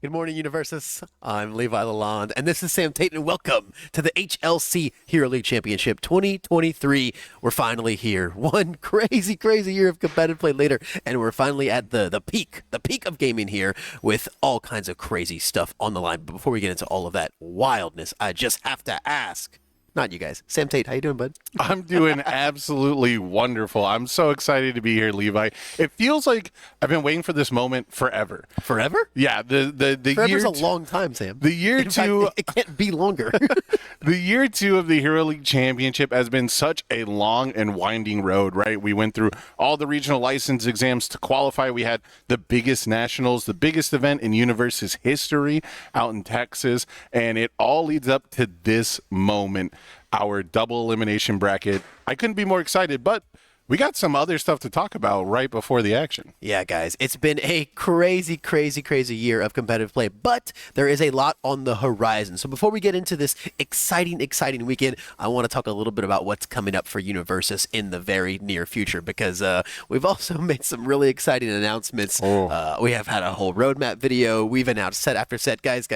Good morning, Universus. I'm Levi Lalonde, and this is Sam Tate, and welcome to the HLC Hero League Championship 2023. We're finally here. One crazy, crazy year of competitive play later, and we're finally at the peak of gaming here with all kinds of crazy stuff on the line. But before we get into all of that wildness, I just have to ask, not you guys, Sam Tate, how you doing, bud? I'm doing absolutely wonderful. I'm so excited to be here, Levi. It feels like I've been waiting for this moment forever. Forever? Yeah, the Forever's year a long time, Sam. the year In fact, two it can't be longer. the year two of the Hero League Championship has been such a long and winding road, right? We went through all the regional license exams to qualify. We had the biggest nationals, the biggest event in Universe's history out in Texas, and it all leads up to this moment, our double elimination bracket. I couldn't be more excited, but we got some other stuff to talk about right before the action. Yeah, guys, it's been a crazy, crazy, crazy year of competitive play, but there is a lot on the horizon. So before we get into this exciting, exciting weekend, I want to talk a little bit about what's coming up for Universus in the very near future, because we've also made some really exciting announcements. We have had a whole roadmap video. We've announced set after set. Guys.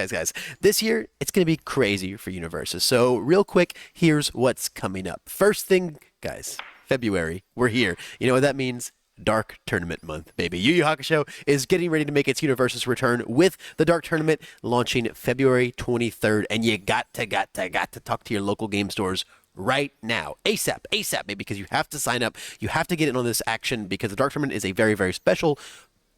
This year, it's going to be crazy for Universus. So real quick, here's what's coming up. First thing, guys, February, we're here. You know what that means? Dark Tournament month, baby. Yu Yu Hakusho is getting ready to make its Universus return with the Dark Tournament launching February 23rd, and you got to talk to your local game stores right now. ASAP, baby, because you have to sign up. You have to get in on this action because the Dark Tournament is a very, very special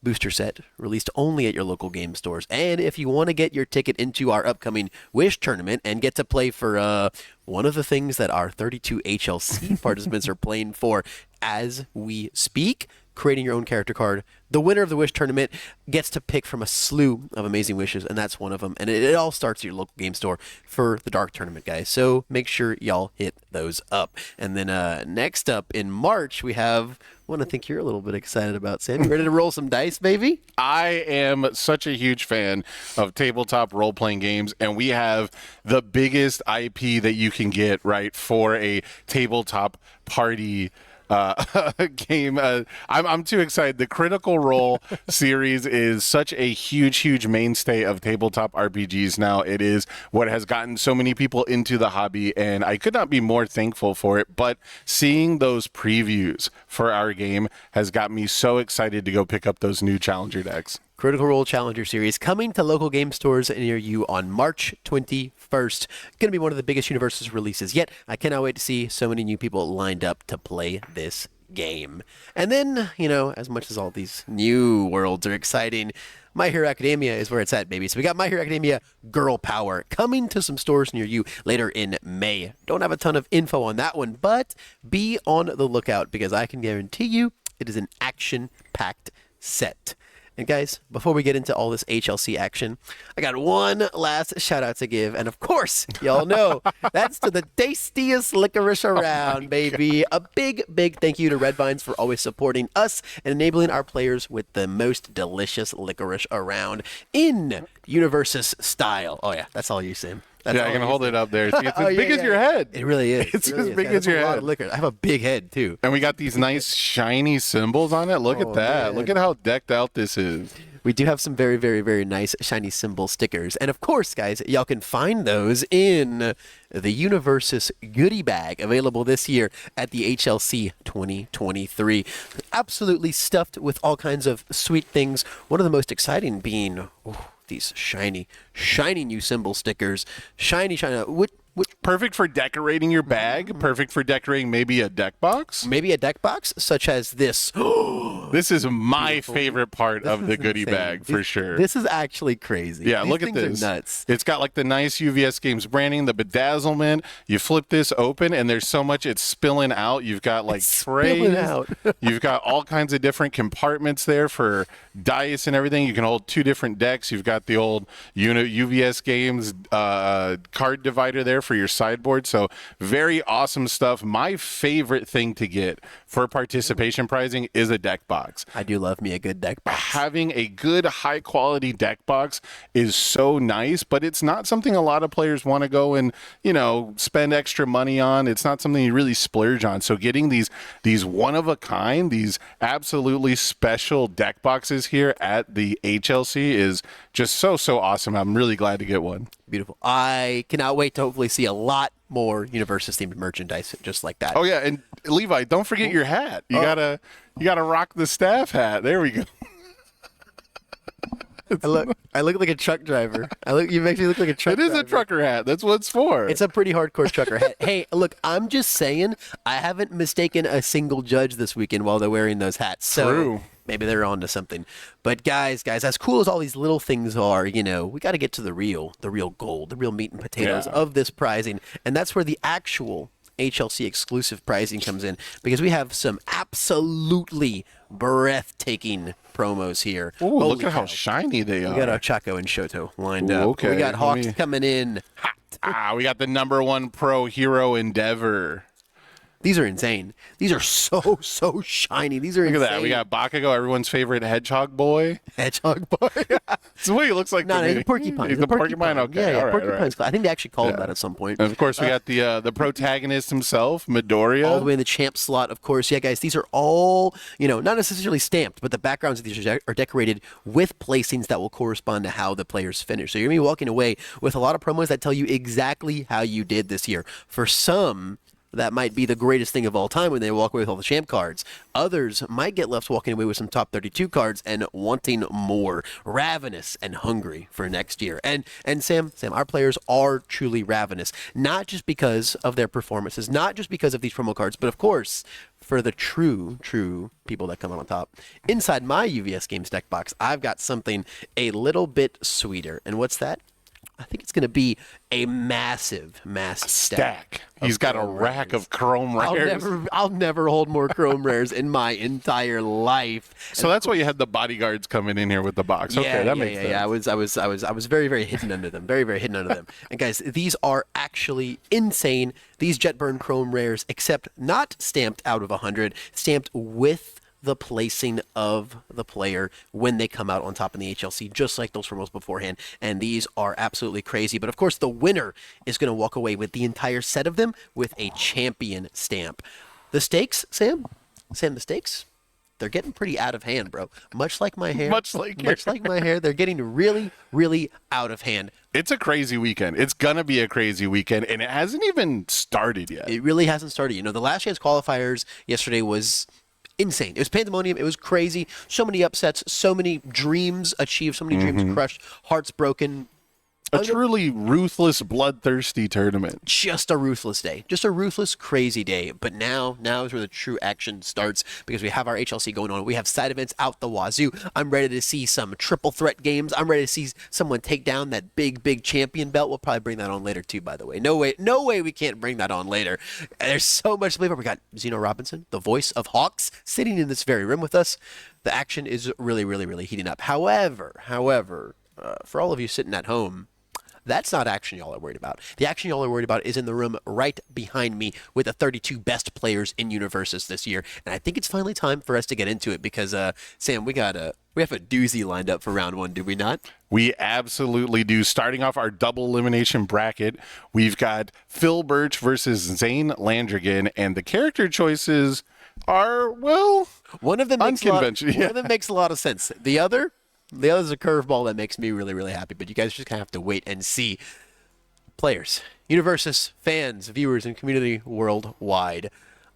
booster set released only at your local game stores. And if you want to get your ticket into our upcoming Wish tournament and get to play for one of the things that our 32 HLC participants are playing for as we speak, creating your own character card, the winner of the Wish tournament gets to pick from a slew of amazing wishes, and that's one of them. And it all starts at your local game store for the Dark Tournament, guys. So make sure y'all hit those up. And then next up in March, we have one I think you're a little bit excited about, Sam. You ready to roll some dice, baby? I am such a huge fan of tabletop role-playing games, and we have the biggest IP that you can get, right, for a tabletop party game. I'm too excited. The Critical Role series is such a huge mainstay of tabletop RPGs now. It is what has gotten so many people into the hobby, and I could not be more thankful for it. But seeing those previews for our game has got me so excited to go pick up those new Challenger decks. Critical Role Challenger Series coming to local game stores near you on March 21st. Going to be one of the biggest Universus releases yet. I cannot wait to see so many new people lined up to play this game. And then, you know, as much as all these new worlds are exciting, My Hero Academia is where it's at, baby. So we got My Hero Academia Girl Power coming to some stores near you later in May. Don't have a ton of info on that one, but be on the lookout because I can guarantee you it is an action-packed set. And guys, before we get into all this HLC action, I got one last shout out to give. And of course, y'all know that's to the tastiest licorice around, baby. A big thank you to Red Vines for always supporting us and enabling our players with the most delicious licorice around in Universus style. Oh yeah, that's all you, Sam. That's I can hold it up there. See, it's as big as your head. It really is. It's really as big is. as your a lot head. of liquor. I have a big head too. And we got these nice shiny symbols on it. Look at that. Man. Look at how decked out this is. We do have some very nice shiny symbol stickers. And of course, guys, y'all can find those in the Universus goodie bag available this year at the HLC 2023. Absolutely stuffed with all kinds of sweet things. One of the most exciting being these shiny new symbol stickers. Shiny. Perfect for decorating your bag. Perfect for decorating maybe a deck box. Maybe a deck box, such as this. This is my favorite part of the goodie insane. bag for sure. This is actually crazy. Yeah, These look at things this. Are nuts. It's got like the nice UVS Games branding, the bedazzlement. You flip this open, and there's so much it's spilling out. You've got like trays. Spilling out. You've got all kinds of different compartments there for dice and everything. You can hold two different decks. You've got the old UVS Games card divider there for your sideboard. So very awesome stuff. My favorite thing to get for participation prizing is a deck box. box. I do love me a good deck box. Having a good, high-quality deck box is so nice, but it's not something a lot of players want to go and, spend extra money on. It's not something you really splurge on. So getting these one-of-a-kind, these absolutely special deck boxes here at the HLC is just so awesome. I'm really glad to get one. Beautiful. I cannot wait to hopefully see a lot more Universus themed merchandise just like that. Oh yeah, and Levi, don't forget your hat. You gotta rock the staff hat. There we go. I look like a truck driver. You make me look like a truck It is driver. a trucker hat. That's what it's for. It's a pretty hardcore trucker hat. Hey, look, I'm just saying, I haven't mistaken a single judge this weekend while they're wearing those hats. So True. maybe they're on to something. But guys, as cool as all these little things are, we got to get to the real gold, the real meat and potatoes of this prizing. And that's where the actual HLC exclusive pricing comes in, because we have some absolutely breathtaking promos here. Ooh, look at how shiny they are. We got our Chaco and Shoto lined up. Okay. We got Hawks coming in hot. We got the #1 pro hero Endeavor. These are insane. These are so shiny. These are Look insane. at that. We got Bakugo, everyone's favorite hedgehog boy. Hedgehog boy. That's what he looks like. No, to he's me. a porcupine. He's a porcupine. Okay. Yeah, all right, porcupine's. all right. I think they actually called him that at some point. And of course, we got the protagonist himself, Midoriya. All the way in the champ slot, of course. Yeah, guys, these are all, not necessarily stamped, but the backgrounds of these are decorated with placings that will correspond to how the players finish. So you're going to be walking away with a lot of promos that tell you exactly how you did this year. For some, that might be the greatest thing of all time when they walk away with all the champ cards. Others might get left walking away with some top 32 cards and wanting more, ravenous and hungry for next year. And Sam, our players are truly ravenous, not just because of their performances, not just because of these promo cards, but of course for the true people that come out on top. Inside my UVS Games deck box, I've got something a little bit sweeter. And what's that? I think it's going to be a massive stack. He's got a rack of chrome rares. I'll never hold more chrome rares in my entire life. So that's why you had the bodyguards coming in here with the box. Okay, that makes sense. Yeah, I was very hidden under them. Very hidden under them. And guys, these are actually insane. These Jetburn chrome rares, except not stamped out of 100, stamped with the placing of the player when they come out on top in the HLC, just like those promos beforehand. And these are absolutely crazy. But of course, the winner is going to walk away with the entire set of them with a champion stamp. The stakes, Sam, the stakes, they're getting pretty out of hand, bro. Much like my hair. Much like my hair, they're getting really out of hand. It's a crazy weekend. It's going to be a crazy weekend, and it hasn't even started yet. It really hasn't started. The last chance qualifiers yesterday was insane. It was pandemonium. It was crazy. So many upsets, so many dreams achieved, so many dreams crushed, hearts broken. A truly ruthless, bloodthirsty tournament. Just a ruthless day. Just a ruthless, crazy day. But now is where the true action starts, because we have our HLC going on. We have side events out the wazoo. I'm ready to see some triple threat games. I'm ready to see someone take down that big champion belt. We'll probably bring that on later too, by the way. No way we can't bring that on later. There's so much to believe. We got Zeno Robinson, the voice of Hawks, sitting in this very room with us. The action is really heating up. However, for all of you sitting at home, that's not action y'all are worried about. The action y'all are worried about is in the room right behind me with the 32 best players in Universus this year. And I think it's finally time for us to get into it because, Sam, we have a doozy lined up for round one, do we not? We absolutely do. Starting off our double elimination bracket, we've got Phil Birch versus Zane Landrigan, and the character choices are, well, one of them unconventional. One of them makes a lot of sense. The other's a curveball that makes me really happy, but you guys just kind of have to wait and see. Players, Universus, fans, viewers, and community worldwide,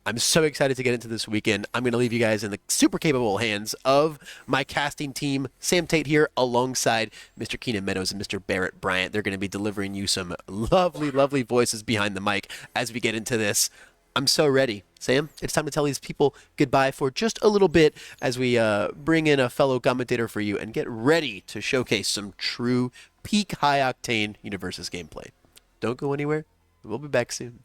I'm so excited to get into this weekend. I'm going to leave you guys in the super capable hands of my casting team. Sam Tate here alongside Mr. Keenan Meadows and Mr. Barrett Bryant. They're going to be delivering you some lovely voices behind the mic as we get into this. I'm so ready. Sam, it's time to tell these people goodbye for just a little bit as we bring in a fellow commentator for you and get ready to showcase some true peak high-octane Universus gameplay. Don't go anywhere. We'll be back soon.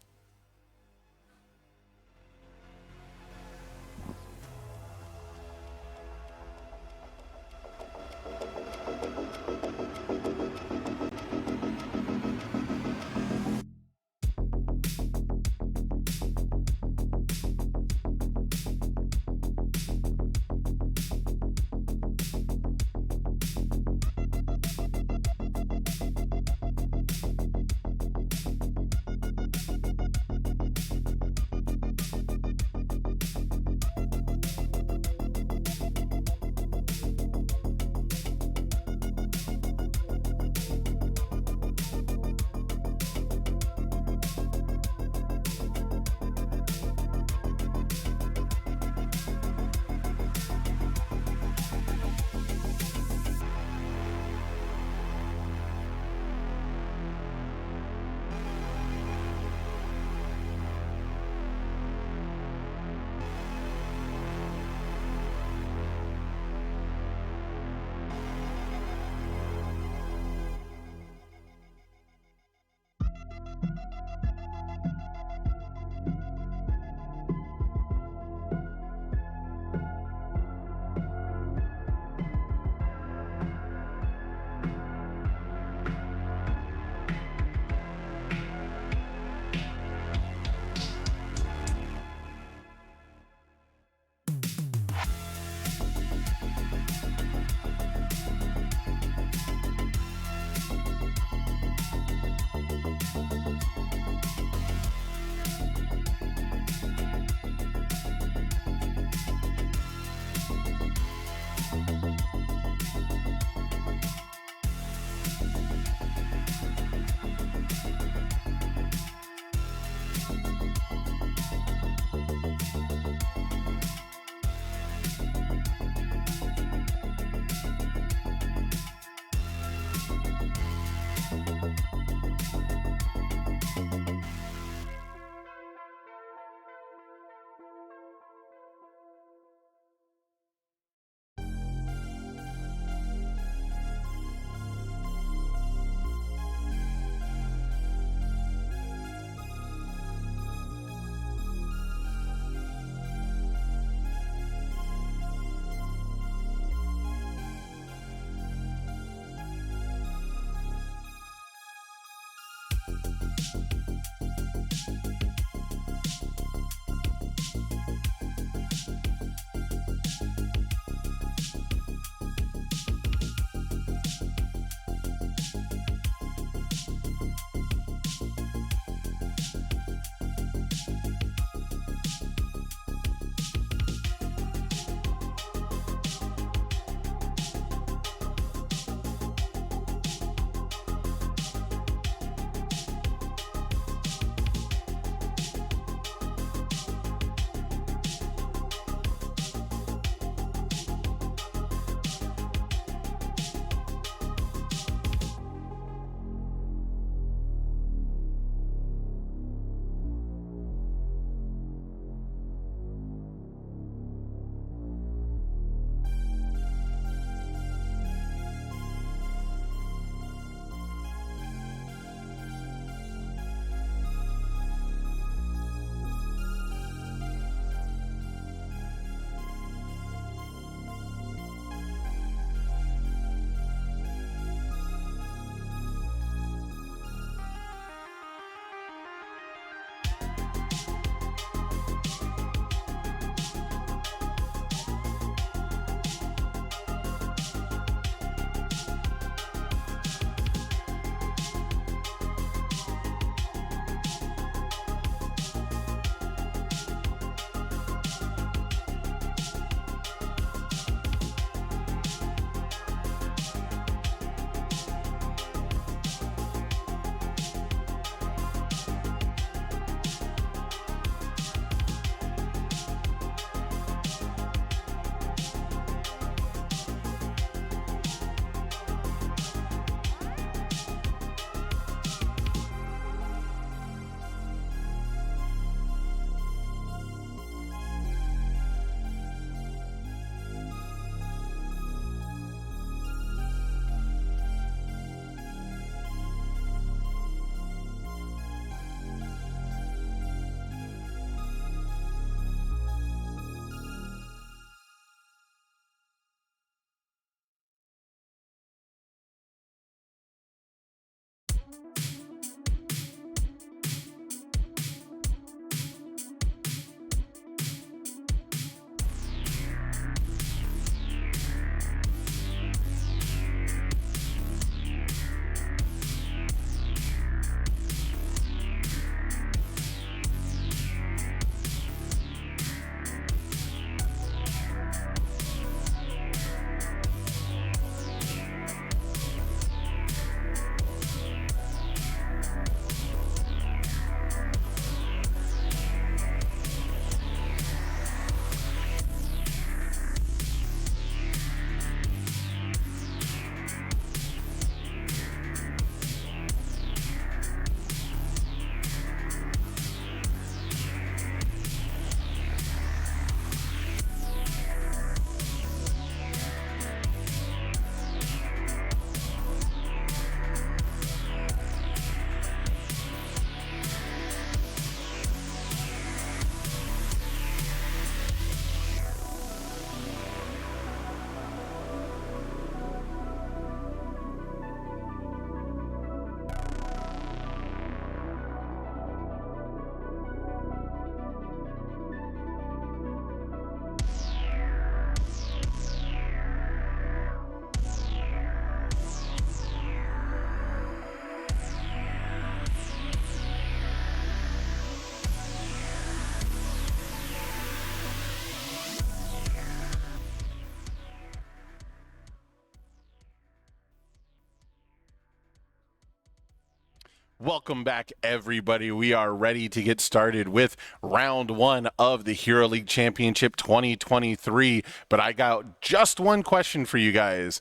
Welcome back, everybody. We are ready to get started with round one of the Hero League Championship 2023. But I got just one question for you guys.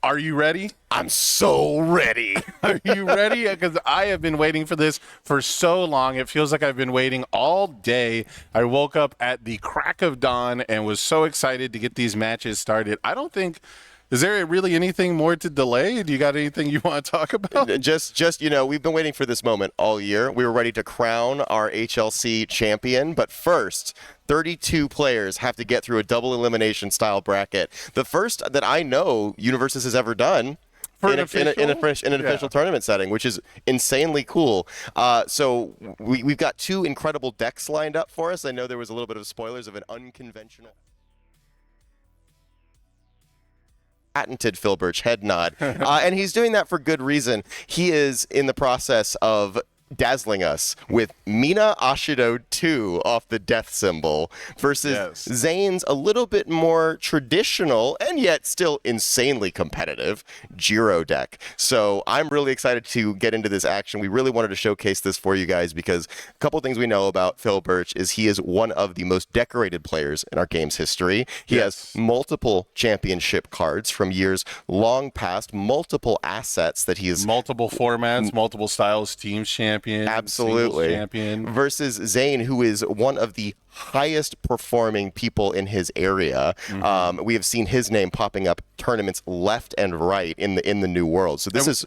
Are you ready? I'm so ready. Are you ready? Because I have been waiting for this for so long. It feels like I've been waiting all day. I woke up at the crack of dawn and was so excited to get these matches started. I don't think... Is there really anything more to delay? Do you got anything you want to talk about? Just we've been waiting for this moment all year. We were ready to crown our HLC champion, but first, 32 players have to get through a double elimination style bracket. The first that I know Universes has ever done. In an official tournament setting, which is insanely cool. So we've got two incredible decks lined up for us. I know there was a little bit of spoilers of an unconventional... patented Phil Birch head nod. And he's doing that for good reason. He is in the process of dazzling us with Mina Ashido 2 off the death symbol versus Zane's a little bit more traditional and yet still insanely competitive Jiro deck. So I'm really excited to get into this action. We really wanted to showcase this for you guys because a couple things we know about Phil Birch is he is one of the most decorated players in our game's history. He has multiple championship cards from years long past, multiple assets that he has... Multiple formats, multiple styles, teams champion. Absolutely. Champion. Versus Zane, who is one of the highest performing people in his area. We have seen his name popping up tournaments left and right in the new world. So this is...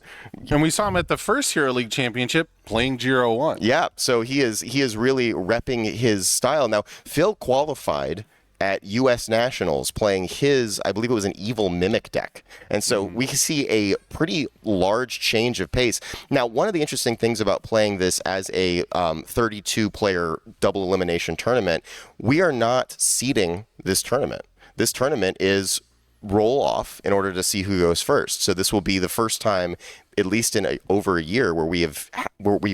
And we saw him at the first Hero League Championship playing Jiro 1. Yeah, so he is really repping his style. Now, Phil qualified at U.S. Nationals playing his, I believe it was an Evil Mimic deck. And so we see a pretty large change of pace. Now, one of the interesting things about playing this as a 32-player double elimination tournament, we are not seeding this tournament. This tournament is roll off in order to see who goes first. So this will be the first time, at least in over a year, where we've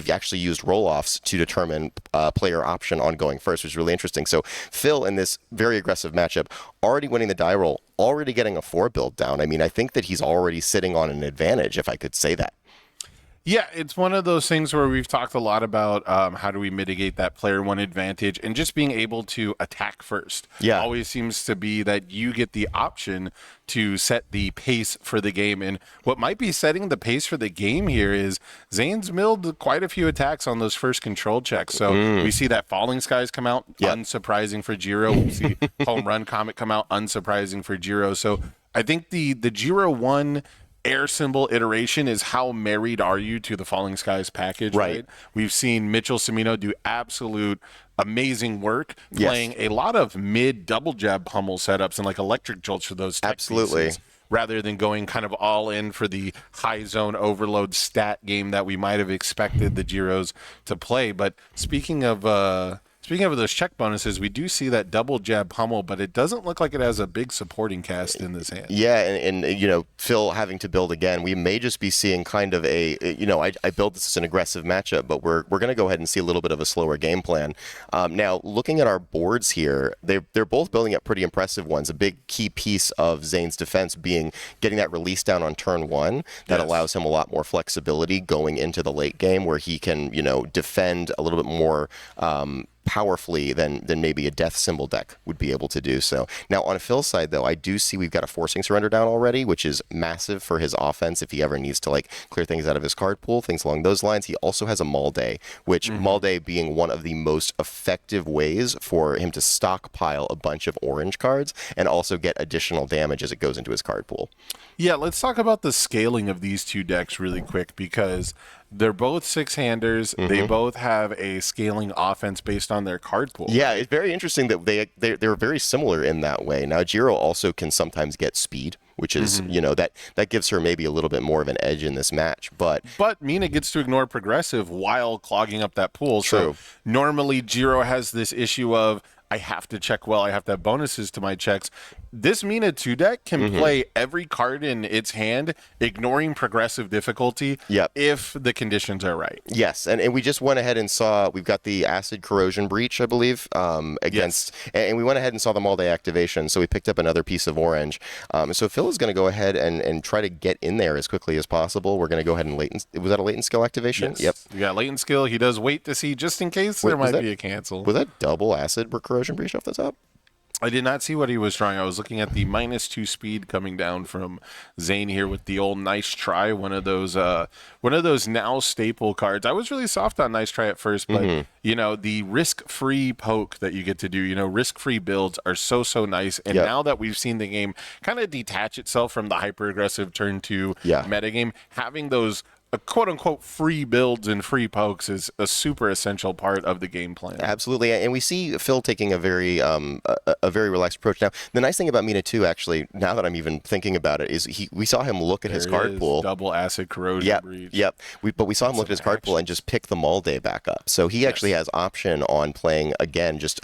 actually used roll-offs to determine player option on going first, which is really interesting. So Phil, in this very aggressive matchup, already winning the die roll, already getting a 4 build down. I mean, I think that he's already sitting on an advantage, if I could say that. Yeah, it's one of those things where we've talked a lot about how do we mitigate that player one advantage and just being able to attack first. Yeah. Always seems to be that you get the option to set the pace for the game. And what might be setting the pace for the game here is Zane's milled quite a few attacks on those first control checks. So we see that Falling Skies come out, unsurprising for Jiro. We see Home Run Comet come out, unsurprising for Jiro. So I think the Jiro 1 air symbol iteration is how married are you to the Falling Skies package, right? We've seen Mitchell Cimino do absolute amazing work playing a lot of mid double jab pummel setups and like electric jolts for those tech pieces, rather than going kind of all in for the high zone overload stat game that we might have expected the Jiros to play. But speaking of those check bonuses, we do see that double jab pummel, but it doesn't look like it has a big supporting cast in this hand. Yeah, and you know, Phil having to build again, we may just be seeing kind of a, you know, I built this as an aggressive matchup, but we're going to go ahead and see a little bit of a slower game plan. Now, looking at our boards here, they're both building up pretty impressive ones. A big key piece of Zane's defense being getting that release down on turn 1. That allows him a lot more flexibility going into the late game where he can, you know, defend a little bit more powerfully than maybe a death symbol deck would be able to do so. Now, on Phil's side, though, I do see we've got a Forcing Surrender down already, which is massive for his offense if he ever needs to, like, clear things out of his card pool, things along those lines. He also has a Maul Day, which Maul Day being one of the most effective ways for him to stockpile a bunch of orange cards and also get additional damage as it goes into his card pool. Yeah, let's talk about the scaling of these two decks really quick, because they're both six-handers. They both have a scaling offense based on their card pool. Yeah, it's very interesting that they're very similar in that way. Now, Jiro also can sometimes get speed, which is, you know, that gives her maybe a little bit more of an edge in this match. But Mina gets to ignore progressive while clogging up that pool. So normally Jiro has this issue of, I have to check well. I have to have bonuses to my checks. This Mina 2 deck can play every card in its hand, ignoring progressive difficulty Yep. if the conditions are right. Yes, and we just went ahead and saw, we've got the Acid Corrosion Breach, I believe, against, and we went ahead and saw the all-day activation, so we picked up another piece of orange. So Phil is going to go ahead and try to get in there as quickly as possible. We're going to go ahead and latent, was that a latent skill activation? Yes. Yep. Yeah, latent skill. He does wait to see just in case there might be a cancel. Was that double Acid Corrosion Breach off the top? I did not see what he was drawing. I was looking at the -2 speed coming down from Zane here with the old Nice Try, one of those now staple cards. I was really soft on Nice Try at first, but you know, the risk-free poke that you get to do, you know, risk-free builds are so nice. And now that we've seen the game kind of detach itself from the hyper-aggressive turn 2 metagame, having those quote-unquote free builds and free pokes is a super essential part of the game plan. Absolutely, and we see Phil taking a very relaxed approach. Now, the nice thing about Mina 2, actually, now that I'm even thinking about it, is we saw him look at his card pool. Double Acid Corrosion Breach. Yep. But we saw him look at his card pool and just pick the Mall Day back up. So he actually has option on playing again, just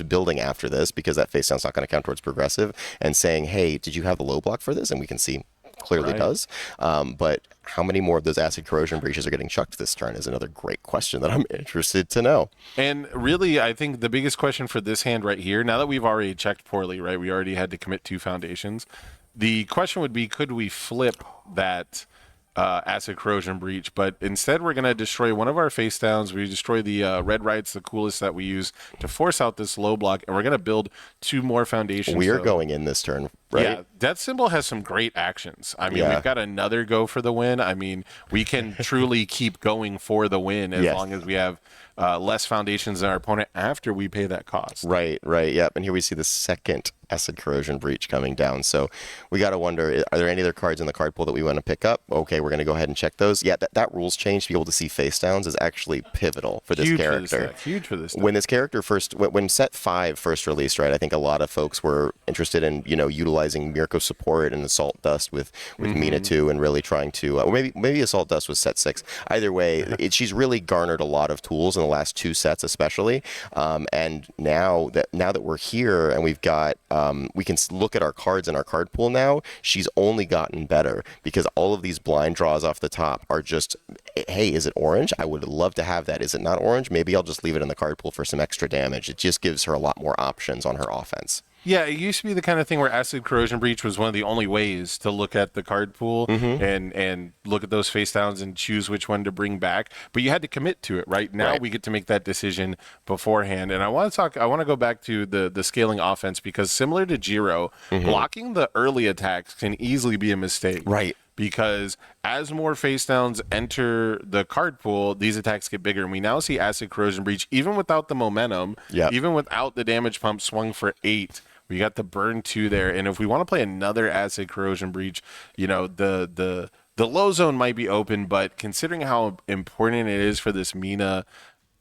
building after this, because that face down's not going to count towards progressive, and saying, hey, did you have the low block for this? And we can see clearly does. But how many more of those Acid Corrosion Breaches are getting chucked this turn is another great question that I'm interested to know. And really, I think the biggest question for this hand right here, now that we've already checked poorly, right? We already had to commit 2 foundations. The question would be, could we flip that Acid Corrosion Breach? But instead, we're going to destroy one of our face downs. We destroy the Red Right's the coolest that we use to force out this low block, and we're going to build 2 more foundations. We are going in this turn, right? Yeah, Death Symbol has some great actions. I mean, we've got another go for the win. I mean, we can truly keep going for the win as long as we have less foundations than our opponent after we pay that cost. Right, yep. And here we see the second Acid Corrosion Breach coming down. So we got to wonder, are there any other cards in the card pool that we want to pick up? Okay, we're going to go ahead and check those. Yeah, that rules change to be able to see face downs is actually pivotal for this character. Huge for this deck. When this character when set 5 first released, right, I think a lot of folks were interested in, you know, utilizing Mirko support and Assault Dust with Mina 2 and really trying to, or maybe Assault Dust was set 6. Either way, she's really garnered a lot of tools in the last 2 sets especially. And now that we're here and we've got, we can look at our cards in our card pool now, she's only gotten better because all of these blind draws off the top are just, hey, is it orange? I would love to have that. Is it not orange? Maybe I'll just leave it in the card pool for some extra damage. It just gives her a lot more options on her offense. Yeah, it used to be the kind of thing where Acid Corrosion Breach was one of the only ways to look at the card pool and look at those face downs and choose which one to bring back. But you had to commit to it, right? Now we get to make that decision beforehand. And I want to go back to the scaling offense because similar to Jiro, blocking the early attacks can easily be a mistake. Right. Because as more face downs enter the card pool, these attacks get bigger. And we now see Acid Corrosion Breach, even without the momentum, even without the damage pump swung for 8. We got the burn 2 there. And if we want to play another Acid Corrosion Breach, you know, the low zone might be open, but considering how important it is for this Mina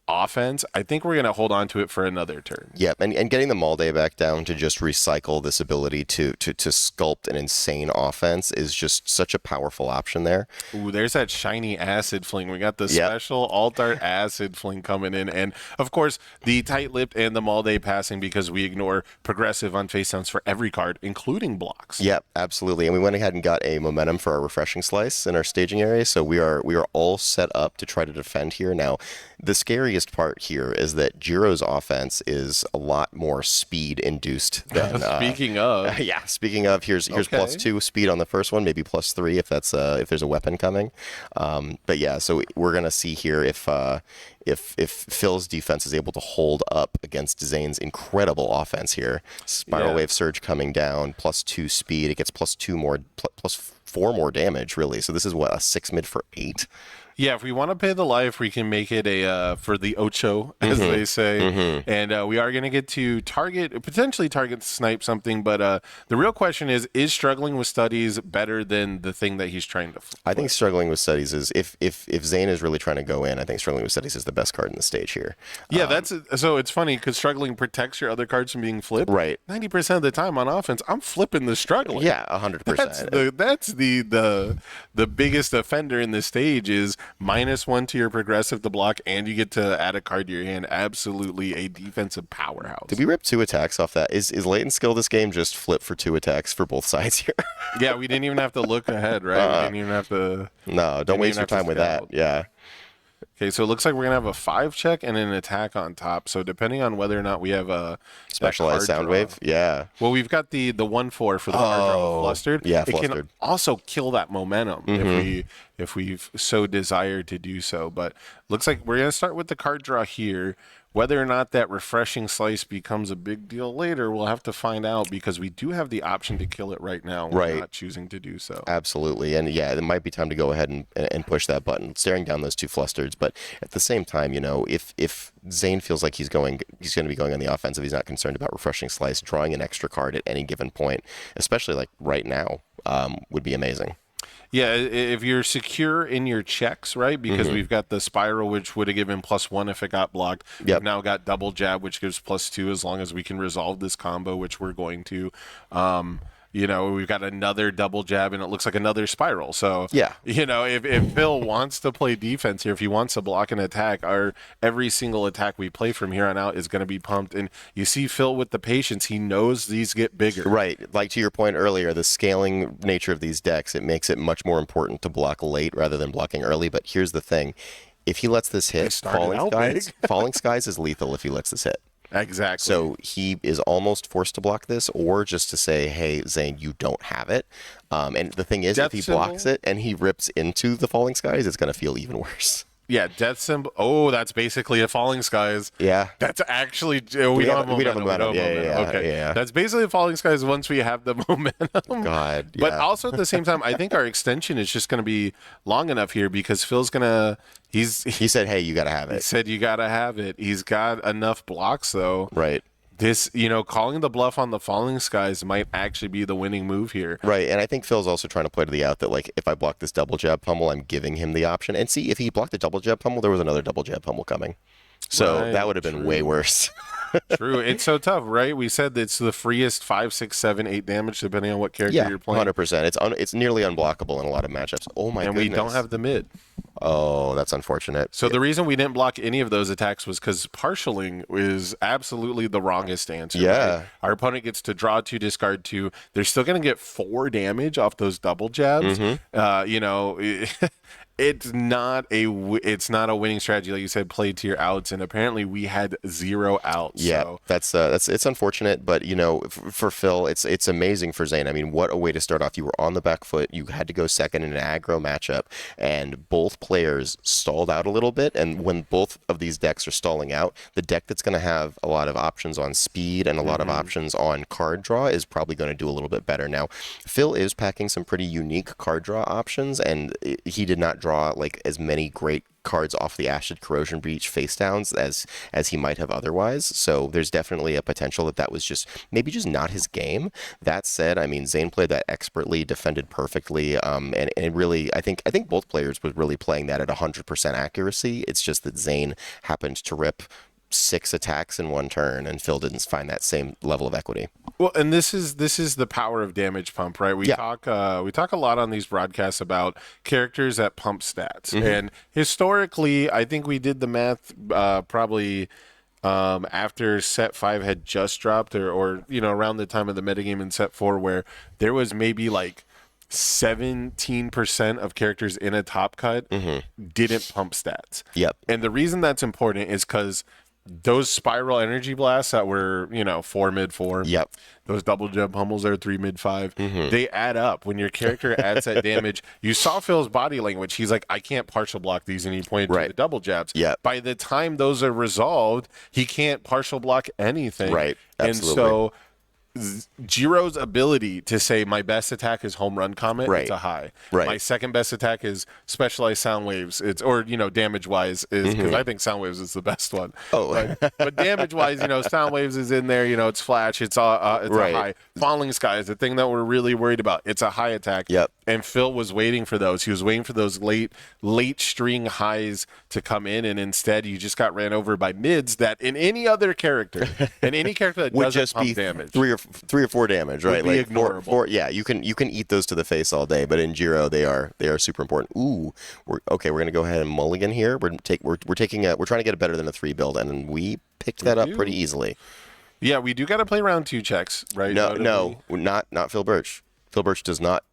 offense, I think we're going to hold on to it for another turn. Yep, and getting the Mall Day back down to just recycle this ability to sculpt an insane offense is just such a powerful option there. Ooh, there's that shiny Acid Fling. We got the special Alt-Art Acid Fling coming in. And, of course, the Tight-Lipped and the Mall Day passing because we ignore progressive on face downs for every card, including blocks. Yep, absolutely. And we went ahead and got a momentum for our Refreshing Slice in our staging area, so we are all set up to try to defend here. Now, the scariest part here is that Jiro's offense is a lot more speed induced than Speaking of, here's +2 speed on the first one, maybe +3 if that's if there's a weapon coming. But yeah, so we're gonna see here if Phil's defense is able to hold up against Zane's incredible offense here. Spiral Wave Surge coming down, +2 speed. It gets +2 more, +4 more damage really. So this is what, a 6 mid for 8. Yeah, if we want to pay the life, we can make it a for the Ocho, as they say. And we are going to get to potentially target snipe something. But the real question is struggling with studies better than the thing that he's trying to flip? I think struggling with studies is, if Zane is really trying to go in, I think struggling with studies is the best card in the stage here. Yeah, so it's funny because struggling protects your other cards from being flipped. Right. 90% of the time on offense, I'm flipping the struggling. Yeah, 100%. That's the biggest offender in this stage is -1 to your progressive to block, and you get to add a card to your hand. Absolutely a defensive powerhouse. Did we rip 2 attacks off that? Is latent skill this game just flip for 2 attacks for both sides here? Yeah, we didn't even have to look ahead, right? We didn't even have to. No, don't waste your time with that. Yeah. Okay, so it looks like we're gonna have a 5 check and an attack on top. So depending on whether or not we have a Specialized sound wave. Yeah. Well, we've got the 1/4 for the hard draw flustered. Yeah, it flustered. can also kill that momentum if we've so desired to do so. But looks like we're gonna start with the card draw here. Whether or not that refreshing slice becomes a big deal later, we'll have to find out because we do have the option to kill it right now. We're not choosing to do so. Absolutely. And yeah, it might be time to go ahead and push that button, staring down those 2 flustereds. But at the same time, if Zane feels like he's going to be going on the offensive, he's not concerned about refreshing slice, drawing an extra card at any given point, especially like right now, would be amazing. Yeah, if you're secure in your checks, right? Because we've got the spiral, which would have given +1 if it got blocked. Yep. We've now got double jab, which gives +2 as long as we can resolve this combo, which we're going to. We've got another double jab, and it looks like another spiral. So, yeah, if Phil wants to play defense here, if he wants to block an attack, every single attack we play from here on out is going to be pumped. And you see Phil with the patience; he knows these get bigger. Right, like to your point earlier, the scaling nature of these decks, it makes it much more important to block late rather than blocking early. But here's the thing: if he lets this hit, Falling Skies is lethal. If he lets this hit. Exactly. So he is almost forced to block this, or just to say, hey, Zane, you don't have it. And the thing is, if he blocks it and he rips into the Falling Skies, it's going to feel even worse. Yeah, death symbol. Oh, that's basically a Falling Skies. Yeah. That's actually we don't have momentum. Yeah, okay. Yeah. That's basically a Falling Skies once we have the momentum. God. Yeah. But also at the same time, I think our extension is just going to be long enough here because Phil's going to. He said, hey, you got to have it. He said you got to have it. He's got enough blocks though. Right. This, calling the bluff on the Falling Skies might actually be the winning move here. Right, and I think Phil's also trying to play to the out that, like, if I block this double jab pummel, I'm giving him the option. And see, if he blocked the double jab pummel, there was another double jab pummel coming. So that would have been way worse. True. It's so tough, right? We said it's the freest 5, 6, 7, 8 damage depending on what character you're playing. 100%. It's nearly unblockable in a lot of matchups. Oh my goodness. And we don't have the mid. Oh, that's unfortunate. So the reason we didn't block any of those attacks was because partialing is absolutely the wrongest answer. Yeah. Right? Our opponent gets to draw 2, discard 2. They're still going to get 4 damage off those double jabs. It's not a winning strategy, like you said. Play to your outs, and apparently we had 0 outs. Yeah, so. it's unfortunate, but for Phil, it's amazing for Zane. I mean, what a way to start off! You were on the back foot. You had to go second in an aggro matchup, and both players stalled out a little bit. And when both of these decks are stalling out, the deck that's going to have a lot of options on speed and a lot of options on card draw is probably going to do a little bit better. Now, Phil is packing some pretty unique card draw options, and he did not draw like as many great cards off the Acid Corrosion Breach face downs as he might have otherwise. So there's definitely a potential that was just maybe just not his game. That said, I mean, Zane played that expertly, defended perfectly, and really, I think both players were really playing that at 100% accuracy. It's just that Zane happened to rip 6 attacks in one turn, and Phil didn't find that same level of equity. Well, and this is the power of damage pump, right? We talk a lot on these broadcasts about characters that pump stats, and historically, I think we did the math probably after set 5 had just dropped, or around the time of the metagame in set 4, where there was maybe like 17% of characters in a top cut didn't pump stats. Yep. And the reason that's important is because those spiral energy blasts that were, 4 mid 4. Yep. Those double jump pummels are 3 mid 5. They add up. When your character adds that damage, you saw Phil's body language. He's like, I can't partial block these, and he pointed to the double jabs. Yep. By the time those are resolved, he can't partial block anything. Right. Absolutely. And so Jiro's ability to say my best attack is home run comet, Right. it's a high. Right. My second best attack is specialized sound waves. It's or damage wise is because I think sound waves is the best one. Oh. But damage wise, sound waves is in there. It's flash. It's a high. Falling sky is the thing that we're really worried about. It's a high attack. Yep. And Phil was waiting for those. He was waiting for those late string highs to come in, and instead you just got ran over by mids that in any other character, that would doesn't just pump be damage, 3 or 4 damage, right? be ignorable. Four, yeah, you can eat those to the face all day, but in Jiro they are super important. Ooh, we're gonna go ahead and mulligan here. We're trying to get it better than a 3 build, and we picked that up pretty easily. Yeah, we do got to play round 2 checks, right? No, not Phil Birch. Phil Birch does not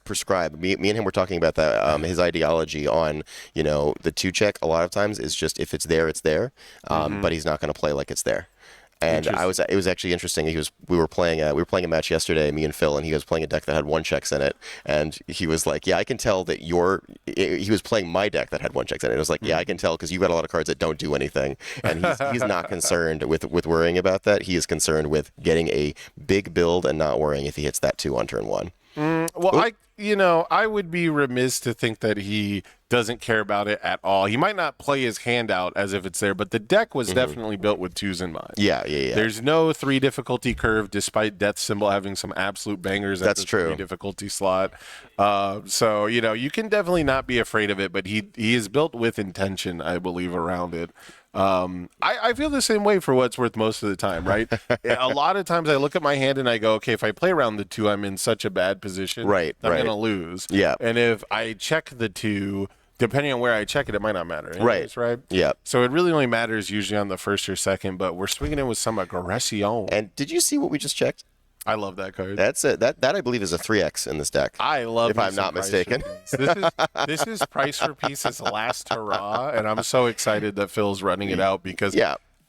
prescribe. Me and him were talking about that. His ideology on the 2 check a lot of times is just if it's there, it's there. But he's not going to play like it's there. And it was actually interesting. We were playing a match yesterday, me and Phil, and he was playing a deck that had 1 checks in it, and he was like, "Yeah, I can tell that he was playing my deck that had 1 checks in it." It was like, "Yeah, I can tell because you got a lot of cards that don't do anything," and he's not concerned with worrying about that. He is concerned with getting a big build and not worrying if he hits that 2 on turn 1. Well, I would be remiss to think that he doesn't care about it at all. He might not play his hand out as if it's there, but the deck was definitely built with 2s in mind. Yeah. There's no 3 difficulty curve, despite Death Symbol having some absolute bangers at the 3 difficulty slot. So, you can definitely not be afraid of it, but he is built with intention, I believe, around it. I feel the same way for what it's worth most of the time, right? A lot of times I look at my hand and I go, okay, if I play around the 2, I'm in such a bad position. Right. I'm going to lose. Yeah. And if I check the 2, depending on where I check it, it might not matter. Anyways, right. Yeah. So it really only matters usually on the first or second, but we're swinging in with some aggression. And did you see what we just checked? I love that card. That's it. That I believe is a 3X in this deck. I love. If I'm not mistaken. This is Price for Pieces' last hurrah, and I'm so excited that Phil's running it out because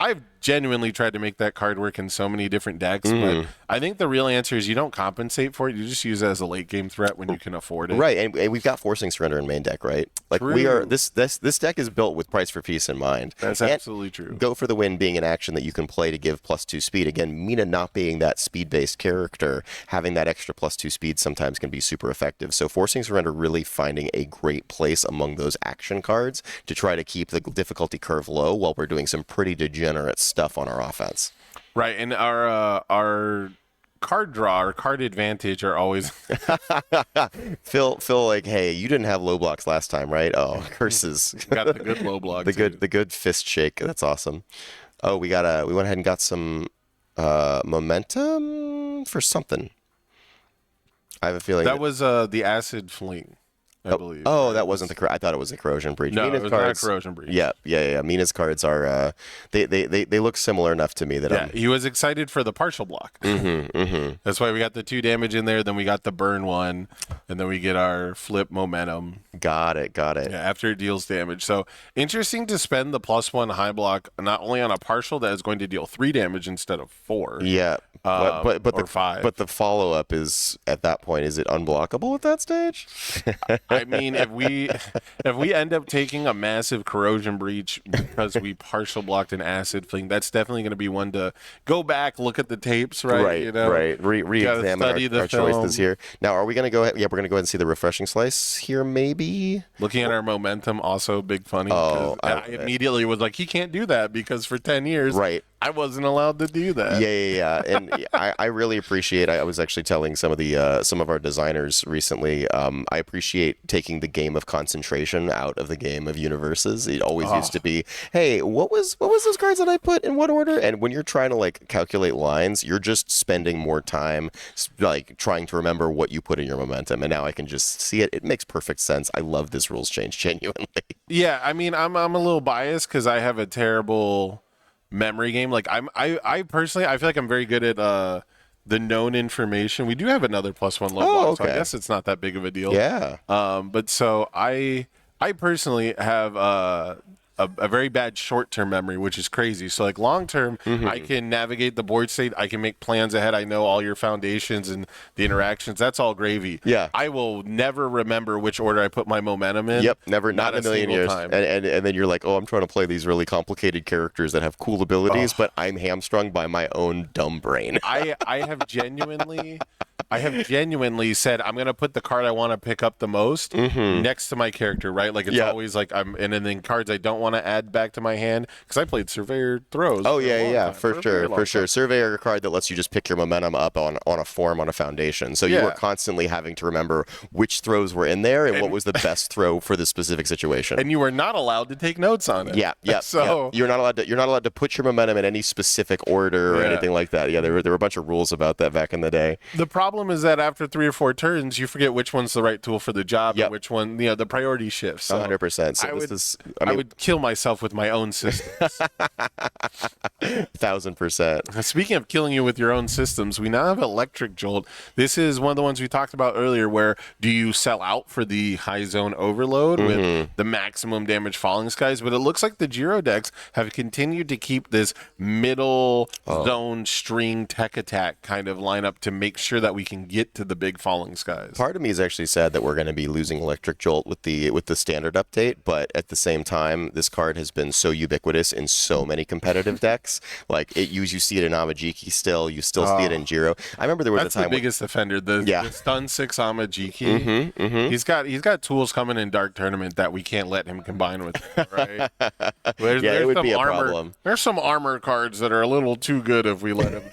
I've genuinely tried to make that card work in so many different decks, but I think the real answer is you don't compensate for it. You just use it as a late game threat when you can afford it. Right, and we've got Forcing Surrender in main deck, right? Like True. we are this deck is built with Price for Peace in mind. That's and absolutely true. Go for the Win being an action that you can play to give +2 speed. Again, Mina not being that speed-based character, having that extra +2 speed sometimes can be super effective. So Forcing Surrender really finding a great place among those action cards to try to keep the difficulty curve low while we're doing some pretty degenerate stuff on our offense. Right, and our card draw, our card advantage are always Phil, like, hey, you didn't have low blocks last time, right? Oh, curses! got the good low block. the good fist shake. That's awesome. Oh, we went ahead and got some momentum for something. I have a feeling that was the acid fling. I believe. Oh, that wasn't the. I thought it was a corrosion breach. No, Mina's it was cards, not a corrosion breach. Yeah. Mina's cards are. They look similar enough to me that. Yeah, he was excited for the partial block. That's why we got the 2 damage in there. Then we got the burn 1, and then we get our flip momentum. Got it. Yeah, after it deals damage. So interesting to spend the +1 high block not only on a partial that is going to deal 3 damage instead of 4. Yeah. But or 5. But the follow up is at that point. Is it unblockable at that stage? I mean, if we end up taking a massive corrosion breach because we partial blocked an acid fling, that's definitely going to be one to go back, look at the tapes, right? Right. Re-examine our choices here. Now, are we going to go ahead? Yeah, we're going to go ahead and see the refreshing slice here, maybe. Looking at our momentum, also big funny. Oh, I immediately was like, he can't do that because for 10 years, right. I wasn't allowed to do that. Yeah. And I really appreciate. I was actually telling some of our designers recently. I appreciate taking the game of concentration out of the game of universes. It always used to be, hey, what was those cards that I put in what order? And when you're trying to like calculate lines, you're just spending more time like trying to remember what you put in your momentum. And now I can just see it. It makes perfect sense. I love this rules change, genuinely. Yeah, I mean, I'm a little biased because I have a terrible memory game. Like I personally, I feel like I'm very good at the known information. We do have another +1 low block, so I guess it's not that big of a deal. Yeah. But so I personally have a very bad short-term memory, which is crazy. So like long-term, I can navigate the board state. I can make plans ahead. I know all your foundations and the interactions. That's all gravy. Yeah. I will never remember which order I put my momentum in. Yep, never, not in a million years. Time. And then you're like, oh, I'm trying to play these really complicated characters that have cool abilities, but I'm hamstrung by my own dumb brain. I have genuinely said I'm gonna put the card I want to pick up the most next to my character, right? Like it's always like and then cards I don't want to add back to my hand because I played Surveyor Throws. Oh yeah, for sure. Surveyor card that lets you just pick your momentum up on a form on a foundation. So you were constantly having to remember which throws were in there and what was the best throw for the specific situation. And you were not allowed to take notes on it. Yeah. So you're not allowed to put your momentum in any specific order or anything like that. Yeah, there were a bunch of rules about that back in the day. The problem is that after 3 or 4 turns, you forget which one's the right tool for the job and which one, the priority shifts. So 100%. So I would kill myself with my own systems. 1000%. Speaking of killing you with your own systems, we now have Electric Jolt. This is one of the ones we talked about earlier where do you sell out for the high zone overload with the maximum damage Falling Skies? But it looks like the Giro decks have continued to keep this middle zone string tech attack kind of lineup to make sure that we can get to the big Falling Skies. Part of me is actually sad that we're going to be losing Electric Jolt with the standard update, but at the same time, this card has been so ubiquitous in so many competitive decks. Like you see it in Amajiki still, you still see it in Giro. I remember there was a time the biggest offender, the stun 6 Amajiki. He's got tools coming in Dark Tournament that we can't let him combine with, right? There's it would some be a armor, problem. There's some armor cards that are a little too good if we let him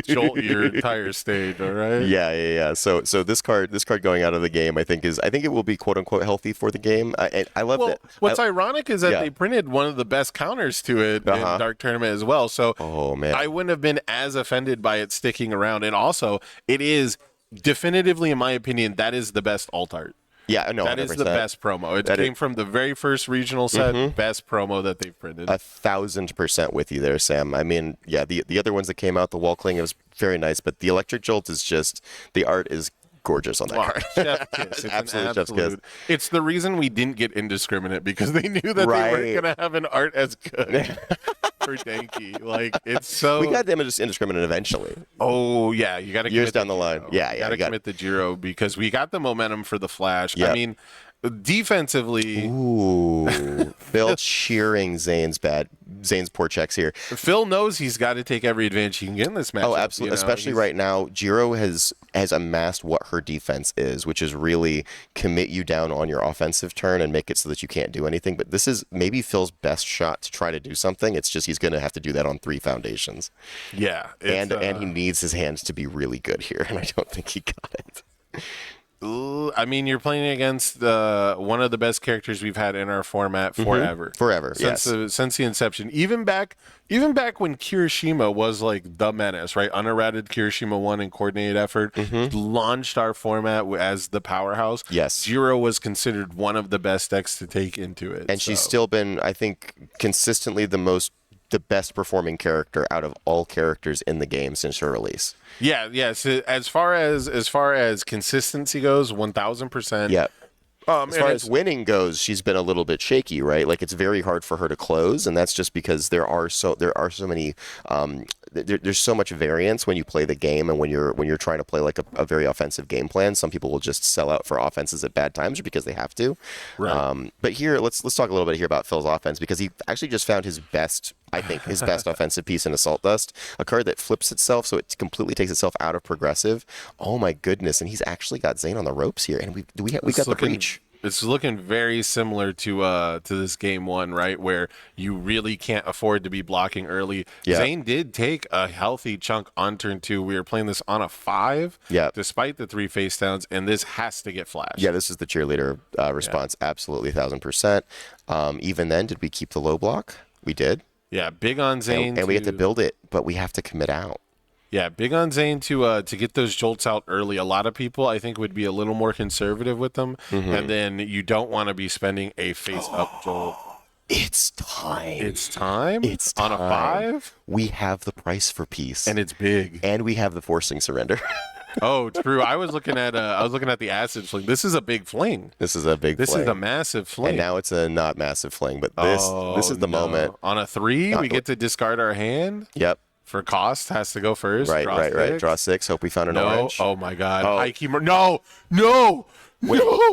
jolt your entire stage, all right? Yeah. So this card going out of the game, I think it will be quote unquote healthy for the game. I love that. What's ironic is that they printed one of the best counters to it in Dark Tournament as well. So I wouldn't have been as offended by it sticking around. And also, it is definitively, in my opinion, that is the best alt art. Yeah, no, that 100%. is the best promo. It came from the very first regional set, best promo that they've printed. 1000% with you there, Sam. I mean, the other ones that came out, the Wall Cling, it was very nice, but the Electric Jolt is just, the art is gorgeous on that card. Chef's kiss. It's Absolute chef's kiss. It's the reason we didn't get Indiscriminate because they knew that they weren't going to have an art as good for Denki. Like, it's so... We got them Indiscriminate eventually. Oh, yeah. You got to years down the line. You got to commit the Giro because we got the momentum for the Flash. Yep. I mean... Defensively, Phil cheering Zane's poor checks here. Phil knows he's got to take every advantage he can get in this match. Oh, absolutely. Especially right now, Giro has amassed what her defense is, which is really commit you down on your offensive turn and make it so that you can't do anything. But this is maybe Phil's best shot to try to do something. It's just he's going to have to do that on 3 foundations. Yeah, and he needs his hands to be really good here, and I don't think he got it. I mean, you're playing against one of the best characters we've had in our format forever. Since the inception. Even back when Kirishima was like the menace, right? Unerrated Kirishima 1 in coordinated effort, launched our format as the powerhouse. Yes. Jiro was considered one of the best decks to take into it. And she's still been, I think, consistently the best performing character out of all characters in the game since her release. Yeah. So as far as consistency goes, 1000%. Yeah. As far as winning goes, she's been a little bit shaky, right? Like it's very hard for her to close, and that's just because there are so many there's so much variance when you play the game and when you're trying to play like a very offensive game plan. Some people will just sell out for offenses at bad times or because they have to. Right. But here, let's talk a little bit here about Phil's offense because he actually just found his best offensive piece in Assault Dust, a card that flips itself so it completely takes itself out of progressive. Oh my goodness! And he's actually got Zane on the ropes here, and we got the breach. It's looking very similar to this game 1, right? Where you really can't afford to be blocking early. Yeah. Zane did take a healthy chunk on turn 2. We were playing this on a 5, despite the 3 face downs, and this has to get flashed. Yeah, this is the cheerleader response. Absolutely, 1000%. Even then, did we keep the low block? We did. Yeah, big on Zane. And we have to build it, but we have to commit out. Yeah, big on Zane to get those jolts out early. A lot of people, I think, would be a little more conservative with them. And then you don't want to be spending a face-up jolt. It's time. It's time? It's time. On a 5? We have the price for peace. And it's big. And we have the forcing surrender. Oh, true. I was looking at the acid fling. This is a big fling. This is a big This fling. is a massive fling. And now it's a not massive fling, but this is the moment. On a 3, we get to discard our hand. Yep. For cost, has to go first. Right. Draw 6. Draw 6. Hope we found an orange. Oh my God. Oh. No.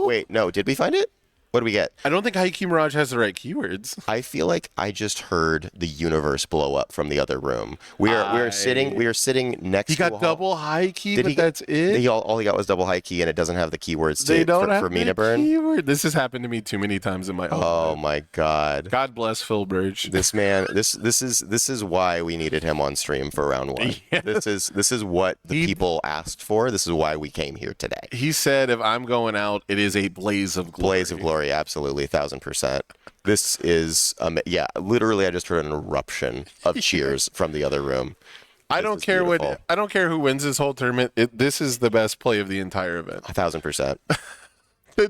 Wait, no. Did we find it? What do we get? I don't think Haiku Mirage has the right keywords. I feel like I just heard the universe blow up from the other room. We are sitting next He to a got double high key, but that's it. All he got was double high key, and it doesn't have the keywords They don't for have me the to burn. keyword. This has happened to me too many times in my own Oh life. my God. God bless Phil Birch. This man, this is why we needed him on stream for round 1. Yes. This is what the people asked for. This is why we came here today. He said, if I'm going out, it is a blaze of glory. Blaze of glory, absolutely, 1,000%. This is, literally, I just heard an eruption of cheers from the other room. I don't care who wins this whole tournament. This is the best play of the entire event. 1,000%. He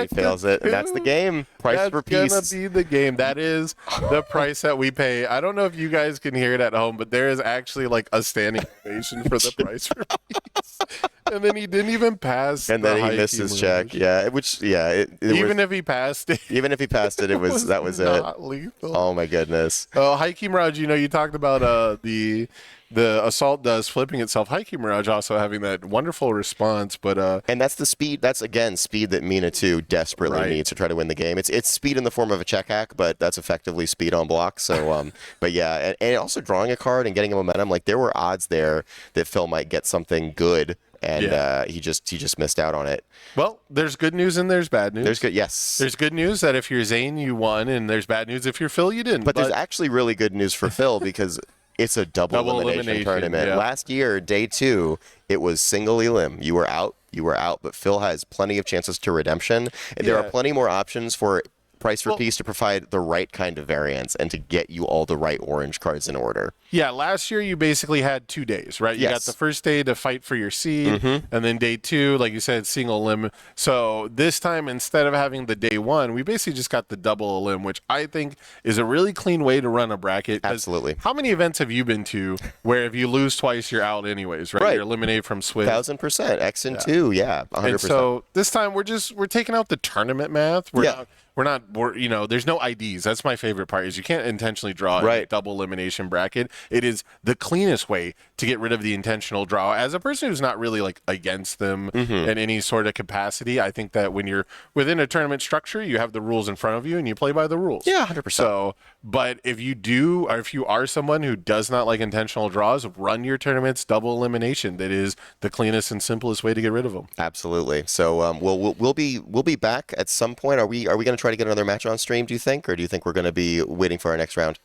fails it, and that's the game. Price for peace. That's gonna be the game. That is the price that we pay. I don't know if you guys can hear it at home, but there is actually like a standing ovation for the price for peace. And then he didn't even pass. And then he missed his check. Yeah, Even if he passed it, it was that was not it. lethal. Oh my goodness. Oh, Haiku Mirage, you talked about the assault does flipping itself. Haiku Mirage also having that wonderful response, but and that's the speed. That's again speed that Mina 2 desperately needs to try to win the game. It's speed in the form of a check hack, but that's effectively speed on block. So but yeah, and also drawing a card and getting a momentum. Like there were odds there that Phil might get something good, and he just missed out on it. Well, there's good news and there's bad news. There's good news that if you're Zane, you won, and there's bad news if you're Phil, you didn't. But there's actually really good news for Phil because it's a double elimination tournament. Yeah. Last year, day 2, it was single elim. You were out, but Phil has plenty of chances to redemption. And there are plenty more options for Price for Peace to provide the right kind of variance and to get you all the right orange cards in order. Yeah, last year you basically had 2 days, right? You got the first day to fight for your seed, and then day 2, like you said, single limb. So this time, instead of having the day 1, we basically just got the double limb, which I think is a really clean way to run a bracket. Absolutely. How many events have you been to where if you lose twice, you're out anyways, right? You're eliminated from Swift. 1,000%. X and 2, 100%. And so this time we're taking out the tournament math. There's no IDs. That's my favorite part is you can't intentionally draw a double elimination bracket. It is the cleanest way to get rid of the intentional draw. As a person who's not really like against them in any sort of capacity, I think that when you're within a tournament structure, you have the rules in front of you and you play by the rules. Yeah, 100%. So, but if you do, or if you are someone who does not like intentional draws, run your tournaments double elimination. That is the cleanest and simplest way to get rid of them. Absolutely. So we'll be back at some point. Are we going to try to get another match on stream, do you think, or do you think we're going to be waiting for our next round?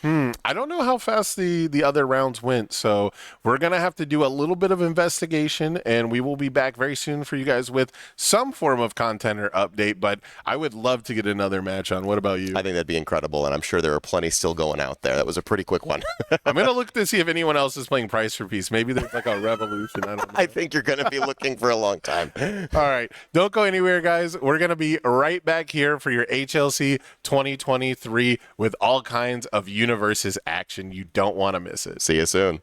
I don't know how fast the other rounds went, so we're going to have to do a little bit of investigation, and we will be back very soon for you guys with some form of content or update, but I would love to get another match on. What about you? I think that'd be incredible, and I'm sure there are plenty still going out there. That was a pretty quick one. I'm going to look to see if anyone else is playing Price for Peace. Maybe there's like a revolution. I don't know. I think you're going to be looking for a long time. All right. Don't go anywhere, guys. We're going to be right back here for your HLC 2023 with all kinds of universes action. You don't want to miss it. See you soon.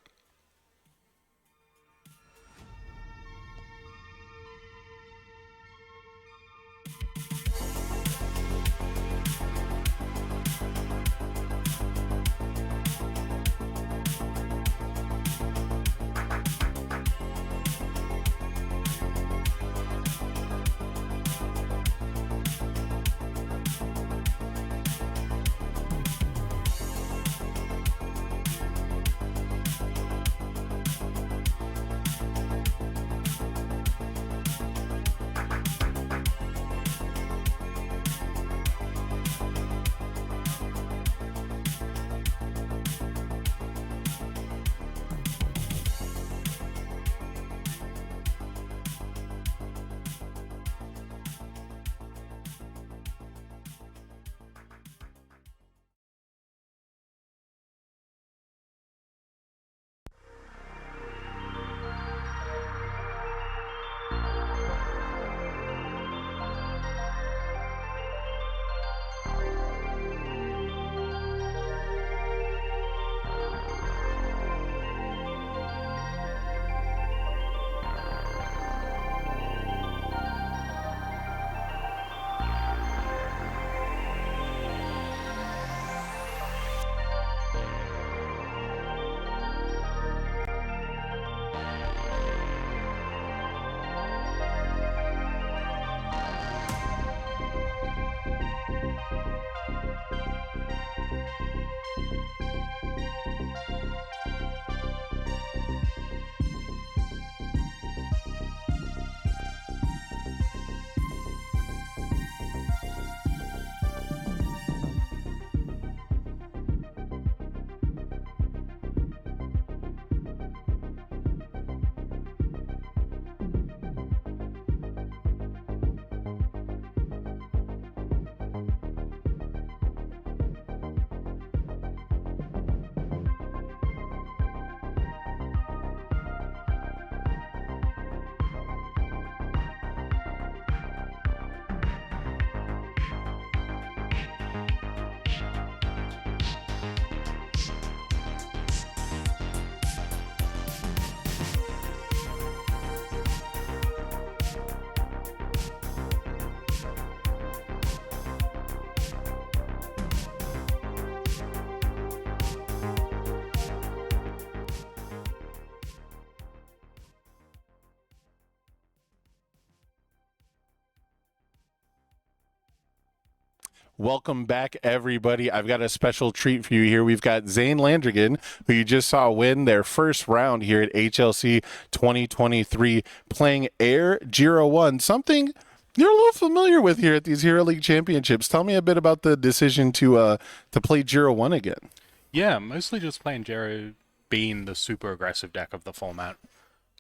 Welcome back, everybody. I've got a special treat for you here. We've got Zane Landrigan, who you just saw win their first round here at HLC 2023, playing Air Giro 1, something you're a little familiar with here at these Hero League Championships. Tell me a bit about the decision to play Giro 1 again. Yeah, mostly just playing Giro, being the super aggressive deck of the format.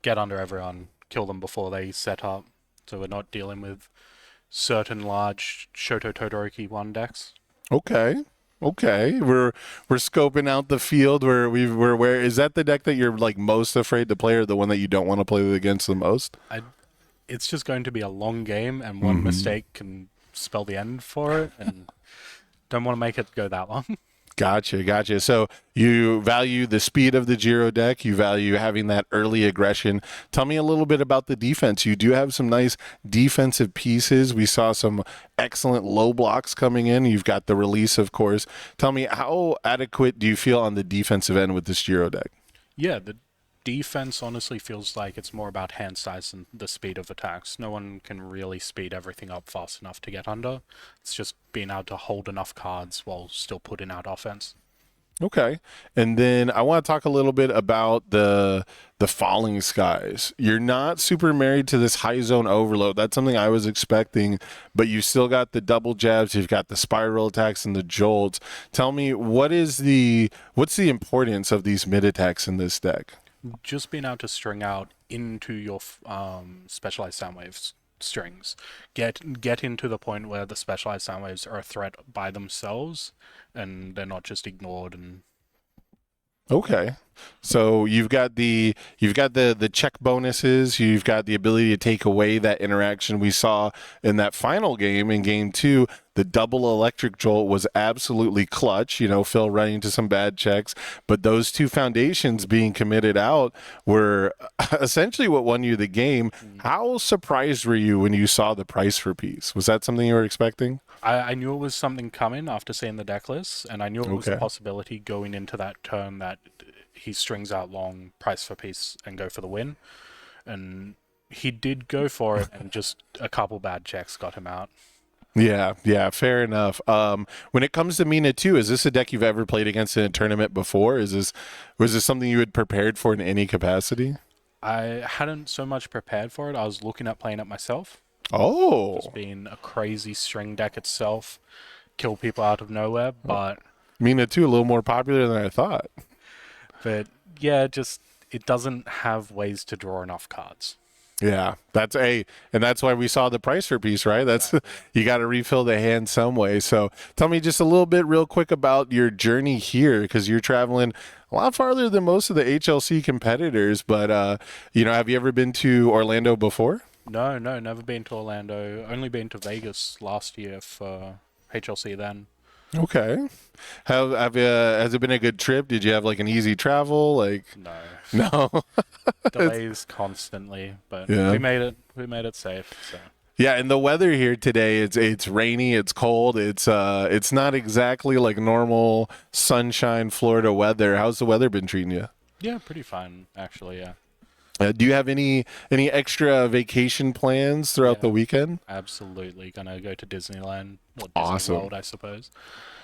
Get under everyone, kill them before they set up, so we're not dealing with certain large Shoto Todoroki 1 decks. Okay. We're scoping out the field. We're where is that the deck that you're like most afraid to play, or the one that you don't want to play with against the most? It's just going to be a long game, and one mistake can spell the end for it, and don't want to make it go that long. Gotcha. So you value the speed of the Giro deck. You value having that early aggression. Tell me a little bit about the defense. You do have some nice defensive pieces. We saw some excellent low blocks coming in. You've got the release, of course. Tell me, how adequate do you feel on the defensive end with this Giro deck? Yeah, the defense honestly feels like it's more about hand size than the speed of attacks. No one can really speed everything up fast enough to get under. It's just being able to hold enough cards while still putting out offense. Okay. And then I want to talk a little bit about the falling skies. You're not super married to this high zone overload. That's something I was expecting, but you still got the double jabs, you've got the spiral attacks and the jolts. Tell me, what's the importance of these mid attacks in this deck? Just being able to string out into your specialized sound waves strings. Get into the point where the specialized sound waves are a threat by themselves and they're not just ignored. And okay. So you've got the check bonuses, you've got the ability to take away that interaction we saw in that final game in game 2. The double electric jolt was absolutely clutch, Phil running into some bad checks, but those two foundations being committed out were essentially what won you the game. How surprised were you when you saw the price for piece? Was that something you were expecting? I knew it was something coming after seeing the deck list, and I knew it was a possibility going into that turn that he strings out long, price for piece, and go for the win. And he did go for it, and just a couple bad checks got him out. Yeah, fair enough. When it comes to Mina 2, is this a deck you've ever played against in a tournament before? Was this something you had prepared for in any capacity? I hadn't so much prepared for it. I was looking at playing it myself. Oh. Just being a crazy string deck itself, kill people out of nowhere, but... Mina 2, a little more popular than I thought. But yeah, it doesn't have ways to draw enough cards. Yeah, that's why we saw the price for piece, right? That's you got to refill the hand some way. So tell me just a little bit real quick about your journey here, because you're traveling a lot farther than most of the HLC competitors. But have you ever been to Orlando before? No, never been to Orlando. Only been to Vegas last year for HLC then. Okay. Has it been a good trip? Did you have like an easy travel? No. Delays constantly, but yeah. we made it safe. So. Yeah, and the weather here today, it's rainy, it's cold, it's not exactly like normal sunshine Florida weather. How's the weather been treating you? Yeah, pretty fine actually, yeah. Do you have any extra vacation plans throughout the weekend? Absolutely. Gonna go to Disneyland or Disney Awesome. World, I suppose.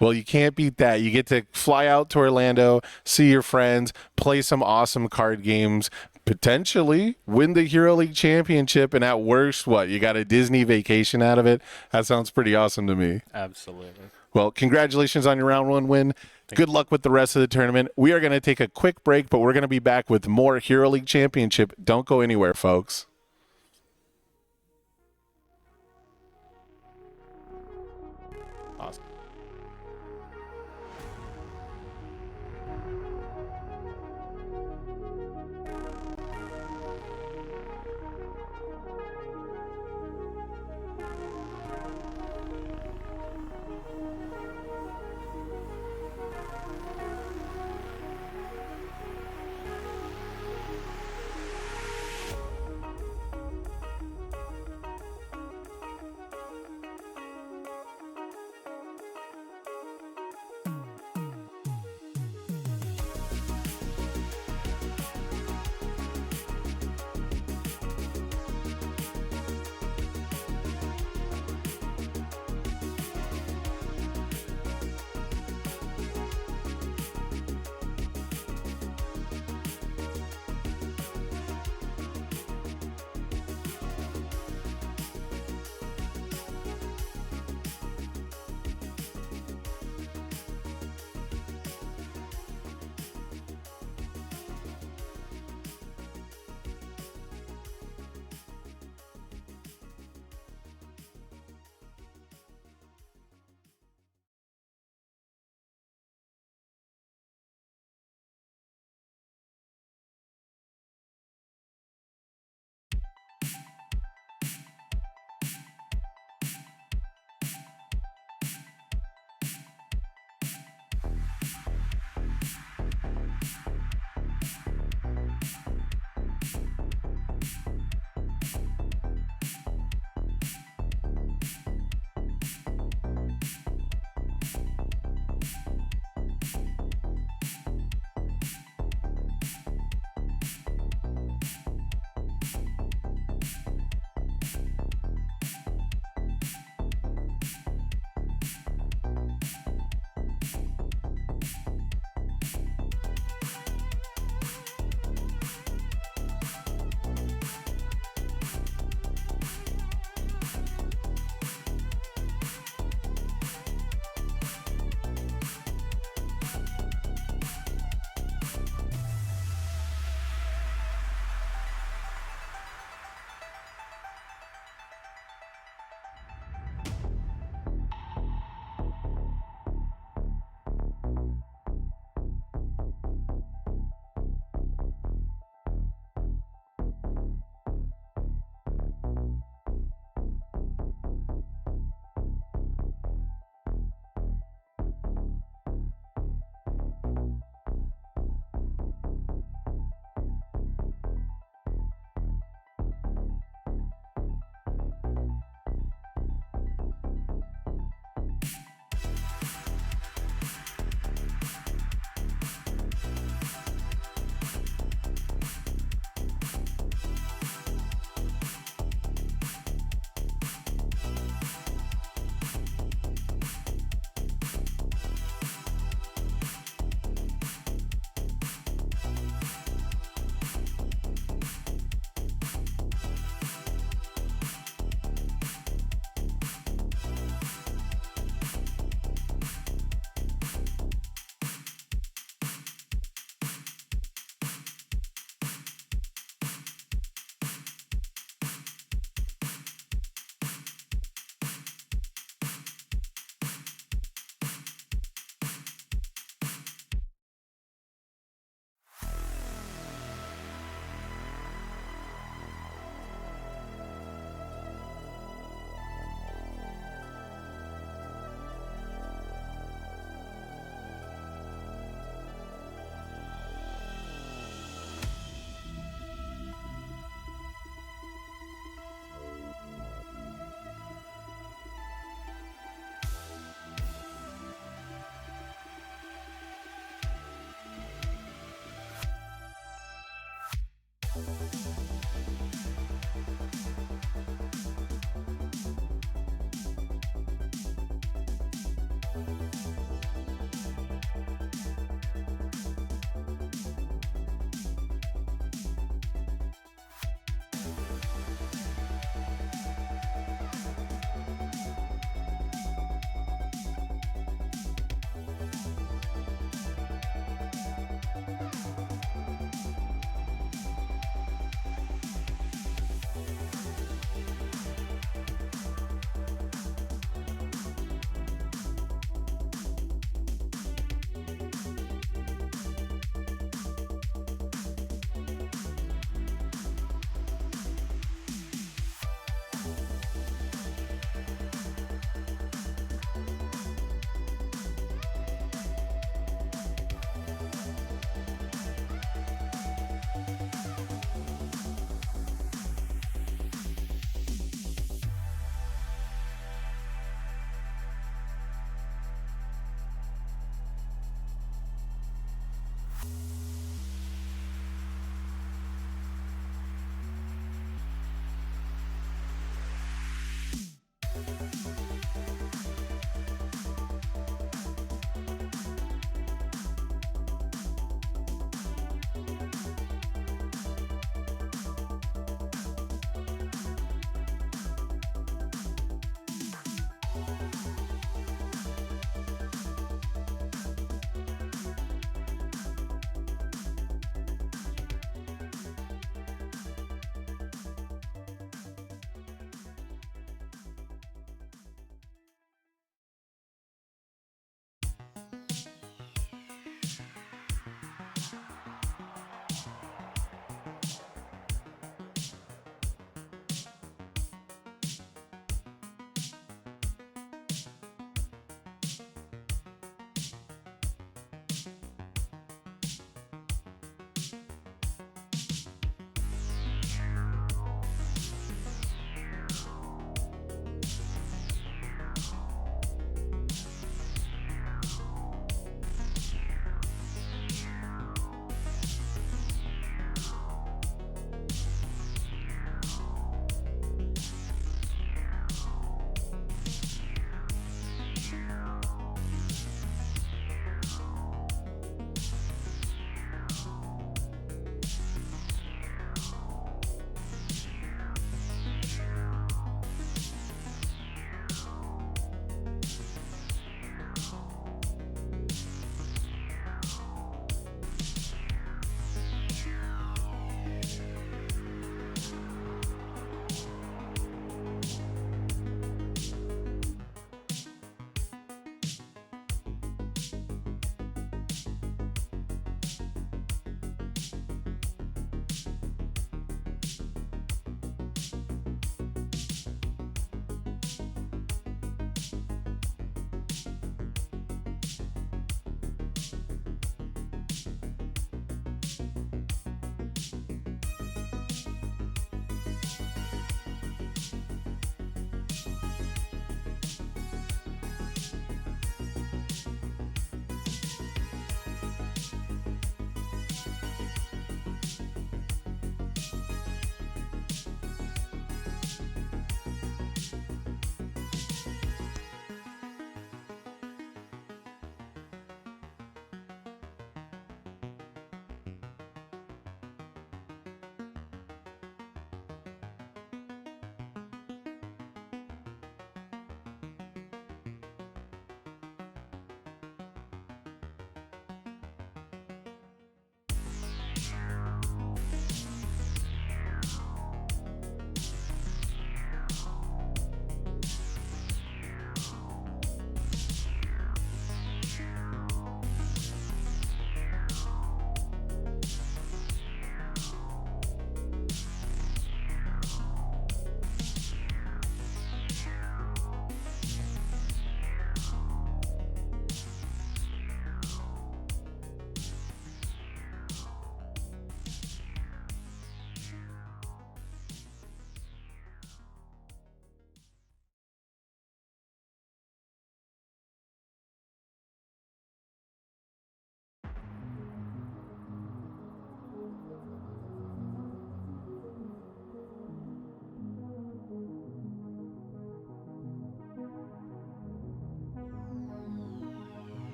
Well, you can't beat that. You get to fly out to Orlando, see your friends, play some awesome card games, potentially win the Hero League Championship, and at worst, you got a Disney vacation out of it? That sounds pretty awesome to me. Absolutely. Well, congratulations on your round 1 win. Good luck with the rest of the tournament. We are going to take a quick break, but we're going to be back with more Hero League Championship. Don't go anywhere, folks. Awesome.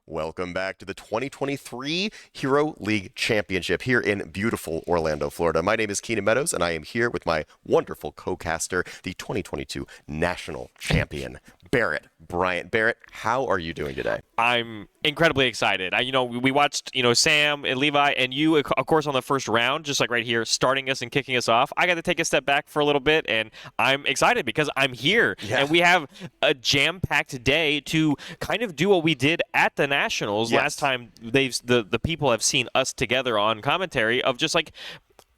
Welcome back to the 2023 Hero League Championship here in beautiful Orlando, Florida. My name is Keenan Meadows, and I am here with my wonderful co-caster, the 2022 National Champion, Barrett Bryant. Barrett, how are you doing today? I'm incredibly excited. We watched, Sam and Levi and you, of course, on the first round, just like right here, starting us and kicking us off. I got to take a step back for a little bit, and I'm excited because I'm here. Yeah. And we have a jam-packed day to kind of do what we did at the Nationals last time. The people have seen us together on commentary of just like,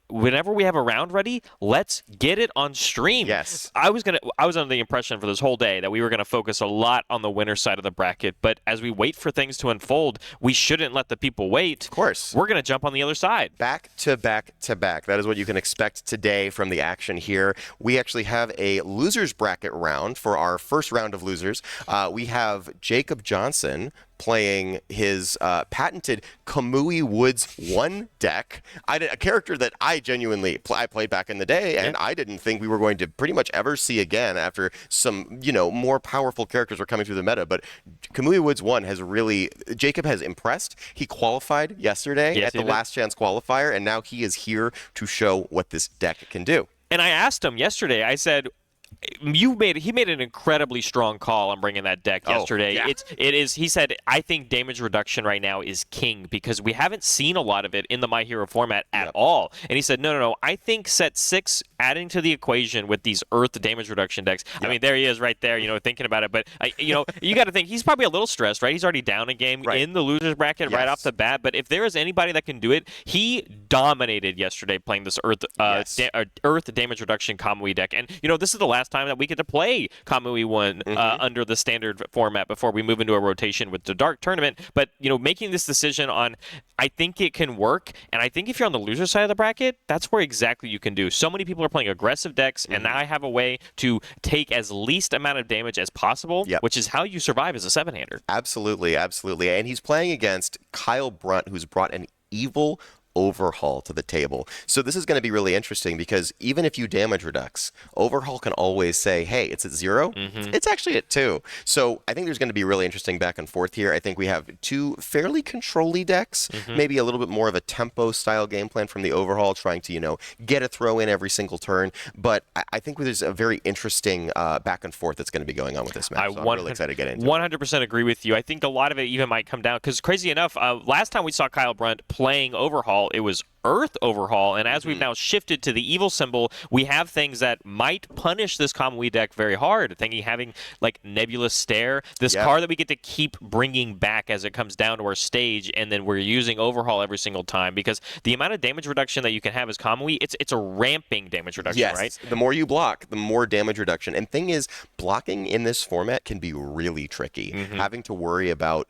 whenever we have a round ready, let's get it on stream. Yes. I was under the impression for this whole day that we were going to focus a lot on the winner side of the bracket, but as we wait for things to unfold, we shouldn't let the people wait. Of course. We're going to jump on the other side. Back to back to back. That is what you can expect today from the action here. We actually have a losers bracket round for our first round of losers. We have Jacob Johnson playing his patented Kamui Woods 1 deck. A character that I genuinely I played back in the day, and I didn't think we were going to pretty much ever see again after some, more powerful characters were coming through the meta. But Kamui Woods 1 has really, Jacob has impressed. He qualified yesterday at the last chance qualifier, and now he is here to show what this deck can do. And I asked him yesterday, I said, he made an incredibly strong call on bringing that deck yesterday. It is. He said, I think damage reduction right now is king because we haven't seen a lot of it in the My Hero format at all. And he said, no. I think set 6 adding to the equation with these Earth damage reduction decks. I mean, there he is right there, thinking about it. But you got to think he's probably a little stressed, right? He's already down a game in the losers bracket right off the bat. But if there is anybody that can do it, he dominated yesterday playing this Earth damage reduction Kamui deck. And this is the last time that we get to play Kamui 1 under the standard format before we move into a rotation with the Dark tournament. But, making this decision on, I think it can work. And I think if you're on the loser side of the bracket, that's where exactly you can do. So many people are playing aggressive decks, and now I have a way to take as least amount of damage as possible, which is how you survive as a 7-hander. Absolutely. And he's playing against Kyle Brunt, who's brought an evil Overhaul to the table. So this is going to be really interesting because even if you damage reduce, Overhaul can always say, hey, it's at 0. It's actually at 2. So I think there's going to be really interesting back and forth here. I think we have two fairly control-y decks, maybe a little bit more of a tempo style game plan from the Overhaul, trying to, get a throw in every single turn. But I think there's a very interesting back and forth that's going to be going on with this match. So I'm really excited to get into it. 100% agree with you. I think a lot of it even might come down because crazy enough, last time we saw Kyle Brunt playing Overhaul, it was Earth Overhaul, and as we've now shifted to the evil symbol, we have things that might punish this Kamui deck very hard. Having like Nebulous Stare, this card that we get to keep bringing back as it comes down to our stage, and then we're using Overhaul every single time because the amount of damage reduction that you can have as Kamui, it's a ramping damage reduction, right? The more you block, the more damage reduction. And thing is, blocking in this format can be really tricky. Having to worry about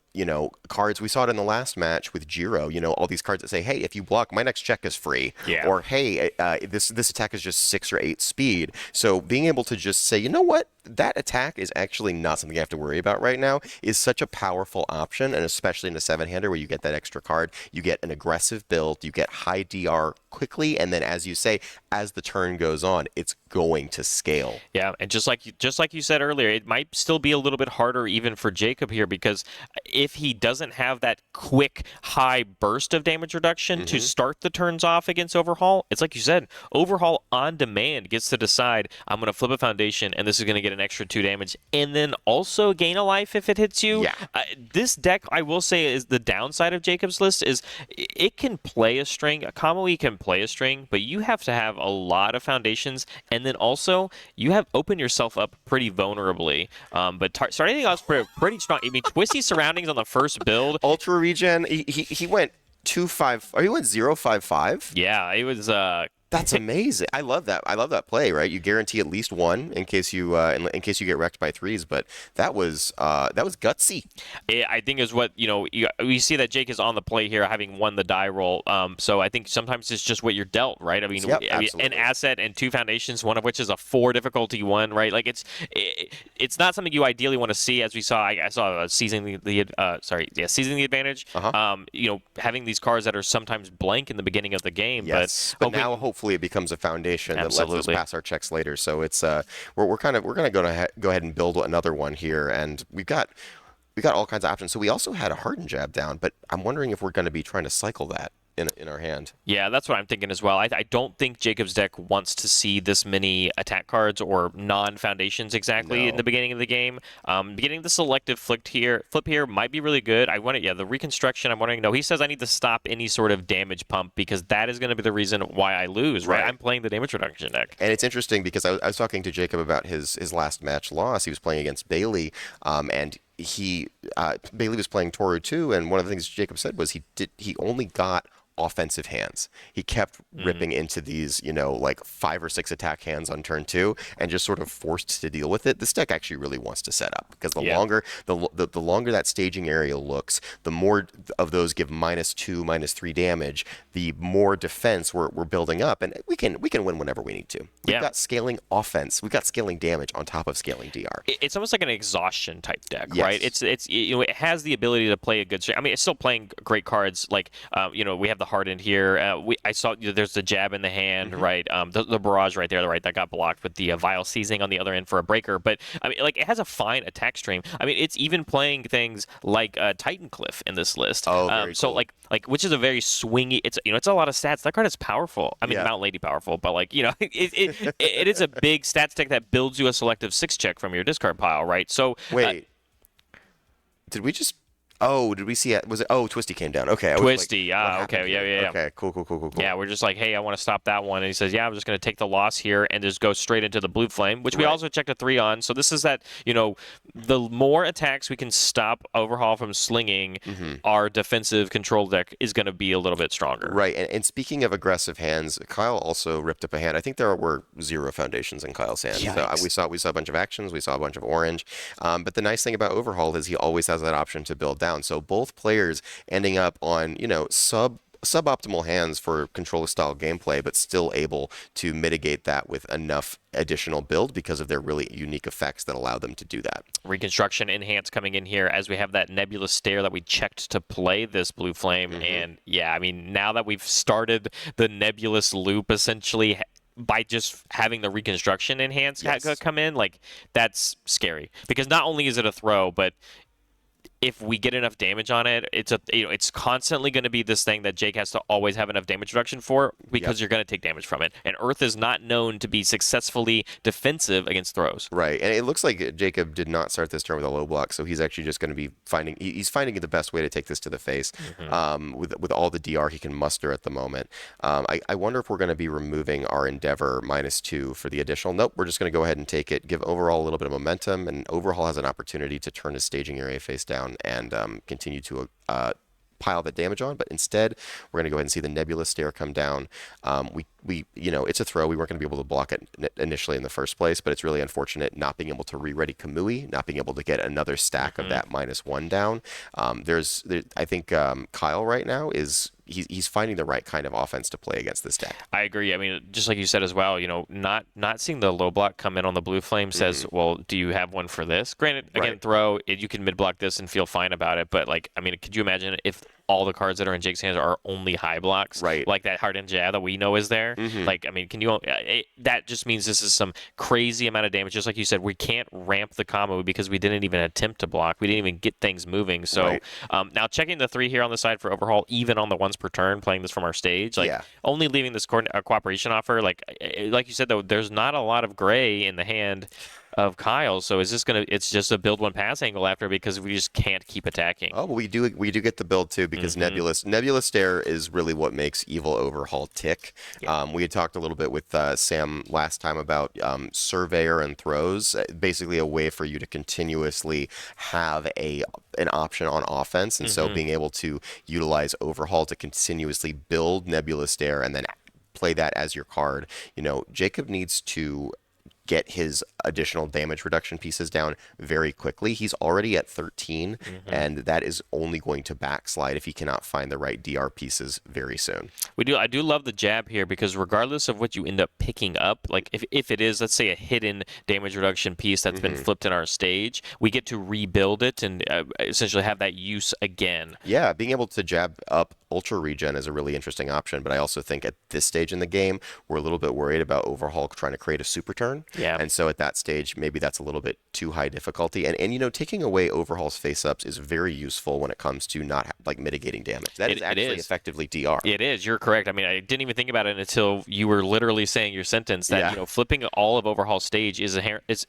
cards. We saw it in the last match with Jiro, all these cards that say, hey, if you block, my next check is free. Or, hey, this attack is just 6 or 8 speed. So being able to just say, you know what? That attack is actually not something you have to worry about right now is such a powerful option, and especially in a 7-hander where you get that extra card, you get an aggressive build, you get high DR quickly, and then as you say, as the turn goes on, it's going to scale. Yeah, and just like you said earlier, it might still be a little bit harder even for Jacob here because if he doesn't have that quick high burst of damage reduction to start the turns off against Overhaul, it's like you said, Overhaul on demand gets to decide, I'm going to flip a foundation and this is going to get an extra 2 damage and then also gain a life if it hits you. This deck, I will say, is the downside of Jacob's list is it can play a string. Kamui can play a string, but you have to have a lot of foundations, and then also you have opened yourself up pretty vulnerably. But starting off pretty strong. I mean, Twisty Surroundings on the first build. Ultra Regen, he went 2-5, or he went 0-5-5? Yeah, it was That's amazing. I love that. I love that play. Right, you guarantee at least one in case you get wrecked by 3s. But that was gutsy. I think is what we see that Jake is on the play here, having won the die roll. So I think sometimes it's just what you're dealt, right? I mean, an asset and 2 foundations, one of which is a 4 difficulty one, right? Like it's not something you ideally want to see. As we saw, I saw seizing the advantage. Having these cards that are sometimes blank in the beginning of the game. Yes, but now hopefully it becomes a foundation that lets us pass our checks later. So it's we're going to go ahead and build another one here, and we've got we got all kinds of options. So we also had a hardened jab down, but I'm wondering if we're going to be trying to cycle that in our hand. Yeah, that's what I'm thinking as well. I don't think Jacob's deck wants to see this many attack cards or non-foundations exactly in the beginning of the game. Beginning the selective flip here might be really good. I want it. Yeah, the reconstruction. I'm wondering. No, he says I need to stop any sort of damage pump because that is going to be the reason why I lose. Right? I'm playing the damage reduction deck. And it's interesting because I was talking to Jacob about his last match loss. He was playing against Bailey, and Bailey was playing Toru too. And one of the things Jacob said was he only got offensive hands. He kept ripping into these, like 5 or 6 attack hands on turn 2 and just sort of forced to deal with it. This deck actually really wants to set up because the longer that staging area looks, the more of those give -2, -3 damage, the more defense we're building up, and we can win whenever we need to. We've got scaling offense, we've got scaling damage on top of scaling DR. It's almost like an exhaustion type deck, yes. right? It's it has the ability to play a good. I mean, it's still playing great cards. Like we have the hardened here. I saw there's the jab in the hand, right? The barrage right there, right? That got blocked with the vile seizing on the other end for a breaker. But I mean, like it has a fine attack stream. I mean, it's even playing things like Titan Cliff in this list. Oh, very so cool. like which is a very swingy. It's it's a lot of stats. That card is powerful. I mean, Mount Lady powerful, but like it is a big stats deck that builds you a selective 6 check from your discard pile, right? So wait, did we just? Oh, did we see it? Was it? Oh, Twisty came down. Okay. Twisty. Okay. Yeah. Okay. Cool. Yeah, we're just like, hey, I want to stop that one. And he says, yeah, I'm just going to take the loss here and just go straight into the blue flame, which we also checked a 3 on. So this is that, the more attacks we can stop Overhaul from slinging, our defensive control deck is going to be a little bit stronger. Right. And speaking of aggressive hands, Kyle also ripped up a hand. I think there were 0 foundations in Kyle's hand. So we saw a bunch of actions. We saw a bunch of orange. But the nice thing about Overhaul is he always has that option to build down. So both players ending up on, suboptimal hands for controller style gameplay, but still able to mitigate that with enough additional build because of their really unique effects that allow them to do that. Reconstruction enhance coming in here as we have that nebulous stare that we checked to play this blue flame. And yeah, I mean, now that we've started the nebulous loop essentially by just having the reconstruction enhance come in, like that's scary because not only is it a throw, but if we get enough damage on it, it's constantly going to be this thing that Jake has to always have enough damage reduction for because you're going to take damage from it. And Earth is not known to be successfully defensive against throws. Right. And it looks like Jacob did not start this turn with a low block, so he's actually just going to be finding the best way to take this to the face with all the DR he can muster at the moment. I wonder if we're going to be removing our Endeavor -2 for the additional. Nope, we're just going to go ahead and take it, give Overhaul a little bit of momentum, and Overhaul has an opportunity to turn his staging area face down and continue to pile that damage on, but instead we're going to go ahead and see the nebulous stare come down. It's a throw. We weren't going to be able to block it initially in the first place, but it's really unfortunate not being able to re-ready Kamui, not being able to get another stack of that -1 down. I think Kyle right now he's finding the right kind of offense to play against this deck. I agree. I mean, just like you said as well, not seeing the low block come in on the blue flame says, well, do you have one for this? Granted, again, throw, you can mid block this and feel fine about it, but like, I mean, could you imagine if all the cards that are in Jake's hands are only high blocks? Right. Like that hardened jab that we know is there. Like, I mean, that just means this is some crazy amount of damage. Just like you said, we can't ramp the combo because we didn't even attempt to block. We didn't even get things moving. So now checking the 3 here on the side for Overhaul, even on the once per turn, playing this from our stage, like only leaving this cooperation offer. Like you said, though, there's not a lot of gray in the hand of Kyle, so it's just a build 1 pass angle after because we just can't keep attacking. Oh, but we do get the build too because Nebulous Stare is really what makes Evil Overhaul tick. We had talked a little bit with Sam last time about Surveyor and throws, basically a way for you to continuously have an option on offense, and so being able to utilize Overhaul to continuously build Nebulous Stare and then play that as your card. Jacob needs to get his additional damage reduction pieces down very quickly. He's already at 13, and that is only going to backslide if he cannot find the right DR pieces very soon. I do love the jab here because regardless of what you end up picking up, like if it is, let's say, a hidden damage reduction piece that's been flipped in our stage, we get to rebuild it and essentially have that use again. Yeah, being able to jab up Ultra Regen is a really interesting option, but I also think at this stage in the game, we're a little bit worried about Overhaul trying to create a super turn. Yeah. And so at that that stage, maybe that's a little bit too high difficulty. And you know, taking away Overhaul's face-ups is very useful when it comes to not like mitigating damage. That is actually effectively DR. It is. You're correct. I mean, I didn't even think about it until you were literally saying your sentence that you know, flipping all of Overhaul's stage is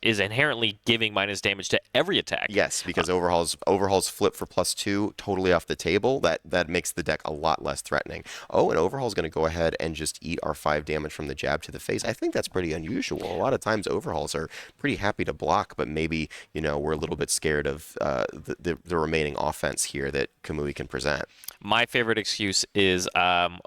inherently giving minus damage to every attack. Yes, because Overhaul's flip for +2 totally off the table. That makes the deck a lot less threatening. Oh, and Overhaul's going to go ahead and just eat our 5 damage from the jab to the face. I think that's pretty unusual. A lot of times Overhauls are pretty happy to block, but maybe, you know, we're a little bit scared of the remaining offense here that Kamui can present. My favorite excuse is,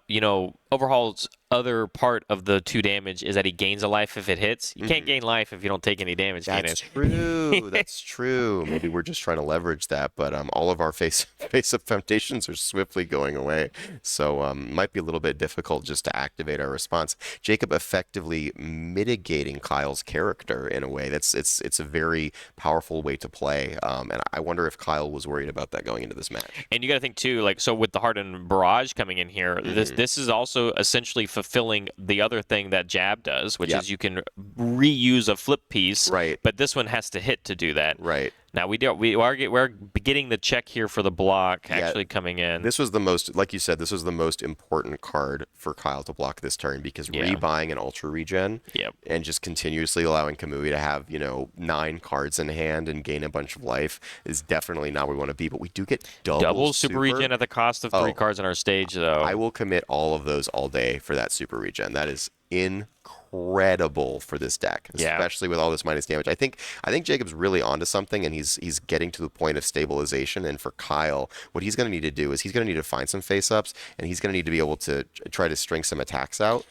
you know, Overhaul's other part of the 2 damage is that he gains a life if it hits. You can't gain life if you don't take any damage. That's true. That's true. Maybe we're just trying to leverage that, but all of our face-up foundations are swiftly going away, so might be a little bit difficult just to activate our response. Jacob effectively mitigating Kyle's character in a way. It's a very powerful way to play, and I wonder if Kyle was worried about that going into this match. And you got to think too, like, so with the Hardened Barrage coming in here, this is also essentially fulfilling the other thing that Jab does, which is you can reuse a flip piece. Right. But this one has to hit to do that. Right. Now we're getting the check here for the block actually coming in. This was the most, like you said, this was the most important card for Kyle to block this turn, because rebuying an ultra regen and just continuously allowing Kamui to have, you know, 9 cards in hand and gain a bunch of life is definitely not where we want to be. But we do get double super regen at the cost of 3 cards on our stage, though. I will commit all of those all day for that super regen. That is incredible for this deck, especially with all this minus damage. I think Jacob's really onto something, and he's getting to the point of stabilization. And for Kyle, what he's going to need to do is he's going to need to find some face-ups, and he's going to need to be able to try to string some attacks out.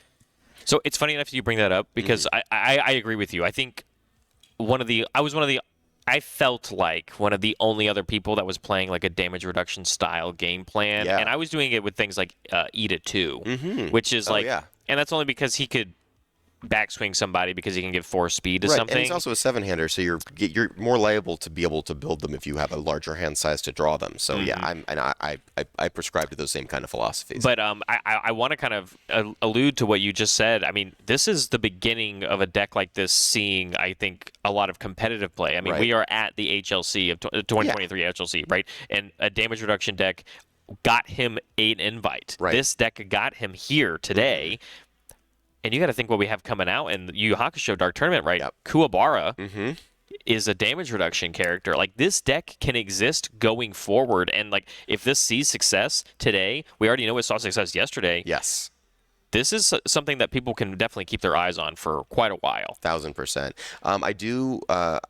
So it's funny enough you bring that up, because I agree with you. I think I felt like one of the only other people that was playing like a damage reduction style game plan, and I was doing it with things like Eat It Too, which is and that's only because he could backswing somebody because he can give 4 speed to something. And he's also a 7-hander, so you're more liable to be able to build them if you have a larger hand size to draw them. So I prescribe to those same kind of philosophies. But I want to kind of allude to what you just said. I mean, this is the beginning of a deck like this seeing, I think, a lot of competitive play. I mean, we are at the HLC of 2023 HLC, right? And a damage reduction deck got him an invite. This deck got him here today. And you got to think what we have coming out in the Yu Yu Hakusho Dark Tournament, right? Kuwabara is a damage reduction character. Like, this deck can exist going forward. And, like, if this sees success today, we already know it saw success yesterday. Yes. This is something that people can definitely keep their eyes on for quite a while. 1000%. I do. I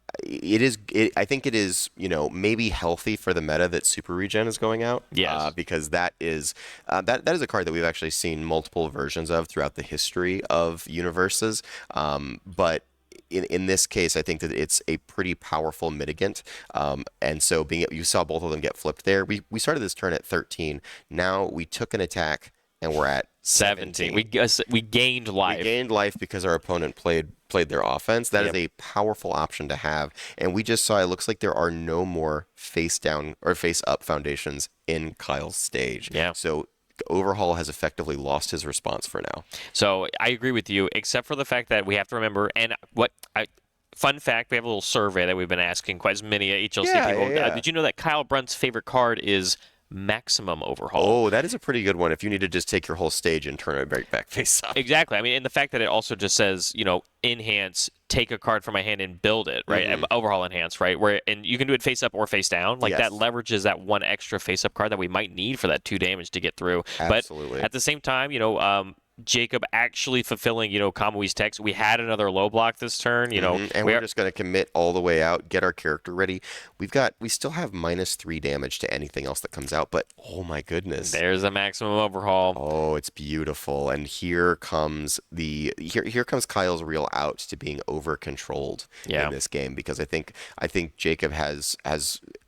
think it is, you know, maybe healthy for the meta that Super Regen is going out. Yes. Because that is that is a card that we've actually seen multiple versions of throughout the history of universes. But in this case, I think that it's a pretty powerful mitigant. And so you saw both of them get flipped there. We started this turn at 13. Now we took an attack, and we're at 17. We gained life. We gained life because our opponent played their offense. That is a powerful option to have. And we just saw, it looks like there are no more face down or face up foundations in Kyle's stage. Yeah. So Overhaul has effectively lost his response for now. So I agree with you, except for the fact that we have to remember, and fun fact, we have a little survey that we've been asking quite as many HLC people. Did you know that Kyle Brunt's favorite card is Maximum Overhaul? Oh, that is a pretty good one if you need to just take your whole stage and turn it right back face up. Exactly. I mean, and the fact that it also just says, you know, enhance, take a card from my hand and build it, right? Overhaul enhance, right? And you can do it face up or face down. Like, that leverages that one extra face up card that we might need for that 2 damage to get through. Absolutely. But at the same time, you know, Jacob actually fulfilling, you know, Kamui's text. We had another low block this turn, you know. And we're just going to commit all the way out, get our character ready. We still have -3 damage to anything else that comes out, but oh my goodness. There's a Maximum Overhaul. Oh, it's beautiful. And here comes Kyle's real out to being over controlled in this game, because I think Jacob has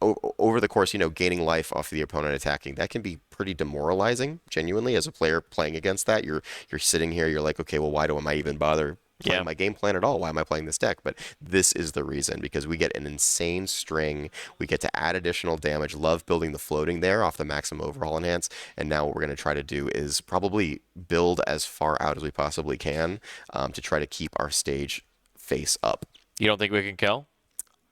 over the course, you know, gaining life off of the opponent attacking, that can be pretty demoralizing, genuinely, as a player playing against that. You're sitting here, you're like, okay, well, why am I even bother playing my game plan at all? Why am I playing this deck? But this is the reason, because we get an insane string. We get to add additional damage. Love building the floating there off the Maximum Overhaul enhance. And now what we're going to try to do is probably build as far out as we possibly can to try to keep our stage face up. You don't think we can kill?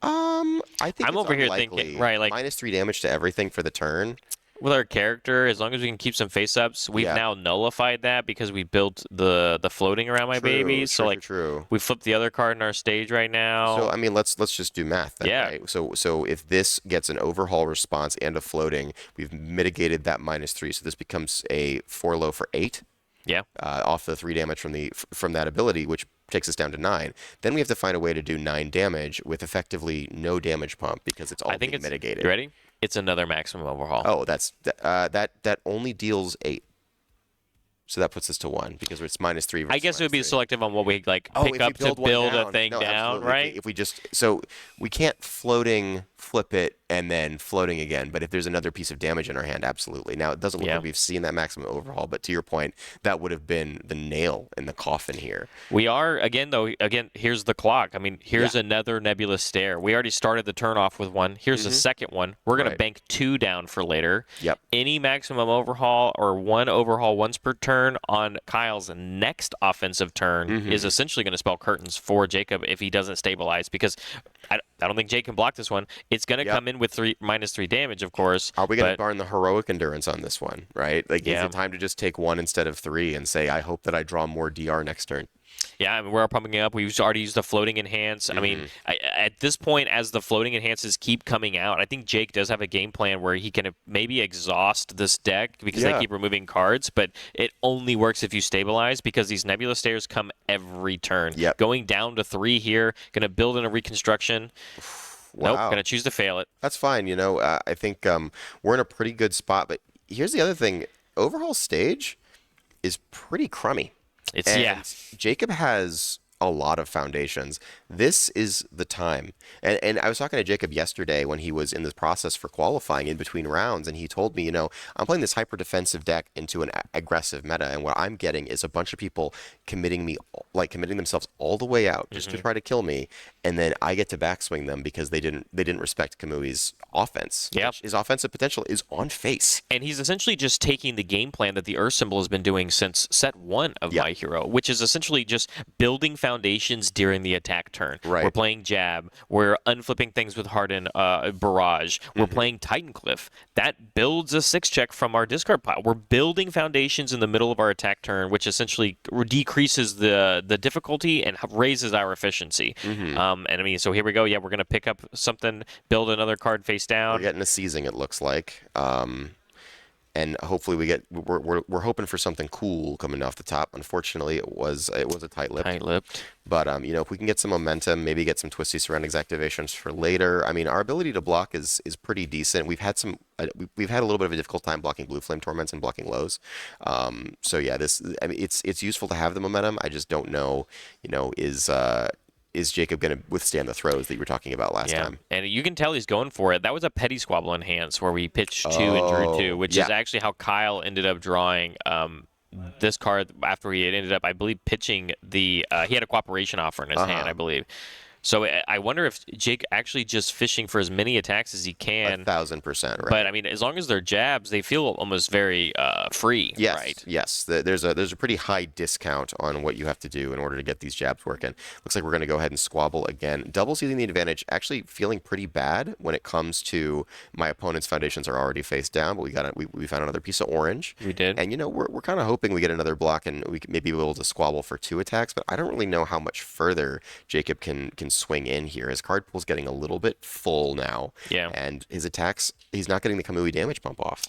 I think I'm it's over here unlikely. thinking, right, like -3 damage to everything for the turn. with our character, as long as we can keep some face ups, we've now nullified that because we built the floating around my baby. So like we flipped the other card in our stage right now. So I mean, let's just do math then, right? So if this gets an overhaul response and a floating, we've mitigated that -3. So this becomes a 4 low for 8. Yeah. Off the 3 damage from that ability, which takes us down to 9. Then we have to find a way to do 9 damage with effectively no damage pump because it's all being mitigated. You ready? It's another maximum overhaul. Oh, that only deals 8. So that puts us to 1 because it's -3. I guess it would be selective on what we pick up to build a thing down, right? If we just we can't floating flip it and then floating again. But if there's another piece of damage in our hand, absolutely. Now it doesn't look like we've seen that maximum overhaul, but to your point, that would have been the nail in the coffin here. We are again. Here's the clock. I mean, here's another nebulous stare. We already started the turn off with one. Here's the second one. We're gonna bank 2 down for later. Yep. Any maximum overhaul or 1 overhaul once per turn on Kyle's next offensive turn is essentially going to spell curtains for Jacob if he doesn't stabilize, because I don't think Jake can block this one. It's going to come in with -3 damage, of course. Are we going to burn the heroic endurance on this one, right? Like, is it time to just take 1 instead of 3 and say, I hope that I draw more DR next turn? Yeah, I mean, we're pumping it up. We've already used the floating enhance. I mean, at this point, as the floating enhances keep coming out, I think Jake does have a game plan where he can maybe exhaust this deck because they keep removing cards, but it only works if you stabilize because these nebula stairs come every turn. Going down to 3 here, going to build in a reconstruction. Wow. Nope, going to choose to fail it. That's fine. You know, I think we're in a pretty good spot, but here's the other thing. Overhaul stage is pretty crummy. Jacob has a lot of foundations. This is the time. And I was talking to Jacob yesterday when he was in the process for qualifying in between rounds, and he told me, I'm playing this hyper defensive deck into an aggressive meta, and what I'm getting is a bunch of people committing themselves all the way out just to try to kill me, and then I get to backswing them because they didn't respect Kamui's offense. His offensive potential is on face. And he's essentially just taking the game plan that the Earth symbol has been doing since set 1 of My Hero, which is essentially just building foundations during the attack turn. We're playing Jab. We're unflipping things with Harden Barrage. We're playing Titan Cliff. That builds a 6-check from our discard pile. We're building foundations in the middle of our attack turn, which essentially decreases the difficulty and raises our efficiency. And I mean, so here we go. Yeah, we're going to pick up something, build another card face down. We're getting a seizing, it looks like. And hopefully we're hoping for something cool coming off the top. Unfortunately, it was a tight-lipped. But if we can get some momentum, maybe get some Twisty Surroundings activations for later. I mean, our ability to block is pretty decent. We've had a little bit of a difficult time blocking Blue Flame Torments and blocking lows. So yeah, it's useful to have the momentum. I just don't know, is Jacob going to withstand the throws that you were talking about last time? And you can tell he's going for it. That was a Petty Squabble enhance where we pitched 2 and drew 2, which is actually how Kyle ended up drawing this card after he had ended up, I believe, pitching he had a cooperation offer in his hand, I believe. So I wonder if Jake actually just fishing for as many attacks as he can. 1,000%, right? But I mean, as long as they're jabs, they feel almost very free. Yes, right? Yes. There's a pretty high discount on what you have to do in order to get these jabs working. Looks like we're going to go ahead and squabble again. Double sealing the advantage. Actually, feeling pretty bad when it comes to my opponent's foundations are already face down, but we found another piece of orange. We did. And we're kind of hoping we get another block and we may be able to squabble for 2 attacks. But I don't really know how much further Jacob can swing in here. His card pool's getting a little bit full now. Yeah. And his attacks, he's not getting the Kamui damage pump off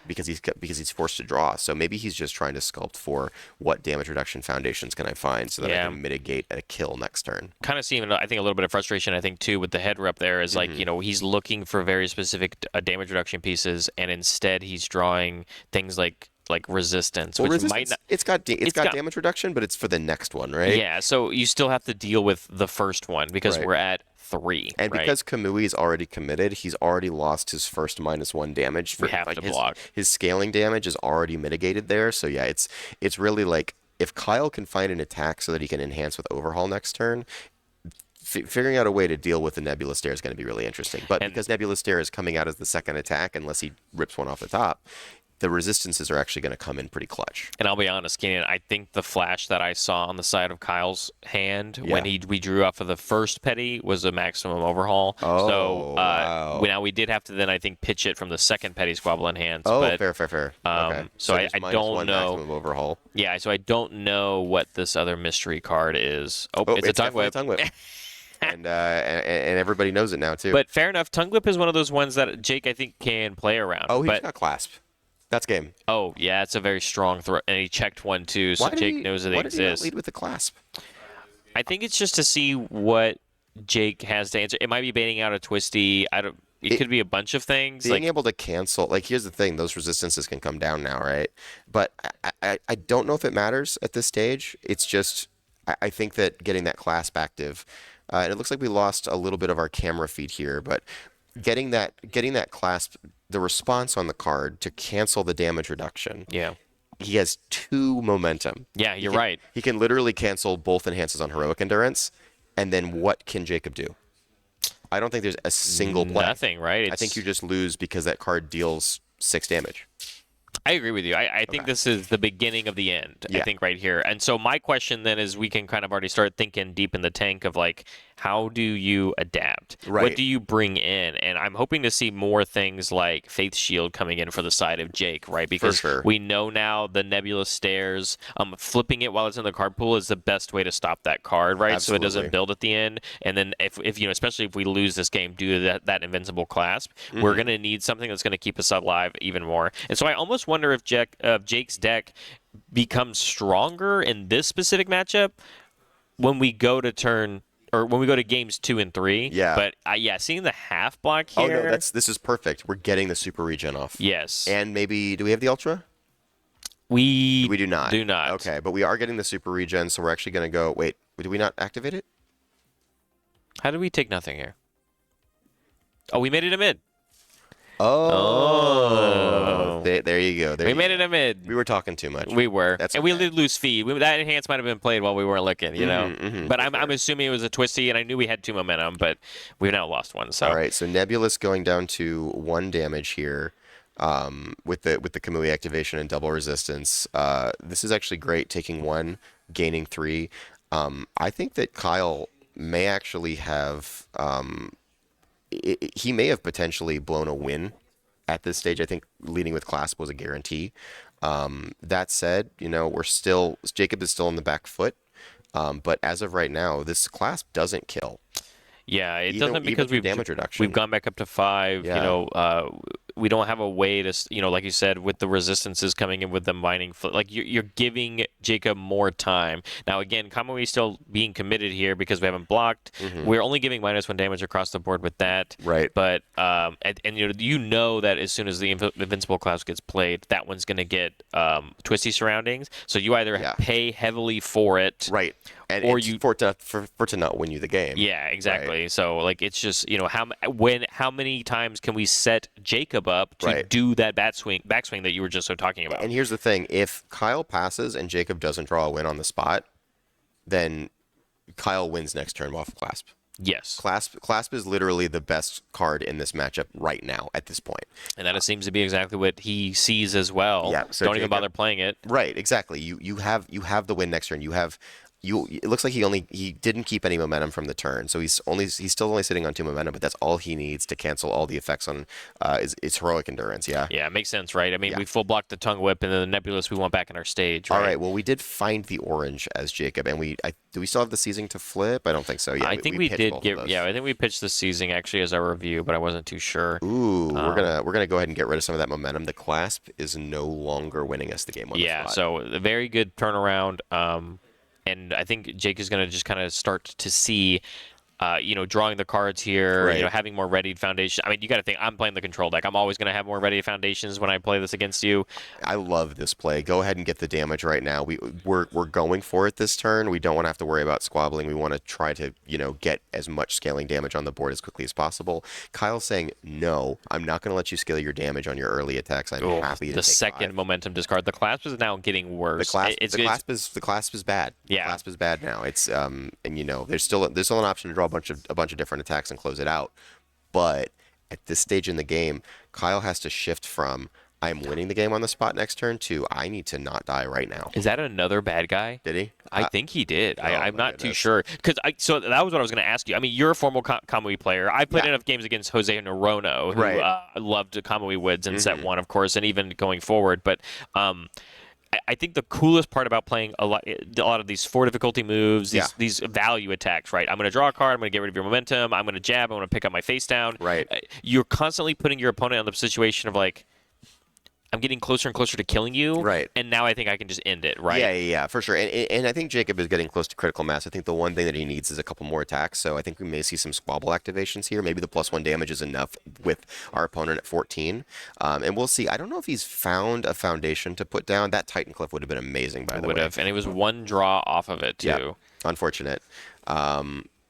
because he's forced to draw. So maybe he's just trying to sculpt for what damage reduction foundations can I find so that I can mitigate a kill next turn. Kind of seeing, I think, a little bit of frustration, I think, too, with the head rep there is like, he's looking for very specific damage reduction pieces, and instead he's drawing things like resistance, which might not. It's got damage reduction, but it's for the next one, right? Yeah, so you still have to deal with the first one because we're at 3. And because Kamui's already committed, he's already lost his first -1 damage. We have to block. His scaling damage is already mitigated there. So yeah, it's really like if Kyle can find an attack so that he can enhance with Overhaul next turn, figuring out a way to deal with the Nebula Stare is going to be really interesting. But because Nebula Stare is coming out as the second attack, unless he rips one off the top, the resistances are actually going to come in pretty clutch. And I'll be honest, Keenan, I think the flash that I saw on the side of Kyle's hand when we drew off of the first petty was a maximum overhaul. Oh, so wow. now we did have to then, I think, pitch it from the second petty squabble in hands. Oh, but, fair. Okay. So I there's don't -1 know. maximum overhaul. Yeah, so I don't know what this other mystery card is. Oh, it's a tongue definitely whip. a tongue whip. and everybody knows it now, too. But fair enough, tongue whip is one of those ones that Jake, I think, can play around. Oh, he's but, got clasp. That's game. Oh, yeah, it's a very strong throw. And he checked one, too, so Jake knows that they exist. Why did he not lead with the clasp? I think it's just to see what Jake has to answer. It might be baiting out a twisty. It could be a bunch of things. Being able to cancel, here's the thing, those resistances can come down now, right? But I don't know if it matters at this stage. It's just, I think that getting that clasp active, and it looks like we lost a little bit of our camera feed here, but getting that clasp, the response on the card to cancel the damage reduction. Yeah. He has 2 momentum. Yeah, you're right. He can literally cancel both enhances on heroic endurance, and then what can Jacob do? I don't think there's a single play. Nothing, right? I think you just lose because that card deals 6 damage. I agree with you. I think this is the beginning of the end, I think, right here. And so my question then is we can kind of already start thinking deep in the tank of, how do you adapt? Right. What do you bring in? And I'm hoping to see more things like Faith Shield coming in for the side of Jake, right? Because we know now the Nebulous Stairs, flipping it while it's in the card pool is the best way to stop that card, right? Absolutely. So it doesn't build at the end. And then if especially if we lose this game due to that invincible clasp, we're going to need something that's going to keep us alive even more. And so I almost wonder if Jake's deck becomes stronger in this specific matchup when we go to games 2 and 3. Yeah. But seeing the half block here. Oh no, this is perfect. We're getting the super regen off. Yes. And maybe do we have the ultra? We do not. Do not. Okay, but we are getting the super regen, so we're actually going to go. Wait, did we not activate it? How did we take nothing here? Oh, we made it a mid. Oh. There you go. We made it a mid. We were talking too much. We were. And we did lose feed. That enhance might have been played while we weren't looking, you know. But I'm assuming it was a twisty, and I knew we had 2 momentum, but we've now lost 1. So. All right, so Nebulous going down to 1 damage here. With the Kamui activation and double resistance. This is actually great, taking 1, gaining 3. I think that Kyle may actually have he may have potentially blown a win at this stage. I think leading with clasp was a guarantee. That said, Jacob is still on the back foot. But as of right now, this clasp doesn't kill. Yeah, it doesn't because we've damage reduction. We've gone back up to 5. Yeah. We don't have a way to, like you said, with the resistances coming in with the mining, you're giving Jacob more time. Now again, Kamui still being committed here because we haven't blocked. We're only giving -1 damage across the board with that. Right. But you know that as soon as the invincible class gets played, that one's going to get twisty surroundings. So you either pay heavily for it, right, and or for to not win you the game. Yeah, exactly. Right. So it's just how many times can we set Jacob up to do that backswing that you were just talking about? And here's the thing: if Kyle passes and Jacob doesn't draw a win on the spot, then Kyle wins next turn off clasp. Yes. Clasp is literally the best card in this matchup right now at this point. And that seems to be exactly what he sees as well. Yeah. So don't even bother playing it. Right. Exactly. You have the win next turn. It looks like he didn't keep any momentum from the turn, so he's still only sitting on 2 momentum, but that's all he needs to cancel all the effects on his heroic endurance. Yeah. Yeah, it makes sense, right? I mean, we full blocked the tongue whip and then the nebulous we want back in our stage. Right? All right. Well, we did find the orange as Jacob, and do we still have the seizing to flip? I don't think so. Yeah. I think we did get. Yeah, I think we pitched the seizing actually as our review, but I wasn't too sure. Ooh, we're gonna go ahead and get rid of some of that momentum. The clasp is no longer winning us the game on the spot. So a very good turnaround. And I think Jake is going to just kind of start to see, drawing the cards here, having more readied foundation. I mean, you got to think, I'm playing the control deck. I'm always going to have more ready foundations when I play this against you. I love this play. Go ahead and get the damage right now. We're going for it this turn. We don't want to have to worry about squabbling. We want to try to, get as much scaling damage on the board as quickly as possible. Kyle's saying, no, I'm not going to let you scale your damage on your early attacks. I'm happy to the take second 5. momentum discard. The clasp is now getting worse. The clasp is bad. Yeah. The clasp is bad now. It's there's still an option to draw a bunch of different attacks and close it out. But at this stage in the game, Kyle has to shift from I'm winning the game on the spot next turn to I need to not die right now. Is that another bad guy? Did he? I think he did. I'm my not too goodness. sure. So that was what I was going to ask you. I mean, you're a former Kamui player. I played enough games against Jose Norono, who Right. Loved Kamui Woods in set 1, of course, and even going forward. But I think the coolest part about playing a lot of these 4 difficulty moves, these value attacks, right? I'm going to draw a card. I'm going to get rid of your momentum. I'm going to jab. I'm going to pick up my face down. Right. You're constantly putting your opponent in the situation of like, I'm getting closer and closer to killing you. Right. And now I think I can just end it, right? Yeah, for sure. And I think Jacob is getting close to critical mass. I think the one thing that he needs is a couple more attacks. So I think we may see some squabble activations here. Maybe the +1 damage is enough with our opponent at 14. And we'll see. I don't know if he's found a foundation to put down. That Titan Cliff would have been amazing, by the way. Would have. And it was 1 draw off of it, too. Yeah, unfortunate.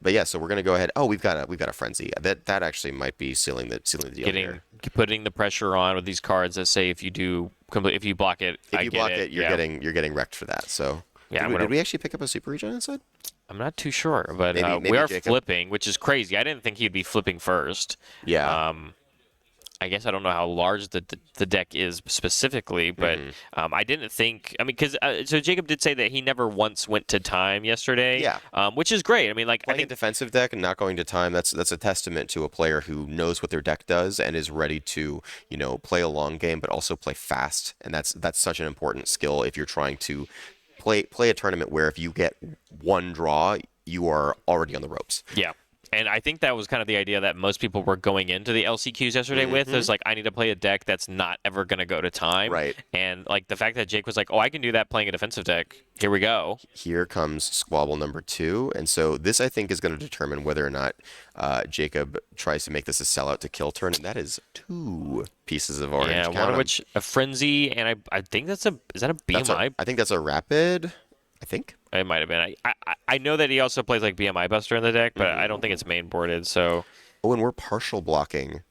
But yeah, so we're gonna go ahead. Oh, we've got a frenzy. That actually might be sealing the deal here. Putting the pressure on with these cards that say if you block it, If you block it, you're getting wrecked for that. So yeah, did we actually pick up a super regen inside? I'm not too sure, but Maybe we are Jacob. flipping, which is crazy. I didn't think he'd be flipping first. Yeah. I guess I don't know how large the deck is specifically, but I didn't think. I mean, because so Jacob did say that he never once went to time yesterday. Yeah. Which is great. I mean, like Playing I think a defensive deck and not going to time, that's a testament to a player who knows what their deck does and is ready to, play a long game but also play fast. And that's such an important skill if you're trying to play a tournament where if you get 1 draw, you are already on the ropes. yeah. And I think that was kind of the idea that most people were going into the LCQs yesterday with. Is like, I need to play a deck that's not ever going to go to time. Right. And like the fact that Jake was like, oh, I can do that playing a defensive deck. Here we go. Here comes squabble number 2. And so this, I think, is going to determine whether or not Jacob tries to make this a sellout to kill turn. And that is 2 pieces of orange. Yeah, one of which a frenzy. And I think is that a BMI? I think that's a rapid. I think. It might have been. I know that he also plays like BMI Buster in the deck, but I don't think it's main boarded. So. Oh, and we're partial blocking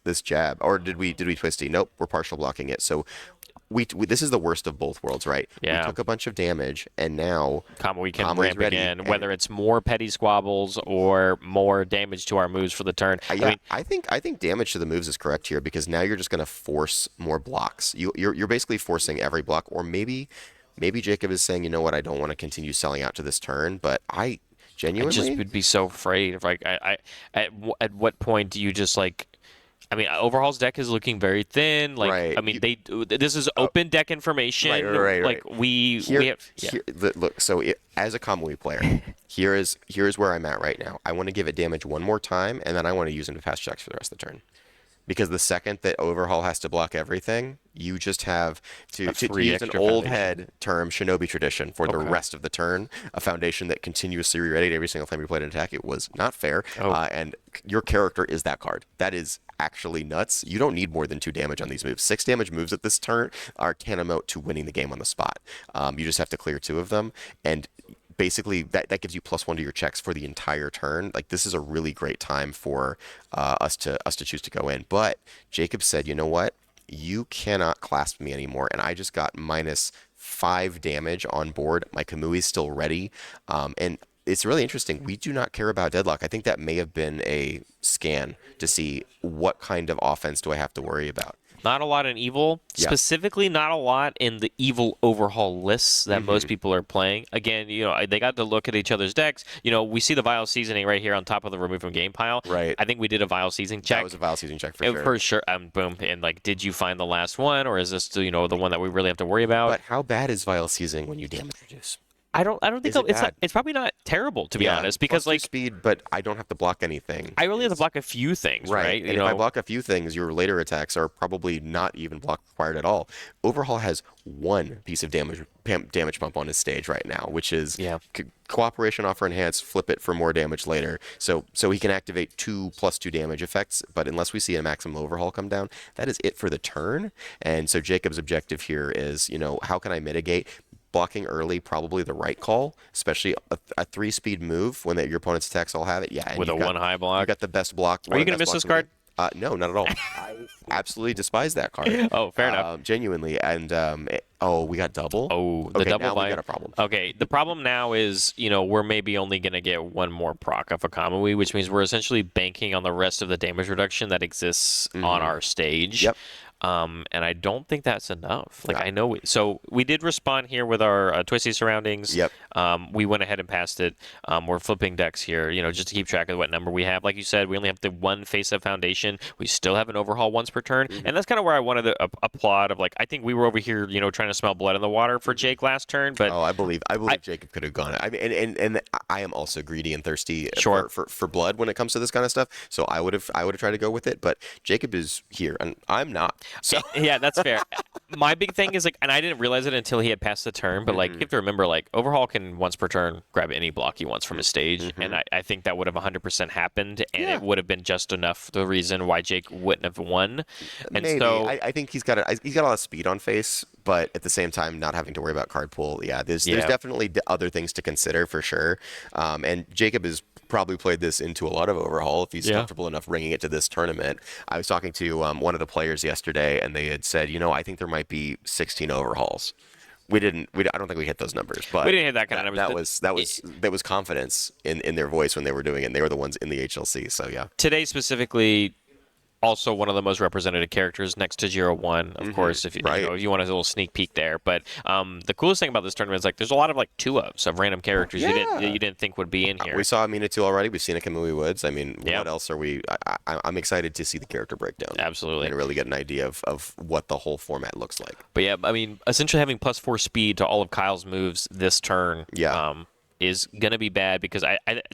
this jab, or did we twisty? Nope, we're partial blocking it. So we this is the worst of both worlds, right? Yeah. We took a bunch of damage, and now We can Kamui's ramp ready, again, and- whether it's more petty squabbles or more damage to our moves for the turn. I think damage to the moves is correct here because now you're just going to force more blocks. You're basically forcing every block, or maybe Jacob is saying, you know what, I don't want to continue selling out to this turn, but I genuinely just would be so afraid of like at what point do you just like. I mean, Overhaul's deck is looking very thin. Like, Right. I mean, this is open deck information. Right. Like we have. Yeah. Look. So as a Kamui player, here's where I'm at right now. I want to give it damage one more time, and then I want to use him to fast checks for the rest of the turn. Because the second that Overhaul has to block everything, you just have to use an extra old foundation. head term, Shinobi tradition, for the rest of the turn. A foundation that continuously re-readied every single time you played an attack. It was not fair. And your character is that card. That is actually nuts. You don't need more than 2 damage on these moves. 6 damage moves at this turn are tantamount to winning the game on the spot. You just have to clear 2 of them. And basically that gives you +1 to your checks for the entire turn. Like, this is a really great time for us to choose to go in. But Jacob said, you know what? You cannot clasp me anymore. And I just got -5 damage on board. My Kamui's still ready. And it's really interesting. We do not care about deadlock. I think that may have been a scan to see what kind of offense do I have to worry about. Not a lot in Evil. Yeah. Specifically, not a lot in the Evil Overhaul lists that most people are playing. Again, they got to look at each other's decks. We see the Vial Seasoning right here on top of the Remove from Game pile. Right. I think we did a Vial Seasoning check. That was a Vial Seasoning check for sure. For sure. Boom. And did you find the last one, or is this the one that we really have to worry about? But how bad is Vial Seasoning when you damage reduce? I don't think Is it it's bad? it's probably not terrible, to be honest, because +2 speed, but I don't have to block anything. I really have to block a few things, right? And if I block a few things, your later attacks are probably not even block required at all. Overhaul has 1 piece of damage bump on his stage right now, which is Cooperation, Offer, Enhance, flip it for more damage later. So he can activate 2 +2 damage effects, but unless we see a maximum Overhaul come down, that is it for the turn. And so Jacob's objective here is, how can I mitigate? Blocking early, probably the right call, especially a 3-speed move when your opponent's attacks all have it. Yeah, and with a 1-high block. You got the best block. Are you going to miss this card? No, not at all. I absolutely despise that card. Oh, fair enough. Genuinely, and we got double. Oh, the okay, double now buy. we got a problem. Okay, the problem now is, we're maybe only going to get 1 more proc off of Kamui, which means we're essentially banking on the rest of the damage reduction that exists on our stage. Yep. And I don't think that's enough. Like, I know, so we did respond here with our Twisty Surroundings. Yep. We went ahead and passed it. We're flipping decks here, just to keep track of what number we have. Like you said, we only have the one face-up foundation. We still have an overhaul once per turn. And that's kind of where I wanted to applaud of, like, I think we were over here, trying to smell blood in the water for Jake last turn. But I believe Jacob could have gone it. I mean, and I am also greedy and thirsty for blood when it comes to this kind of stuff. So I would have tried to go with it, but Jacob is here and I'm not. So yeah, that's fair. My big thing is, like, and I didn't realize it until he had passed the turn, but like, you have to remember, like, overhaul can once per turn grab any block he wants from his stage, and I think that would have 100% happened, and it would have been just enough the reason why Jake wouldn't have won. And maybe. so I think he's got a lot of speed on face, but at the same time, not having to worry about card pool. Yeah, there's definitely other things to consider for sure. And Jacob has probably played this into a lot of overhaul if he's comfortable enough bringing it to this tournament. I was talking to one of the players yesterday, and they had said, I think there might be 16 overhauls. I don't think we hit those numbers, but we didn't hit that kind of numbers. That was confidence in their voice when they were doing it. And they were the ones in the HLC. So yeah. Today specifically, also one of the most represented characters next to 0-1, of course, if you want a little sneak peek there. But the coolest thing about this tournament is, like, there's a lot of, like, 2-ofs of random characters you didn't think would be in here. We saw Aminatu already. We've seen a Kamui Woods. I mean, what else are we? I'm excited to see the character breakdown. Absolutely. And really get an idea of what the whole format looks like. But yeah, I mean, essentially having +4 speed to all of Kyle's moves this turn. Is gonna be bad because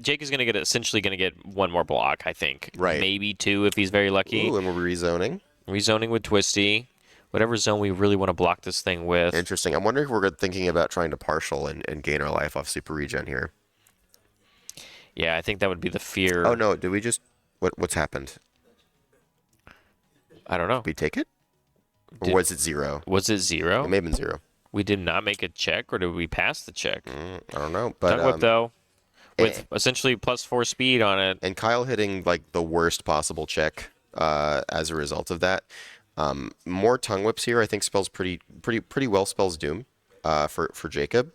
Jake is essentially gonna get one more block, I think. Right. Maybe 2 if he's very lucky. Ooh, and we're rezoning. Rezoning with Twisty. Whatever zone we really want to block this thing with. Interesting. I'm wondering if we're thinking about trying to partial and gain our life off super regen here. Yeah, I think that would be the fear. Oh no, did we just what's happened? I don't know. Did we take it? Or was it 0? Was it 0? It may have been 0. We did not make a check, or did we pass the check? I don't know. But Tongue whip, though, with essentially +4 speed on it. And Kyle hitting, like, the worst possible check as a result of that. More tongue whips here, I think, spells pretty well spells Doom for Jacob.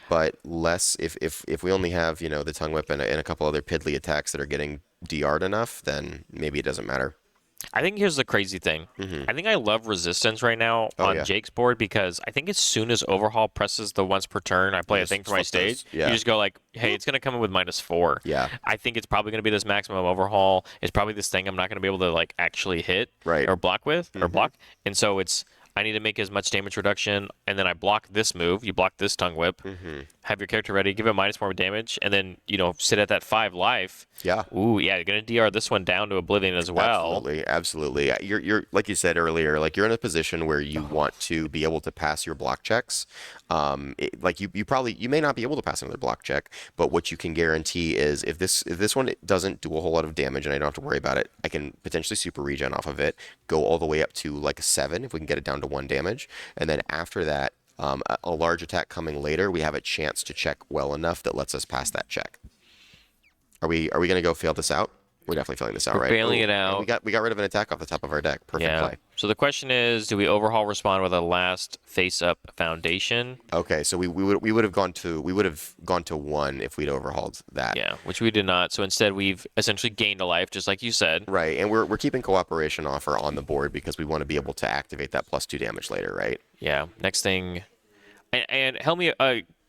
But less if we only have, the tongue whip and a couple other piddly attacks that are getting DR'd enough, then maybe it doesn't matter. I think here's the crazy thing. I think I love resistance right now on Jake's board because I think as soon as overhaul presses the once per turn, I play a thing for my stage. You just go like, hey, it's going to come in with -4. Yeah. I think it's probably going to be this maximum overhaul. It's probably this thing I'm not going to be able to, like, actually hit or block with or block. And so I need to make as much damage reduction, and then I block this move. You block this tongue whip. Have your character ready. Give it -4 damage, and then sit at that 5 life. Yeah. Ooh, yeah. You're gonna DR this one down to oblivion as well. Absolutely. You're like you said earlier. Like, you're in a position where you want to be able to pass your block checks. You may not be able to pass another block check, but what you can guarantee is if this one doesn't do a whole lot of damage and I don't have to worry about it, I can potentially super regen off of it, go all the way up to like a 7 if we can get it down to 1 damage, and then after that, a large attack coming later, we have a chance to check well enough that lets us pass that check. Are we going to go fail this out? We're definitely failing this out, right? Failing it out. We got rid of an attack off the top of our deck. Perfect play. So the question is, do we overhaul respond with a last face-up foundation? Okay, so we would have gone to 1 if we'd overhauled that. Yeah, which we did not. So instead, we've essentially gained a life, just like you said. Right, and we're keeping cooperation offer on the board because we want to be able to activate that +2 damage later, right? Yeah. Next thing, and help me.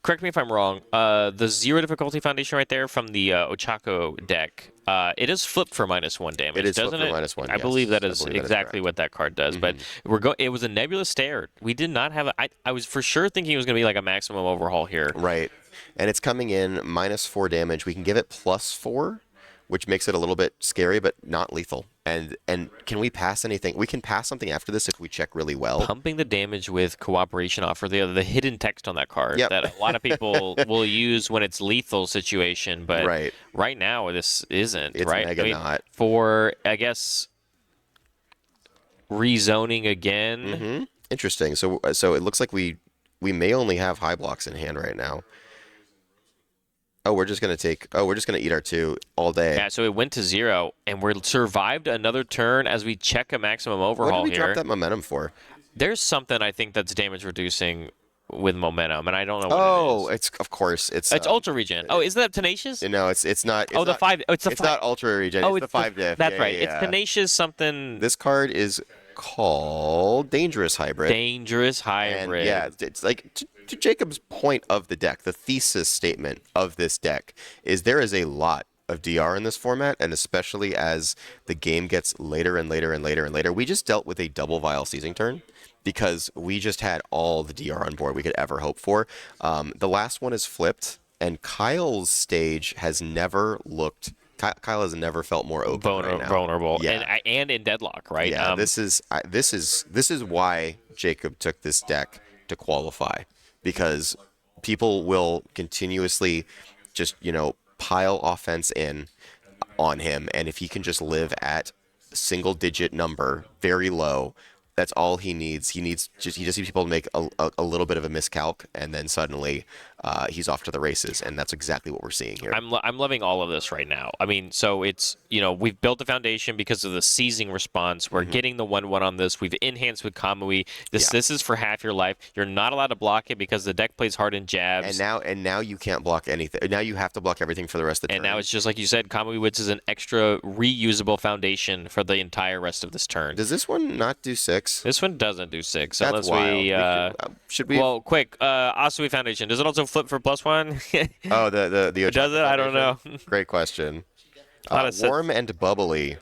Correct me if I'm wrong. The 0 difficulty foundation right there from the Ochako deck, it is flipped for -1 damage. It is doesn't flipped it? for -1. I believe that is exactly what that card does. But it was a nebulous stare. We did not have. I was for sure thinking it was going to be like a maximum overhaul here. Right, and it's coming in -4 damage. We can give it +4, which makes it a little bit scary, but not lethal. And can we pass anything? We can pass something after this if we check really well. Pumping the damage with cooperation offer, the hidden text on that card that a lot of people will use when it's lethal situation, but right now this isn't. It's right? mega not. For, I guess, rezoning again. Interesting. So it looks like we may only have high blocks in hand right now. Oh, we're just gonna eat our 2 all day. Yeah, so it went to 0, and we survived another turn as we check a maximum overhaul What did we here. drop that momentum for? There's something I think that's damage reducing with momentum, and I don't know what it is. It's ultra regen. Oh, isn't that tenacious? No, it's not. It's the not, 5. It's the It's 5. not ultra regen. Oh, it's the 5 diff. That's Yeah, right. yeah, It's tenacious something. This card is called Dangerous Hybrid. Dangerous Hybrid. And yeah, it's like to Jacob's point of the deck, the thesis statement of this deck is there is a lot of DR in this format, and especially as the game gets later and later and later and later. We just dealt with a double Vial Seizing turn because we just had all the DR on board we could ever hope for. The last one is flipped, and Kyle's stage has never looked. Kyle has never felt more open right now. Vulnerable, Yeah. and in deadlock, right? Yeah, this is why Jacob took this deck to qualify, because people will continuously just pile offense in on him, and if he can just live at single digit number, very low, that's all he needs. He just needs people to make a little bit of a miscalc, and then suddenly he's off to the races, and that's exactly what we're seeing here. I'm loving all of this right now. I mean, so it's, we've built the foundation because of the seizing response. We're getting the 1/1 on this. We've enhanced with Kamui. This is for half your life. You're not allowed to block it because the deck plays hard in jabs. And now you can't block anything. Now you have to block everything for the rest of the turn. And now it's just like you said, Kamui Woods is an extra reusable foundation for the entire rest of this turn. Does this one not do 6? This one doesn't do 6. That's unless wild. Should we? Well, quick. Asui Foundation. Does it also flip for +1? Oh, the Does it? I don't know. Great question. Lot of Warm and bubbly.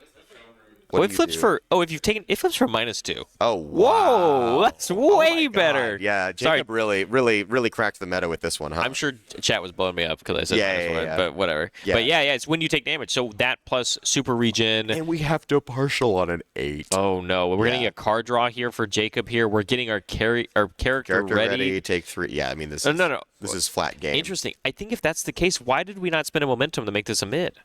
What it do you flips do? for. Oh, if you've taken, it flips for -2. Oh, Whoa, wow. that's Oh my way God. better. Yeah, Sorry. Jacob really cracked the meta with this one, huh? I'm sure chat was blowing me up because I said -1, yeah. but whatever. Yeah. But yeah, it's when you take damage. So that plus super regen. and we have to partial on an 8. Oh no, we're Yeah. getting a card draw here for Jacob. Here we're getting our character Character ready. take 3. Yeah, I mean this. No. This is flat game. Interesting. I think if that's the case, why did we not spend a momentum to make this a mid?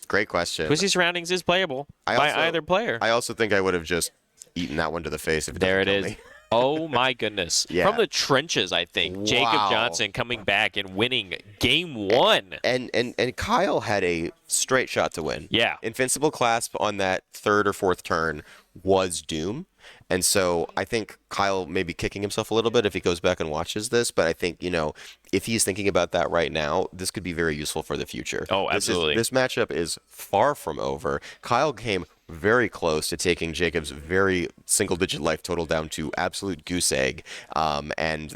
Great question. Twisty Surroundings is playable by either player. I also think I would have just eaten that one to the face if it There it doesn't kill is. me. Oh my goodness. Yeah. From the trenches, I think. Jacob Wow. Johnson coming back and winning game 1. And Kyle had a straight shot to win. Yeah. Invincible clasp on that 3rd or 4th turn was doom. And so I think Kyle may be kicking himself a little bit if he goes back and watches this. But I think, if he's thinking about that right now, this could be very useful for the future. Oh, absolutely. This matchup is far from over. Kyle came very close to taking Jacob's very single-digit life total down to absolute goose egg. And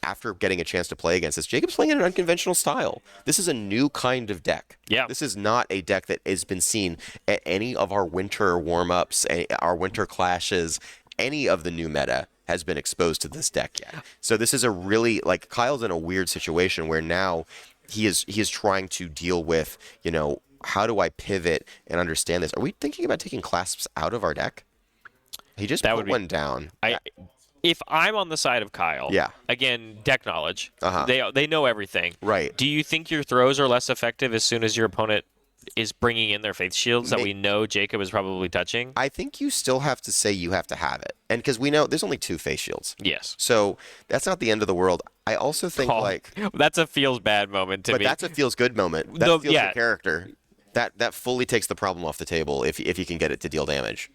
after getting a chance to play against this, Jacob's playing in an unconventional style. This is a new kind of deck. Yeah. This is not a deck that has been seen at any of our winter warm-ups, our winter clashes. Any of the new meta has been exposed to this deck yet. So this is a really, Kyle's in a weird situation where now he is trying to deal with, how do I pivot and understand this? Are we thinking about taking clasps out of our deck? He just put one down. If I'm on the side of Kyle, Yeah. again, deck knowledge, Uh-huh. they know everything. Right. Do you think your throws are less effective as soon as your opponent is bringing in their faith shields that we know Jacob is probably touching? I think you still have to say you have to have it. And because we know there's only 2 face shields. Yes. So that's not the end of the world. I also think that's a feels bad moment to but me. that's a feels good moment. That feels the character. That fully takes the problem off the table if you can get it to deal damage.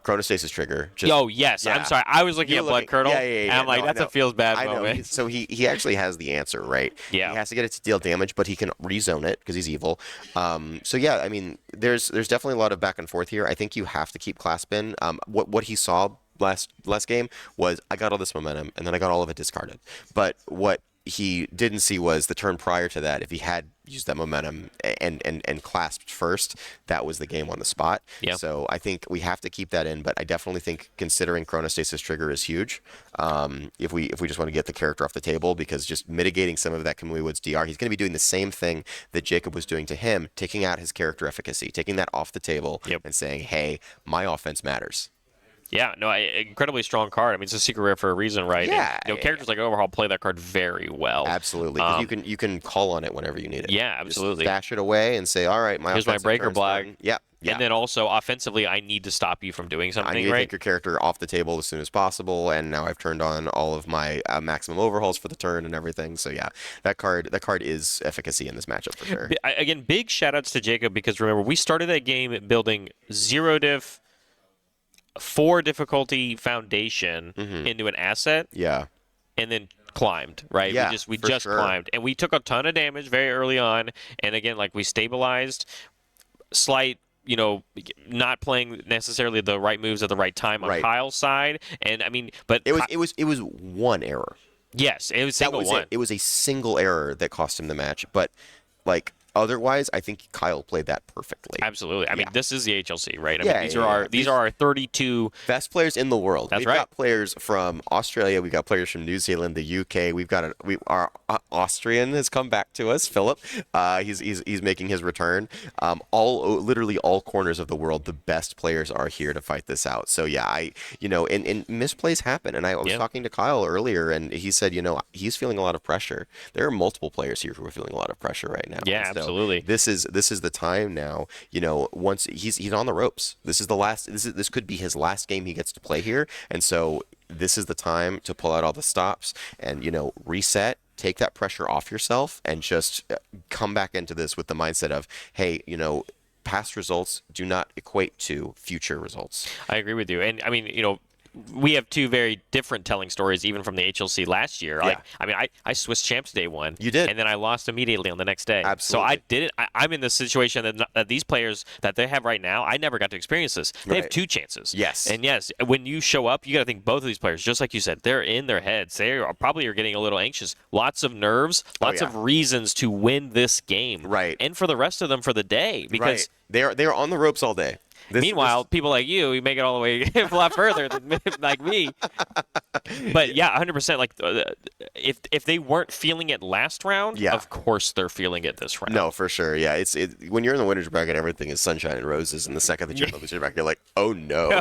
Chronostasis trigger. Yes. I'm sorry. I was looking at Blood Curdle. And I'm like, that's a feels bad moment. So he actually has the answer, right? Yeah. He has to get it to deal damage, but he can rezone it because he's evil. So yeah, I mean, there's definitely a lot of back and forth here. I think you have to keep clasp in. What he saw last game was I got all this momentum and then I got all of it discarded. But what he didn't see was the turn prior to that, if he had used that momentum and clasped first, that was the game on the spot. Yeah. So I think we have to keep that in, but I definitely think considering Chronostasis trigger is huge. If we just want to get the character off the table, because just mitigating some of that Kamui Woods DR, he's going to be doing the same thing that Jacob was doing to him, taking out his character efficacy, taking that off the table and saying, hey, my offense matters. Yeah, no, incredibly strong card. I mean, it's a secret rare for a reason, right? Yeah, And, characters like Overhaul play that card very well. Absolutely, because you can call on it whenever you need it. Yeah, absolutely. Just dash it away and say, all right, Here's my offensive breaker turn's block. done. Yep. Yeah. And then also offensively, I need to stop you from doing something, I need to right? take your character off the table as soon as possible, and now I've turned on all of my maximum overhauls for the turn and everything. So yeah, that card is efficacy in this matchup for sure. Again, big shout outs to Jacob, because remember, we started that game building 0 diff, 4 difficulty foundation into an asset. Yeah. And then climbed, right? Yeah, we for just sure. climbed, and we took a ton of damage very early on, and again, we stabilized, slight not playing necessarily the right moves at the right time on Kyle's side. And I mean, but it was one error. Yes, it was single one. It was a single error that cost him the match. But like otherwise, I think Kyle played that perfectly. Absolutely. I mean, this is the HLC, right? I Yeah, mean, these are our 32 best players in the world. That's we've right. got players from Australia. We've got players from New Zealand, the UK. Our Austrian has come back to us, Philip. He's making his return. Literally all corners of the world, the best players are here to fight this out. So yeah, and misplays happen. And I was talking to Kyle earlier, and he said, he's feeling a lot of pressure. There are multiple players here who are feeling a lot of pressure right now. Yeah, so absolutely. This is the time now. Once he's on the ropes. This could be his last game he gets to play here, and so this is the time to pull out all the stops and reset. Take that pressure off yourself and just come back into this with the mindset of, hey, past results do not equate to future results. I agree with you. And I mean, we have two very different telling stories, even from the HLC last year. Yeah. I Swiss champs day one. You did. And then I lost immediately on the next day. Absolutely. So I didn't. I'm in this situation that these players that they have right now, I never got to experience this. They have two chances. Yes. And yes, when you show up, you got to think both of these players, just like you said, they're in their heads. They are probably getting a little anxious. Lots of nerves, lots of reasons to win this game. Right. And for the rest of them for the day. Because they are on the ropes all day. Meanwhile, people like you make it all the way a lot further than like me. But yeah, 100%. Like, if they weren't feeling it last round, of course they're feeling it this round. No, for sure. Yeah, when you're in the winners bracket, everything is sunshine and roses, and the second that you're in the losers bracket, you're like, oh no,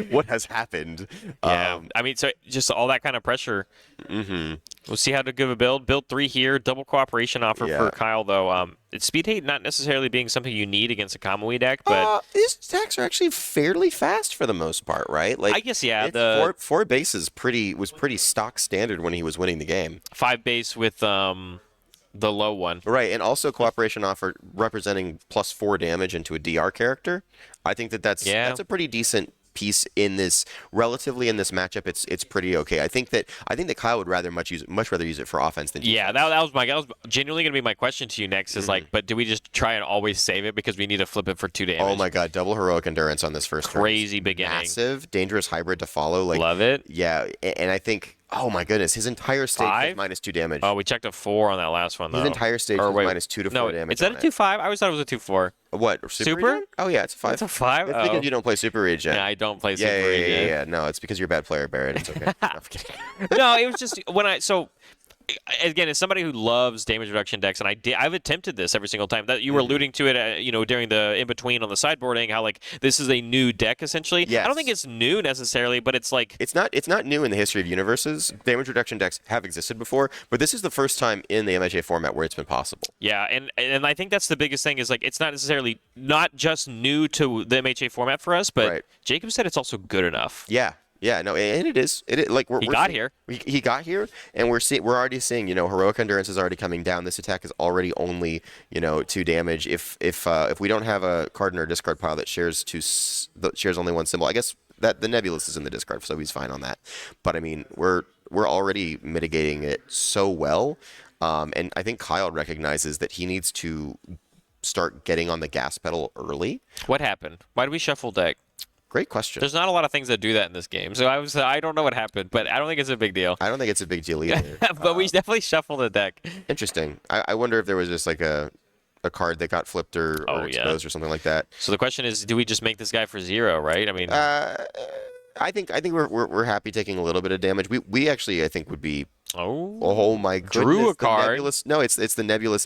what has happened? Yeah, I mean, so just all that kind of pressure. Mm-hmm. We'll see how to give a build. Build 3 here. Double cooperation offer for Kyle, though. It's speed hate not necessarily being something you need against a Kamui deck, but these attacks are actually fairly fast for the most part, right? Like, I guess the four base was pretty stock standard when he was winning the game. 5 base with the low one, right? And also cooperation offer representing +4 damage into a DR character. I think that's a pretty decent piece in this matchup. It's pretty okay. I think that Kyle would much rather use it for offense than defense. Yeah, that was genuinely gonna be my question to you next. Is like, but do we just try and always save it because we need to flip it for 2 damage? Oh my god, double heroic endurance on this first crazy beginning, massive dangerous hybrid to follow. Like, love it. Yeah, and I think. Oh my goodness, his entire stage was -2 damage. Oh, we checked a 4 on that last one though. His entire stage was -2 to 4 damage. Is that a 2-5? I always thought it was a 2-4. What? Super? Oh yeah, it's a 5. It's a 5. It's because you don't play Super Regen. Yeah, I don't play Super Regen. Yeah. No, it's because you're a bad player, Barrett. It's okay. No, it was just again, as somebody who loves damage reduction decks, and I've attempted this every single time. That you were alluding to it, during the in between on the sideboarding, how like this is a new deck essentially. Yes. I don't think it's new necessarily, but it's like it's not new in the history of universes. Damage reduction decks have existed before, but this is the first time in the MHA format where it's been possible. Yeah, and I think that's the biggest thing is like it's not necessarily not just new to the MHA format for us, but Jacob said it's also good enough. Yeah, no, and it is. Like he got here. He got here, and we're already seeing. Heroic endurance is already coming down. This attack is already only 2 damage. If we don't have a card in our discard pile that shares only one symbol, I guess that the Nebulous is in the discard, so he's fine on that. But I mean, we're already mitigating it so well, and I think Kyle recognizes that he needs to start getting on the gas pedal early. What happened? Why did we shuffle deck? Great question. There's not a lot of things that do that in this game, so I don't know what happened, but I don't think it's a big deal. I don't think it's a big deal either. But we definitely shuffled the deck. Interesting. I wonder if there was just like a card that got flipped or exposed or something like that. So the question is, do we just make this guy for 0, right? I mean, I think we're happy taking a little bit of damage. We actually I think would be. Oh my goodness! Drew a card. Nebulous, no, it's the Nebulous.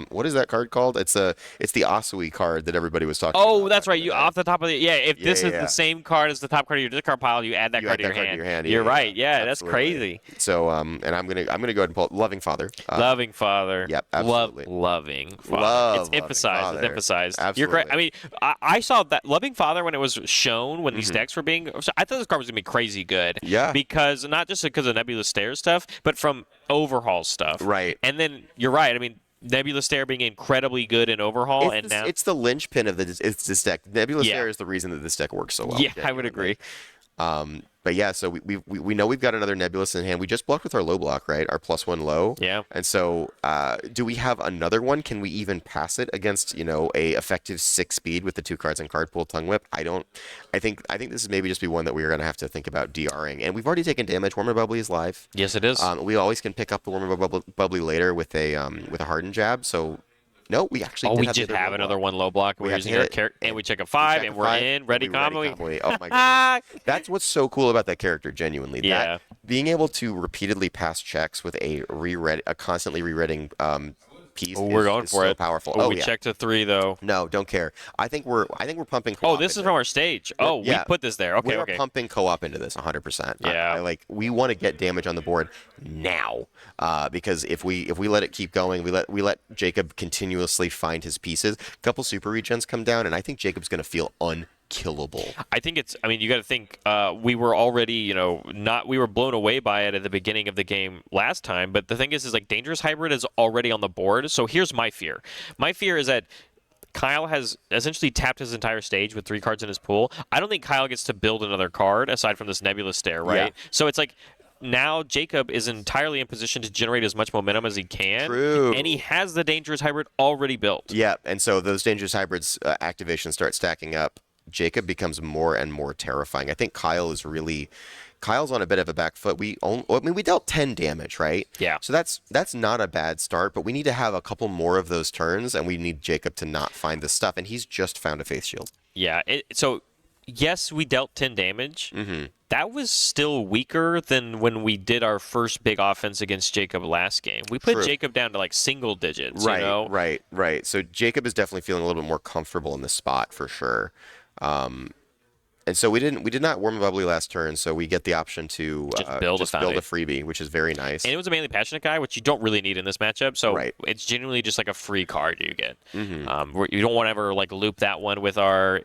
What is that card called? It's the Asui card that everybody was talking about. Oh, that's right. You off the top of if this is the same card as the top card of your discard pile, you add that card to your hand. You're right. Yeah, that's crazy. So and I'm gonna go ahead and pull Loving Father. Loving Father. Yep, absolutely. Loving Father. It's emphasized. It's emphasized. Absolutely. You're correct. I mean, I saw that Loving Father when it was shown when these decks were being. I thought this card was gonna be crazy good. Yeah. Because not just because of Nebulous Stairs stuff, but from overhaul stuff. Right. And then you're right. I mean, Nebulous Stare being incredibly good in overhaul, it's the linchpin of this deck. Nebulous Stare is the reason that this deck works so well. Yeah, I would agree. But yeah, so we know we've got another Nebulous in hand. We just blocked with our low block, right? Our +1 low. Yeah. And so, do we have another one? Can we even pass it against, a effective 6 speed with the 2 cards and card pool Tongue Whip? I don't. I think this is maybe just be one that we're gonna have to think about DRing. And we've already taken damage. Warmer Bubbly is live. Yes, it is. We always can pick up the Warmer Bubbly later with a hardened jab. So. No, we actually. We just have another one low block. We're using our character, and we check a 5, and we're in. Ready combo. Oh my god! That's what's so cool about that character. Genuinely, yeah. Being able to repeatedly pass checks with a constantly rereading piece. We're going for so it. Powerful. We checked a 3 though. No, don't care. I think we're pumping. Oh, this is from our stage. Oh, we put this there. Okay, we're pumping co-op into this 100%. Yeah. We want to get damage on the board now, because if we let it keep going, we let Jacob continuously find his pieces. A couple super regens come down, and I think Jacob's going to feel unkillable. I think it's. I mean, you got to think. We were already, we were blown away by it at the beginning of the game last time. But the thing is like Dangerous Hybrid is already on the board. So here's my fear. My fear is that Kyle has essentially tapped his entire stage with 3 cards in his pool. I don't think Kyle gets to build another card aside from this Nebulous Stare, right? Yeah. So it's like. Now Jacob is entirely in position to generate as much momentum as he can. True. And he has the Dangerous Hybrid already built. Yeah, and so those Dangerous Hybrids activations start stacking up. Jacob becomes more and more terrifying. I think Kyle's on a bit of a back foot. We dealt 10 damage, right? Yeah. So that's not a bad start, but we need to have a couple more of those turns, and we need Jacob to not find the stuff, and he's just found a Faith Shield. Yeah, so yes, we dealt 10 damage. Mm-hmm. That was still weaker than when we did our first big offense against Jacob last game. We put Jacob down to like single digits, Right. So Jacob is definitely feeling a little bit more comfortable in this spot for sure. And so we did not Warm Bubbly last turn, so we get the option to just build a freebie, which is very nice. And it was a mainly passionate guy, which you don't really need in this matchup. So Right. it's genuinely just like a free card you get. Mm-hmm. You don't want to ever like loop that one with our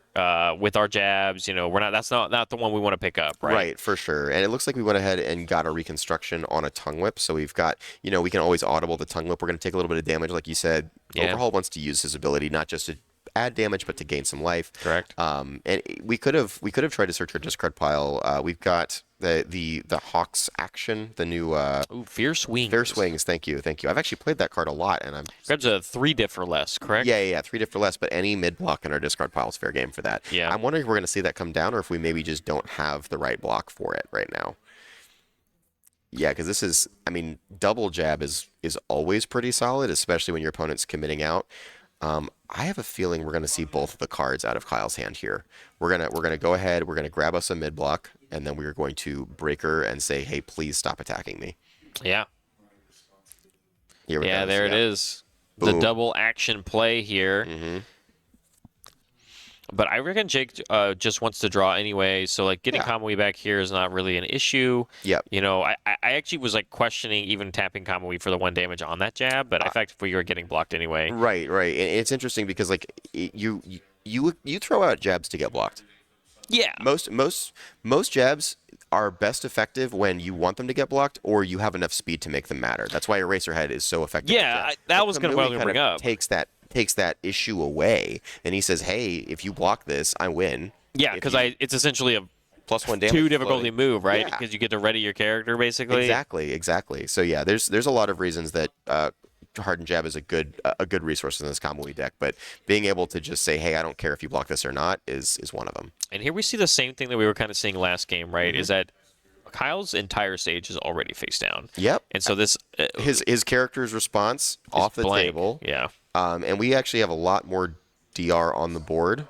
jabs. That's not the one we want to pick up, right? Right, for sure. And it looks like we went ahead and got a reconstruction on a Tongue Whip. So we've got, we can always audible the Tongue Whip. We're going to take a little bit of damage, like you said. Yeah. Overhaul wants to use his ability not just to add damage, but to gain some life. Correct. And we could have tried to search our discard pile. We've got the Hawks action, the new Fierce Wings. Fierce Wings. Thank you. I've actually played that card a lot, and I'm grabs a 3 diff or less, correct? Yeah, 3 diff or less. But any mid block in our discard pile is fair game for that. Yeah. I'm wondering if we're going to see that come down, or if we maybe just don't have the right block for it right now. Yeah, because this is, double jab is always pretty solid, especially when your opponent's committing out. I have a feeling we're going to see both of the cards out of Kyle's hand here. We're gonna go ahead. We're gonna grab us a mid block, and then we're going to breaker and say, "Hey, please stop attacking me." Yeah. Here we go. There it is. Boom. The double action play here. Mm-hmm. But I reckon Jake just wants to draw anyway, so like getting Kamui back here is not really an issue. Yep. I actually was like questioning even tapping Kamui for the 1 damage on that jab, but effectively were getting blocked anyway. Right. And it's interesting because like you throw out jabs to get blocked. Yeah. Most jabs are best effective when you want them to get blocked or you have enough speed to make them matter. That's why Eraserhead is so effective. Yeah, that was going to bring up. Takes that issue away, and he says, "Hey, if you block this, I win." Yeah, because it's essentially a +1 damage 2 difficulty floating. move, right? Yeah. Because you get to ready your character basically. Exactly. So yeah, there's a lot of reasons that Hardened Jab is a good resource in this Kamui deck, but being able to just say, "Hey, I don't care if you block this or not," is one of them. And here we see the same thing that we were kind of seeing last game, right? Mm-hmm. Is that Kyle's entire stage is already face down. Yep. And so this his character's response off the blank. table. Yeah. And we actually have a lot more DR on the board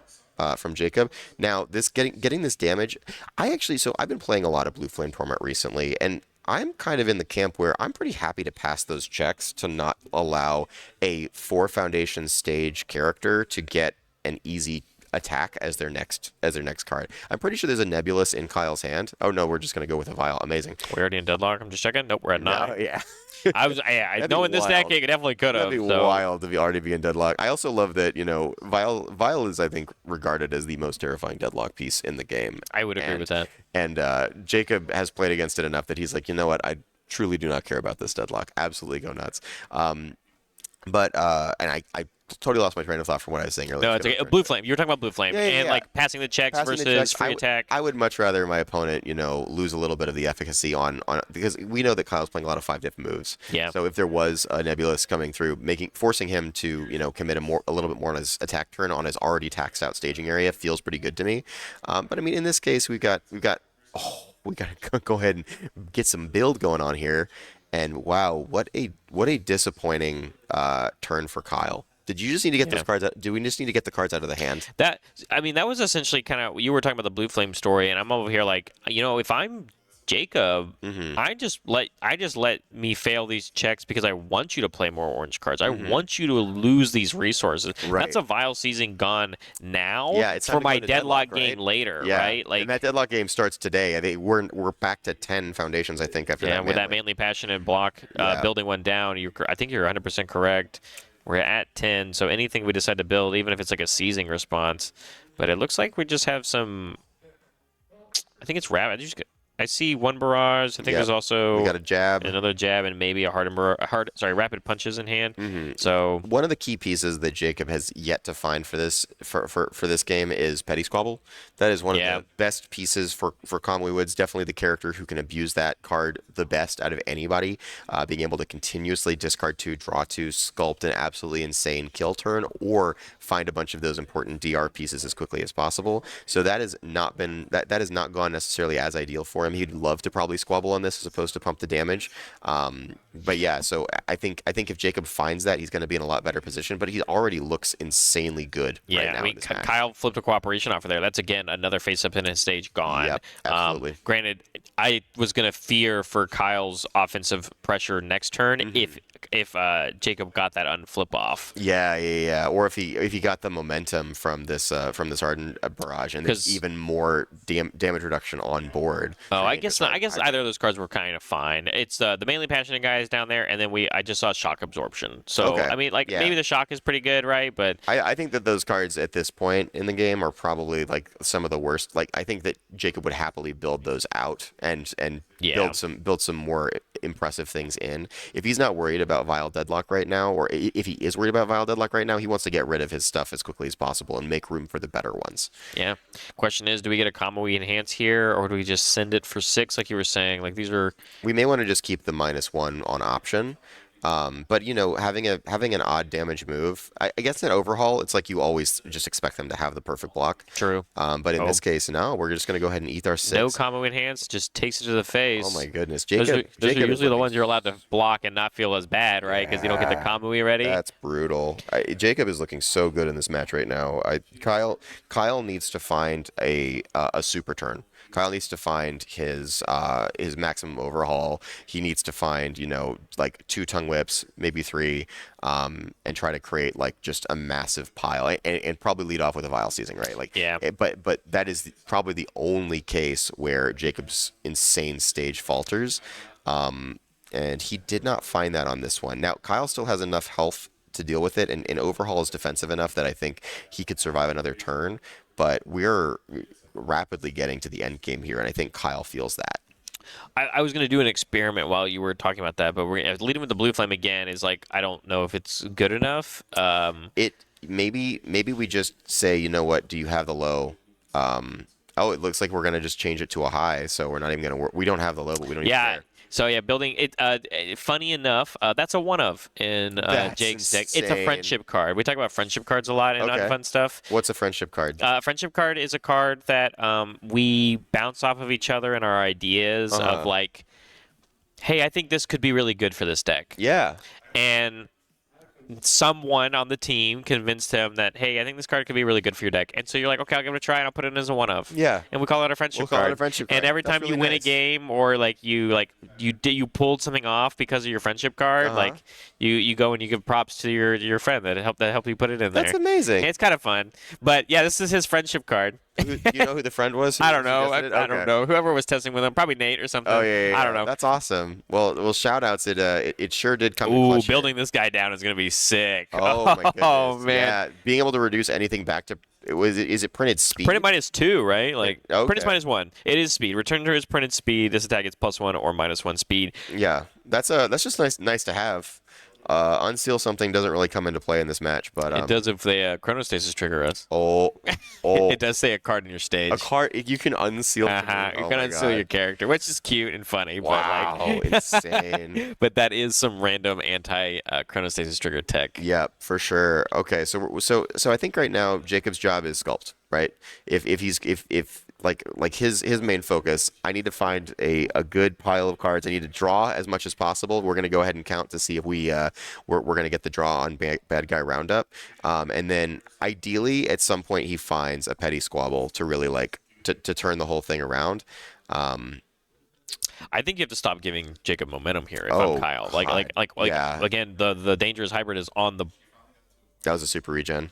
from Jacob. Now, this getting this damage, I've been playing a lot of Blue Flame Torment recently, and I'm kind of in the camp where I'm pretty happy to pass those checks to not allow a 4 Foundation stage character to get an easy attack as their next card. I'm pretty sure there's a Nebulous in Kyle's hand. Oh no, we're just gonna go with a Vial. Amazing. We're already in deadlock. I'm just checking. Nope, we're at 9. No, yeah. I know in this deck it definitely could have. That'd be wild to already be in deadlock. I also love that Vial is, I think, regarded as the most terrifying deadlock piece in the game. I would agree with that. And Jacob has played against it enough that he's like, you know what, I truly do not care about this deadlock. Absolutely go nuts. But and I totally lost my train of thought from what I was saying earlier. No, it's okay. Blue Flame. You were talking about Blue Flame and like passing the checks Passing the versus checks, free attack. I would much rather my opponent, lose a little bit of the efficacy on because we know that Kyle's playing a lot of 5-diff moves. Yeah. So if there was a Nebulous coming through, forcing him to commit a little bit more on his attack turn on his already taxed out staging area feels pretty good to me. But I mean, in this case, we got we got to go ahead and get some build going on here. And wow, what a disappointing turn for Kyle. Did you just need to get those cards out? Do we just need to get the cards out of the hand? That was essentially kind of, you were talking about the Blue Flame story, and I'm over here like, if I'm Jacob, I just let me fail these checks because I want you to play more orange cards. I want you to lose these resources. Right. That's a Vile Season gone now. Yeah, it's time for to go my to deadlock right? game later, yeah. right? Like, and that deadlock game starts today. I think we're back to 10 foundations. I think after that. With that Manly Passionate block, building one down. I think you're 100% correct. We're at 10, so anything we decide to build, even if it's like a seizing response, but it looks like we just have some. I think it's Rabbit. I see one barrage. I think there's also we got a jab, another jab, and maybe rapid punches in hand. So one of the key pieces that Jacob has yet to find for this for this game is Petty Squabble. That is one of the best pieces for Kamui Woods. Definitely the character who can abuse that card the best out of anybody. Being able to continuously discard 2, draw 2, sculpt an absolutely insane kill turn, or find a bunch of those important DR pieces as quickly as possible. So that has not been that has not gone necessarily as ideal for him. He'd love to probably squabble on this as opposed to pump the damage. But yeah, so I think if Jacob finds that, he's going to be in a lot better position. But he already looks insanely good right now. I mean, Kyle flipped a cooperation off of there. That's again another face up in his stage gone. Yep, absolutely. Granted, I was going to fear for Kyle's offensive pressure next turn if Jacob got that unflip off. Yeah. Or if he got the momentum from this Ardent barrage and there's even more damage reduction on board. Oh, I guess not. I guess either of those cards were kind of fine. It's the mainly passionate guys down there, and then I just saw shock absorption. So I mean, maybe the shock is pretty good, right? But I think that those cards at this point in the game are probably like some of the worst. Like I think that Jacob would happily build those out and build some more impressive things in. If he's not worried about Vile Deadlock right now, or if he is worried about Vile Deadlock right now, he wants to get rid of his stuff as quickly as possible and make room for the better ones. Yeah. Question is, do we get a Kamui Enhance here, or do we just send it for 6 like you were saying? Like these are. We may want to just keep the -1 on option. But having an odd damage move, I guess in overhaul, it's like you always just expect them to have the perfect block. True. But in this case, no, we're just going to go ahead and eat our 6. No Kamui Enhance, just takes it to the face. Oh my goodness, Those are Jacob usually the ones you're allowed to block and not feel as bad, right? Because you don't get the Kamui ready. That's brutal. Jacob is looking so good in this match right now. Kyle needs to find a super turn. Kyle needs to find his maximum overhaul. He needs to find, like 2 tongue whips, maybe 3, and try to create like just a massive pile and probably lead off with a Vile Seizing, right? Like, yeah. But that is probably the only case where Jacob's insane stage falters. And he did not find that on this one. Now, Kyle still has enough health to deal with it, and overhaul is defensive enough that I think he could survive another turn. But we're rapidly getting to the end game here, and I think Kyle feels that. I was going to do an experiment while you were talking about that, but we're leading with the Blue Flame again is like, I don't know if it's good enough. Maybe we just say, you know what, do you have the low? It looks like we're going to just change it to a high, so we're not even going to we don't have the low, but we don't even care. So yeah, building it. Funny enough, that's a one of in Jake's deck. It's a friendship card. We talk about friendship cards a lot in Unfun stuff. What's a friendship card? Friendship card is a card that we bounce off of each other and our ideas of like, hey, I think this could be really good for this deck. Yeah. And someone on the team convinced him that, hey, I think this card could be really good for your deck. And so you're like, okay, I'll give it a try, and I'll put it in as a one of. Yeah. And we call it a friendship card. And every time you win a game, or you pulled something off because of your friendship card, like you go and you give props to your friend that helped you put it in there. That's amazing. And it's kind of fun. But yeah, this is his friendship card. Do you know who the friend was? I don't know. I don't know. Whoever was testing with him, probably Nate or something. Oh yeah. I don't know. That's awesome. Well, shout outs. It sure did come. Ooh, building this guy down is gonna be sick. Oh my goodness. Oh man. Yeah, being able to reduce anything back to is it printed speed? Printed -2, right? Like okay. Printed -1. It is speed. Return to his printed speed. This attack gets +1 or -1 speed. Yeah, that's just nice to have. Unseal something doesn't really come into play in this match, but It does if they chronostasis trigger us. oh, It does say a card in your stage. a card you can unseal. You can unseal your character, which is cute and funny. Wow, But like, insane. but that is some random anti chronostasis trigger tech. Yeah, for sure. Okay, so I think right now Jacob's job is sculpt, right? If his main focus, I need to find a good pile of cards. I need to draw as much as possible. We're gonna go ahead and count to see if we're gonna get the draw on bad guy roundup, and then ideally at some point he finds a petty squabble to really like to turn the whole thing around. I think you have to stop giving Jacob momentum here. If Oh, I'm Kyle, God. Yeah. again, the dangerous hybrid is on the That was a super regen.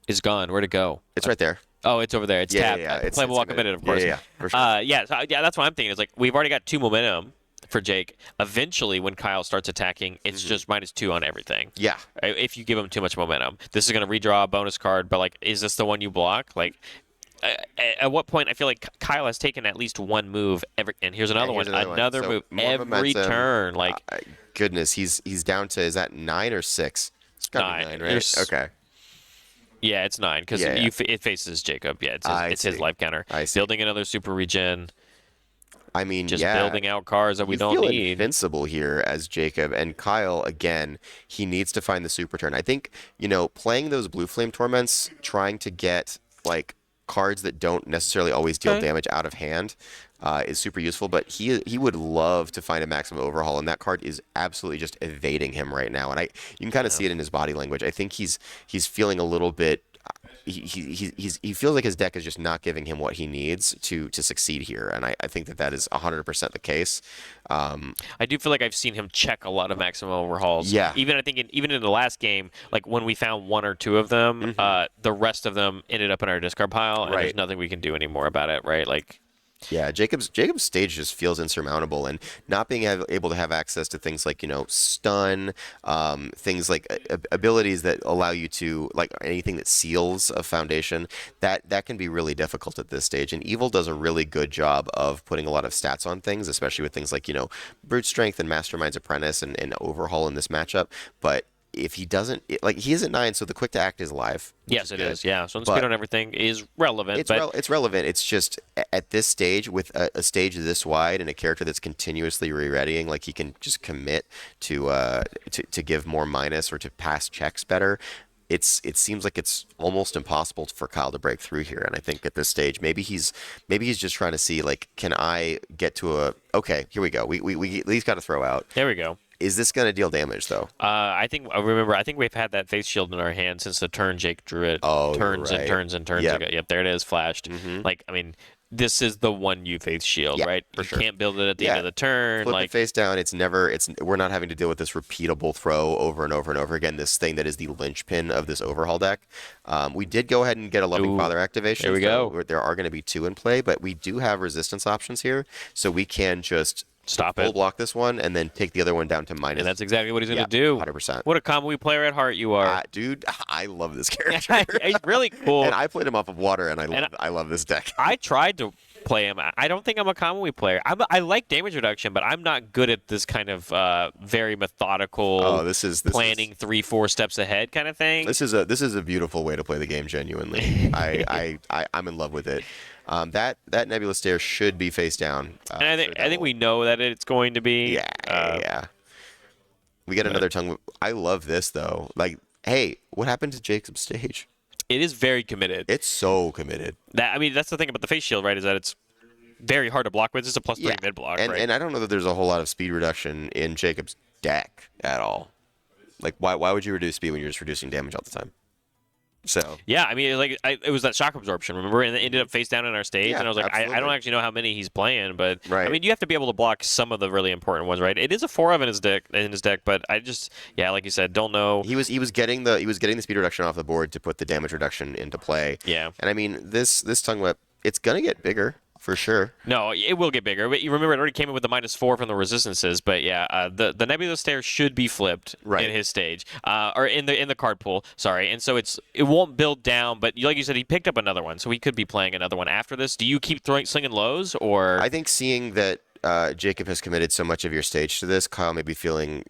is gone. Where'd it go? It's right there. Oh, it's over there. It's Yeah, tapped. yeah, it's Playable while committed. committed, of course. Yeah, for sure. Yeah, that's what I'm thinking. It's like we've already got 2 momentum for Jake. Eventually, when Kyle starts attacking, it's just -2 on everything. Yeah. If you give him too much momentum, this is going to redraw a bonus card. But like, is this the one you block? Like, at what point I feel like Kyle has taken at least one move every, and here's another one, another So move more every momentum. turn. Like, Goodness, he's down to, is that 9 or 6? It's got to be 9, right? There's- Okay. yeah, it's 9 because Yeah, yeah. it faces Jacob. Yeah, I it's his see. life counter. I see. Building another super regen, I mean, just yeah. building out cards that we You don't feel need. invincible here as Jacob, and Kyle, again, he needs to find the super turn. I think, playing those Blue Flame Torments, trying to get like cards that don't necessarily always deal damage out of hand is super useful, but he would love to find a maximum overhaul, and that card is absolutely just evading him right now, and you can kind of see it in his body language. I think he's feeling a little bit. He feels like his deck is just not giving him what he needs to succeed here, and I think that is 100% the case. I do feel like I've seen him check a lot of maximum overhauls. Yeah. Even I think even in the last game, like when we found 1 or 2 of them, the rest of them ended up in our discard pile, and Right. there's nothing we can do anymore about it, right? Like, Yeah, Jacob's stage just feels insurmountable, and not being able to have access to things like stun, things like abilities that allow you to like anything that seals a foundation, that can be really difficult at this stage. And Evil does a really good job of putting a lot of stats on things, especially with things like Brute Strength and Mastermind's Apprentice and Overhaul in this matchup. But if he doesn't, he is at 9, so the quick to act is live. yes, it is. Yeah. So the But speed on everything is relevant. It's relevant. It's just at this stage, with a stage this wide and a character that's continuously re-readying, like he can just commit to give more minus or to pass checks better. It seems like it's almost impossible for Kyle to break through here. And I think at this stage, maybe he's just trying to see, like, can I get to okay, here we go. We at least got to throw out. There we go. Is this going to deal damage though? I think we've had that face shield in our hand since the turn Jake drew it. Oh, turns right. and turns and turns Yep. ago. Yep, there it is, flashed. Like, I mean, this is the one you face shield, Yeah, right? for You sure. can't build it at the end of the turn. Flip Like, it face down. We're not having to deal with this repeatable throw over and over and over again. This thing that is the linchpin of this overhaul deck. We did go ahead and get a Loving Ooh, Father activation. there we go. There are going to be 2 in play, but we do have resistance options here, so we can just Stop full it. block this one and then take the other one down to minus. and that's exactly what he's going Yeah, to do. 100%. What a Kamui player at heart you are. Dude, I love this character. He's really cool. And I played him off of water, and I love this deck. I tried to play him. I don't think I'm a Kamui player. I like damage reduction, but I'm not good at this kind of very methodical This is planning 3-4 steps ahead kind of thing. This is a beautiful way to play the game. Genuinely, I'm in love with it. That Nebula Stair should be face down. And I think we know that it's going to be. Yeah. We get another tongue. I love this though. Like, hey, what happened to Jacob's stage? It is very committed. It's so committed. That's the thing about the face shield, right? Is that it's very hard to block with. It's a +3 mid block, and, right? And I don't know that there's a whole lot of speed reduction in Jacob's deck at all. Like, why would you reduce speed when you're just reducing damage all the time? So yeah, I mean, it was that shock absorption, remember? And it ended up face down in our stage, Yeah, and I was like, I don't absolutely. actually know how many he's playing, but Right. I mean, you have to be able to block some of the really important ones, right? It is a 4 of in his deck, but I just, like you said, don't know. he was getting the speed reduction off the board to put the damage reduction into play. Yeah. And I mean, this tongue whip, it's gonna get bigger for sure. No, it will get bigger. But you remember, it already came in with the -4 from the resistances. But yeah, the Nebula Stair should be flipped Right. in his stage, or in the card pool. Sorry, and so it won't build down. But like you said, he picked up another one, so he could be playing another one after this. Do you keep slinging lows, or I think seeing that Jacob has committed so much of your stage to this, Kyle may be feeling,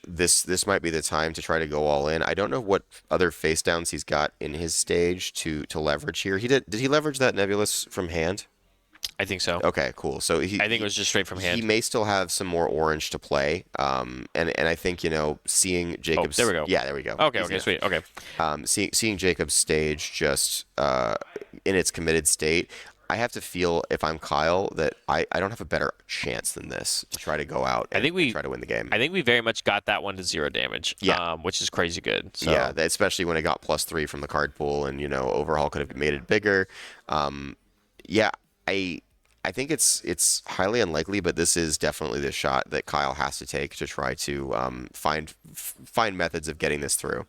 this might be the time to try to go all in. I don't know what other face downs he's got in his stage to leverage here. Did he leverage that Nebulous from hand? I think so. Okay, cool. So I think it was just straight from hand. He may still have some more orange to play. And I think, seeing Jacob's... there we go. Yeah, there we go. Okay, sweet. Okay. Seeing Jacob's stage just in its committed state, I have to feel, if I'm Kyle, that I don't have a better chance than this to try to go out and try to win the game. I think we very much got that one to 0 damage, Yeah. which is crazy good. So. Yeah, especially when it got +3 from the card pool, and, Overhaul could have made it bigger. Yeah, I think it's highly unlikely, but this is definitely the shot that Kyle has to take to try to find methods of getting this through.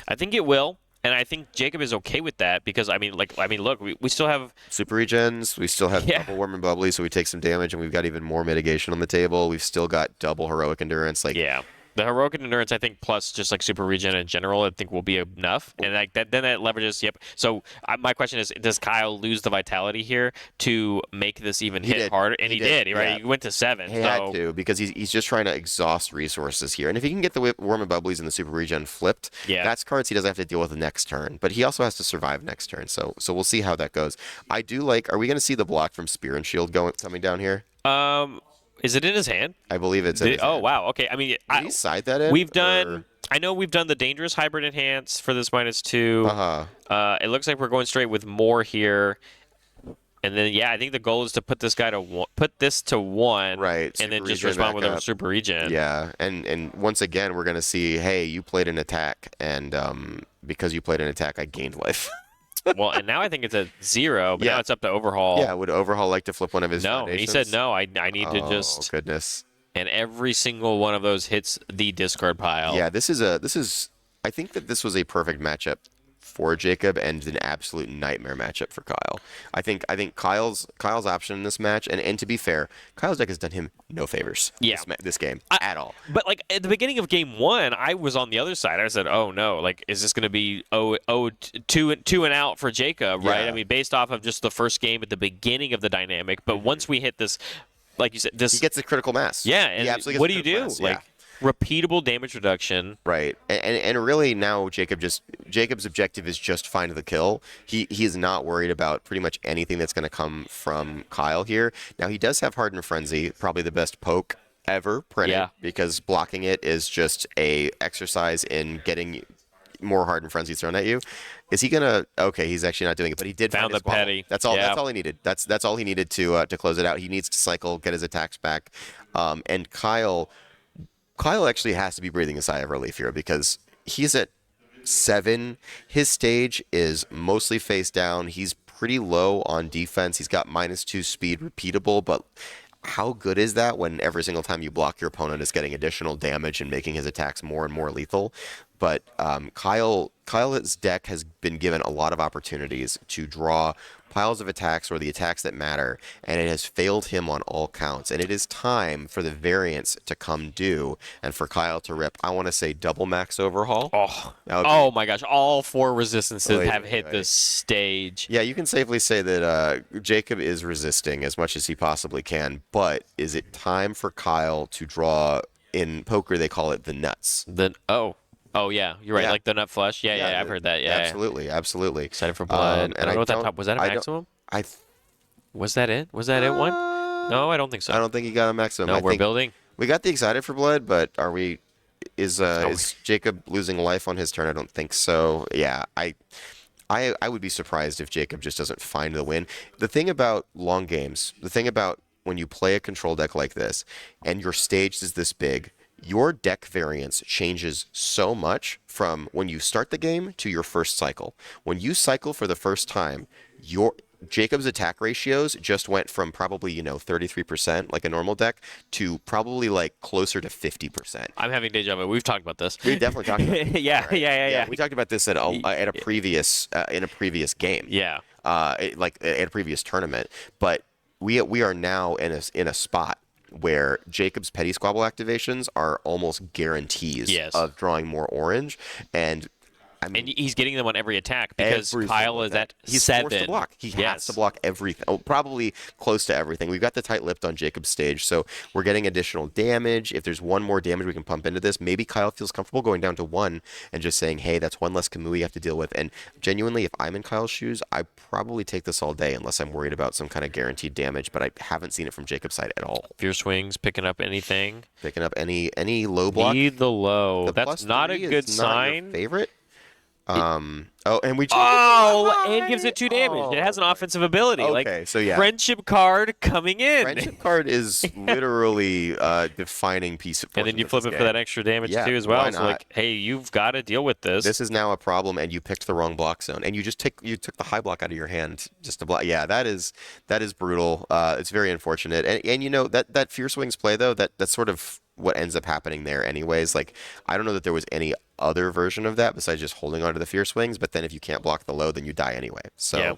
I think it will. And I think Jacob is okay with that because, look, we still have... Super regens, we still have double warm and bubbly, so we take some damage, and we've got even more mitigation on the table. We've still got double heroic endurance. Yeah. The heroic endurance, I think, plus just like super regen in general, I think will be enough, and then that leverages. Yep. So my question is, does Kyle lose the vitality here to make this even hit harder? And he did. Right? Yeah. He went to 7. He had to, because he's just trying to exhaust resources here. And if he can get the warm and bubblies and the super regen flipped, that's cards he doesn't have to deal with the next turn. But he also has to survive next turn. So we'll see how that goes. I do like. Are we going to see the block from Spear and Shield coming down here? Is it in his hand? I believe it's in his hand. Wow. Okay. I mean, Did he side that in? We've done. I know we've done the dangerous hybrid enhance for this -2. It looks like we're going straight with more here. And then, I think the goal is to put this to 1, right? And then just respond with a super regen. Yeah, and once again, we're gonna see, hey, you played an attack, and because you played an attack, I gained life. Well, and now I think it's at 0, but now it's up to Overhaul. Yeah, would Overhaul like to flip one of his No, he said no. I need to just... Oh, goodness. And every single one of those hits the discard pile. Yeah, this is I think that this was a perfect matchup for Jacob and an absolute nightmare matchup for Kyle. I think Kyle's option in this match, and to be fair, Kyle's deck has done him no favors this game at all. But like at the beginning of game 1, I was on the other side. I said, "Oh no, like is this going to be two and out for Jacob?" Right? I mean, based off of just the first game at the beginning of the dynamic. But once we hit this, like you said, he gets the critical mass. Yeah, and what do you do? Like repeatable damage reduction. Right. And really now Jacob's objective is just find the kill. He is not worried about pretty much anything that's going to come from Kyle here. Now he does have Hardened Frenzy, probably the best poke ever printed, because blocking it is just a exercise in getting more Hardened Frenzy thrown at you. Is he gonna? Okay, he's actually not doing it, but he did found find the petty. That's all. That's all he needed. That's all he needed to close it out. He needs to cycle, get his attacks back, and Kyle actually has to be breathing a sigh of relief here because he's at 7. His stage is mostly face down. He's pretty low on defense. He's got -2 speed, repeatable, but how good is that when every single time you block, your opponent is getting additional damage and making his attacks more and more lethal? But Kyle's deck has been given a lot of opportunities to draw piles of attacks or the attacks that matter, and it has failed him on all counts. And it is time for the variance to come due and for Kyle to rip, I want to say, double max Overhaul. Oh my gosh, all 4 resistances have hit this stage. Yeah, you can safely say that Jacob is resisting as much as he possibly can, but is it time for Kyle to draw, in poker they call it the nuts? Oh yeah, you're right. Like the nut flush. Yeah, I've heard that. Yeah, absolutely. Excited for blood. I don't know what that top was. That a maximum? Was that it? Was that it one? No, I don't think so. I don't think he got a maximum. No, we're building. We got the excited for blood, but are we? Is Jacob losing life on his turn? I don't think so. Yeah, I would be surprised if Jacob just doesn't find the win. The thing about long games, the thing about when you play a control deck like this, and your stage is this big, your deck variance changes so much from when you start the game to your first cycle. When you cycle for the first time, your Jacob's attack ratios just went from probably 33% like a normal deck to probably like closer to 50%. I'm having deja vu. We've talked about this. We definitely talked about it. Yeah. We talked about this at a previous in a previous game. Yeah. Like at a previous tournament. But we are now in a spot where Jacob's Petty Squabble activations are almost guarantees of drawing more orange. And I mean, and he's getting them on every attack because Kyle is at he's 7. forced to block. He has to block everything. Oh, probably close to everything. We've got the tight lipped on Jacob's stage, so we're getting additional damage. If there's one more damage we can pump into this, maybe Kyle feels comfortable going down to 1 and just saying, hey, that's one less Kamui you have to deal with. And genuinely, if I'm in Kyle's shoes, I probably take this all day unless I'm worried about some kind of guaranteed damage, but I haven't seen it from Jacob's side at all. Fierce Wings picking up anything. Picking up any low block. Need the low. The That's not a good sign. Favorite? And gives it 2 damage. It has an offensive ability. Okay, so yeah. Friendship card coming in. Friendship card is literally defining piece of. And then you flip it for that extra damage too as well. So hey, you've got to deal with this. This is now a problem, and you picked the wrong block zone, and you took the high block out of your hand just to block. Yeah, that is brutal. It's very unfortunate, and you know that Fierce Wings play though, that's sort of what ends up happening there anyways. Like, I don't know that there was any other version of that besides just holding onto the Fierce Wings, but then if you can't block the low, then you die anyway. So yeah.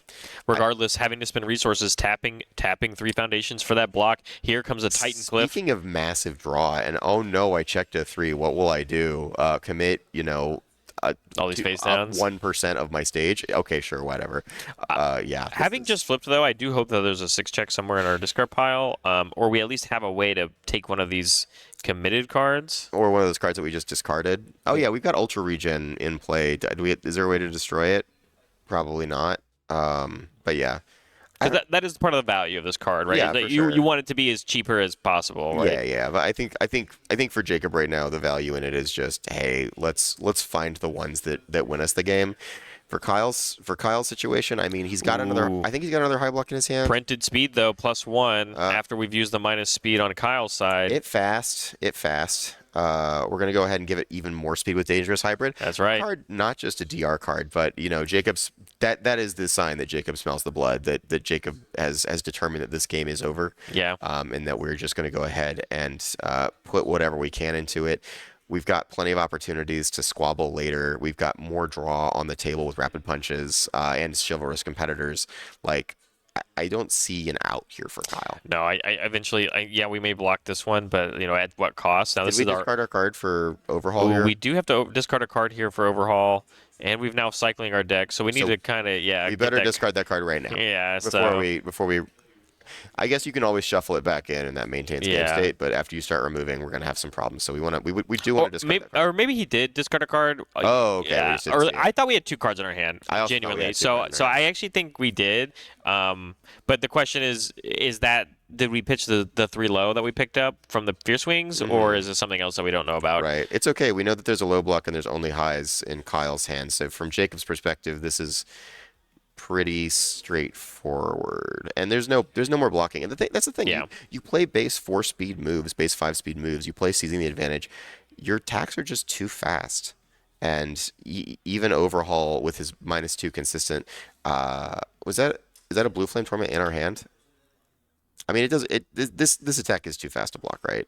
Regardless, having to spend resources tapping 3 foundations for that block. Here comes a Titan Cliff. Speaking of massive draw, and oh no, I checked a 3. What will I do? Commit, all these face downs. 1% of my stage. Okay, sure, whatever. Yeah. Having just flipped though, I do hope that there's a 6 check somewhere in our discard pile, or we at least have a way to take one of these committed cards, or one of those cards that we just discarded. Oh yeah, we've got Ultra Regen in play. Is there a way to destroy it? Probably not. But yeah. That is part of the value of this card, right? Yeah, that sure. You want it to be as cheaper as possible, right? Yeah. But I think for Jacob right now, the value in it is just, hey, let's find the ones that win us the game. For Kyle's situation, I mean, he's got another. I think he's got another high block in his hand. Printed speed though, +1 after we've used the minus speed on Kyle's side. It fast. We're gonna go ahead and give it even more speed with Dangerous Hybrid. That's right. Card, not just a DR card, but Jacob's. That is the sign that Jacob smells the blood. That Jacob has determined that this game is over. Yeah. And that we're just gonna go ahead and put whatever we can into it. We've got plenty of opportunities to squabble later. We've got more draw on the table with Rapid Punches and Chivalrous competitors. Like, I don't see an out here for Kyle. No, I eventually, we may block this one, but at what cost? Now, Did we discard our card for Overhaul here? We do have to discard a card here for Overhaul, and we've now cycling our deck, so we need to kind of, we better discard that card right now. Yeah, before we. I guess you can always shuffle it back in, and that maintains game state. But after you start removing, we're gonna have some problems. So we do want to discard that card. Or maybe he did discard a card. Oh, okay. Yeah. Or I thought we had 2 cards in our hand. Genuinely. So I actually think we did. But the question is that did we pitch the 3 low that we picked up from the Fierce Wings, or is it something else that we don't know about? Right. It's okay. We know that there's a low block and there's only highs in Kyle's hand. So from Jacob's perspective, this is pretty straightforward, and there's no more blocking. And that's the thing. Yeah. You play base 4 speed moves, base 5 speed moves. You play Seizing the Advantage. Your attacks are just too fast, and even Overhaul with his -2 consistent. Is that a Blue Flame Torment in our hand? I mean, this attack is too fast to block, right?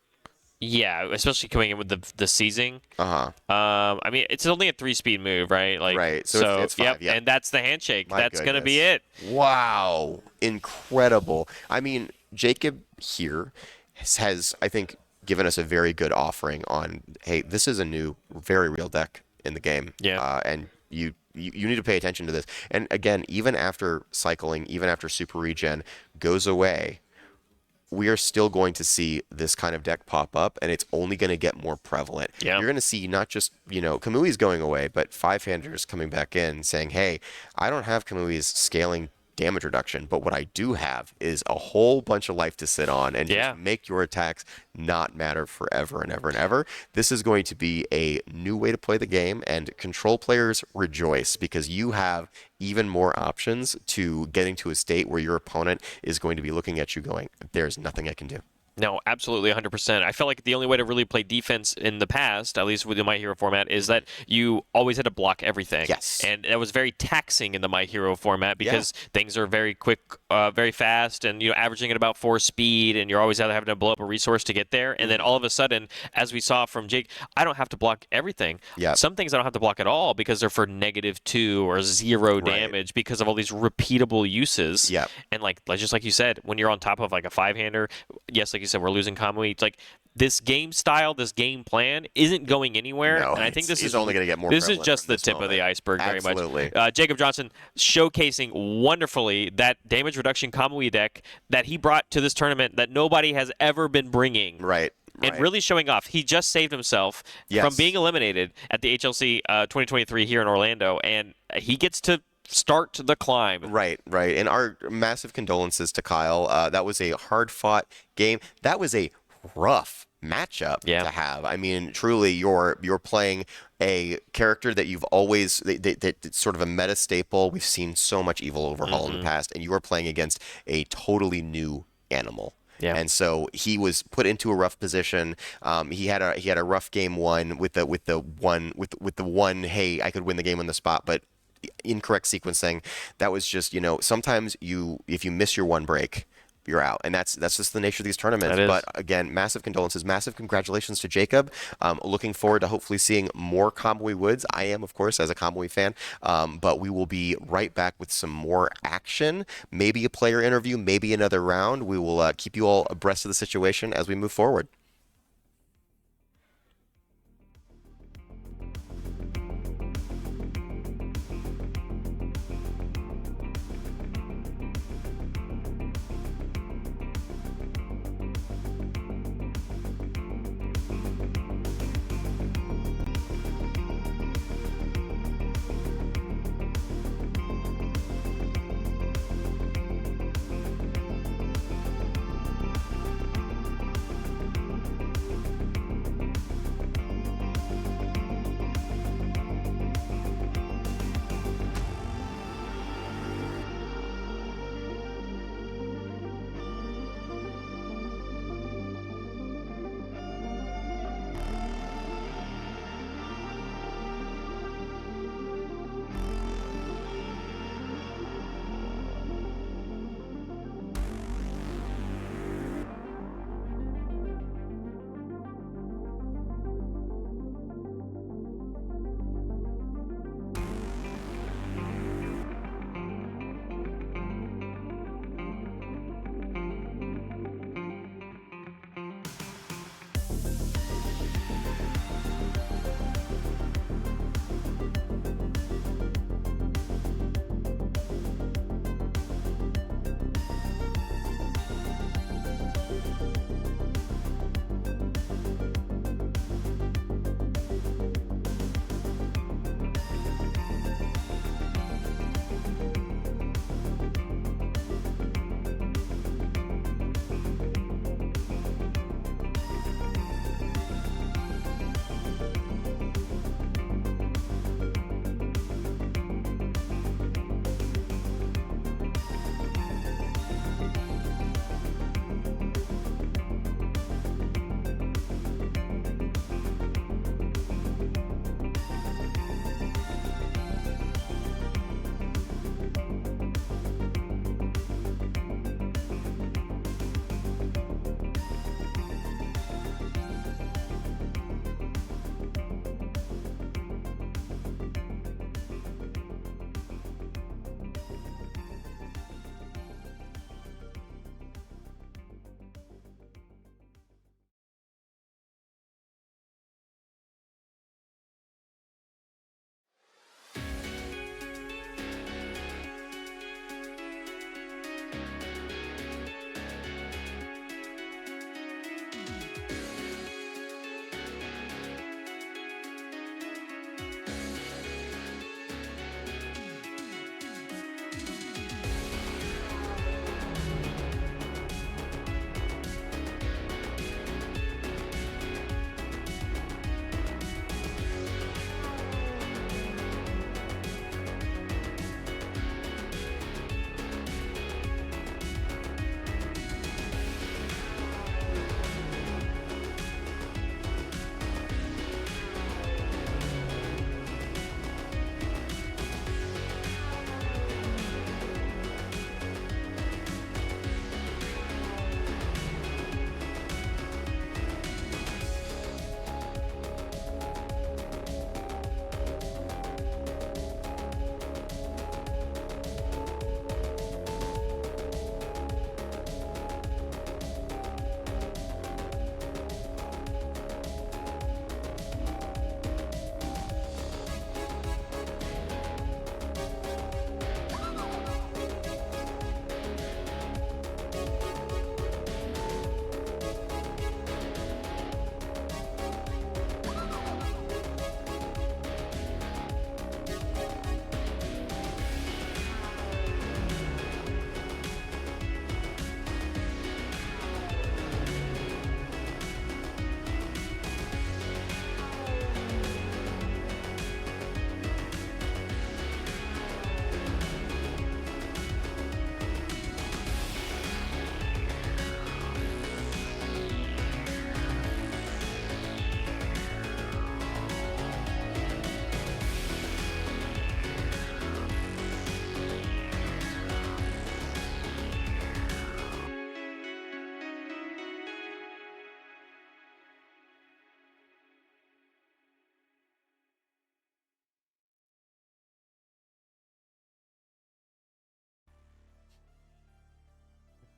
Yeah, especially coming in with the seizing. I mean, it's only a 3-speed move, right? Right. So it's 5. Yep. And that's the handshake. That's going to be it. Wow. Incredible. I mean, Jacob here has, I think, given us a very good offering on, hey, this is a new, very real deck in the game. Yeah. And you need to pay attention to this. And again, even after cycling, even after Super Regen goes away, we are still going to see this kind of deck pop up, and it's only going to get more prevalent. Yeah. You're going to see not just, Kamui's going away, but 5-handers coming back in saying, hey, I don't have Kamui's scaling damage reduction, but what I do have is a whole bunch of life to sit on and just make your attacks not matter forever and ever and ever. This is going to be a new way to play the game, and Control players rejoice because you have even more options to getting to a state where your opponent is going to be looking at you going, there's nothing I can do. No, absolutely, 100%. I felt like the only way to really play defense in the past, at least with the My Hero format, is that you always had to block everything. Yes. And that was very taxing in the My Hero format because things are very quick, very fast, and averaging at about 4 speed, and you're always either having to blow up a resource to get there. And then all of a sudden, as we saw from Jake, I don't have to block everything. Yep. Some things I don't have to block at all because they're for -2 or 0 damage because of all these repeatable uses. Yep. And just like you said, when you're on top of like a 5-hander, yes, like you said, we're losing Kamui. It's like this game style, this game plan isn't going anywhere. No, and I think this it's is only going to get more. This is prevalent just from the this tip of moment. the iceberg, very Absolutely. much. Jacob Johnson showcasing wonderfully that damage reduction combo deck that he brought to this tournament that nobody has ever been bringing. Right. And really showing off. He just saved himself from being eliminated at the HLC 2023 here in Orlando, and he gets to start the climb. Right. And our massive condolences to Kyle. That was a hard-fought game. That was a rough matchup to have. I mean, truly, you're playing a character that you've always that's sort of a meta staple. We've seen so much Evil Overhaul in the past, and you are playing against a totally new animal. Yeah. And so he was put into a rough position. He had a rough game one with the one. Hey, I could win the game on the spot, but incorrect sequencing. That was just, sometimes if you miss your one break, you're out, and that's just the nature of these tournaments. But again, massive condolences, massive congratulations to Jacob. Looking forward to hopefully seeing more Comboy Woods. I am, of course, as a Comboy fan. But we will be right back with some more action, maybe a player interview, maybe another round. We will keep you all abreast of the situation as we move forward.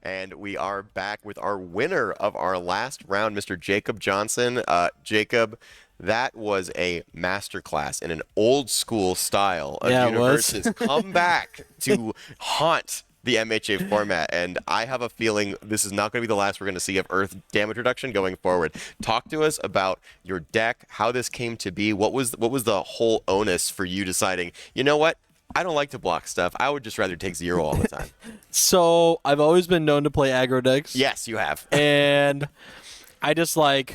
And we are back with our winner of our last round, Mr. Jacob Johnson. Jacob, that was a masterclass in an old school style of Universe's come back to haunt the MHA format, and I have a feeling this is not going to be the last we're going to see of Earth damage reduction going forward. Talk to us about your deck, how this came to be. What was the whole onus for you deciding, you know what? I don't like to block stuff. I would just rather take 0 all the time. So I've always been known to play aggro decks. Yes, you have. And I just I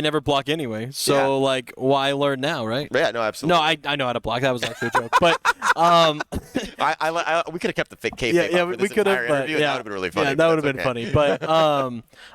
never block anyway. So why learn now, right? Yeah, no, absolutely. No, I know how to block. That was actually a joke. But we could have kept the fake cape. Yeah, we could have. But that would have been really funny. Yeah, that would have been funny. But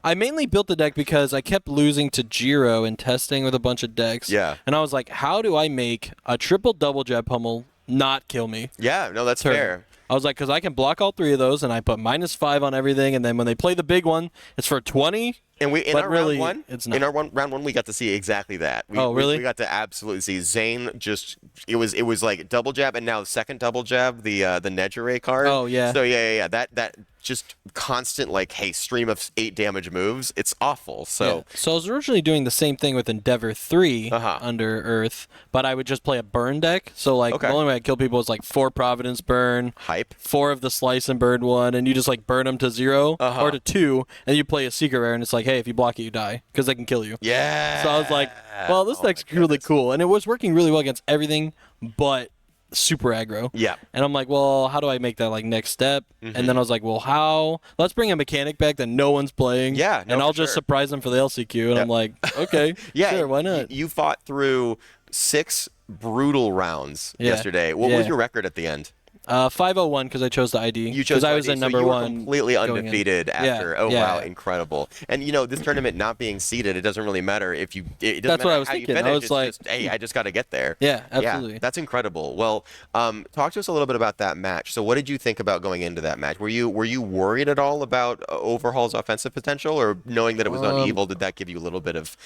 I mainly built the deck because I kept losing to Jiro in testing with a bunch of decks. Yeah. And I was like, how do I make a triple double jab pummel not kill me? Yeah, no, that's fair. I was like, because I can block all 3 of those, and I put -5 on everything, and then when they play the big one, it's for 20. And in our round one, it's not. in our round one, we got to see exactly that. Really? We got to absolutely see Zane just. It was like double jab, and now the second double jab, the Nejire card. Oh yeah. So yeah. That just constant stream of 8 damage moves. It's awful. So So I was originally doing the same thing with Endeavor 3 under Earth, but I would just play a burn deck. So the only way I kill people was 4 Providence burn, hype, 4 of the slice and burn one, and you just burn them to 0 or to 2, and you play a secret rare, and it's hey, if you block it, you die because they can kill you. Yeah. So I was like, well, this deck's really cool, and it was working really well against everything but super aggro. Yeah. And I'm like, well, how do I make that next step? And then I was like, well, how? Let's bring a mechanic back that no one's playing. Yeah. And I'll just surprise them for the LCQ. And I'm like, okay, sure, why not? You fought through 6 brutal rounds yesterday. What was your record at the end? 501 because I chose the ID. You chose because I was in number you were 1. Completely undefeated after. Wow, Yeah. incredible! And this tournament not being seeded, it doesn't really matter if you. It doesn't That's matter what I was how thinking. You finish. I was it's like, just, hey, I just got to get there. Yeah, absolutely. Yeah, that's incredible. Well, talk to us a little bit about that match. So, what did you think about going into that match? Were you worried at all about Overhaul's offensive potential, or knowing that it was on evil? Did that give you a little bit of?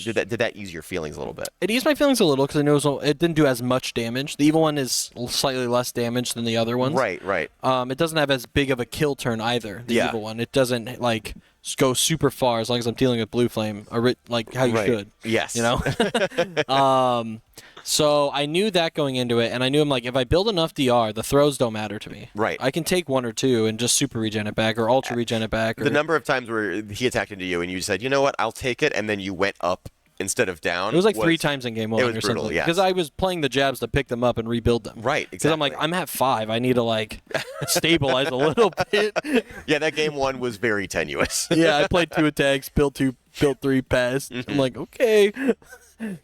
Did that ease your feelings a little bit? It eased my feelings a little because I knew it didn't do as much damage. The evil one is slightly less damage than the other ones. Right. It doesn't have as big of a kill turn either. The evil one. It doesn't go super far as long as I'm dealing with blue flame, how you should. Yes. So I knew that going into it, and I knew if I build enough DR, the throws don't matter to me. Right. I can take 1 or 2 and just super regen it back or ultra regen it back. The number of times where he attacked into you and you said, you know what, I'll take it, and then you went up instead of down. It was 3 times in game 1 was or brutal, something. yes. Because I was playing the jabs to pick them up and rebuild them. Right, Because exactly. I'm at 5. I need to stabilize a little bit. Yeah, that game 1 was very tenuous. Yeah, I played 2 attacks, built 2, built 3, passed. I'm like, okay.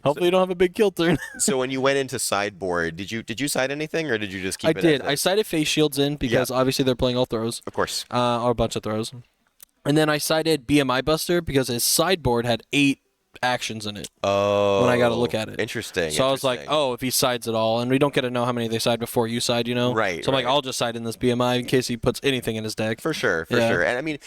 Hopefully you don't have a big kill turn. So when you went into sideboard, did you side anything, or did you just keep it? I did. I sided face shields in because obviously they're playing all throws. Of course. Or a bunch of throws. And then I sided BMI Buster because his sideboard had 8 actions in it. Oh. When I got to look at it. Interesting. So I was like, oh, if he sides it all, and we don't get to know how many they side before you side, Right. So I'm like, I'll just side in this BMI in case he puts anything in his deck. For sure. And I mean,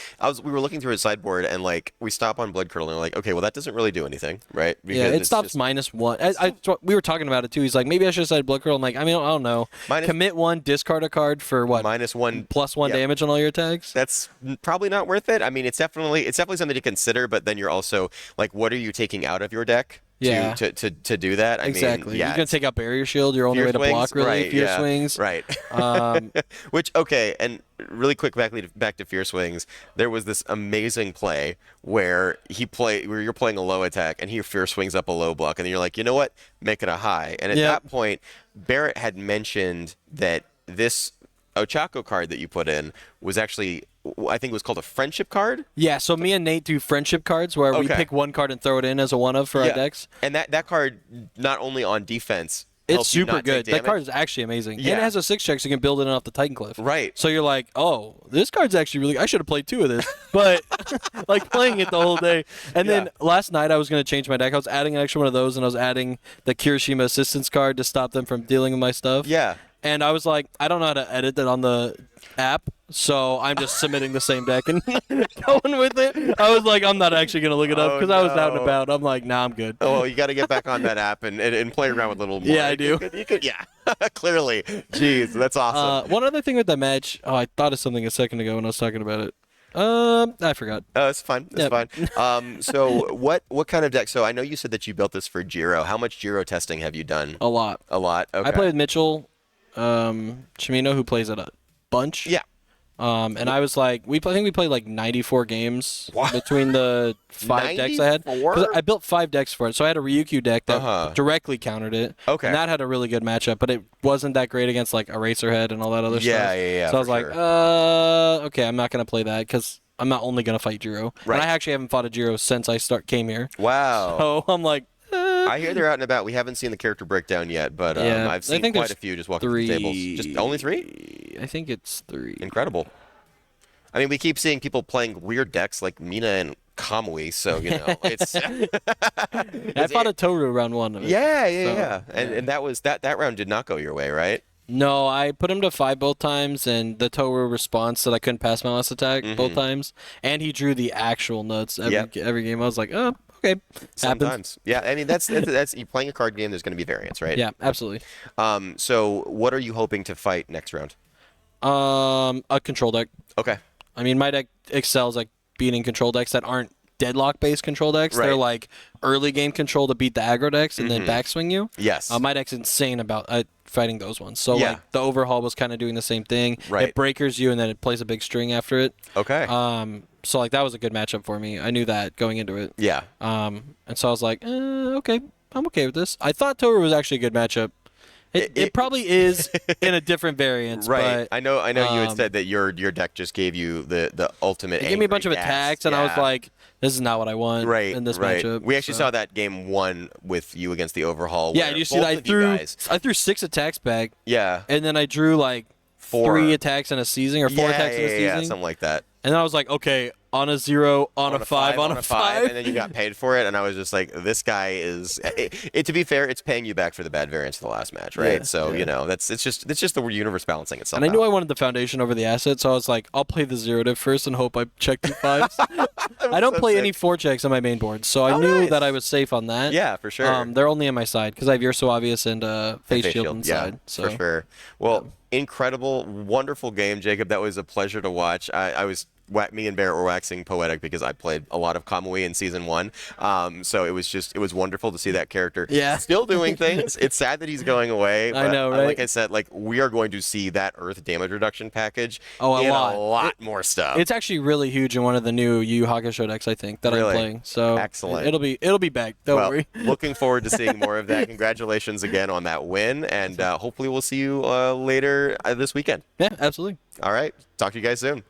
we were looking through his sideboard, and we stop on Blood Curdle, and we're like, okay, well that doesn't really do anything, right? Because it stops -1. We were talking about it too. He's like, maybe I should side Blood Curdle. I'm like, I don't know. Commit 1, discard a card for what? -1, +1 damage on all your attacks. That's probably not worth it. I mean, it's definitely something to consider, but then you're also what are you taking out of your deck? To do that. I exactly. mean, yeah, you're gonna take out Barrier Shield. Your only way to block, really. Right, Fierce Wings. Right. Which and really quick back to Fierce Wings. There was this amazing play where you're playing a low attack and he Fierce Wings up a low block, and then you're like, you know what, make it a high. And at that point, Barrett had mentioned that this Ochako card that you put in was actually, I think it was called a friendship card. Yeah, so me and Nate do friendship cards where we pick 1 card and throw it in as a 1-of for our decks. And that card, not only on defense, it's super good. That card is actually amazing. Yeah. And it has a 6-check, so you can build it off the Titan Cliff. Right. So you're like, oh, this card's actually really... I should have played 2 of this. But, playing it the whole day. And then last night I was going to change my deck. I was adding an extra one of those, and I was adding the Kirishima Assistance card to stop them from dealing with my stuff. Yeah. And I was like, I don't know how to edit that on the app, so I'm just submitting the same deck and going with it. I was like, I'm not actually going to look it up because I was out and about. I'm like, nah, I'm good. Oh, well, you got to get back on that app and play around with a little more. Yeah, I do. You could, clearly. Jeez, that's awesome. One other thing with the match, I thought of something a second ago when I was talking about it. I forgot. Oh, it's fine. It's Yep. fine. So what kind of deck? So I know you said that you built this for Jiro. How much Jiro testing have you done? A lot. A lot. Okay. I play with Mitchell, Chimino, who plays it a bunch. Yeah. And I was like, I think we played like 94 games between the 5 decks I had. 94? 'Cause I built 5 decks for it. So I had a Ryukyu deck that Uh-huh. directly countered it. Okay. And that had a really good matchup, but it wasn't that great against like Eraserhead and all that other Yeah, stuff. yeah. So I was for like, sure. okay, I'm not going to play that because I'm not only going to fight Jiro. Right. And I actually haven't fought a Jiro since I came here. Wow. So I'm like, I hear they're out and about. We haven't seen the character breakdown yet, but Yeah, I've I seen think quite there's a few just walking through the tables. Just only 3? I think it's 3. Incredible. I mean, we keep seeing people playing weird decks like Mina and Kamui, so it's I fought a Toru round 1 of it. yeah. And that was that round did not go your way, right? No, I put him to 5 both times, and the Toru response that I couldn't pass my last attack both times, and he drew the actual nuts every game. I was like, oh, okay, Sometimes, happens. yeah. I mean, that's you're playing a card game. There's going to be variance, right? Yeah, absolutely. So what are you hoping to fight next round? A control deck. Okay. I mean, my deck excels at beating control decks that aren't deadlock-based control decks. Right. They're like early game control to beat the aggro decks and then backswing you. Yes. My deck's insane about fighting those ones. So Yeah. like the overhaul was kind of doing the same thing. Right. It breakers you and then it plays a big string after it. Okay. So like that was a good matchup for me. I knew that going into it. yeah. And so I was like, okay, I'm okay with this. I thought Toru was actually a good matchup. It probably is in a different variant, Right. but I know. You had said that your deck just gave you the ultimate. it gave me a bunch of angry gas. attacks, and I was Yeah. like, this is not what I want Right. in this right. matchup. We actually so. saw that game 1 with you against the overhaul. Yeah, where you see both that of you guys- I threw 6 attacks back, Yeah. and then I drew like 4 3 attacks in a season or 4 attacks in a season. Yeah, something like that. And then I was like, okay, on a 0, on a 5, on a 5. and then you got paid for it, and I was just like, this guy is. To be fair, it's paying you back for the bad variance of the last match, right? Yeah, So yeah. it's just the universe balancing itself. And I knew out. I wanted the foundation over the asset, so I was like, I'll play the 0 div first and hope I check 2 5s. I don't so play sick. any 4 checks on my main board, so I knew nice. that I was safe on that. Yeah, for sure. They're only on my side because I have Urso Obvious and Face Shield inside. Yeah, So for sure. Well, incredible, wonderful game, Jacob. That was a pleasure to watch. Me and Barrett were waxing poetic because I played a lot of Kamui in season 1. So it was wonderful to see that character Yeah. still doing things. It's sad that he's going away. I But know, right? Like I said, we are going to see that Earth damage reduction package Oh, in a lot. a lot more stuff. It's actually really huge in one of the new Yu Yu Hakusho decks, I think, that Really? I'm playing. So Excellent. It'll be back. Don't well, worry. looking forward to seeing more of that. Congratulations again on that win, and hopefully we'll see you later this weekend. Yeah, absolutely. All right. Talk to you guys soon.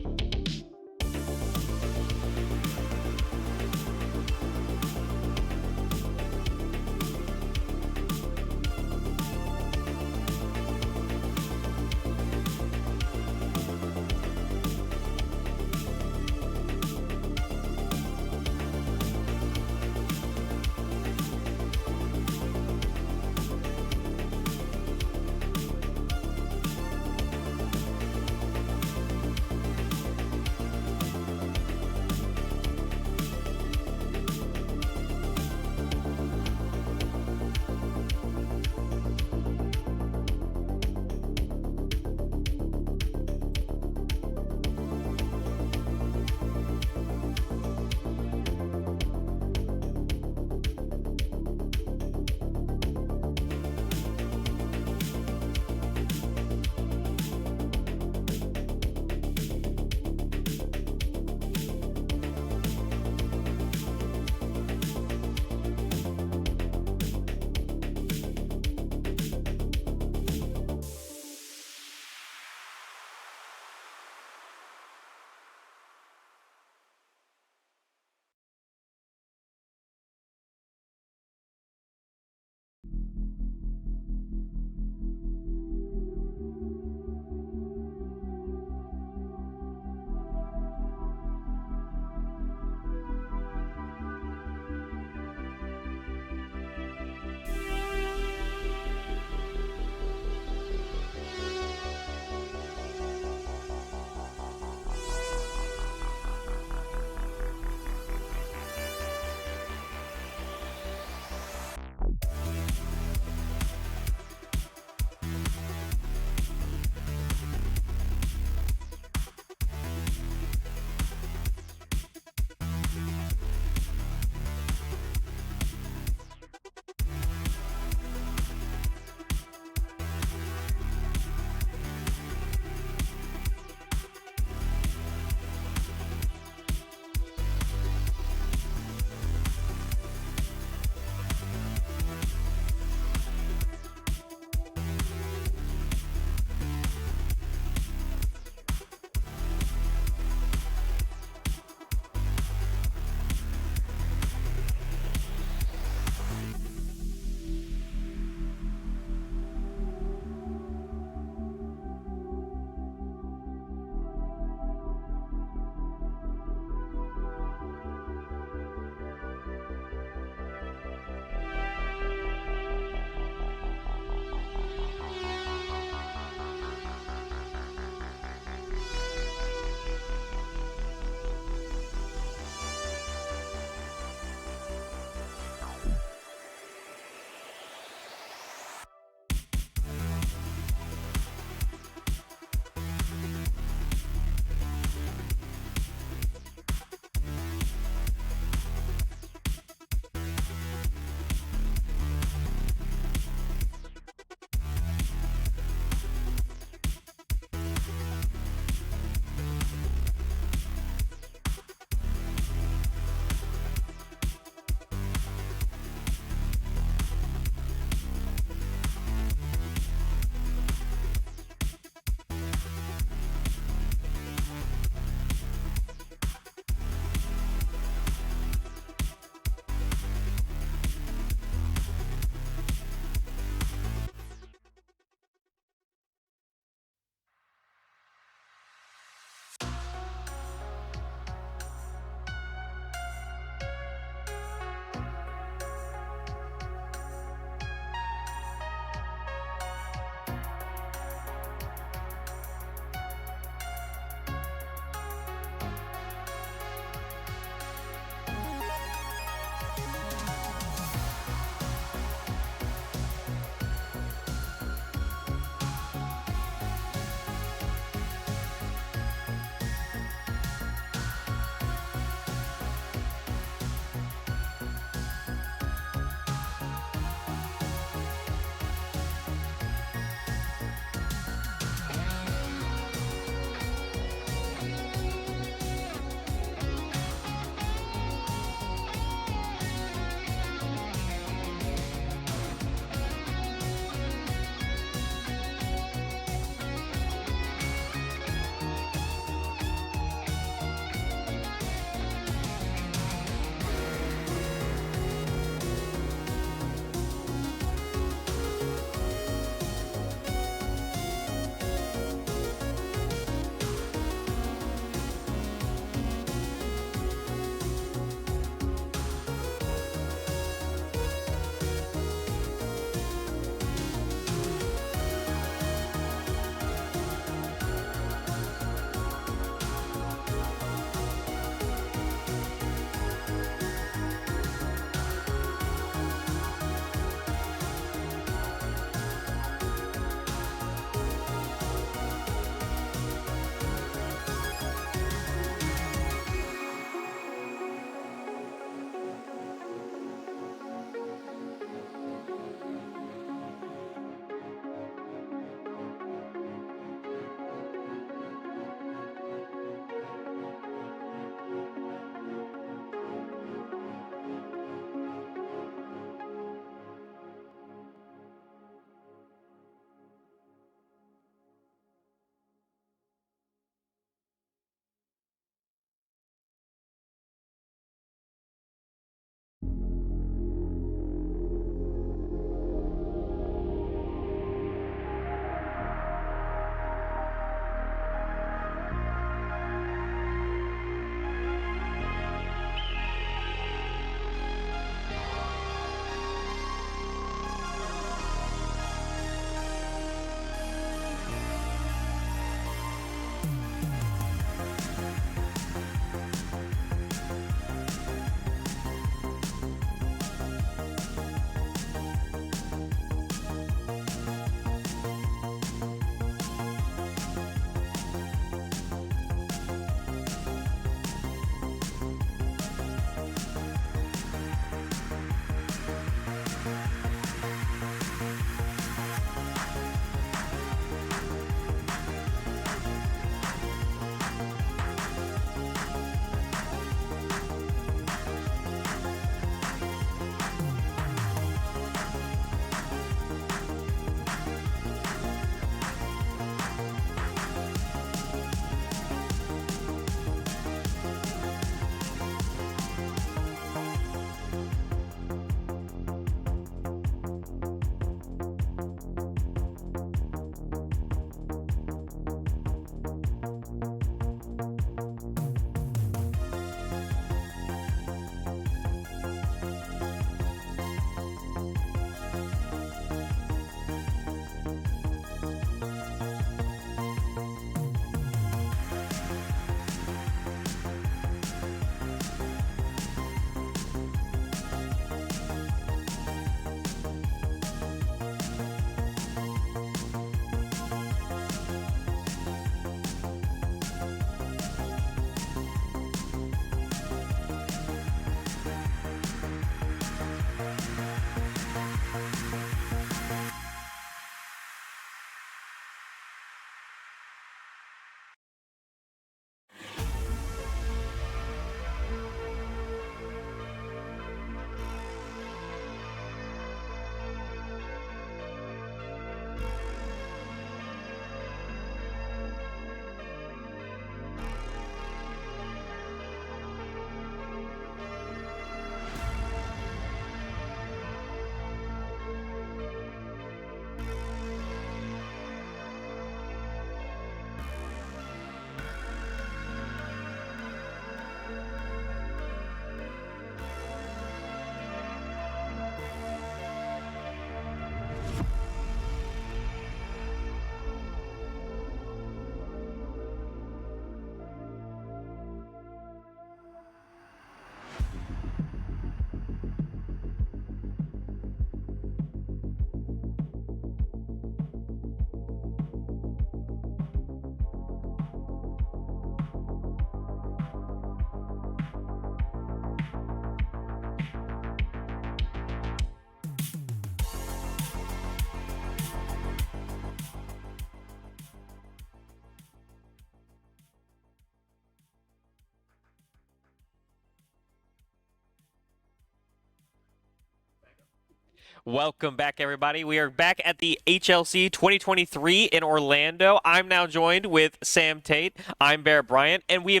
Welcome back, everybody. We are back at the HLC 2023 in Orlando. I'm now joined with Sam Tate. I'm Barrett Bryant, and we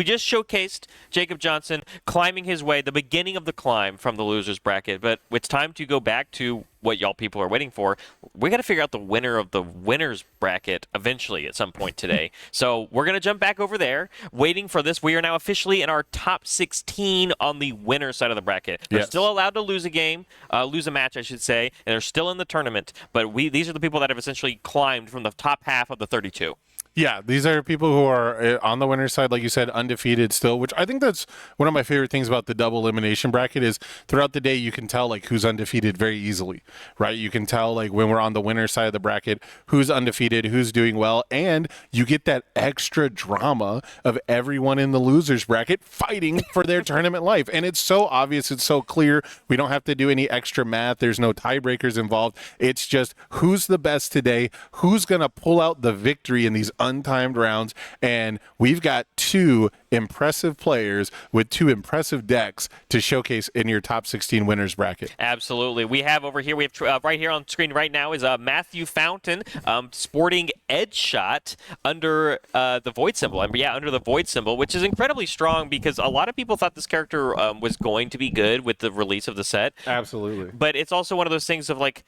just showcased Jacob Johnson climbing his way, the beginning of the climb from the losers bracket. But it's time to go back to what y'all people are waiting for. We got to figure out the winner of the winners bracket eventually at some point today. So we're going to jump back over there, waiting for this. We are now officially in our top 16 on the winner side of the bracket. They're still allowed to lose a match, I should say, and they're still in the tournament. But these are the people that have essentially climbed from the top half of the 32. Yeah, these are people who are on the winner's side, like you said, undefeated still, which I think that's one of my favorite things about the double elimination bracket is throughout the day you can tell like who's undefeated very easily, right? You can tell like when we're on the winner's side of the bracket who's undefeated, who's doing well, and you get that extra drama of everyone in the loser's bracket fighting for their tournament life. And it's so obvious, it's so clear. We don't have to do any extra math. There's no tiebreakers involved. It's just who's the best today, who's going to pull out the victory in these untimed rounds, and we've got two impressive players with two impressive decks to showcase in your top 16 winners bracket. Absolutely. We have over here, right here on screen right now is Matthew Fountain sporting Edge Shot under the Void symbol. Under the Void symbol, which is incredibly strong because a lot of people thought this character was going to be good with the release of the set. Absolutely. But it's also one of those things of like,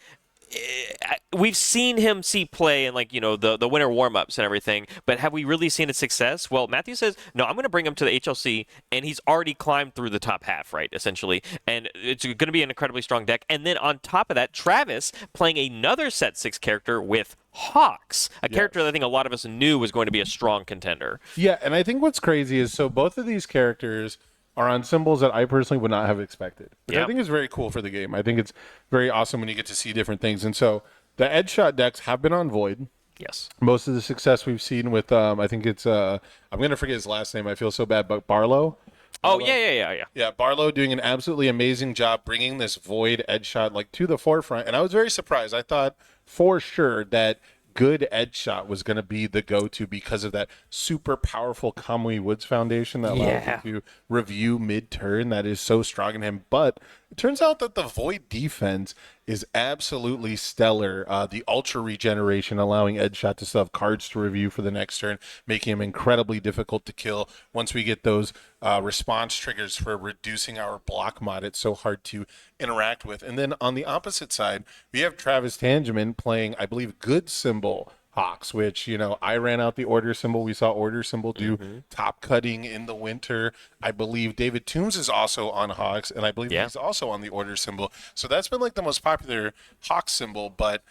we've seen him play in the winter warm-ups and everything, but have we really seen its success? Well, Matthew says, no, I'm going to bring him to the HLC, and he's already climbed through the top half, right, essentially, and it's going to be an incredibly strong deck. And then on top of that, Travis playing another Set 6 character with Hawks, a character that I think a lot of us knew was going to be a strong contender. Yeah, and I think what's crazy is so both of these characters are on symbols that I personally would not have expected, which I think is very cool for the game. I think it's very awesome when you get to see different things. And so the Edge Shot decks have been on Void. Yes. Most of the success we've seen with, I think it's, I'm going to forget his last name. I feel so bad, but Barlow. Oh, yeah. Yeah, Barlow doing an absolutely amazing job bringing this Void Edge Shot to the forefront. And I was very surprised. I thought for sure that good Edge Shot was going to be the go-to because of that super powerful Kamui Woods foundation that allows you to review mid-turn. That is so strong in him. But it turns out that the Void defense is absolutely stellar. The Ultra Regeneration allowing Edge Shot to still have cards to review for the next turn, making him incredibly difficult to kill. Once we get those response triggers for reducing our block mod, it's so hard to interact with. And then on the opposite side, we have Travis Tangeman playing, I believe, good symbol Hawks, which, I ran out the order symbol. We saw order symbol do top cutting in the winter. I believe David Toombs is also on Hawks, and I believe he's also on the order symbol. So that's been the most popular Hawks symbol, but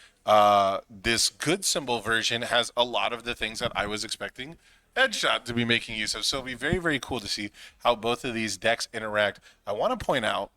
this good symbol version has a lot of the things that I was expecting Edge Shot to be making use of. So it'll be very, very cool to see how both of these decks interact. I want to point out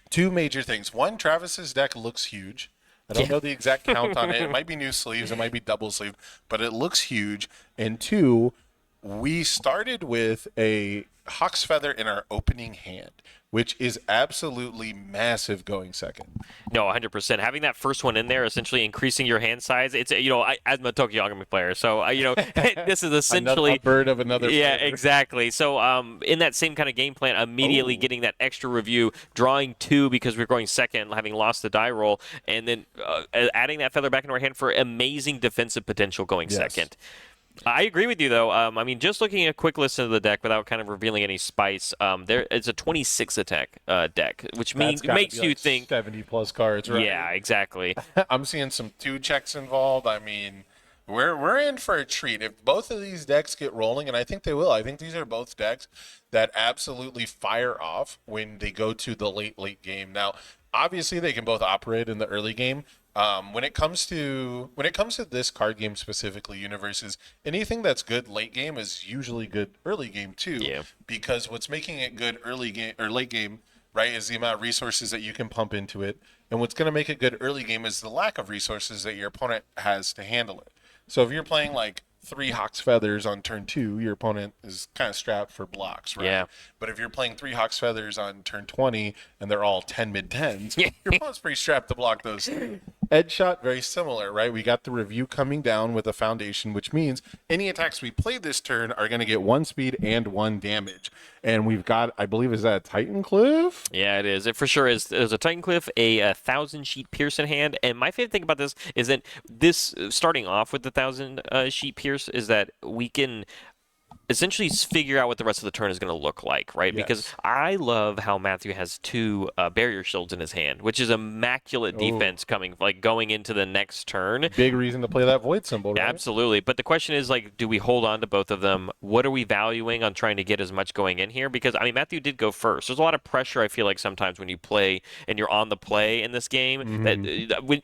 two major things. One, Travis's deck looks huge. I don't know the exact count on it. It might be new sleeves. It might be double sleeve, but it looks huge. And two, we started with a Hawk's Feather in our opening hand, which is absolutely massive going second. No, 100%. Having that first one in there, essentially increasing your hand size. It's I'm a Tokyo Yagami player, so this is essentially a bird of another. Yeah, flavor. Exactly. So in that same kind of game plan, immediately getting that extra review, drawing 2 because we're going second, having lost the die roll, and then adding that feather back into our hand for amazing defensive potential going second. I agree with you, though. Just looking at a quick list of the deck without kind of revealing any spice, it's a 26 attack deck, which makes you think 70+ cards, right? Yeah, exactly. I'm seeing some 2 checks involved. We're in for a treat if both of these decks get rolling, and I think they will. I think these are both decks that absolutely fire off when they go to the late game. Now, obviously, they can both operate in the early game. When it comes to this card game specifically, Universes, anything that's good late game is usually good early game too. Yeah. Because what's making it good early game or late game, right, is the amount of resources that you can pump into it, and what's going to make it good early game is the lack of resources that your opponent has to handle it. So if you're playing 3 Hawk's Feathers on turn 2, your opponent is kind of strapped for blocks, right? Yeah. But if you're playing 3 Hawk's Feathers on turn 20 and they're all 10 mid-10s, your opponent's pretty strapped to block those. Edge shot, very similar, right? We got the review coming down with a foundation, which means any attacks we play this turn are going to get 1 speed and 1 damage. And we've got, I believe, is that a Titan Cliff? Yeah, it is. It for sure is. There's a Titan Cliff, a 1,000-sheet Pierce in hand, and my favorite thing about this is that this starting off with the 1,000-sheet Pierce is that we can essentially figure out what the rest of the turn is going to look like, right? Yes. Because I love how Matthew has 2 barrier shields in his hand, which is immaculate defense going into the next turn. Big reason to play that Void symbol, right? Absolutely. But the question is, like, do we hold on to both of them? What are we valuing on trying to get as much going in here? Because, I mean, Matthew did go first. There's a lot of pressure, I feel like, sometimes when you play and you're on the play in this game.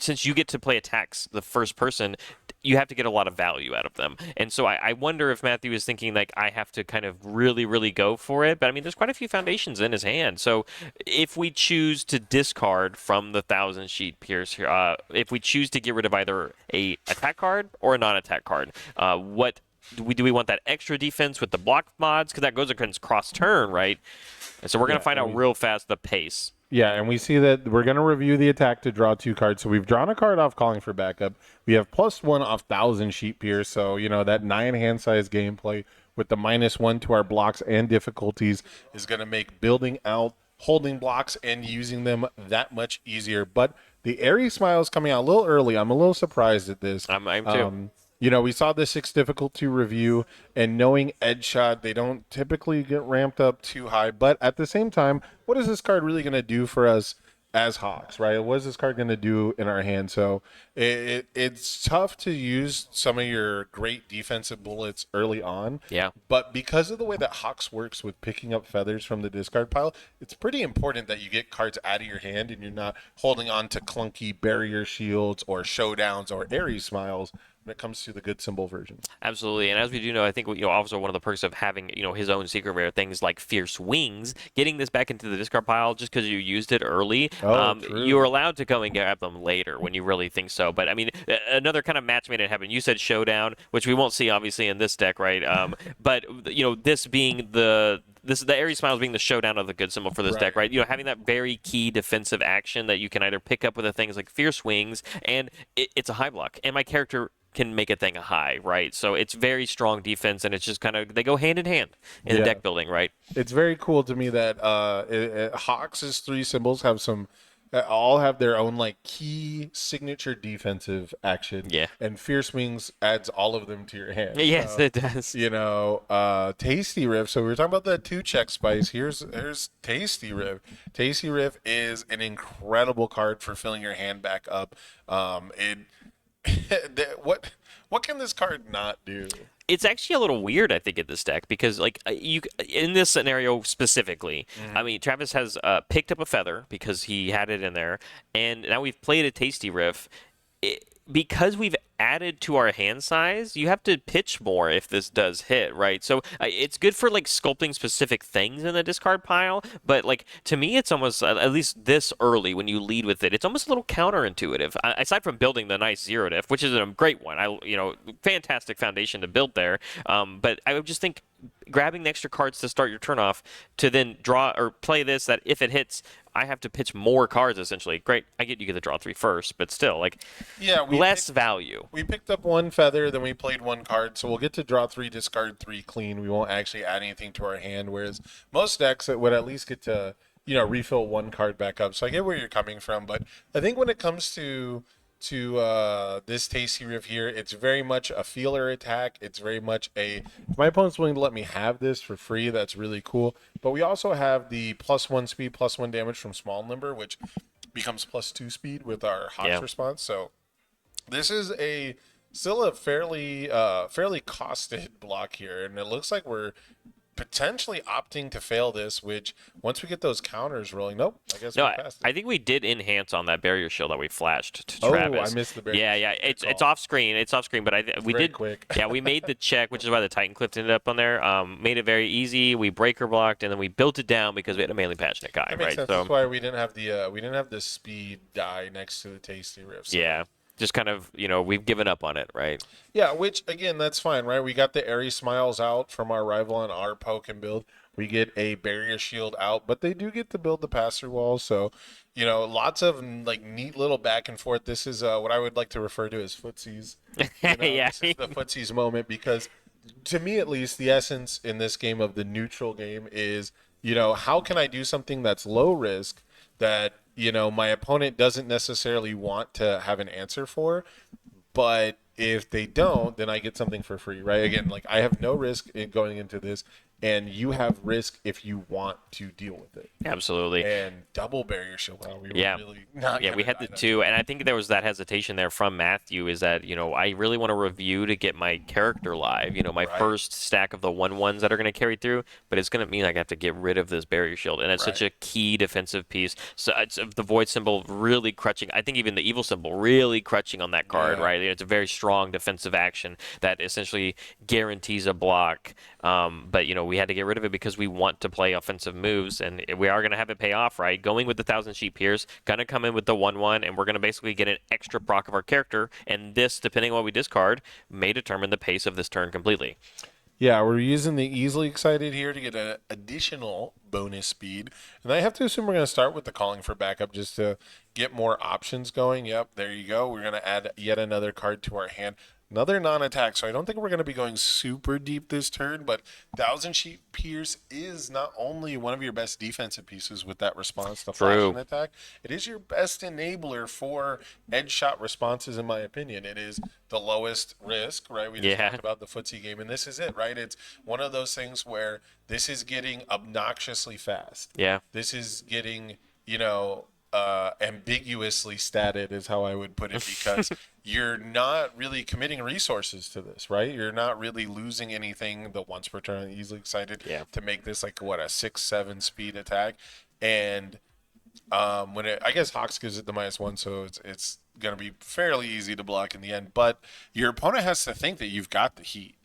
Since you get to play attacks the first person, you have to get a lot of value out of them. And so I wonder if Matthew is thinking, like, I have to kind of really, really go for it. But, I mean, there's quite a few foundations in his hand. So if we choose to discard from the 1,000-sheet Pierce, if we choose to get rid of either a attack card or a non-attack card, what do we want that extra defense with the block mods? Because that goes against cross-turn, right? And so we're going to find out real fast the pace. Yeah, and we see that we're going to review the attack to draw 2 cards. So we've drawn a card off Calling for Backup. We have +1 off 1,000-sheet Pierce. So, that 9 hand size gameplay with the -1 to our blocks and difficulties is going to make building out, holding blocks, and using them that much easier. But the Airy Smile is coming out a little early. I'm a little surprised at this. I'm too. We saw the 6 difficulty review, and knowing Edge Shot, they don't typically get ramped up too high. But at the same time, what is this card really going to do for us as Hawks, right? What is this card going to do in our hand? So it's tough to use some of your great defensive bullets early on. Yeah. But because of the way that Hawks works with picking up feathers from the discard pile, it's pretty important that you get cards out of your hand and you're not holding on to clunky barrier shields or showdowns or airy smiles when it comes to the good symbol version. Absolutely. And as we do know, I think, also one of the perks of having, his own secret rare things like Fierce Wings, getting this back into the discard pile just because you used it early, you're allowed to go and grab them later when you really think so. But, I mean, another kind of match made it happen. You said Showdown, which we won't see, obviously, in this deck, right? But, this being the Airy Smiles being the showdown of the good symbol for this deck, right? Having that very key defensive action that you can either pick up with the things like Fierce Wings, and it's a high block. And my character can make a thing a high, right? So it's very strong defense, and it's just kind of, they go hand in hand in the deck building, right? It's very cool to me that Hawks' 3 symbols all have their own key signature defensive action. Yeah. And Fierce Wings adds all of them to your hand. Yes, it does. Tasty Riff. So we were talking about that 2-check spice. Here's Tasty Riff. Tasty Riff is an incredible card for filling your hand back up. What can this card not do? It's actually a little weird, I think, in this deck because, in this scenario specifically, I mean, Travis has picked up a feather because he had it in there, and now we've played a Tasty Riff. Because we've added to our hand size, you have to pitch more if this does hit, right? So it's good for sculpting specific things in the discard pile, but to me, it's almost, at least this early when you lead with it, it's almost a little counterintuitive. Aside from building the nice zero diff, which is a great one, fantastic foundation to build there. But I would just think grabbing the extra cards to start your turn off to then draw or play this, that if it hits, I have to pitch more cards essentially. Great, you get to draw 3 first, but still, less value. We picked up 1 feather, then we played 1 card, so we'll get to draw 3, discard 3 clean. We won't actually add anything to our hand, whereas most decks would at least get to, refill 1 card back up. So I get where you're coming from, but I think when it comes to this Tasty Riff here, it's very much a feeler attack. It's very much if my opponent's willing to let me have this for free, that's really cool. But we also have the +1 speed, +1 damage from Small Limber, which becomes +2 speed with our Hawks response. So this is still a fairly costed block here, and it looks like we're potentially opting to fail this, which once we get those counters rolling, nope, I guess we're past it. I think we did enhance on that barrier shield that we flashed to Travis. I missed the barrier. Yeah, it's off screen. It's off screen, but we did quick. Yeah, we made the check, which is why the Titan Cliff ended up on there. Made it very easy. We breaker blocked, and then we built it down because we had a mainly passionate guy, that makes right? sense. That's why we didn't have the speed die next to the Tasty Riff. So. Yeah. Just kind of, we've given up on it, right? Yeah, which, again, that's fine, right? We got the Airy Smiles out from our rival on our poke and build. We get a barrier shield out, but they do get to build the pass-through wall. So, you know, lots of like neat little back and forth. This is what I would like to refer to as footsies. You know, Yeah. This is the footsies moment because, to me at least, the essence in this game of the neutral game is, you know, how can I do something that's low risk that, you know, my opponent doesn't necessarily want to have an answer for, but if they don't, then I get something for free, right? Again, like I have no risk in going into this, and you have risk if you want to deal with it. Absolutely. And double barrier shield. Wow, we were Yeah. really not. Yeah, we had the two, and I think there was that hesitation there from Matthew is that, you know, I really want to review to get my character live, you know, my first stack of the 1/1s that are going to carry through, but it's going to mean I have to get rid of this barrier shield, and it's such a key defensive piece. So it's the void symbol really crutching. I think even the evil symbol really crutching on that card, right? It's a very strong defensive action that essentially guarantees a block. But, you know, we had to get rid of it because we want to play offensive moves, and we are going to have it pay off, right? Going with the 1,000 Sheep Pierce, going to come in with the 1/1, and we're going to basically get an extra proc of our character, and this, depending on what we discard, may determine the pace of this turn completely. Yeah, we're using the easily excited here to get an additional bonus speed. And I have to assume we're going to start with the calling for backup just to get more options going. Yep, there you go. We're going to add yet another card to our hand. Another non-attack, so I don't think we're going to be going super deep this turn, but 1,000 Sheep Pierce is not only one of your best defensive pieces with that response to flash and attack, it is your best enabler for edge shot responses, in my opinion. It is the lowest risk, right? We just talked about the footsie game, and this is it, right? It's one of those things where this is getting obnoxiously fast. Yeah. This is getting, you know, ambiguously statted is how I would put it, because you're not really committing resources to this, right? You're not really losing anything the once per turn easily excited to make this like what, a 6-7 speed attack. And when it, I guess Hawks gives it the -1, so it's going to be fairly easy to block in the end, but your opponent has to think that you've got the heat.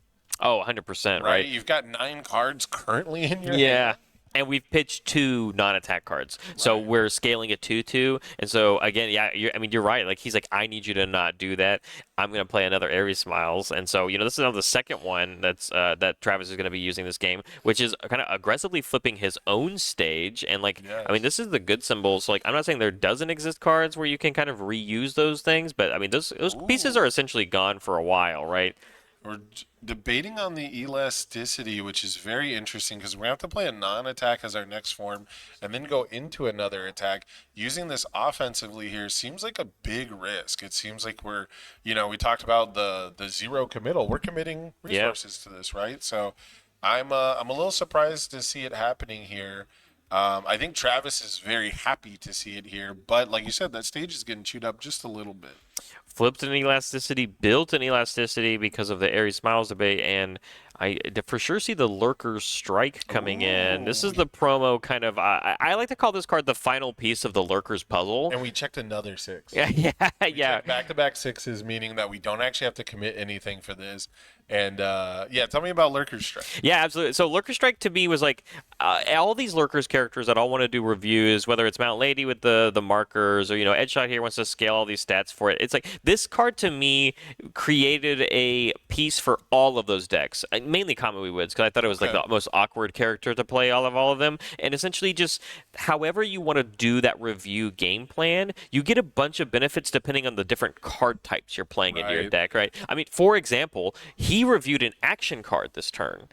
Oh, 100%, right? You've got 9 cards currently in your Yeah. hand. And we've pitched 2 non-attack cards, so we're scaling it 2/2. And so again, you're right. Like he's like, I need you to not do that. I'm gonna play another Aries Smiles, and so you know this is now the second one that's that Travis is gonna be using this game, which is kind of aggressively flipping his own stage. And like, I mean, this is the good symbol. So like, I'm not saying there doesn't exist cards where you can kind of reuse those things, but I mean, those pieces are essentially gone for a while, right? We're debating on the elasticity, which is very interesting because we're going to have to play a non-attack as our next form and then go into another attack. Using this offensively here seems like a big risk. It seems like we're, you know, we talked about the zero committal. We're committing resources to this, right? So I'm a little surprised to see it happening here. I think Travis is very happy to see it here, but like you said, that stage is getting chewed up just a little bit. Flipped an elasticity, built an elasticity because of the Aries Smiles debate, and I for sure see the Lurker's Strike coming in. This is the promo kind of, I like to call this card the final piece of the Lurker's puzzle. And we checked another 6. Yeah. Back-to-back 6s, meaning that we don't actually have to commit anything for this. And tell me about Lurker's Strike. Yeah, absolutely. So Lurker's Strike to me was like all these Lurker's characters that all want to do reviews, whether it's Mount Lady with the markers or, you know, Edgeshot here wants to scale all these stats for it. It's like this card to me created a piece for all of those decks, mainly Kamui Woods, because I thought it was like the most awkward character to play all of them. And essentially just however you want to do that review game plan, you get a bunch of benefits depending on the different card types you're playing in your deck, right? I mean, for example, he reviewed an action card this turn.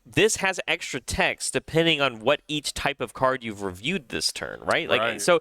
This has extra text depending on what each type of card you've reviewed this turn, right? Like so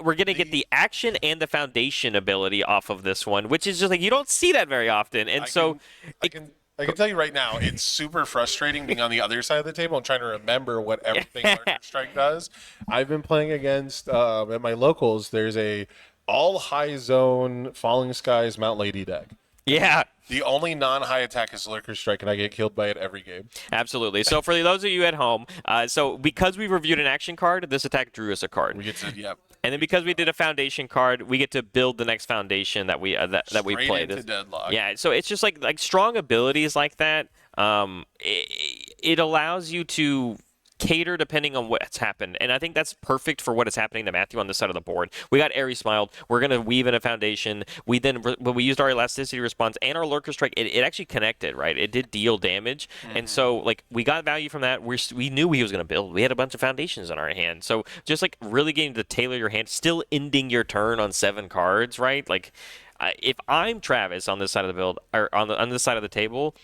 we're going to get the action and the foundation ability off of this one, which is just like you don't see that very often. And I can tell you right now, it's super frustrating being on the other side of the table and trying to remember what everything Lurker Strike does. I've been playing against at my locals. There's a all high zone Falling Skies Mount Lady deck. Yeah. The only non-high attack is Lurker Strike, and I get killed by it every game. Absolutely. So for those of you at home, so because we reviewed an action card, this attack drew us a card. We get to, And then because we did a foundation card, we get to build the next foundation that we that we played. Into Deadlock. Yeah. So it's just like strong abilities like that. It allows you to cater depending on what's happened. And I think that's perfect for what is happening to Matthew on this side of the board. We got Ares Smiled. We're going to weave in a foundation. When we used our elasticity response and our Lurker Strike, it actually connected, right? It did deal damage. And so, like, we got value from that. We knew he was going to build. We had a bunch of foundations in our hand. So just, like, really getting to tailor your hand, still ending your turn on 7 cards, right? Like, if I'm Travis on this side of the build, or on this side of the table,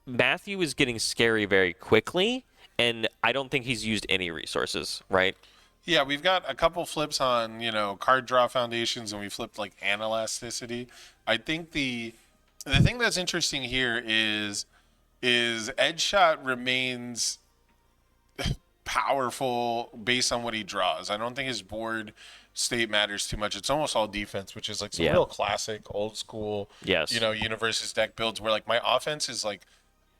Matthew is getting scary very quickly, and I don't think he's used any resources, right? Yeah, we've got a couple flips on, card draw foundations, and we flipped like anelasticity. I think the thing that's interesting here is Edge Shot remains powerful based on what he draws. I don't think his board state matters too much. It's almost all defense, which is like some real classic, old school, Universus deck builds where like my offense is like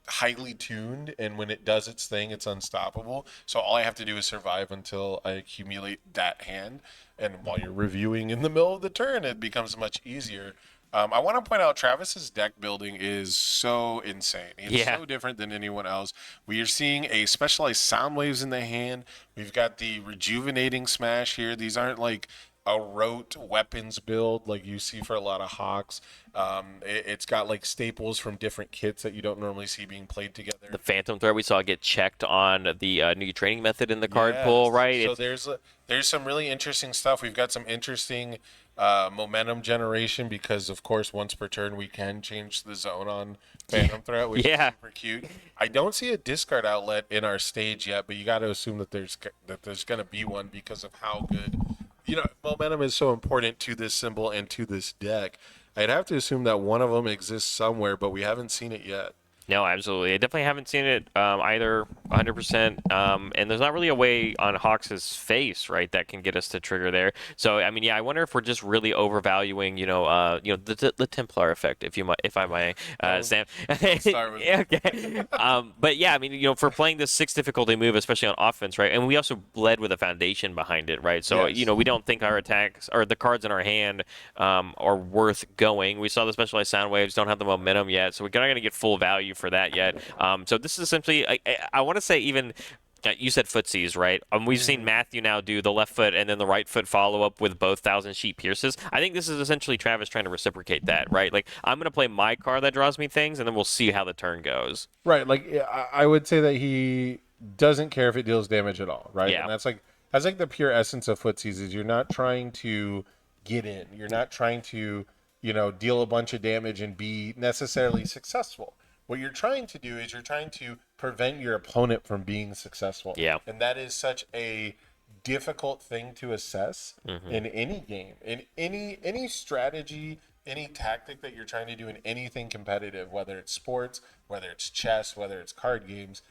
highly tuned, and when it does its thing, it's unstoppable. So all I have to do is survive until I accumulate that hand. And while you're reviewing in the middle of the turn, it becomes much easier. I want to point out Travis's deck building is so insane. It's so different than anyone else. We are seeing a specialized sound waves in the hand. We've got the rejuvenating smash here. These aren't like a rote weapons build like you see for a lot of Hawks. It's got like staples from different kits that you don't normally see being played together. The Phantom Threat we saw get checked on the new training method in the card pool, right? So there's some really interesting stuff. We've got some interesting momentum generation because, of course, once per turn we can change the zone on Phantom Threat, which is super cute. I don't see a discard outlet in our stage yet, but you got to assume that there's going to be one because of how good. Momentum is so important to this symbol and to this deck. I'd have to assume that one of them exists somewhere, but we haven't seen it yet. No, absolutely. I definitely haven't seen it either, 100%. And there's not really a way on Hawks' face, right, that can get us to trigger there. So, I mean, I wonder if we're just really overvaluing, the Templar effect, if I may, Sam. Start with okay. But yeah, I mean, for playing this 6 difficulty move, especially on offense, right, and we also led with a foundation behind it, right? So, we don't think our attacks or the cards in our hand are worth going. We saw the specialized sound waves, don't have the momentum yet, so we're not going to get full value for that yet. So this is essentially, I want to say even, you said footsies, right? We've seen Matthew now do the left foot and then the right foot follow up with both 1,000 Sheet Pierces. I think this is essentially Travis trying to reciprocate that, right? Like, I'm going to play my card that draws me things, and then we'll see how the turn goes. Right. Like, I would say that he doesn't care if it deals damage at all, right? Yeah. And that's like the pure essence of footsies is you're not trying to get in. You're not trying to, deal a bunch of damage and be necessarily successful. What you're trying to do is you're trying to prevent your opponent from being successful. Yeah. And that is such a difficult thing to assess in any game. In any strategy, any tactic that you're trying to do in anything competitive, whether it's sports, whether it's chess, whether it's card games,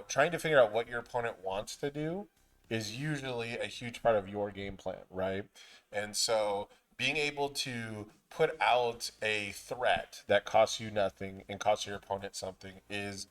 trying to figure out what your opponent wants to do is usually a huge part of your game plan, right? And so being able to put out a threat that costs you nothing and costs your opponent something is,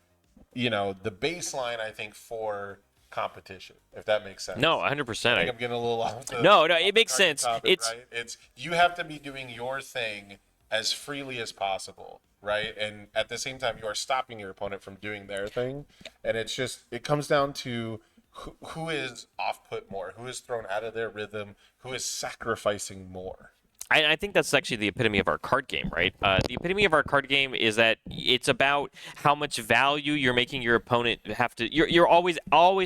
the baseline, I think, for competition, if that makes sense. No, 100%. I think I'm getting a little off the No, it makes sense. Topic, right? It's you have to be doing your thing as freely as possible, right? And at the same time, you are stopping your opponent from doing their thing. And it comes down to who is off-put more, who is thrown out of their rhythm, who is sacrificing more. I think that's actually the epitome of our card game, right? The epitome of our card game is that it's about how much value you're making your opponent have to. You're always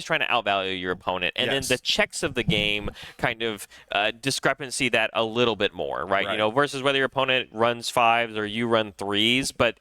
trying to outvalue your opponent, and then the checks of the game kind of discrepancy that a little bit more, right? Versus whether your opponent runs 5s or you run 3s, but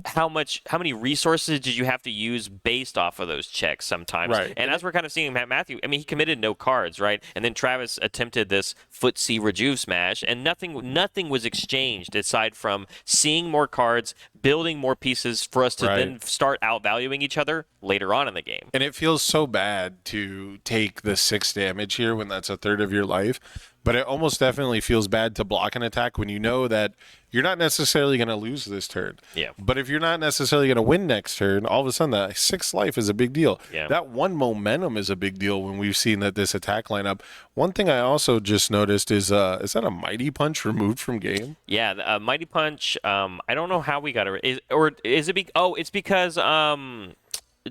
how many resources did you have to use based off of those checks sometimes? Right. And as we're kind of seeing Matthew, I mean, he committed no cards, right? And then Travis attempted this footsie rejuve smash, and nothing was exchanged aside from seeing more cards, building more pieces for us to then start outvaluing each other later on in the game. And it feels so bad to take the 6 damage here when that's a third of your life. But it almost definitely feels bad to block an attack when you know that you're not necessarily going to lose this turn. Yeah. But if you're not necessarily going to win next turn, all of a sudden that 6 life is a big deal. Yeah. That 1 momentum is a big deal when we've seen that this attack lineup. One thing I also just noticed is that a Mighty Punch removed from game? Yeah, Mighty Punch. I don't know how we got it. It's because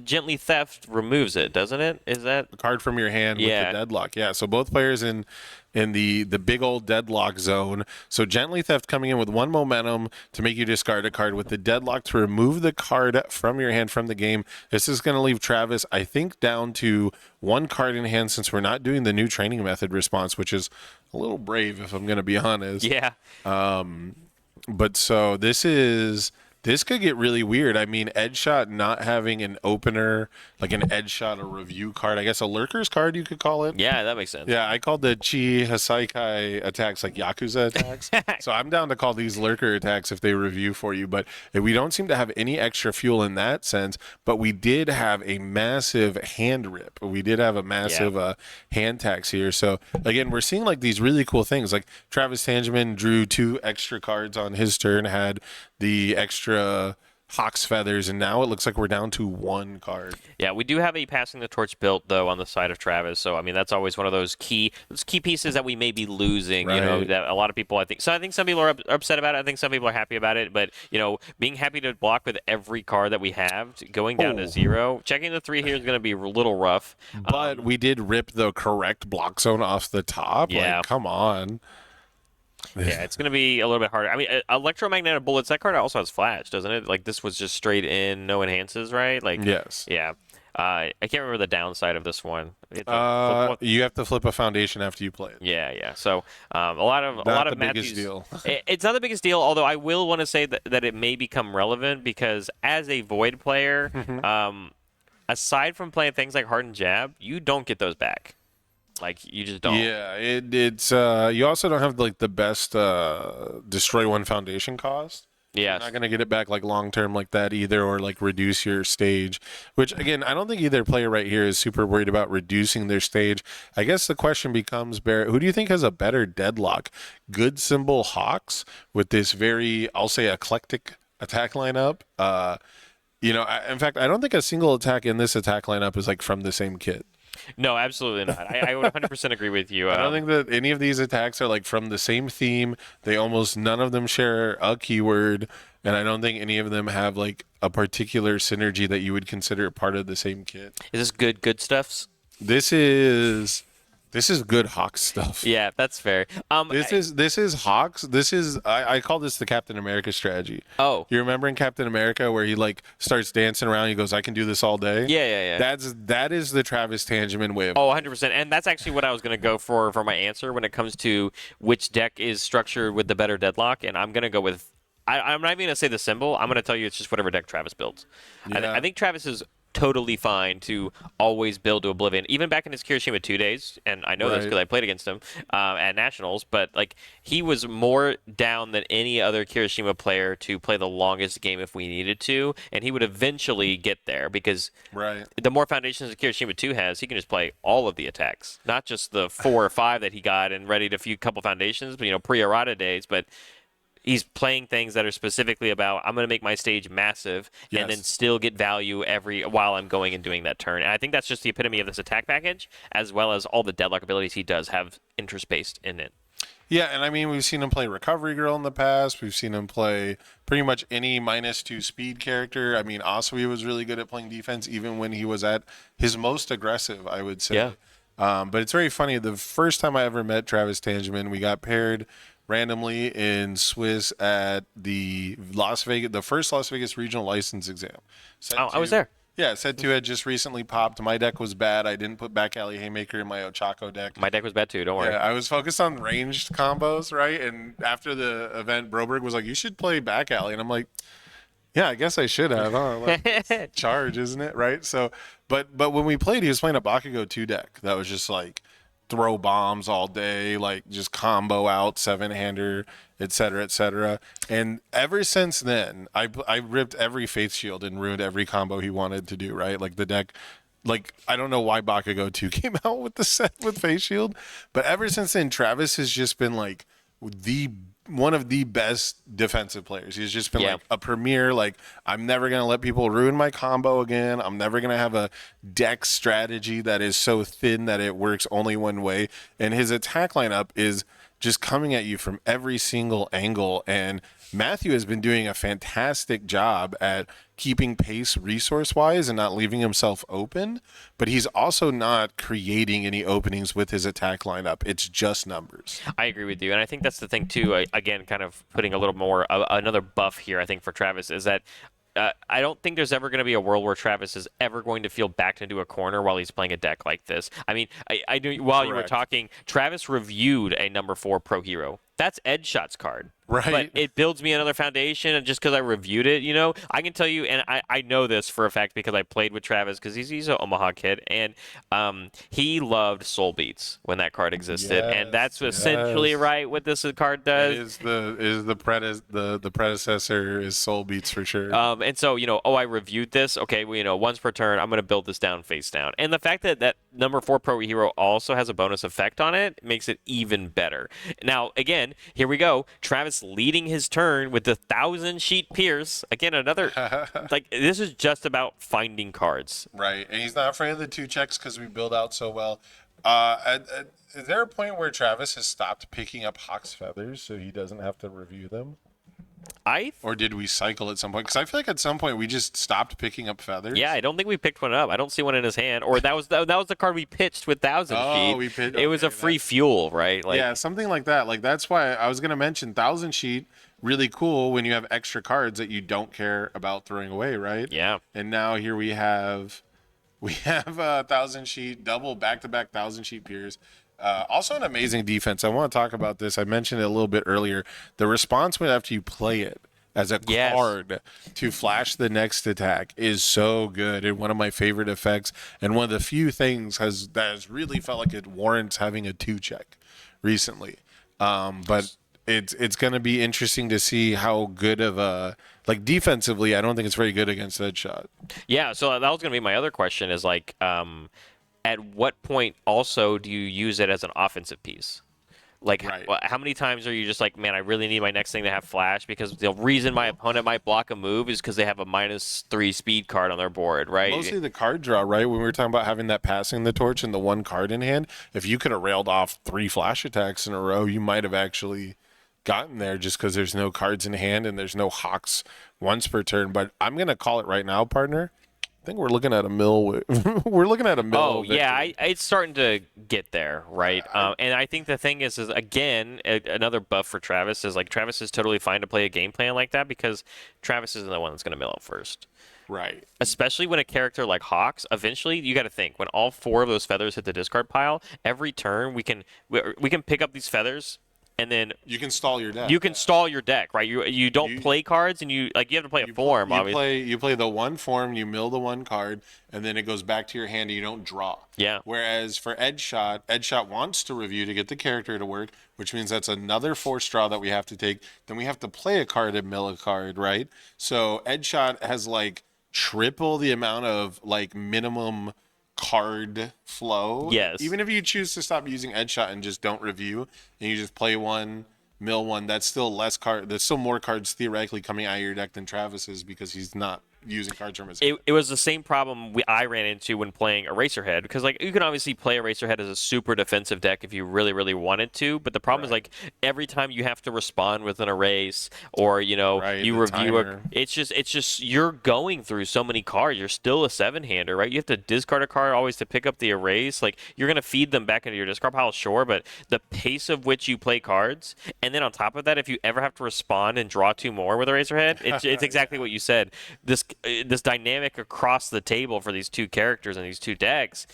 Gently Theft removes it, doesn't it? Is that A card from your hand with Yeah. the deadlock. Yeah, so both players in the big old deadlock zone. So Gently Theft coming in with 1 momentum to make you discard a card, with the deadlock to remove the card from your hand from the game. This is going to leave Travis, I think, down to 1 card in hand, since we're not doing the new training method response, which is a little brave, if I'm going to be honest. Yeah. But so this could get really weird. I mean, Edge Shot not having an opener, like an Edge Shot, a review card, I guess a Lurker's card, you could call it. Yeah, that makes sense. Yeah, I called the Chi Hasaikai attacks like Yakuza attacks. So I'm down to call these Lurker attacks if they review for you. But we don't seem to have any extra fuel in that sense. But we did have a massive hand rip. We did have a massive hand tax here. So again, we're seeing like these really cool things. Like Travis Tangeman drew 2 extra cards on his turn, had the extra Hawk's Feathers, and now it looks like we're down to 1 card. Yeah, we do have a Passing the Torch built, though, on the side of Travis. So, I mean, that's always one of those key pieces that we may be losing, you know, Right. that a lot of people, I think some people are upset about it. I think some people are happy about it. But, you know, being happy to block with every card that we have, going down to 0, checking the 3 here is going to be a little rough. But we did rip the correct block zone off the top. Yeah. Like, come on. Yeah, it's going to be a little bit harder. I mean, Electromagnetic Bullets, that card also has flash, doesn't it? Like, this was just straight in, no enhances, right? Like, Yes. Yeah. I can't remember the downside of this one. You have to flip a foundation after you play it. Yeah. So a lot of the biggest Matthew's deal. It's not the biggest deal, although I will want to say that it may become relevant because as a Void player, aside from playing things like Hardened Jab, you don't get those back. Like, you just don't. Yeah, it's you also don't have like the best destroy 1 foundation cost. Yes. You're not going to get it back like long term like that either, or like reduce your stage, which again, I don't think either player right here is super worried about reducing their stage. I guess the question becomes, Barrett, who do you think has a better deadlock? Good Symbol Hawks with this very, I'll say, eclectic attack lineup. You know, in fact, I don't think a single attack in this attack lineup is like from the same kit. No, absolutely not. I would 100% agree with you. I don't think that any of these attacks are like from the same theme. They almost none of them share a keyword, and I don't think any of them have like a particular synergy that you would consider part of the same kit. Is this good stuffs? This is good Hawks stuff. Yeah, that's fair. This is Hawks. I call this the Captain America strategy. Oh. You remember in Captain America where he like starts dancing around, he goes, I can do this all day? Yeah. That is the Travis Tangeman way of 100%. And that's actually what I was going to go for my answer when it comes to which deck is structured with the better deadlock. And I'm going to go with, I'm not even going to say the symbol. I'm going to tell you it's just whatever deck Travis builds. Yeah. I think Travis is totally fine to always build to Oblivion, even back in his Kirishima 2 days, and I know this Right. because I played against him at Nationals, but like he was more down than any other Kirishima player to play the longest game if we needed to, and he would eventually get there because Right. the more foundations that Kirishima 2 has, he can just play all of the attacks, not just the 4 or 5 that he got and readied a couple foundations, but pre-errata days, but he's playing things that are specifically about, I'm going to make my stage massive and then still get value while I'm going and doing that turn. And I think that's just the epitome of this attack package, as well as all the deadlock abilities he does have interspaced in it. Yeah, and I mean, we've seen him play Recovery Girl in the past. We've seen him play pretty much any -2 speed character. I mean, Asui was really good at playing defense, even when he was at his most aggressive, I would say. Yeah. But it's very funny. The first time I ever met Travis Tangeman, we got paired randomly in Swiss at the first Las Vegas regional license exam. I was there. Yeah, Set 2 had just recently popped. My deck was bad. I didn't put back alley haymaker in my Ochako deck. My deck was bad too, don't worry. Yeah, I was focused on ranged combos, right? And after the event, Broberg was like, you should play back alley. And I'm like, yeah, I guess I should have. Huh? Like, it's charge, isn't it? Right? So, but when we played, he was playing a Bakugo 2 deck that was just like throw bombs all day, like just combo out, 7-hander, et cetera. And ever since then, I ripped every Faith Shield and ruined every combo he wanted to do, right? Like the deck, like I don't know why Bakugo 2 came out with the set with Faith Shield, but ever since then, Travis has just been like one of the best defensive players. He's just been like a premier, like I'm never going to let people ruin my combo again. I'm never going to have a deck strategy that is so thin that it works only one way. And his attack lineup is just coming at you from every single angle. And Matthew has been doing a fantastic job at keeping pace resource-wise and not leaving himself open, but he's also not creating any openings with his attack lineup. It's just numbers. I agree with you, and I think that's the thing too. Again, kind of putting a little more another buff here. I think for Travis is that I don't think there's ever going to be a world where Travis is ever going to feel backed into a corner while he's playing a deck like this. I mean, I knew while you were talking, Travis reviewed a number 4 Pro Hero. That's Edge Shot's card. Right. But it builds me another foundation, and just because I reviewed it, I can tell you, and I know this for a fact because I played with Travis because he's an Omaha kid, and he loved Soul Beats when that card existed, and that's essentially right what this card does. The predecessor is Soul Beats for sure. And so I reviewed this. Okay, well, once per turn, I'm going to build this down face down, and the fact that number 4 Pro Hero also has a bonus effect on it makes it even better. Now, again, here we go. Travis leading his turn with the 1,000 sheet Pierce. Again, another this is just about finding cards. Right, and he's not afraid of the 2 checks because we build out so well. Is there a point where Travis has stopped picking up Hawk's feathers so he doesn't have to review them? Or did we cycle at some point? Because I feel like at some point we just stopped picking up feathers. Yeah, I don't think we picked one up. I don't see one in his hand. Or that was the card we pitched with 1,000 sheet. We pitched. It was a free fuel, right? Yeah, something like that. Like that's why I was gonna mention 1,000 sheet. Really cool when you have extra cards that you don't care about throwing away, right? Yeah. And now here we have a 1,000 sheet double back-to-back 1,000 sheet Piers. Also an amazing defense. I want to talk about this. I mentioned it a little bit earlier. The response after you play it as a card to flash the next attack is so good, and one of my favorite effects, and one of the few things that has really felt like it warrants having a 2 check recently. But it's going to be interesting to see how good of a defensively. I don't think it's very good against Deadshot. Yeah, so that was going to be my other question. Is at what point also do you use it as an offensive piece? How many times are you just like, man, I really need my next thing to have flash because the reason my opponent might block a move is because they have a -3 speed card on their board, right? Mostly the card draw, right? When we were talking about having that passing the torch and the 1 card in hand, if you could have railed off 3 flash attacks in a row, you might have actually gotten there just because there's no cards in hand and there's no Hawks once per turn. But I'm going to call it right now, partner. I think we're looking at a mill. We're looking at a mill. Oh, yeah, it's starting to get there, right? And I think the thing is again, another buff for Travis is Travis is totally fine to play a game plan like that because Travis isn't the one that's going to mill out first. Right. Especially when a character like Hawks, eventually you got to think when all 4 of those feathers hit the discard pile, every turn we can pick up these feathers. And then you can stall your deck. You can stall your deck, right? You don't play cards, and you have to play a form. You play the 1 form, you mill the 1 card, and then it goes back to your hand, and you don't draw. Yeah. Whereas for Edge Shot wants to review to get the character to work, which means that's another force draw that we have to take. Then we have to play a card and mill a card, right? So Edge Shot has triple the amount of minimum card flow. Yes. Even if you choose to stop using Edge Shot and just don't review, and you just play 1, mill 1, that's still less card. There's still more cards theoretically coming out of your deck than Travis's because he's not using cards from his hand. It was the same problem I ran into when playing Eraserhead because you can obviously play Eraserhead as a super defensive deck if you really, really wanted to, but the problem is every time you have to respond with an erase or you review it's just you're going through so many cards. You're still a 7-hander, right? You have to discard a card always to pick up the erase. You're going to feed them back into your discard pile, sure, but the pace of which you play cards, and then on top of that, if you ever have to respond and draw 2 more with Eraserhead, it's exactly what you said. This dynamic across the table for these 2 characters and these 2 decks,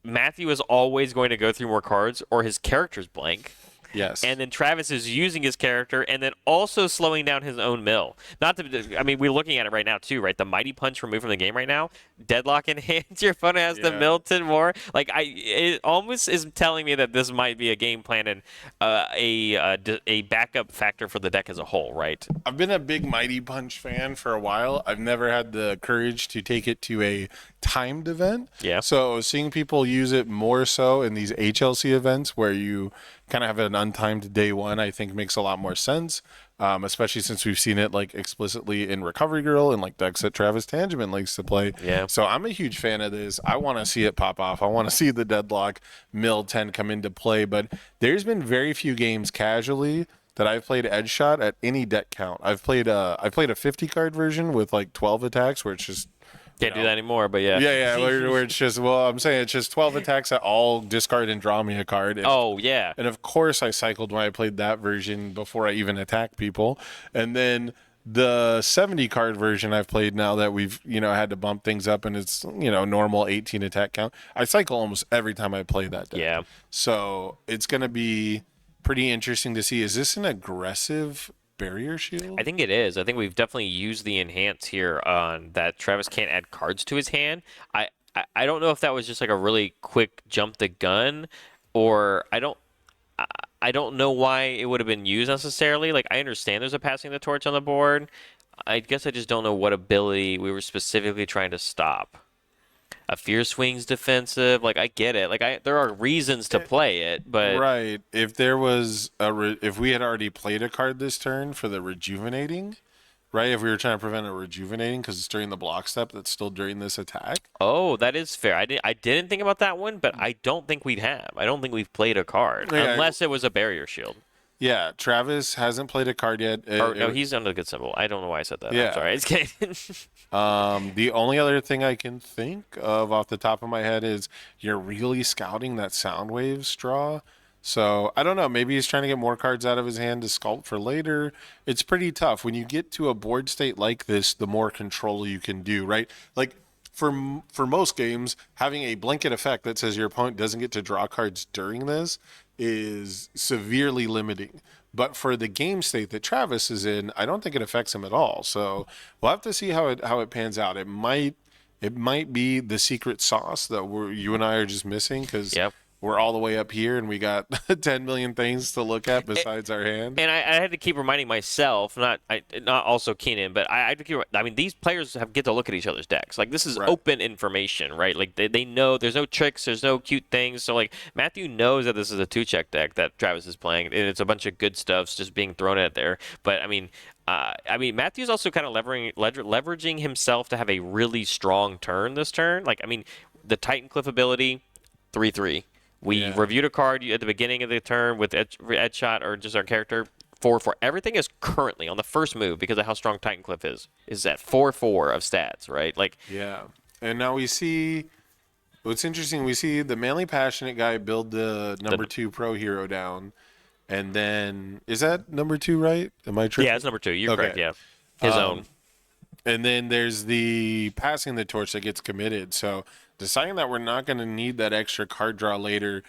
Matthew is always going to go through more cards or his character's blank. Yes. And then Travis is using his character and then also slowing down his own mill. We're looking at it right now too, right? The Mighty Punch removed from the game right now. Deadlock in hands. Your opponent has to mill 10 more. It almost is telling me that this might be a game plan and a backup factor for the deck as a whole, right? I've been a big Mighty Punch fan for a while. I've never had the courage to take it to a timed event. Yeah. So seeing people use it more so in these HLC events where you kind of have an untimed day 1, I think makes a lot more sense. Especially since we've seen it explicitly in Recovery Girl and decks that Travis Tangeman likes to play. Yeah. So I'm a huge fan of this. I want to see it pop off. I want to see the Deadlock mill 10 come into play. But there's been very few games casually that I've played Edge Shot at any deck count. I played a 50 card version with like 12 attacks where it's just Can't do that anymore, but yeah. yeah, where it's just, well, I'm saying it's just 12 attacks that all discard and draw me a card. And, Oh, yeah. and of course I cycled when I played that version before I even attack people. And then the 70 card version I've played now that we've, had to bump things up and it's, normal 18 attack count. I cycle almost every time I play that deck. Yeah. So it's going to be pretty interesting to see. Is this an aggressive barrier shield? I think it is. I think we've definitely used the enhance here on that Travis can't add cards to his hand. I don't know if that was just like a really quick jump the gun, or I don't know why it would have been used necessarily. Like, I understand there's a passing the torch on the board. I guess I just don't know what ability we were specifically trying to stop. A Fierce Swing's defensive. Like, I get it. Like, there are reasons to play it, but Right. If there was if we had already played a card this turn for the rejuvenating, right? If we were trying to prevent a rejuvenating because it's during the block step, that's still during this attack. oh, that is fair. I didn't think about that one, but I don't think we'd have. I don't think we've played a card Yeah. unless it was a barrier shield. Yeah, Travis hasn't played a card yet. No, he's under the good symbol. I don't know why I said that. Yeah. I'm sorry. It's kidding. The only other thing I can think of off the top of my head is you're really scouting that sound waves draw. So I don't know. Maybe he's trying to get more cards out of his hand to sculpt for later. It's pretty tough when you get to a board state like this. The more control you can do, right? Like for most games, having a blanket effect that says your opponent doesn't get to draw cards during this is severely limiting. But for the game state that Travis is in, I don't think it affects him at all. So we'll have to see how it pans out. It might be the secret sauce that you and I are just missing because Yep. we're all the way up here and we got 10 million things to look at besides our hand. And I had to keep reminding myself, not also Keenan, but I had to keep. I mean, these players get to look at each other's decks. Like, this is Right. open information, right? Like, they know there's no tricks, there's no cute things. So, like, Matthew knows that this is a 2-check deck that Travis is playing, and it's a bunch of good stuffs just being thrown at there. But I mean, Matthew's also kind of leveraging himself to have a really strong turn this turn. Like, I mean, the Titan Cliff ability, 3/3. We reviewed a card at the beginning of the turn with Edge Shot or just our character 4/4. Everything is currently on the first move because of how strong Titan Cliff is at 4/4 of stats, right? Like, Yeah. And now we see what's interesting. We see the Manly Passionate guy build the number 2 pro hero down. And then is that number 2, right? Am I tripping? yeah, it's number 2. You're Okay. correct. Yeah, his own. And then there's the passing the torch that gets committed. So deciding that we're not going to need that extra card draw later,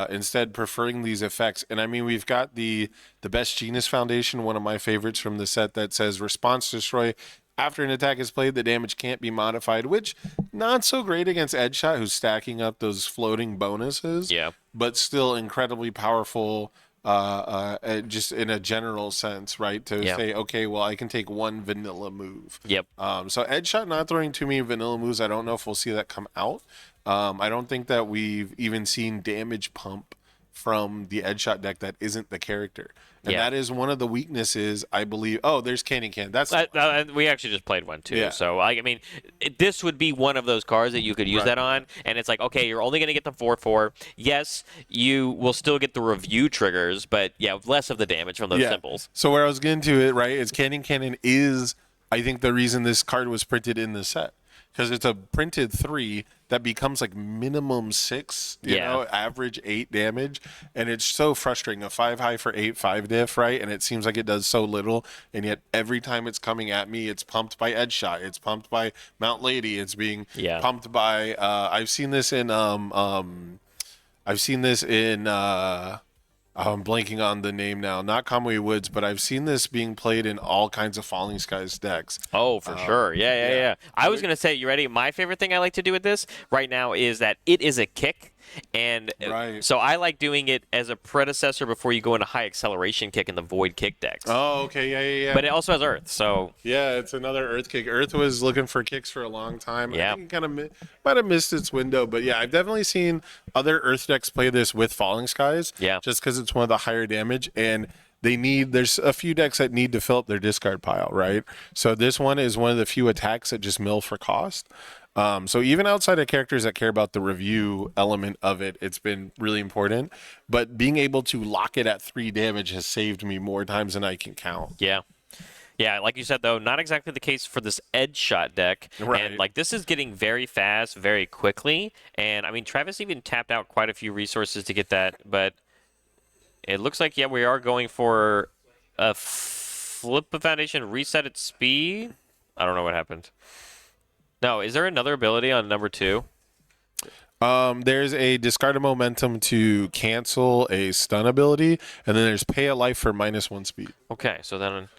instead preferring these effects. And I mean, we've got the Best Genius Foundation, one of my favorites from the set, that says response destroy. After an attack is played, the damage can't be modified, which not so great against Edge Shot, who's stacking up those floating bonuses. Yeah. But still incredibly powerful. Just in a general sense, right? To say, okay, well, I can take one vanilla move. Yep. So Edge Shot not throwing too many vanilla moves. I don't know if we'll see that come out. I don't think that we've even seen damage pump from the Edge Shot deck that isn't the character. And that is one of the weaknesses, I believe. Oh, there's Candy Can. That's we actually just played one too. Yeah. So I mean, this would be one of those cards that you could use that on, and it's like, okay, you're only going to get the 4/4. Yes, you will still get the review triggers, but less of the damage from those symbols. So where I was getting to it, right, is Candy Cannon is, I think, the reason this card was printed in the set. Because it's a printed 3 that becomes like minimum 6, you know, average 8 damage. And it's so frustrating. A 5 high for 8/5 diff, right? And it seems like it does so little. And yet every time it's coming at me, it's pumped by Edge Shot. It's pumped by Mount Lady. It's being pumped by I've seen this in I'm blanking on the name now. Not Kamui Woods, but I've seen this being played in all kinds of Falling Skies decks. Oh, for sure. Yeah. I was going to say, you ready? My favorite thing I like to do with this right now is that it is a kick. And so I like doing it as a predecessor before you go into high acceleration kick in the void kick decks. Oh, okay. Yeah. But it also has Earth, so... Yeah, it's another Earth kick. Earth was looking for kicks for a long time. Yeah. I think it kind of might have missed its window. But yeah, I've definitely seen other Earth decks play this with Falling Skies. Yeah. Just because it's one of the higher damage. And there's a few decks that need to fill up their discard pile, right? So this one is one of the few attacks that just mill for cost. So even outside of characters that care about the review element of it, it's been really important. But being able to lock it at 3 damage has saved me more times than I can count. Yeah. Yeah, like you said, though, not exactly the case for this edge shot deck. Right. And, like, this is getting very fast, very quickly. And, I mean, Travis even tapped out quite a few resources to get that. But it looks like, yeah, we are going for a flip the foundation, reset its speed. I don't know what happened. No, is there another ability on number 2? There's a discard of momentum to cancel a stun ability, and then there's pay a life for -1 speed. Okay, so then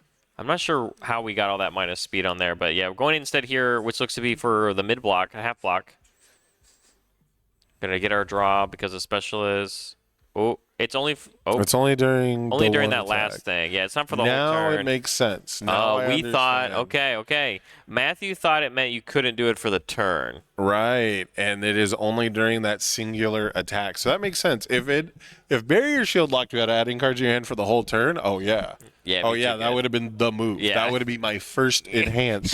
I'm not sure how we got all that minus speed on there, but yeah, we're going instead here, which looks to be for the mid block, a half block. Gonna get our draw because the special is. Oh, it's only. It's only during that attack. last thing. Yeah, it's not for the now whole turn. It makes sense. Now I we thought. understand. Okay. Matthew thought it meant you couldn't do it for the turn. Right, and it is only during that singular attack. So that makes sense. If barrier shield locked you out of adding cards in your hand for the whole turn, oh yeah. Yeah. Oh yeah, that would have been the move. Yeah. That would have been my first enhance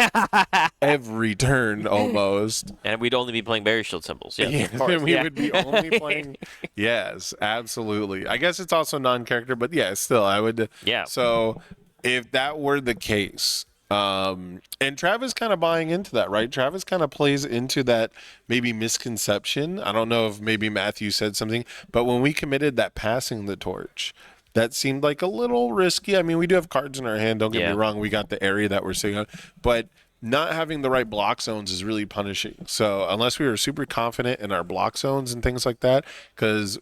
every turn almost. And we'd only be playing barrier shield symbols. Yeah, of course. And we would be only playing. Yes, absolutely. I guess it's also non-character, but yeah, still I would. Yeah. So if that were the case, and Travis kind of buying into that, right? Travis kind of plays into that maybe misconception. I don't know if maybe Matthew said something, but when we committed that passing the torch, that seemed like a little risky. I mean, we do have cards in our hand. Don't get me wrong. We got the area that we're sitting on, but not having the right block zones is really punishing. So unless we were super confident in our block zones and things like that, because,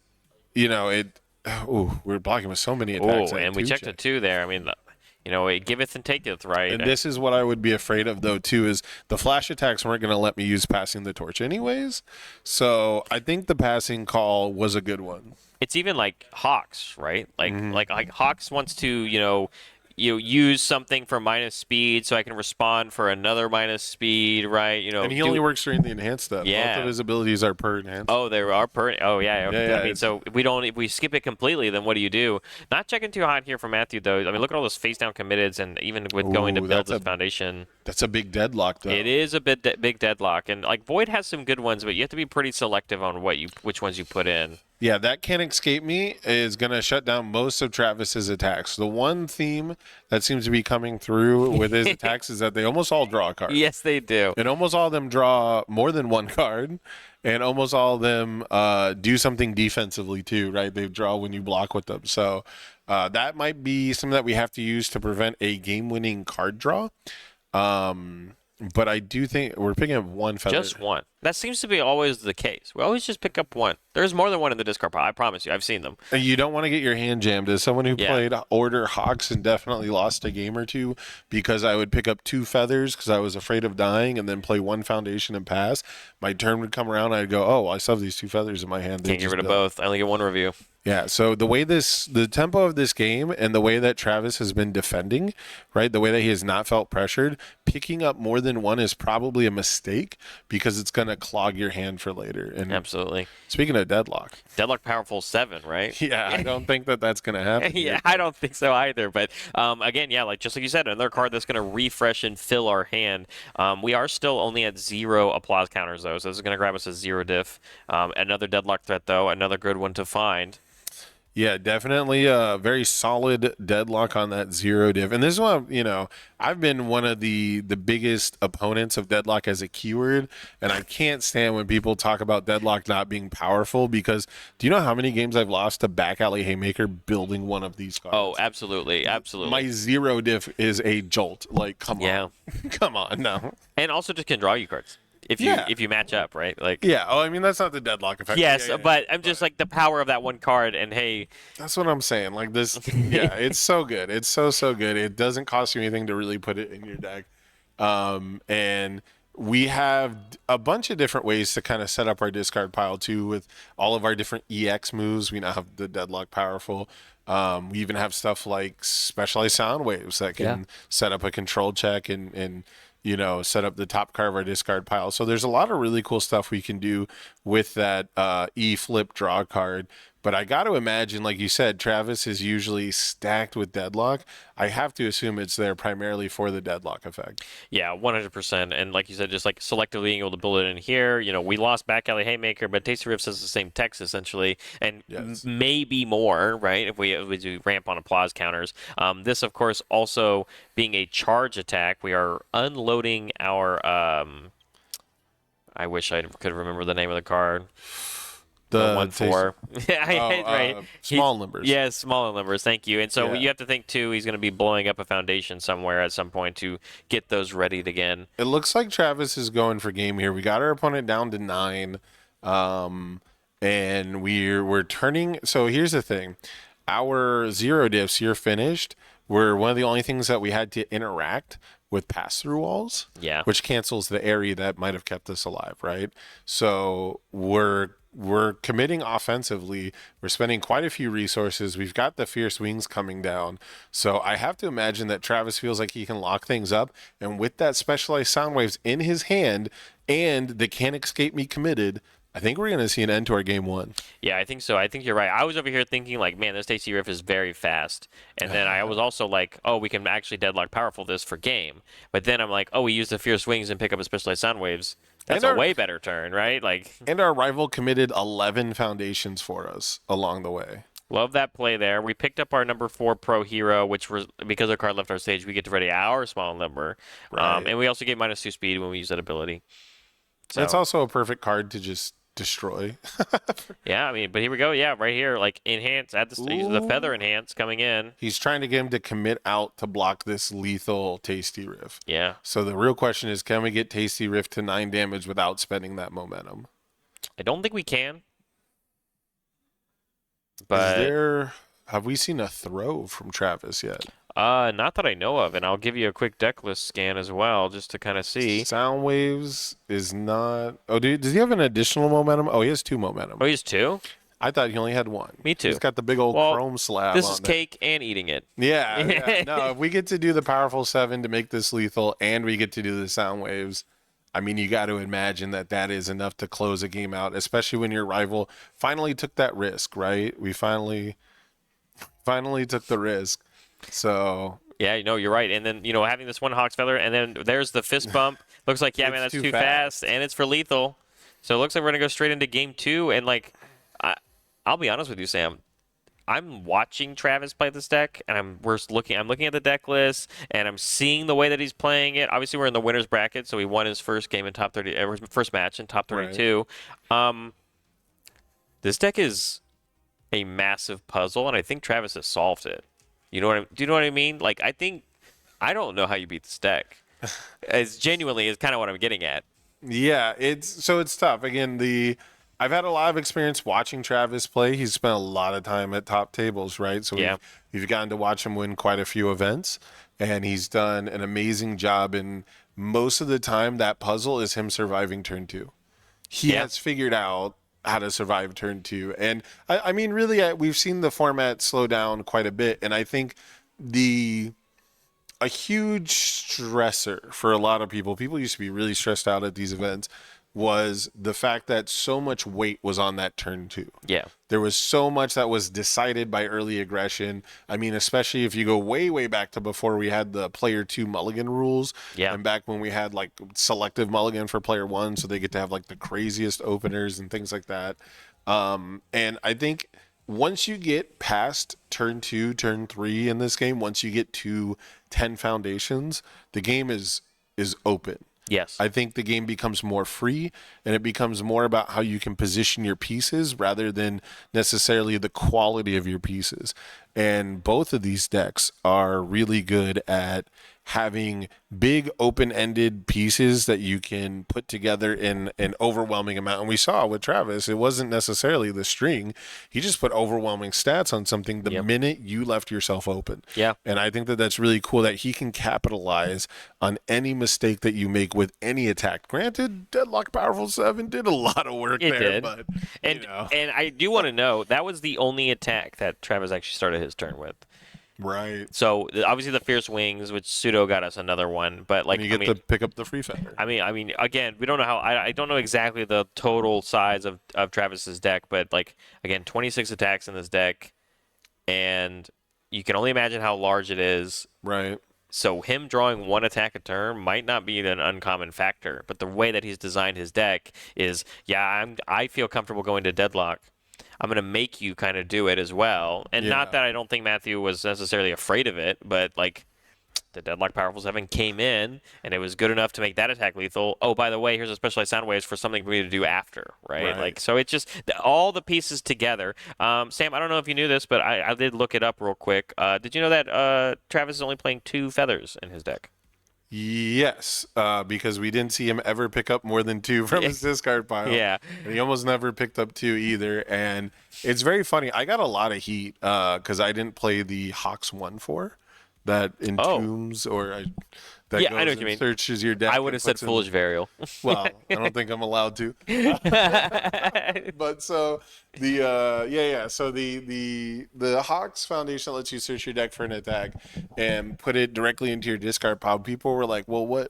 we're blocking with so many attacks. Oh, and we checked a 2 there. I mean, it giveth and taketh, right? And this is what I would be afraid of, though, too, is the flash attacks weren't going to let me use passing the torch anyways. So I think the passing call was a good one. It's even like Hawks, right? Like Hawks wants to, use something for minus speed so I can respond for another minus speed, right? And he only works during the enhanced stuff. Yeah. Both of his abilities are per enhanced. Oh, they are per. Oh, yeah. Yeah, I mean, so if we skip it completely, then what do you do? Not checking too hot here for Matthew, though. I mean, look at all those face down committeds, and even with going to build this foundation. That's a big deadlock, though. It is a big deadlock, and like Void has some good ones, but you have to be pretty selective on which ones you put in. Yeah, that Can't Escape Me is going to shut down most of Travis's attacks. The one theme that seems to be coming through with his attacks is that they almost all draw a card. Yes, they do. And almost all of them draw more than one card. And almost all of them do something defensively, too, right? They draw when you block with them. So that might be something that we have to use to prevent a game-winning card draw. But I do think we're picking up one feather. Just one. That seems to be always the case. We always just pick up one. There's more than one in the discard pile. I promise you. I've seen them. And you don't want to get your hand jammed. As someone who played Order Hawks and definitely lost a game or two because I would pick up 2 feathers because I was afraid of dying and then play 1 foundation and pass. My turn would come around. I'd go, oh, I still have these 2 feathers in my hand. Can't get rid of both. I only get 1 review. Yeah, so the tempo of this game and the way that Travis has been defending, right, the way that he has not felt pressured, picking up more than one is probably a mistake because it's going to clog your hand for later. And absolutely. Speaking of deadlock. Deadlock powerful 7, right? Yeah, I don't think that's going to happen. Yeah, I don't think so either. But again, yeah, just like you said, another card that's going to refresh and fill our hand. We are still only at 0 applause counters, though, so this is going to grab us a 0 diff. Another deadlock threat, though, another good one to find. Yeah, definitely a very solid deadlock on that 0 diff. And this is why, I've been one of the biggest opponents of deadlock as a keyword, and I can't stand when people talk about deadlock not being powerful because do you know how many games I've lost to back alley haymaker building one of these cards? Oh, absolutely. My 0 diff is a jolt. Like, come on. Come on, no. And also just can draw you cards. If you match up, right? I mean that's not the deadlock effect. Yes, but I'm just like the power of that one card, and hey, that's what I'm saying. Like this, it's so good. It's so good. It doesn't cost you anything to really put it in your deck, and we have a bunch of different ways to kind of set up our discard pile too, with all of our different EX moves. We now have the deadlock powerful. We even have stuff like specialized sound waves that can set up a control check and set up the top card of our discard pile. So there's a lot of really cool stuff we can do with that E-flip draw card. But I got to imagine, like you said, Travis is usually stacked with deadlock. I have to assume it's there primarily for the deadlock effect. Yeah, 100%. And like you said, just like selectively being able to build it in here. We lost Back Alley Haymaker, but Tasty Rift has the same text essentially, and Yes. maybe more, right? If we do ramp on applause counters. This, of course, also being a charge attack, we are unloading our. I wish I could remember the name of the card. The 1/4. Right. Small numbers. Yeah, smaller numbers. Thank you. And so Yeah. you have to think too. He's going to be blowing up a foundation somewhere at some point to get those readied again. It looks like Travis is going for game here. We got our opponent down to 9, and we're turning. So here's the thing: our 0 diffs, you're finished, were one of the only things that we had to interact with pass-through walls. Yeah. Which cancels the area that might have kept us alive, right? So we're committing offensively. We're spending quite a few resources. We've got the fierce wings coming down. So I have to imagine that Travis feels like he can lock things up. And with that specialized sound waves in his hand and the can't escape me committed, I think we're going to see an end to our game 1. Yeah, I think so. I think you're right. I was over here thinking like, man, this Tasty Rift is very fast. And then I was also like, oh, we can actually deadlock powerful this for game. But then I'm like, oh, we use the fierce wings and pick up a specialized sound waves. That's a way better turn, right? Like, And our rival committed 11 foundations for us along the way. love that play there. We picked up our number 4 pro hero, which was because our card left our stage, we get to ready our small number. Right. And we also get -2 speed when we use that ability. So, That's also a perfect card to just destroy. yeah, I mean, but here we go. Yeah, right here, like enhance at the stage, the feather enhance coming in. He's trying to get him to commit out to block this lethal Tasty Rift. Yeah, So the real question is, can we get Tasty Rift to 9 damage without spending that momentum? I don't think we can. But Have we seen a throw from Travis yet? not that I know of, and I'll give you a quick deck list scan as well, just to kind of see. Sound Waves is not. Oh, dude, does he have an additional momentum? Oh, he has 2 momentum. Oh, he's 2? I thought he only had 1. Me too. He's got the big old Well, chrome slab. This on is there. cake and eating it. Yeah. No, if we get to do the powerful 7 to make this lethal, and we get to do the Sound Waves, I mean, you got to imagine that that is enough to close a game out, especially when your rival finally took that risk, right? We finally took the risk. So Yeah, you're right. And then, having this one Hawk's Feather, and then there's the fist bump. Looks like, yeah, man, that's It's too too fast, and it's for lethal. So it looks like we're going to go straight into game 2. And, like, I'll be honest with you, Sam. I'm watching Travis play this deck, and I'm looking at the deck list, and I'm seeing the way that he's playing it. Obviously, we're in the winner's bracket, so he won his first game in top 30, first match in top 32. This deck is a massive puzzle, and I think Travis has solved it. Do you know what I mean? Like, I don't know how you beat this deck. It's genuinely is kind of what I'm getting at. yeah, it's tough. Again, I've had a lot of experience watching Travis play. He's spent a lot of time at top tables, right? So Yeah. we've gotten to watch him win quite a few events, and he's done an amazing job. And most of the time, that puzzle is him surviving turn 2. He Yeah. has figured out how to survive turn 2. And I mean, really, we've seen the format slow down quite a bit. And I think a huge stressor for a lot of people used to be really stressed out at these events, was the fact that so much weight was on that turn 2. Yeah. There was so much that was decided by early aggression. I mean, especially if you go way, way back to before we had the player 2 mulligan rules. Yeah. And back when we had like selective mulligan for player 1, so they get to have like the craziest openers and things like that. And I think once you get past turn 2, turn 3 in this game, once you get to 10 foundations, the game is open. Yes. I think the game becomes more free, and it becomes more about how you can position your pieces rather than necessarily the quality of your pieces. And both of these decks are really good at having big open-ended pieces that you can put together in an overwhelming amount. And we saw with Travis, it wasn't necessarily the string. He just put overwhelming stats on something the minute you left yourself open. Yeah. And I think that that's really cool that he can capitalize on any mistake that you make with any attack. Granted, Deadlock Powerful 7 did a lot of work It there. did. But, and I do want to know, that was the only attack that Travis actually started his turn with. Right. So obviously the Fierce Wings, which Pseudo got us another one, but like And you get to pick up the free feather. I mean, again, we don't know how. I don't know exactly the total size of Travis's deck, but like again, 26 attacks in this deck, and you can only imagine how large it is. Right. So him drawing one attack a turn might not be an uncommon factor, but the way that he's designed his deck is, I feel comfortable going to Deadlock. I'm going to make you kind of do it as well. And not that I don't think Matthew was necessarily afraid of it, but like the Deadlock Powerful 7 came in, and it was good enough to make that attack lethal. Oh, by the way, here's a specialized sound waves for something for me to do after, right? Like, so it's just all the pieces together. Sam, I don't know if you knew this, but I did look it up real quick. Did you know that Travis is only playing 2 feathers in his deck? Yes, because we didn't see him ever pick up more than 2 from his discard pile. Yeah. And he almost never picked up 2 either. And it's very funny. I got a lot of heat because I didn't play the Hawks 1/4 that entombs that I goes know what and you mean. searches your deck. I would have said Foolish Varial. Well, I don't think I'm allowed to. But so so the Hawks Foundation lets you search your deck for an attack and put it directly into your discard pile. People were like, "Well, what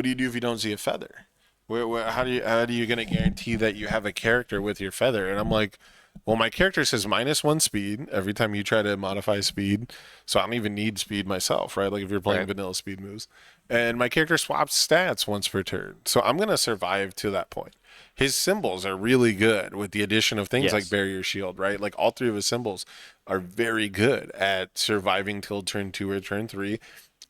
do you do if you don't see a feather? How do you gonna guarantee that you have a character with your feather?" And I'm like, well, my character says -1 speed every time you try to modify speed, so I don't even need speed myself, right? Like if you're playing vanilla speed moves. And my character swaps stats once per turn, so I'm going to survive to that point. His symbols are really good with the addition of things like Barrier Shield, right? Like all 3 of his symbols are very good at surviving till turn 2 or turn 3.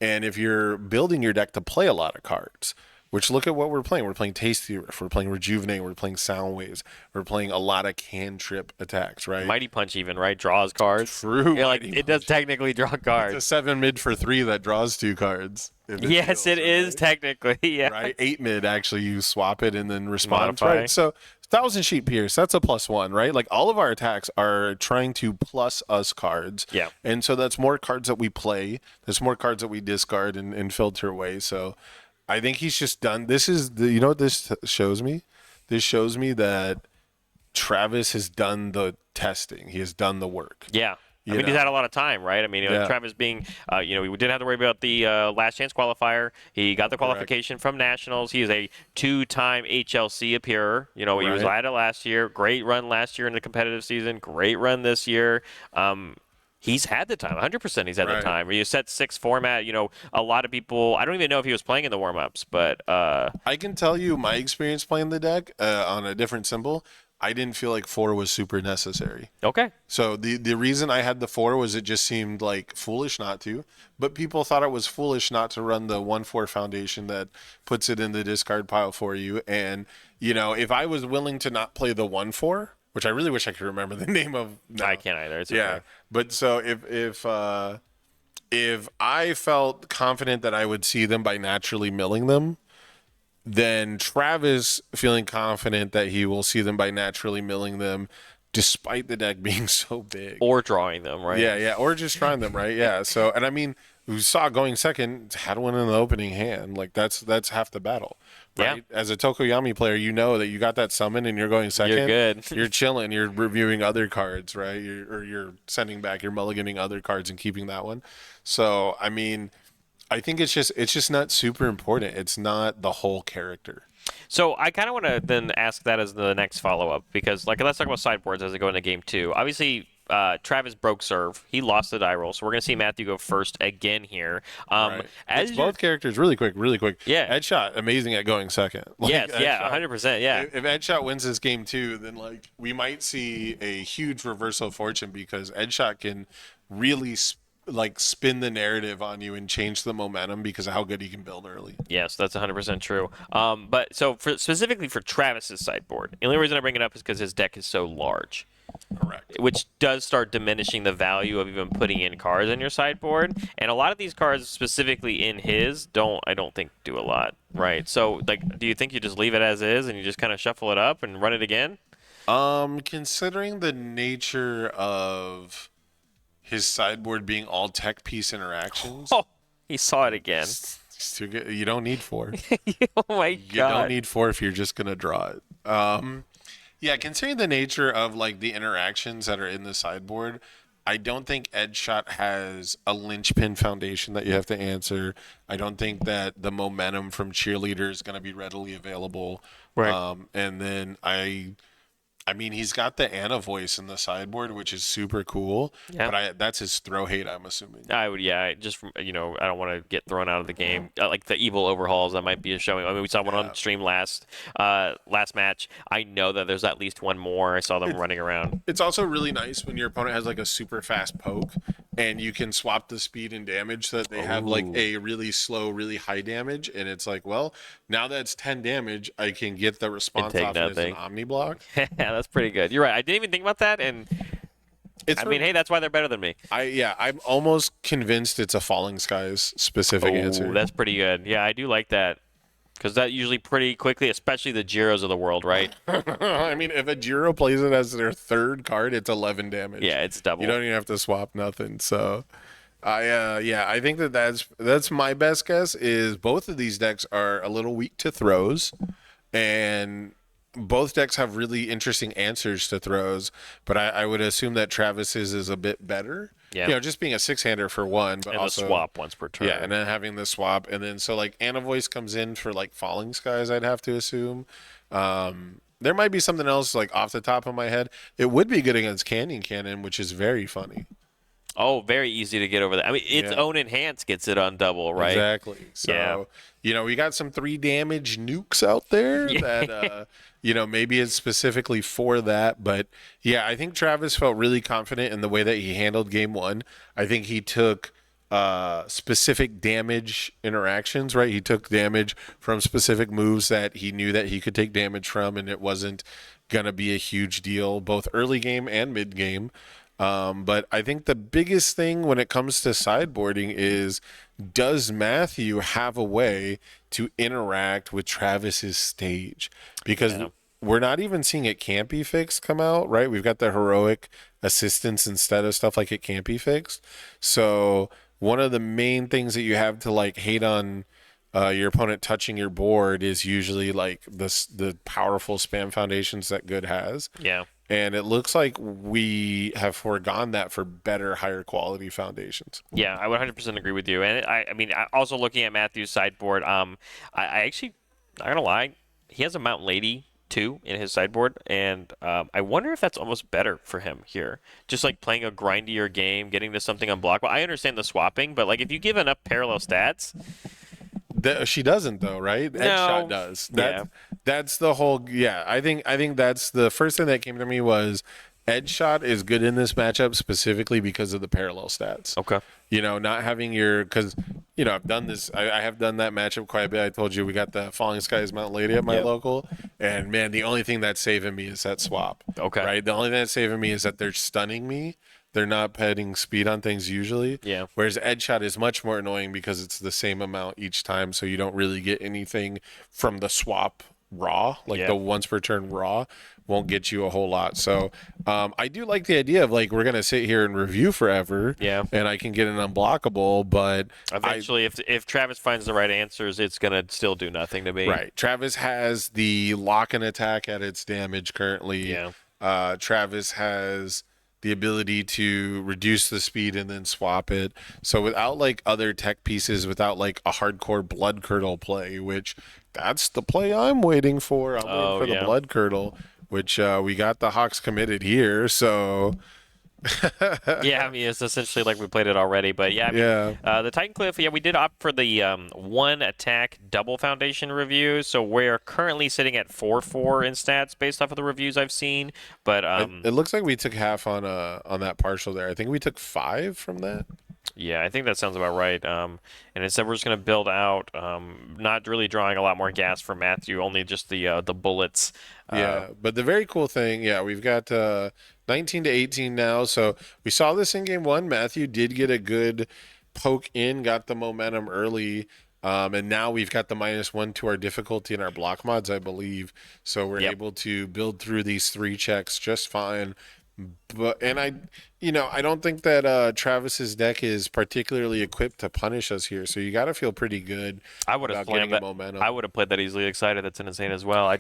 And if you're building your deck to play a lot of cards, which look at what we're playing. We're playing Tasty Riff. We're playing Rejuvenate. We're playing Sound Waves. We're playing a lot of cantrip attacks, right? Mighty Punch even, right? Draws cards. True. Yeah, like it does technically draw cards. It's a 7 mid for 3 that draws 2 cards. Yes, it is technically. Yeah. Right? 8 mid, actually, you swap it and then respond. Modify. Right? So 1,000 Sheet Pierce, that's a +1, right? Like all of our attacks are trying to plus us cards. Yeah. And so that's more cards that we play. There's more cards that we discard and filter away. So I think he's just done. This is you know what this shows me? This shows me that Travis has done the testing. He has done the work. Yeah. I mean, he's had a lot of time, right? I mean, Travis being, we didn't have to worry about the last chance qualifier. He got the qualification from Nationals. He is a 2-time HLC appearer. He was at it last year. Great run last year in the competitive season. Great run this year. He's had the time, 100% he's had the time. You set 6 format, a lot of people, I don't even know if he was playing in the warm-ups, but... I can tell you my experience playing the deck on a different symbol. I didn't feel like 4 was super necessary. Okay. So the reason I had the 4 was it just seemed like foolish not to, but people thought it was foolish not to run the 1/4 foundation that puts it in the discard pile for you. And, if I was willing to not play the 1/4, which I really wish I could remember the name of now. I can't either. It's okay. But so if I felt confident that I would see them by naturally milling them, then Travis feeling confident that he will see them by naturally milling them, despite the deck being so big. Or drawing them, right? Yeah, or just trying them, right? Yeah. So, and I mean, we saw going second, had one in the opening hand. Like that's half the battle. Right? Yeah. As a Tokoyami player, you know that you got that summon and you're going second. You're good. You're chilling. You're reviewing other cards, right? You're sending back. You're mulliganing other cards and keeping that one. So, I mean, I think it's just not super important. It's not the whole character. So I kind of want to then ask that as the next follow-up because, let's talk about sideboards as they go into game 2. Obviously, Travis broke serve. He lost the die roll, so we're going to see Matthew go first again here. Right. It's both characters really quick. Yeah. Edshot, amazing at going second. Yes, 100%, yeah. If Edshot wins this game 2, then, we might see a huge reversal of fortune because Edshot can really spin the narrative on you and change the momentum because of how good he can build early. Yes, that's 100% true. But so specifically for Travis's sideboard, the only reason I bring it up is because his deck is so large. Correct. Which does start diminishing the value of even putting in cards in your sideboard. And a lot of these cards, specifically in his, I don't think do a lot, right? So, do you think you just leave it as is and you just kind of shuffle it up and run it again? Considering the nature of his sideboard being all tech piece interactions. Oh, he saw it again. You don't need 4. Oh my god. You don't need 4 if you're just gonna draw it. Yeah, considering the nature of the interactions that are in the sideboard, I don't think Edge Shot has a linchpin foundation that you have to answer. I don't think that the momentum from Cheerleader is going to be readily available. Right. And then I mean, he's got the Anna voice in the sideboard, which is super cool. Yeah. But that's his throw hate, I'm assuming. I would, yeah. Just from, I don't want to get thrown out of the game. Like the evil overhauls that might be showing. I mean, we saw one on stream last match. I know that there's at least one more. I saw them running around. It's also really nice when your opponent has like a super fast poke, and you can swap the speed and damage so that they have like a really slow, really high damage. And it's like, well, now that's 10 damage, I can get the response take off as an nothing. Omni block. Yeah, that's pretty good. You're right. I didn't even think about that, and I mean, hey, that's why they're better than me. I'm almost convinced it's a Falling Skies specific answer. That's pretty good. Yeah, I do like that. Because that usually pretty quickly, especially the Jiros of the world, right? I mean, if a Jiro plays it as their third card, it's 11 damage. Yeah, it's double. You don't even have to swap nothing. So, I think that's my best guess. Is both of these decks are a little weak to throws, and both decks have really interesting answers to throws. But I would assume that Travis's is a bit better. Yeah. Just being a 6-hander for one, but and also the swap once per turn. Yeah, and then having the swap, and then so like Anna Voice comes in for like Falling Skies, I'd have to assume. There might be something else like off the top of my head. It would be good against Canyon, which is very funny. Oh, very easy to get over that. I mean, its own enhance gets it on double, right? Exactly. So, we got some 3 damage nukes out there that, maybe it's specifically for that. But, yeah, I think Travis felt really confident in the way that he handled game 1. I think he took specific damage interactions, right? He took damage from specific moves that he knew that he could take damage from, and it wasn't going to be a huge deal, both early game and mid game. But I think the biggest thing when it comes to sideboarding is, does Matthew have a way to interact with Travis's stage? Because we're not even seeing it can't be fixed come out, right? We've got the heroic assistance instead of stuff like it can't be fixed. So one of the main things that you have to like hate on your opponent touching your board is usually like the powerful spam foundations that good has. Yeah. And it looks like we have foregone that for better, higher quality foundations. Yeah, I would 100% agree with you. And I mean, also looking at Matthew's sideboard, I actually, not gonna lie, he has a Mountain Lady too in his sideboard, and I wonder if that's almost better for him here. Just like playing a grindier game, getting to something unblockable. I understand the swapping, but like if you give enough parallel stats. She doesn't though, right? No. Edgeshot does. That's the whole. Yeah, I think that's the first thing that came to me was Edgeshot is good in this matchup specifically because of the parallel stats. Okay. Not having because I've done this. I have done that matchup quite a bit. I told you we got the Falling Skies Mountain Lady at my local, and man, the only thing that's saving me is that swap. Okay. Right. The only thing that's saving me is that they're stunning me. They're not petting speed on things usually. Yeah. Whereas Edgeshot is much more annoying because it's the same amount each time, so you don't really get anything from the swap raw. Like the once per turn raw won't get you a whole lot. So I do like the idea of like we're gonna sit here and review forever. Yeah. And I can get an unblockable, but eventually, if Travis finds the right answers, it's gonna still do nothing to me. Right. Travis has the lock and attack at its damage currently. Yeah. Travis has the ability to reduce the speed and then swap it. So without like other tech pieces, without like a hardcore blood curdle play, which that's the play I'm waiting for. I'm waiting for the blood curdle, which we got the Hawks committed here. So Yeah, I mean, it's essentially like we played it already. But yeah, I mean, the Titan Cliff, we did opt for the one attack double foundation review. So we're currently sitting at 4-4 in stats based off of the reviews I've seen. But it looks like we took half on that partial there. I think we took 5 from that. Yeah, I think that sounds about right. And it said we're just going to build out, not really drawing a lot more gas for Matthew, only just the bullets. But the very cool thing, we've got 19 to 18 now. So we saw this in game 1. Matthew did get a good poke in, got the momentum early. And now we've got the -1 to our difficulty in our block mods, I believe. So we're able to build through these 3 checks just fine. I don't think that Travis's deck is particularly equipped to punish us here. So you got to feel pretty good. I would have played that. Momentum. I would have played that easily excited. That's insane as well.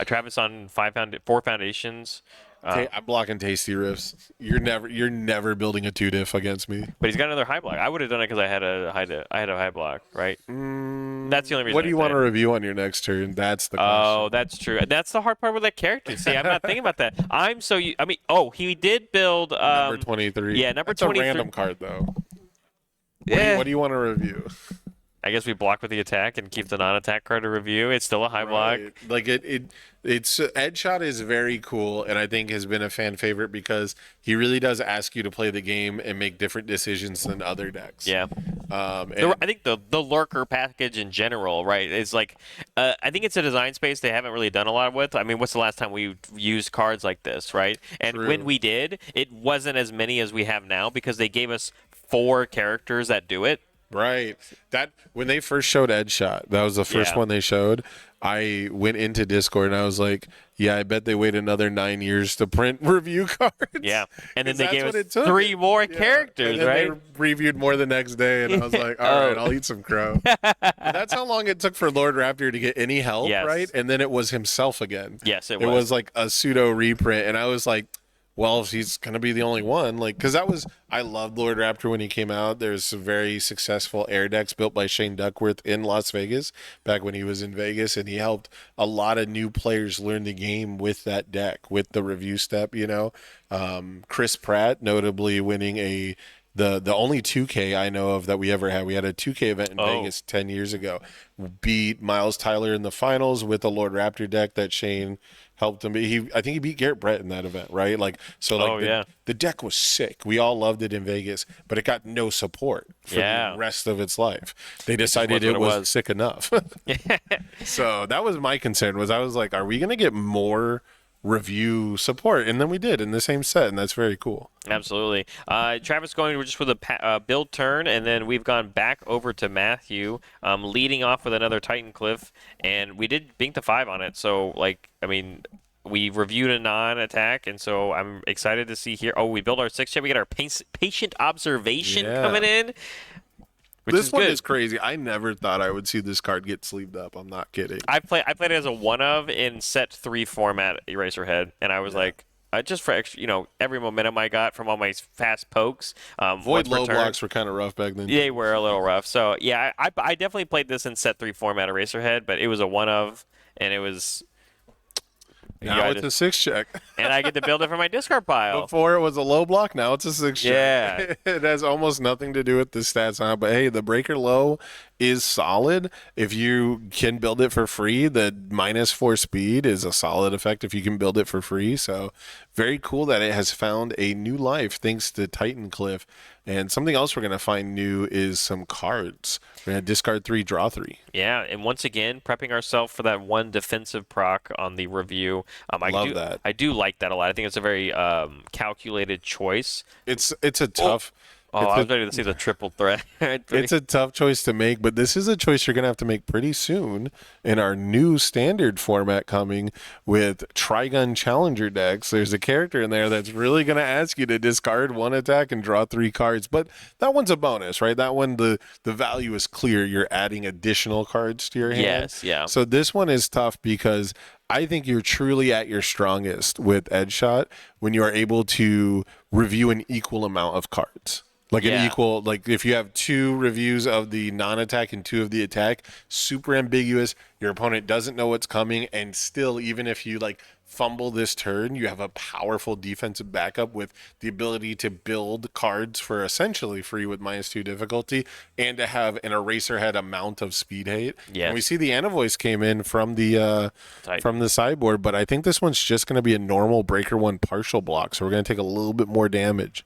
Travis on 4 foundations. I'm blocking Tasty Riffs. You're never building a 2-diff against me. But he's got another high block. I would have done it because I had a high block, right? That's the only reason. What do you want to review on your next turn? That's the question. Oh, that's true. That's the hard part with that character. See, I'm not thinking about that. He did build number 23. Yeah, number That's 23. a random card though. Yeah. What do you want to review? I guess we block with the attack and keep the non-attack card to review. It's still a high block. Like it's Edgeshot is very cool, and I think has been a fan favorite because he really does ask you to play the game and make different decisions than other decks. Yeah. I think the lurker package in general, right, is like, I think it's a design space they haven't really done a lot with. I mean, what's the last time we used cards like this, right? And True. when we did, it wasn't as many as we have now because they gave us 4 characters that do it. Right. That when they first showed Edgeshot, that was the first one they showed. I went into Discord and I was like, yeah, I bet they wait another 9 years to print review cards. Yeah. And then they gave us took. 3 more characters, and then right? They reviewed more the next day, and I was like, all right, I'll eat some crow. That's how long it took for Lord Raptor to get any help, right? And then it was himself again. Yes, it was. It was like a pseudo reprint, and I was like, well, if he's going to be the only one, like, because I loved Lord Raptor when he came out. There's some very successful air decks built by Shane Duckworth in Las Vegas back when he was in Vegas, and he helped a lot of new players learn the game with that deck, with the review step, Chris Pratt notably winning the only 2K I know of that we ever had. We had a 2K event in Vegas 10 years ago. Beat Miles Tyler in the finals with the Lord Raptor deck that Shane helped him. I think he beat Garrett Brett in that event, right? The deck was sick. We all loved it in Vegas, but it got no support for the rest of its life. They decided it was sick enough. So that was my concern. I was like, are we going to get more review support? And then we did in the same set, and that's very cool. Absolutely. Travis going just with a build turn, and then we've gone back over to Matthew, leading off with another Titan Cliff, and we did bink the 5 on it. So, we reviewed a non-attack, and so I'm excited to see here. Oh, we built our 6th chip. We got our patient observation coming in. This one is crazy. I never thought I would see this card get sleeved up. I'm not kidding. I played it as a 1-of in set 3 format Eraserhead, and I was like, just for extra, every momentum I got from all my fast pokes. Void low blocks were kind of rough back then. They were a little rough. So yeah, I definitely played this in set 3 format Eraserhead, but it was a 1-of, and it was. Now it's a 6 check. And I get to build it for my discard pile. Before it was a low block, now it's a 6 check. Yeah. It has almost nothing to do with the stats on it. But hey, the breaker low is solid. If you can build it for free, the -4 speed is a solid effect if you can build it for free. So very cool that it has found a new life thanks to Titan Cliff. And something else we're going to find new is some cards. We're going to discard 3, draw 3. Yeah, and once again, prepping ourselves for that 1 defensive proc on the review. Love that. I do like that a lot. I think it's a very calculated choice. It's a tough... I was ready to see the triple threat. It's a tough choice to make, but this is a choice you're going to have to make pretty soon in our new standard format coming with Trigun Challenger decks. There's a character in there that's really going to ask you to discard 1 attack and draw 3 cards, but that one's a bonus, right? That one, the value is clear. You're adding additional cards to your hand. Yes, yeah. So this one is tough because I think you're truly at your strongest with Edgeshot when you are able to review an equal amount of cards. If you have 2 reviews of the non-attack and 2 of the attack, super ambiguous. Your opponent doesn't know what's coming, and still, even if you fumble this turn, you have a powerful defensive backup with the ability to build cards for essentially free with -2 difficulty, and to have an Eraserhead amount of speed hate. Yes. And we see the Anavoice came in from the sideboard, but I think this one's just going to be a normal Breaker 1 partial block, so we're going to take a little bit more damage.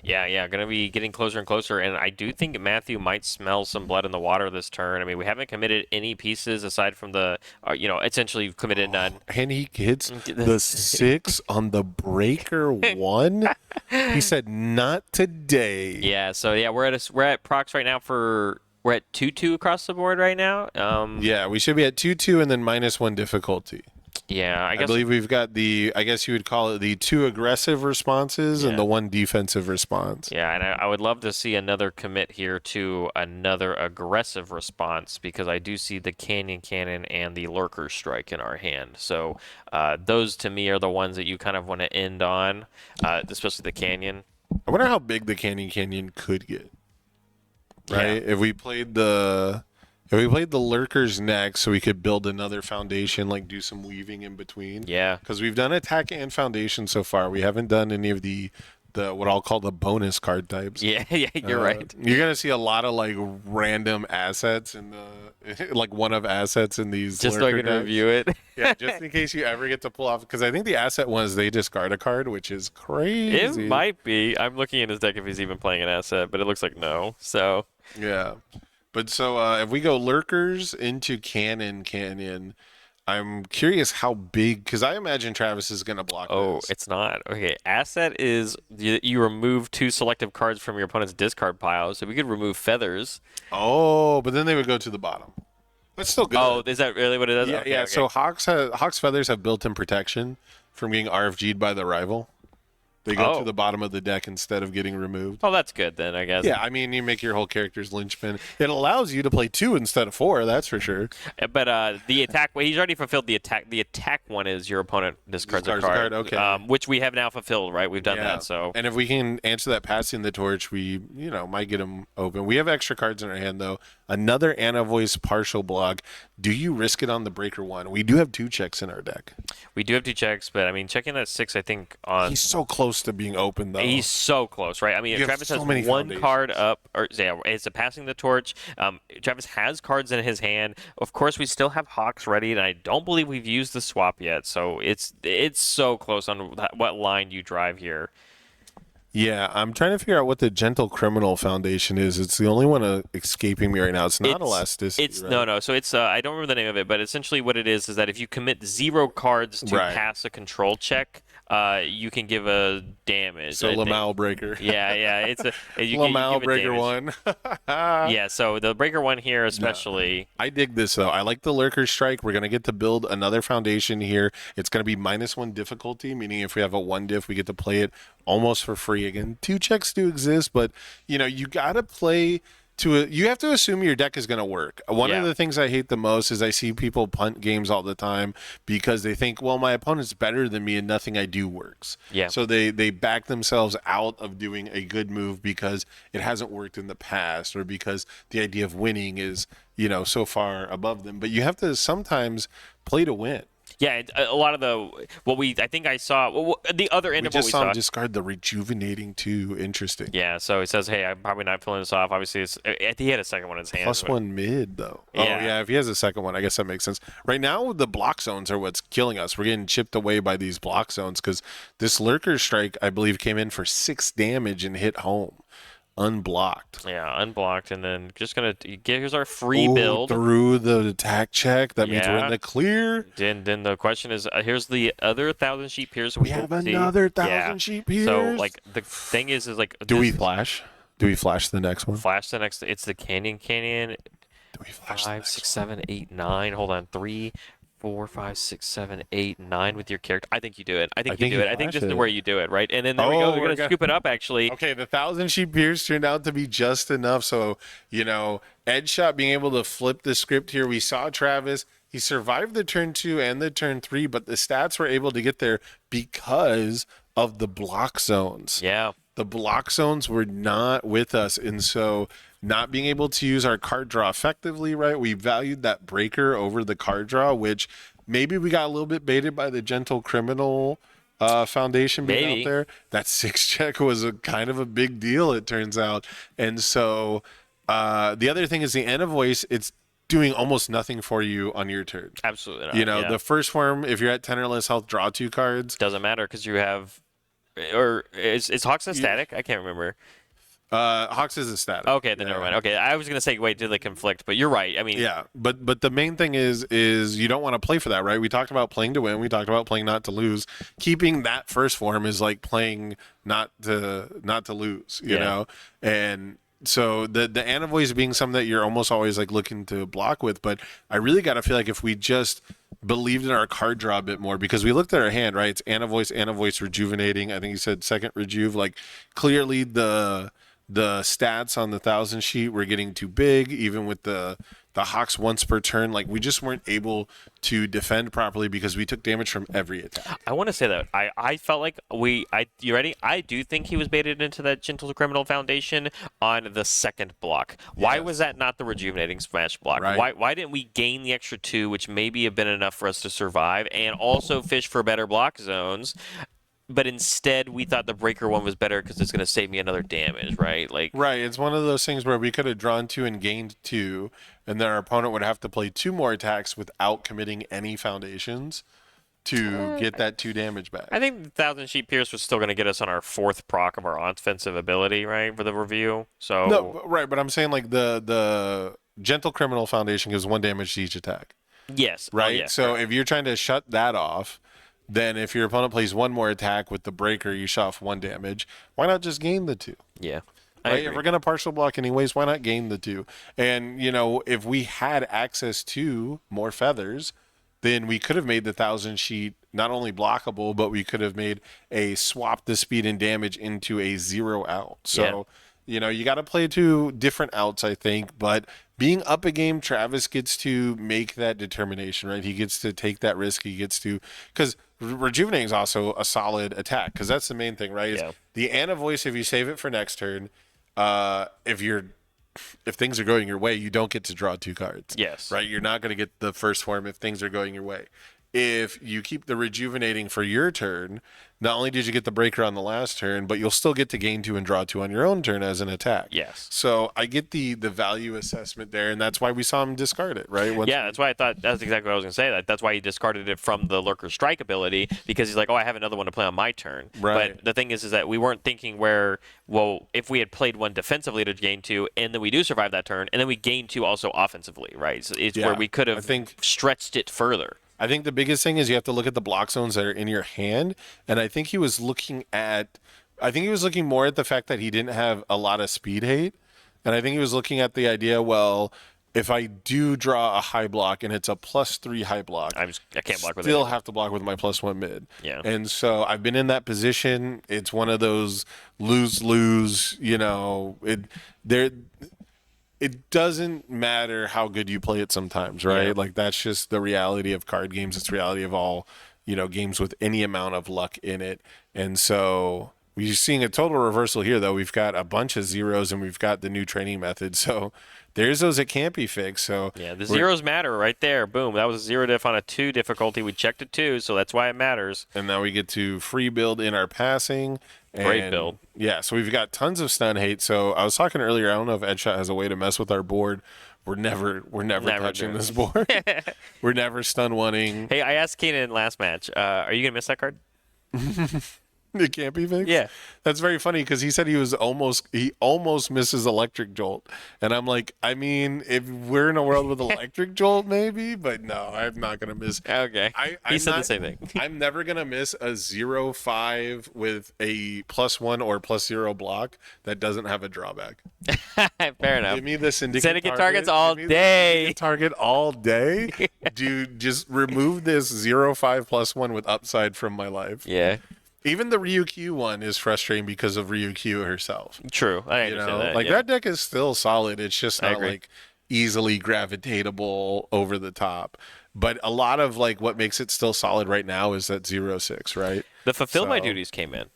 Yeah, going to be getting closer and closer, and I do think Matthew might smell some blood in the water this turn. I mean, we haven't committed any pieces aside from the, essentially committed none. And he hits the 6 on the Breaker 1. He said, "Not today." Yeah, so yeah, we're at procs right now we're at 2-2 across the board right now. Yeah, we should be at 2-2 and then -1 difficulty. Yeah, I I guess. believe we've got I guess you would call it the 2 aggressive responses and the 1 defensive response. Yeah, and I would love to see another commit here to another aggressive response because I do see the Canyon Cannon and the Lurker Strike in our hand. So those to me are the ones that you kind of want to end on, especially the Canyon. I wonder how big the Canyon could get. Right? Yeah. If we played the lurkers next, so we could build another foundation, like do some weaving in between. Yeah. Because we've done attack and foundation so far. We haven't done any of the what I'll call the bonus card types. Yeah, you're right. You're gonna see a lot of like random assets in the like one of assets in these. Just so I lurker can decks. review it. Yeah, just in case you ever get to pull off, because I think the asset ones they discard a card, which is crazy. It might be. I'm looking at his deck if he's even playing an asset, but it looks like no. So Yeah. But so if we go lurkers into Canyon, I'm curious how big, because I imagine Travis is going to block this. it's not. Okay, asset is you remove 2 selective cards from your opponent's discard pile. So we could remove feathers. Oh, but then they would go to the bottom. That's still good. Oh, is that really what it does? yeah, Okay, yeah. okay. So Hawk's feathers have built-in protection from getting RFG'd by the rival. They go Oh. to the bottom of the deck instead of getting removed. Oh, that's good then, I guess. Yeah, I mean, you make your whole character's linchpin. It allows you to play 2 instead of 4, that's for sure. But the attack, well, he's already fulfilled the attack. The attack one is your opponent discards a Discards a card. card, okay. Which we have now fulfilled, right? We've done that, so. And if we can answer that passing the torch, we, might get them open. We have extra cards in our hand, though. Another Anna Voice partial block. Do you risk it on the Breaker 1? We do have 2 checks in our deck. We do have 2 checks, but I mean, checking that 6, I think on. He's so close to being open, though. He's so close, right? I mean, You have Travis so has many 1 foundations. card up, or yeah, it's a passing the torch. Travis has cards in his hand. Of course, we still have Hawks ready, and I don't believe we've used the swap yet. So it's so close on what line you drive here. Yeah, I'm trying to figure out what the Gentle Criminal Foundation is. It's the only one escaping me right now. It's not elasticity. It's right? no. So it's I don't remember the name of it, but essentially what it is that if you commit 0 cards to Right. pass a control check, you can give a damage. So I think. Lamal Breaker. Yeah. It's a you Lamal give a Breaker damage. 1. Yeah. So the breaker 1 here, especially. I dig this, though. I like the Lurker Strike. We're going to get to build another foundation here. It's going to be -1 difficulty, meaning if we have a 1 diff, we get to play it almost for free. Again, 2 checks do exist, but, you got to play you have to assume your deck is going to work. One of the things I hate the most is I see people punt games all the time because they think, well, my opponent's better than me and nothing I do works. Yeah. So they back themselves out of doing a good move because it hasn't worked in the past or because the idea of winning is, so far above them. But you have to sometimes play to win. Yeah, a lot of I think I saw the other end We of what just we saw saw. him discard the Rejuvenating 2. Interesting. Yeah, so he says, "Hey, I'm probably not filling this off." Obviously, I think he had a second one in his hand. +1 mid, though. Yeah. Oh, yeah, if he has a second one, I guess that makes sense. Right now, the block zones are what's killing us. We're getting chipped away by these block zones because this Lurker Strike, I believe, came in for 6 damage and hit home. Unblocked. Yeah, unblocked, and then just gonna here's our free Ooh, build. through the attack check. That means we're Yeah. in the clear. Then the question is, here's the other 1,000 sheet piers. We have another 1,000 sheet piers. So like the thing is like, do we flash? Do we flash the next one? flash the next? It's the Canyon. Do we flash the 5, next 6, 7, 8, 9. Hold on, 3, 4, 5, 6, 7, 8, 9 with your character. I think you do it. I think you think do you it. I think flash this is it. where you do it, right? And then there we go. We're gonna scoop it up actually. Okay, the 1,000 sheet piers turned out to be just enough. So, Edshot being able to flip the script here. We saw Travis. He survived the turn 2 and the turn 3, but the stats were able to get there because of the block zones. Yeah. The block zones were not with us. And so not being able to use our card draw effectively, right? We valued that breaker over the card draw, which maybe we got a little bit baited by the Gentle Criminal Foundation being Maybe. out there. That 6 check was a kind of a big deal, it turns out. And so the other thing is the Anna Voice, it's doing almost nothing for you on your turn. Absolutely not. The first form, if you're at 10 or less health, draw 2 cards. Doesn't matter because you have, or is Hawks a static? I can't remember. Hawks is a static. Okay, then never mind. Okay, I was gonna say, wait, do they conflict? But you're right. I mean, Yeah, but the main thing is you don't want to play for that, right? We talked about playing to win. We talked about playing not to lose. Keeping that first form is like playing not to lose, you Yeah. know. And So the Anavoice being something that you're almost always like looking to block with, but I really got to feel like if we just believed in our card draw a bit more, because we looked at our hand, right? It's Anavoice Rejuvenating. I think you said second Rejuve. Like clearly the stats on the 1,000 sheet were getting too big, even with the Hawks once per turn. Like we just weren't able to defend properly because we took damage from every attack. I want to say that I felt like you ready? I do think he was baited into that Gentle Criminal Foundation on the second block. Why was that not the Rejuvenating Smash block? Right. Why didn't we gain the extra 2, which maybe have been enough for us to survive, and also fish for better block zones? But instead, we thought the Breaker one was better because it's going to save me another damage, right? Right. It's one of those things where we could have drawn 2 and gained 2, and then our opponent would have to play 2 more attacks without committing any foundations to get that 2 damage back. I think the 1,000 Sheet Pierce was still going to get us on our 4th proc of our offensive ability, right, for the review. So No, right, but I'm saying like the Gentle Criminal Foundation gives 1 damage to each attack. Yes. Right? Yeah, so if you're trying to shut that off, then if your opponent plays 1 more attack with the Breaker, you shut off 1 damage. Why not just gain the 2? Yeah. Right? If we're going to partial block anyways, why not gain the 2? And, if we had access to more feathers, then we could have made the 1,000 sheet not only blockable, but we could have made a swap the speed and damage into a 0 out. So, you got to play 2 different outs, I think. But being up a game, Travis gets to make that determination, right? He gets to take that risk. He gets to, because Rejuvenating is also a solid attack, because that's the main thing, right? Is the Anavoice, if you save it for next turn, if things are going your way, you don't get to draw 2 cards. Yes. Right? You're not going to get the first form if things are going your way. If you keep the Rejuvenating for your turn, not only did you get the Breaker on the last turn, but you'll still get to gain 2 and draw 2 on your own turn as an attack. Yes. So I get the value assessment there, and that's why we saw him discard it, right? That's why I thought that's exactly what I was going to say. That's why he discarded it from the Lurker Strike ability, because he's like, oh, I have another one to play on my turn. Right. But the thing is that we weren't thinking if we had played 1 defensively to gain 2, and then we do survive that turn, and then we gain 2 also offensively, right? So it's where we could have stretched it further. I think the biggest thing is you have to look at the block zones that are in your hand, and I think he was looking more at the fact that he didn't have a lot of speed hate, and I think he was looking at the idea, well, if I do draw a high block and it's a +3 high block, I can't block with it. Still have to block with my +1 mid. Yeah. And so I've been in that position. It's one of those lose-lose, it doesn't matter how good you play it sometimes, right? Yeah. Like that's just the reality of card games. It's the reality of all, games with any amount of luck in it. And so we're seeing a total reversal here, though. We've got a bunch of zeros and we've got the new training method. So there's those that can't be fixed. So the zeros matter right there. Boom. That was a 0 diff on a 2 difficulty. We checked a 2, so that's why it matters. And now we get to free build in our passing. Great build. Yeah, so we've got tons of stun hate. So I was talking earlier, I don't know if Edshot has a way to mess with our board. We're never touching this board. We're never stun wanting. Hey, I asked Keenan last match, are you going to miss that card? It can't be fixed? Yeah. That's very funny because he said he almost misses Electric Jolt. And I'm like, I mean, if we're in a world with Electric Jolt, maybe, but no, I'm not going to miss. Okay. He said the same thing. I'm never going to miss a 0-5 with a +1 or +0 block that doesn't have a drawback. Fair enough. Give me the syndicate targets all day. Target all day. Dude, just remove this 0-5 +1 with upside from my life. Yeah. Even the Ryukyu one is frustrating because of Ryukyu herself. True. I understand that. Like that deck is still solid. It's just not like easily gravitatable over the top. But a lot of like what makes it still solid right now is that 0-6, right? The Fulfill My Duties came in.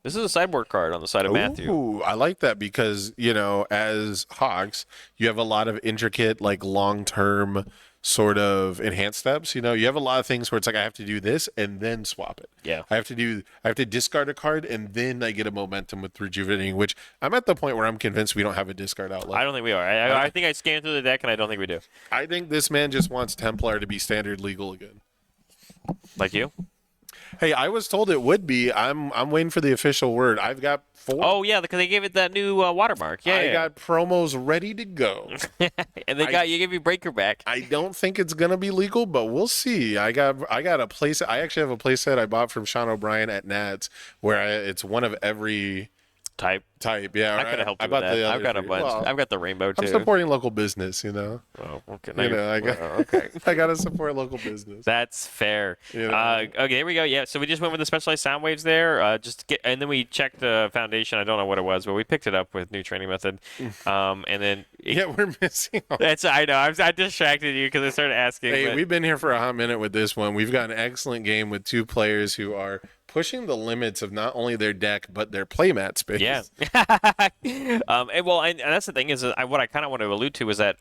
This is a sideboard card on the side of Matthew. Ooh, I like that because, as Hawks, you have a lot of intricate, like long-term sort of enhanced steps. You have a lot of things where it's like I have to do this and then swap it. Yeah. I have to discard a card and then I get a momentum with Rejuvenating, which I'm at the point where I'm convinced we don't have a discard outlet. I don't think we are. I think I scanned through the deck and I don't think we do. I think this man just wants Templar to be standard legal again. Like you? Hey, I was told it would be. I'm waiting for the official word. I've got 4. Oh yeah, because they gave it that new watermark. Yeah, I got promos ready to go. And you gave you Breaker back. I don't think it's gonna be legal, but we'll see. I got a place. I actually have a playset I bought from Sean O'Brien at Nats where it's one of every Type. Yeah, I could have helped I you with bought the that. other I've got a three. bunch. Well, I've got the rainbow too. I'm supporting local business, you know. Oh, okay. You know, Okay. I gotta support local business. That's fair. You know? Okay, here we go. Yeah, so we just went with the specialized sound waves there. And then we checked the foundation. I don't know what it was, but we picked it up with new training method. And then We're missing. I know. I distracted you because I started asking. Hey, but- we've been here for a hot minute with this one. We've got an excellent game with two players who are pushing the limits of not only their deck but their playmat space. Yeah. And that's the thing is, what I kind of want to allude to is that,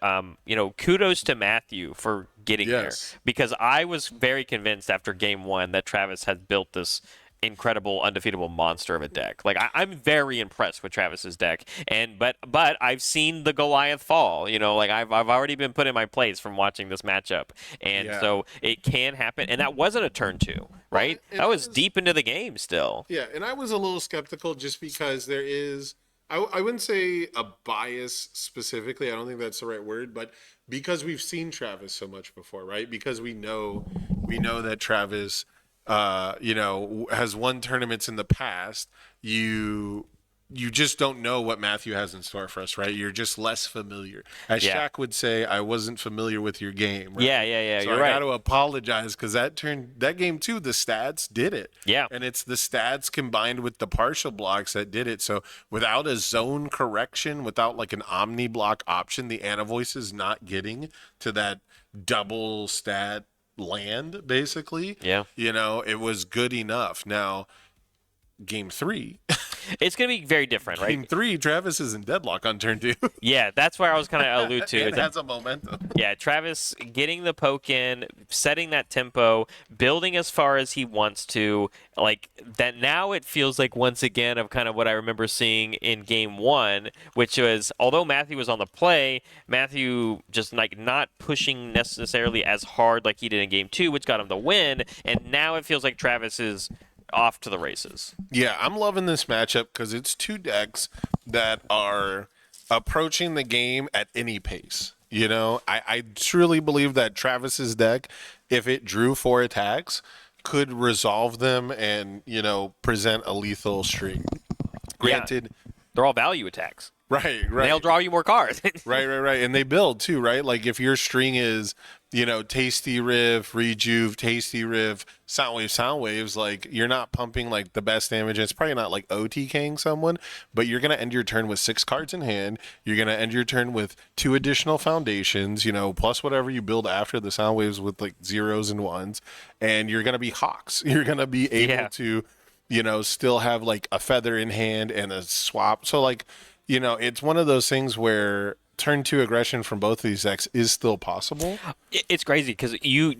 kudos to Matthew for getting there, because I was very convinced after game one that Travis had built this incredible undefeatable monster of a deck. Like I'm very impressed with Travis's deck, but I've seen the Goliath fall. I've already been put in my place from watching this matchup, and so it can happen. And that wasn't a turn two, right? That was deep into the game still. Yeah, and I was a little skeptical just because there is. I wouldn't say a bias specifically. I don't think that's the right word, but because we've seen Travis so much before, right? Because we know that Travis has won tournaments in the past. You just don't know what Matthew has in store for us, right? You're just less familiar. As Shaq would say, I wasn't familiar with your game. Right? Yeah. So You're I right. got to apologize because that game too, the stats did it. Yeah. And it's the stats combined with the partial blocks that did it. So without a zone correction, without like an omni block option, the Anavoice is not getting to that double stat land, basically. Yeah. It was good enough. Now, game 3. It's going to be very different, right? Game 3, Travis is in deadlock on turn 2. Yeah, that's where I was kind of allude to. It has a momentum. Yeah, Travis getting the poke in, setting that tempo, building as far as he wants to. Like that now it feels like once again of kind of what I remember seeing in game 1, which was although Matthew was on the play, Matthew just like not pushing necessarily as hard like he did in game 2, which got him the win. And now it feels like Travis is off to the races. Yeah, I'm loving this matchup because it's two decks that are approaching the game at any pace. I truly believe that Travis's deck, if it drew 4 attacks, could resolve them and, present a lethal string. Granted, they're all value attacks. Right. They'll draw you more cards. Right. And they build too, right? Like if your string is, Tasty Riff, Rejuve, Tasty Riff, Sound Waves, like you're not pumping like the best damage. And it's probably not like OTKing someone, but you're going to end your turn with 6 cards in hand. You're going to end your turn with 2 additional foundations, plus whatever you build after the Sound Waves with like 0s and 1s. And you're going to be Hawks. You're going to be able to, still have like a feather in hand and a swap. So like, it's one of those things where turn 2 aggression from both of these decks is still possible. It's crazy because you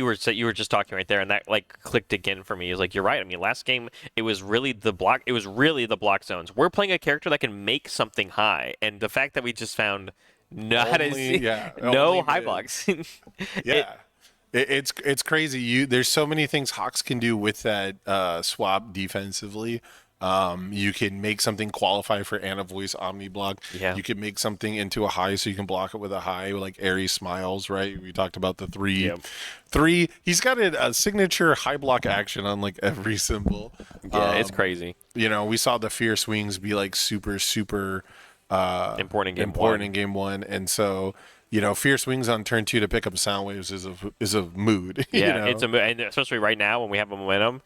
were just talking right there, and that like clicked again for me. Is like you're right. I mean, last game it was really the block. It was really the block zones. We're playing a character that can make something high, and the fact that we just found no high blocks. Yeah. It's crazy. There's so many things Hawks can do with that swap defensively. You can make something qualify for Anavoice Omni block. Yeah. You can make something into a high so you can block it with a high, like Aries Smiles, right? We talked about the 3. Yep. 3. He's got a signature high block action on like every symbol. Yeah, it's crazy. We saw the Fierce Wings be like super Important in game 1, and so. Fierce Wings on turn 2 to pick up Sound Waves is a mood. Yeah, it's a mood, and especially right now when we have a momentum.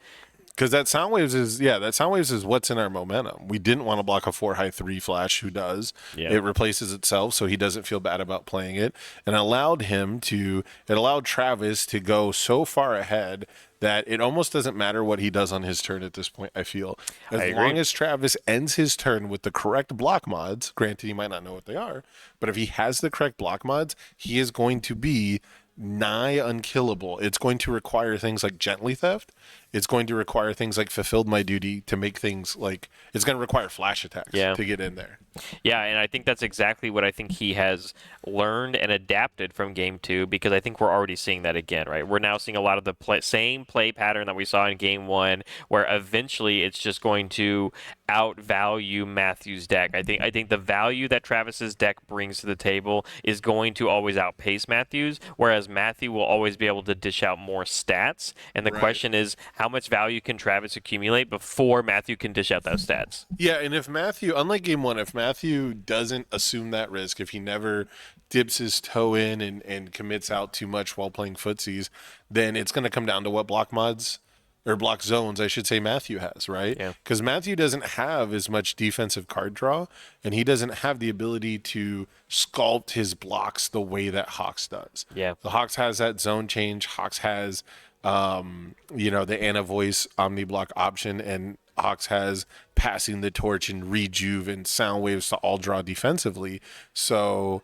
Because that Sound Waves is what's in our momentum. We didn't want to block a 4-high 3 flash. Who does? Yeah. It replaces itself, so he doesn't feel bad about playing it, and it allowed Travis to go so far ahead that it almost doesn't matter what he does on his turn at this point. I feel as long as Travis ends his turn with the correct block mods. Granted, he might not know what they are, but if he has the correct block mods, he is going to be nigh unkillable. It's going to require things like Gently Theft. It's going to require things like Fulfilled My Duty to make things like it's going to require flash attacks to get in there. Yeah, and I think that's exactly what I think he has learned and adapted from game 2, because I think we're already seeing that again, right? We're now seeing a lot of the same play pattern that we saw in game 1, where eventually it's just going to outvalue Matthew's deck. I think the value that Travis's deck brings to the table is going to always outpace Matthew's, whereas Matthew will always be able to dish out more stats. And the question is, how how much value can Travis accumulate before Matthew can dish out those stats. Yeah, and if Matthew, unlike game one, if Matthew doesn't assume that risk, if he never dips his toe in and commits out too much while playing footsies, then it's going to come down to what block mods or block zones, I should say, Matthew has, right? Yeah. Because Matthew doesn't have as much defensive card draw, and he doesn't have the ability to sculpt his blocks the way that Hawks does. Yeah. The Hawks has that zone change. Hawks has, the Ana Voice Omni Block option, and Hawks has passing the torch and rejuve and sound waves to all draw defensively. So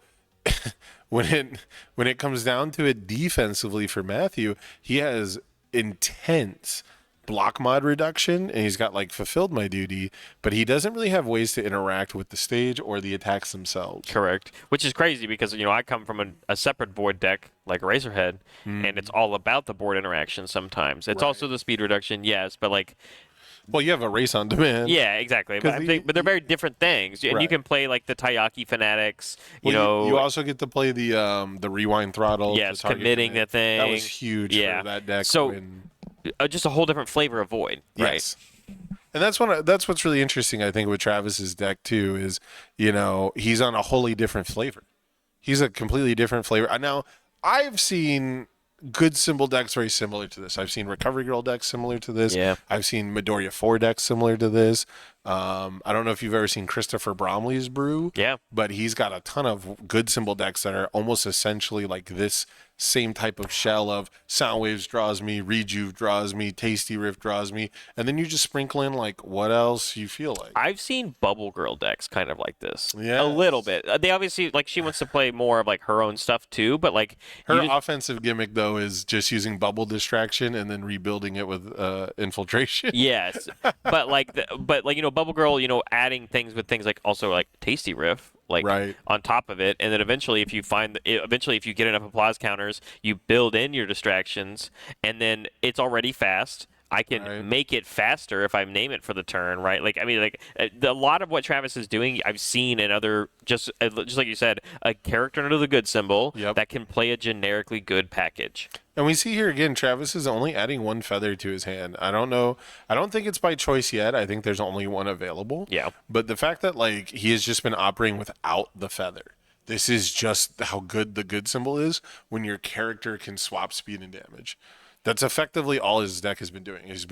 when it comes down to it defensively for Matthew, he has intense block mod reduction, and he's got like fulfilled my duty, but he doesn't really have ways to interact with the stage or the attacks themselves. Correct. Which is crazy because, I come from a separate board deck like Razorhead, and it's all about the board interaction sometimes. It's also the speed reduction, yes, but like... Well, you have a race on demand. Yeah, exactly. But, but they're very different things. And you can play like the Taiyaki Fanatics, you also get to play the rewind throttle. Yes, committing the thing. That was huge for that deck. So, just a whole different flavor of Void, right? Yes. And that's what's really interesting, I think, with Travis's deck too, is he's on a wholly different flavor. He's a completely different flavor. Now, I've seen good symbol decks very similar to this. I've seen Recovery Girl decks similar to this. Yeah. I've seen Midoriya 4 decks similar to this. I don't know if you've ever seen Christopher Bromley's brew. Yeah. But he's got a ton of good symbol decks that are almost essentially like this same type of shell of Sound Waves draws me, Rejuve draws me, Tasty Rift draws me, and then you just sprinkle in like what else you feel like. I've seen Bubble Girl decks kind of like this. Yeah. A little bit. They obviously, like, she wants to play more of like her own stuff too, but like her offensive gimmick though is just using bubble distraction and then rebuilding it with infiltration. Yes. but Bubble Girl, adding things with things like also like Tasty Riff, like on top of it, and then eventually if you get enough applause counters, you build in your distractions, and then it's already fast. I can make it faster if I name it for the turn, right? A lot of what Travis is doing, I've seen in other, just like you said, a character under the good symbol that can play a generically good package. And we see here again, Travis is only adding one feather to his hand. I don't know. I don't think it's by choice yet. I think there's only one available. Yeah. But the fact that he has just been operating without the feather. This is just how good the good symbol is when your character can swap speed and damage. That's effectively all his deck has been doing. He's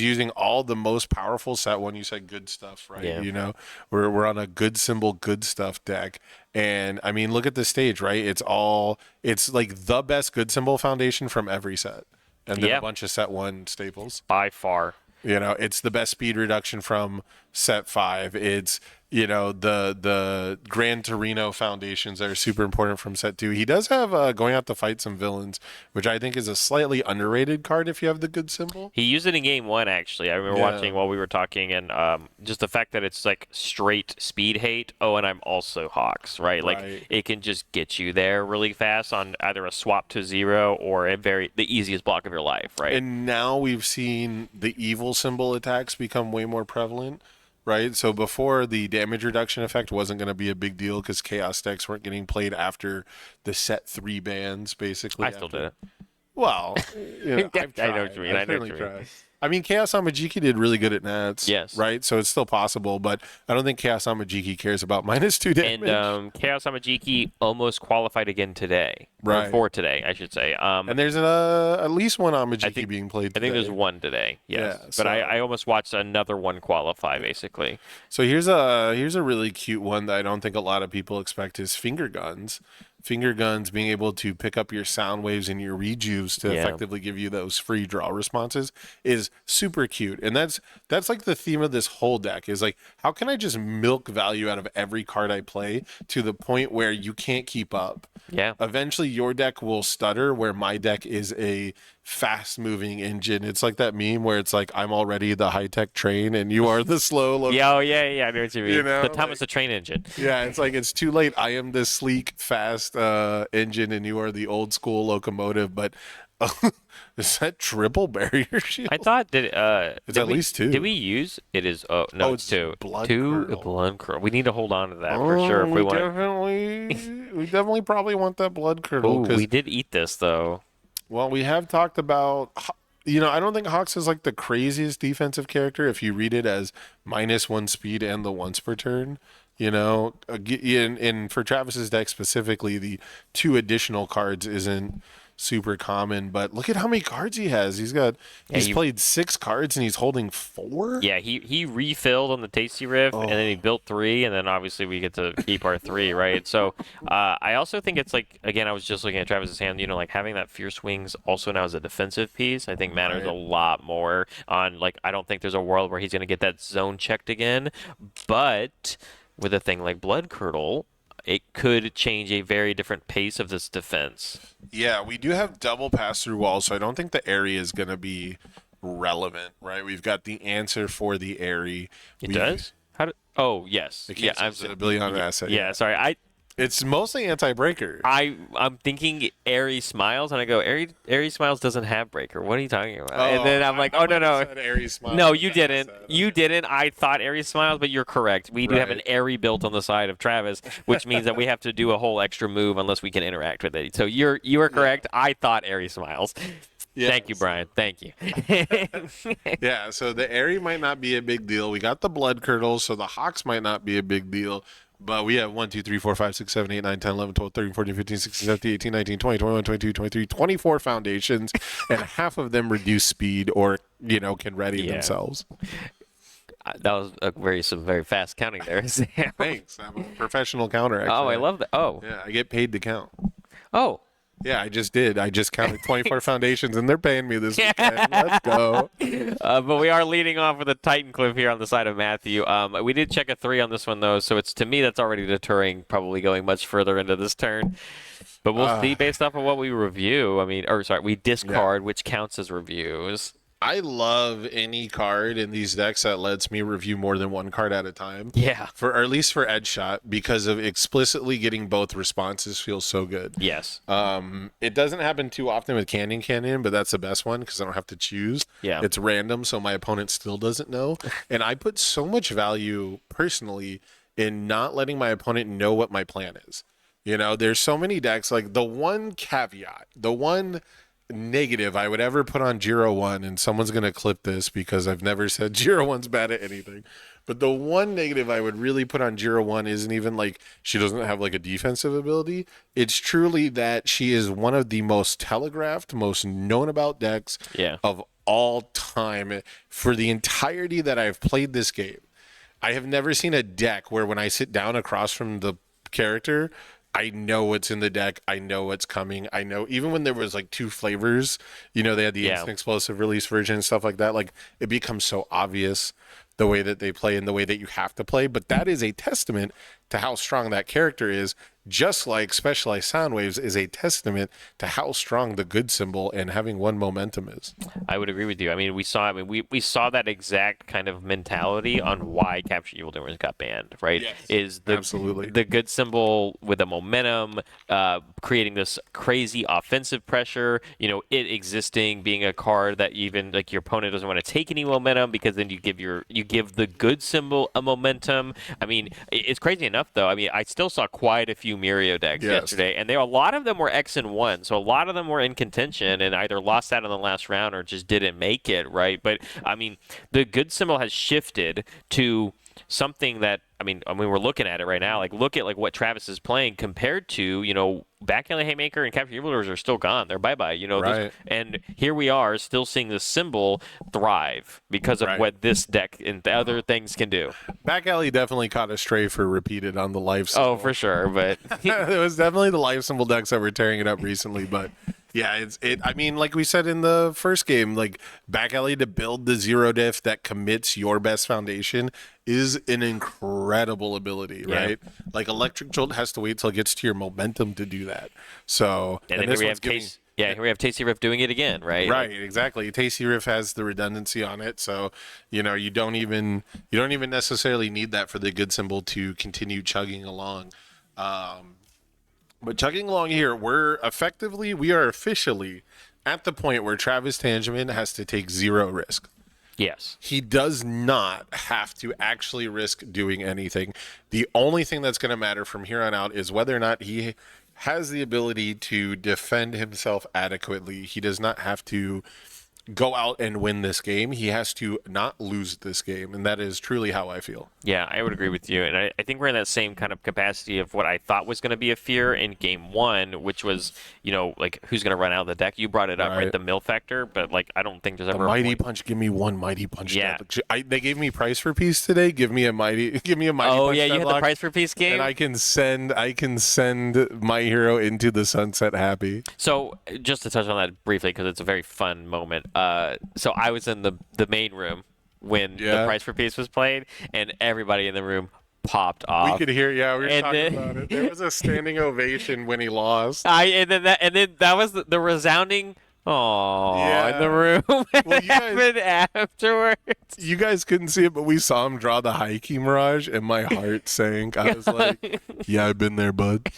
using all the most powerful set one. You said good stuff, right? Yeah. We're on a good symbol, good stuff deck. And I mean, look at the stage, right? It's like the best good symbol foundation from every set. And then a bunch of set one staples. By far. It's the best speed reduction from set 5. It's the Gran Torino foundations that are super important from set 2. He does have going out to fight some villains, which I think is a slightly underrated card if you have the good symbol. He used it in game 1, actually. I remember watching while we were talking, and just the fact that it's like straight speed hate. Oh, and I'm also Hawks, right? Like it can just get you there really fast on either a swap to 0 or the easiest block of your life, right? And now we've seen the evil symbol attacks become way more prevalent. Right, so before the damage reduction effect wasn't going to be a big deal because Chaos decks weren't getting played after the set 3 bans, basically. I still did it. Well, I know what you mean. I know what you mean. I mean, Chaos Amajiki did really good at Nats. Yes. Right? So it's still possible, but I don't think Chaos Amajiki cares about -2 damage. And Chaos Amajiki almost qualified again today. Right. Or for today, I should say. And there's at least one Amajiki being played today. I think there's one today, yes. Yeah, but I almost watched another one qualify, basically. So here's a really cute one that I don't think a lot of people expect is Finger Guns. Finger Guns being able to pick up your sound waves and your rejuves to effectively give you those free draw responses is super cute. And that's like the theme of this whole deck is like, how can I just milk value out of every card I play to the point where you can't keep up? Yeah. Eventually your deck will stutter where my deck is a fast moving engine. It's like that meme where it's like, I'm already the high tech train and you are the slow locomotive. Yeah, I know what you mean. The Thomas the Train Engine. Yeah, it's like it's too late. I am the sleek, fast engine, and you are the old school locomotive. But is that triple barrier shield? I thought that it's at least 2. Did we use it? Is it's 2. Blood 2 Curdle. Blood Curdle. We need to hold on to that for sure if we want. We definitely probably want that Blood Curdle. We did eat this though. Well, we have talked about I don't think Hawks is like the craziest defensive character if you read it as -1 speed and the once per turn. And for Travis's deck specifically, the 2 additional cards isn't super common, but look at how many cards he has. He's played 6 cards and he's holding 4. Yeah, he refilled on the Tasty Riff, and then he built 3, and then obviously we get to keep our 3, right? So I also think it's like, again, I was just looking at Travis's hand, like having that Fierce Wings also now as a defensive piece, I think matters a lot more on, like, I don't think there's a world where he's going to get that zone checked again, but with a thing like Blood Curdle, it could change a very different pace of this defense. Yeah, we do have double pass-through walls, so I don't think the area is going to be relevant, right? We've got the answer for the area. It does? Oh, yes. Yeah, I'm a billion asset. Yeah, sorry. It's mostly anti-breaker. I'm thinking Airy Smiles, and I go, Airy Smiles doesn't have breaker. What are you talking about? And then I'm like, oh, no. No, you didn't. You didn't. I thought Airy Smiles, but you're correct. We do have an Airy built on the side of Travis, which means that we have to do a whole extra move unless we can interact with it. So you are correct. I thought Airy Smiles. Yes. Thank you, Brian. Thank you. Yeah, so the Airy might not be a big deal. We got the Blood Curdles, so the Hawks might not be a big deal. But we have 1, 2, 3, 4, 5, 6, 7, 8, 9, 10, 11, 12, 13, 14, 15, 16, 17, 18, 19, 20, 21, 22, 23, 24 foundations, and half of them reduce speed or, can ready themselves. That was some very fast counting there. Thanks. I'm a professional counter, actually. Oh, I love that. Oh. Yeah, I get paid to count. Oh. Yeah, I just did. I just counted 24 foundations, and they're paying me this weekend. Let's go. But we are leading off with a Titan Cliff here on the side of Matthew. We did check a 3 on this one, though, so to me, that's already deterring probably going much further into this turn. But we'll see based off of what we review. We discard, which counts as reviews. I love any card in these decks that lets me review more than one card at a time. Yeah. Or at least for Edge Shot, because of explicitly getting both responses feels so good. Yes. It doesn't happen too often with Canyon, but that's the best one because I don't have to choose. Yeah. It's random, so my opponent still doesn't know. And I put so much value personally in not letting my opponent know what my plan is. There's so many decks, like the one caveat, the one negative I would ever put on Giro 1, and someone's going to clip this because I've never said Giro 1's bad at anything, but the one negative I would really put on Giro 1 isn't even like she doesn't have like a defensive ability. It's truly that she is one of the most telegraphed, most known about decks of all time. For the entirety that I've played this game, I have never seen a deck where when I sit down across from the character, I know what's in the deck. I know what's coming. I know even when there was like 2 flavors, they had the instant explosive release version and stuff like that. Like it becomes so obvious the way that they play and the way that you have to play. But that is a testament to how strong that character is. Just like Specialized Sound Waves is a testament to how strong the good symbol and having 1 momentum is. I would agree with you. We saw that exact kind of mentality on why Capture Evildoers got banned, right? Yes, absolutely the good symbol with the momentum, creating this crazy offensive pressure, it existing, being a card that even like your opponent doesn't want to take any momentum because then you give the good symbol a momentum. It's crazy enough though. I still saw quite a few Mirio decks yesterday, and a lot of them were X and 1, so a lot of them were in contention and either lost out in the last round or just didn't make it, right? But the good symbol has shifted to something that we're looking at it right now. Like look at like what Travis is playing compared to Back Alley Haymaker and Capture Evildoers are still gone. They're bye-bye. Right. And here we are still seeing the symbol thrive because of what this deck and the other things can do. Back Alley definitely caught a stray for repeated on the life symbol. Oh, for sure. But it was definitely the life symbol decks that were tearing it up recently. But yeah, like we said in the first game, like Back Alley to build the 0 diff that commits your best foundation is an incredible ability, right? Like Electric Jolt has to wait till it gets to your momentum to do that. So and then we have here we have Tasty Riff doing it again, right? Right, exactly. Tasty Riff has the redundancy on it, so you don't even necessarily need that for the good symbol to continue chugging along. But chugging along here, we are officially at the point where Travis Tangeman has to take 0 risk. Yes. He does not have to actually risk doing anything. The only thing that's going to matter from here on out is whether or not he has the ability to defend himself adequately. He does not have to go out and win this game. He has to not lose this game, and that is truly how I feel. Yeah, I would agree with you. And I think we're in that same kind of capacity of what I thought was going to be a fear in game one, which was, like who's going to run out of the deck. You brought it up, right? The mill factor, but like I don't think there's ever a mighty punch. Give me one mighty punch. Yeah. They gave me price for piece today. Give me a mighty Oh, punch yeah, you had the deadlock, price for piece game? and I can send my hero into the sunset happy. So just to touch on that briefly, because it's a very fun moment. So I was in the main room when the price for piece was played, and everybody in the room popped off. We could hear, we were And talking then- about it. There was a standing ovation when he lost. And then that was the resounding "Aww" in the room. Well, you guys- happened afterwards. You guys couldn't see it, but we saw him draw the high key mirage, and my heart sank. I was like, "Yeah, I've been there, bud.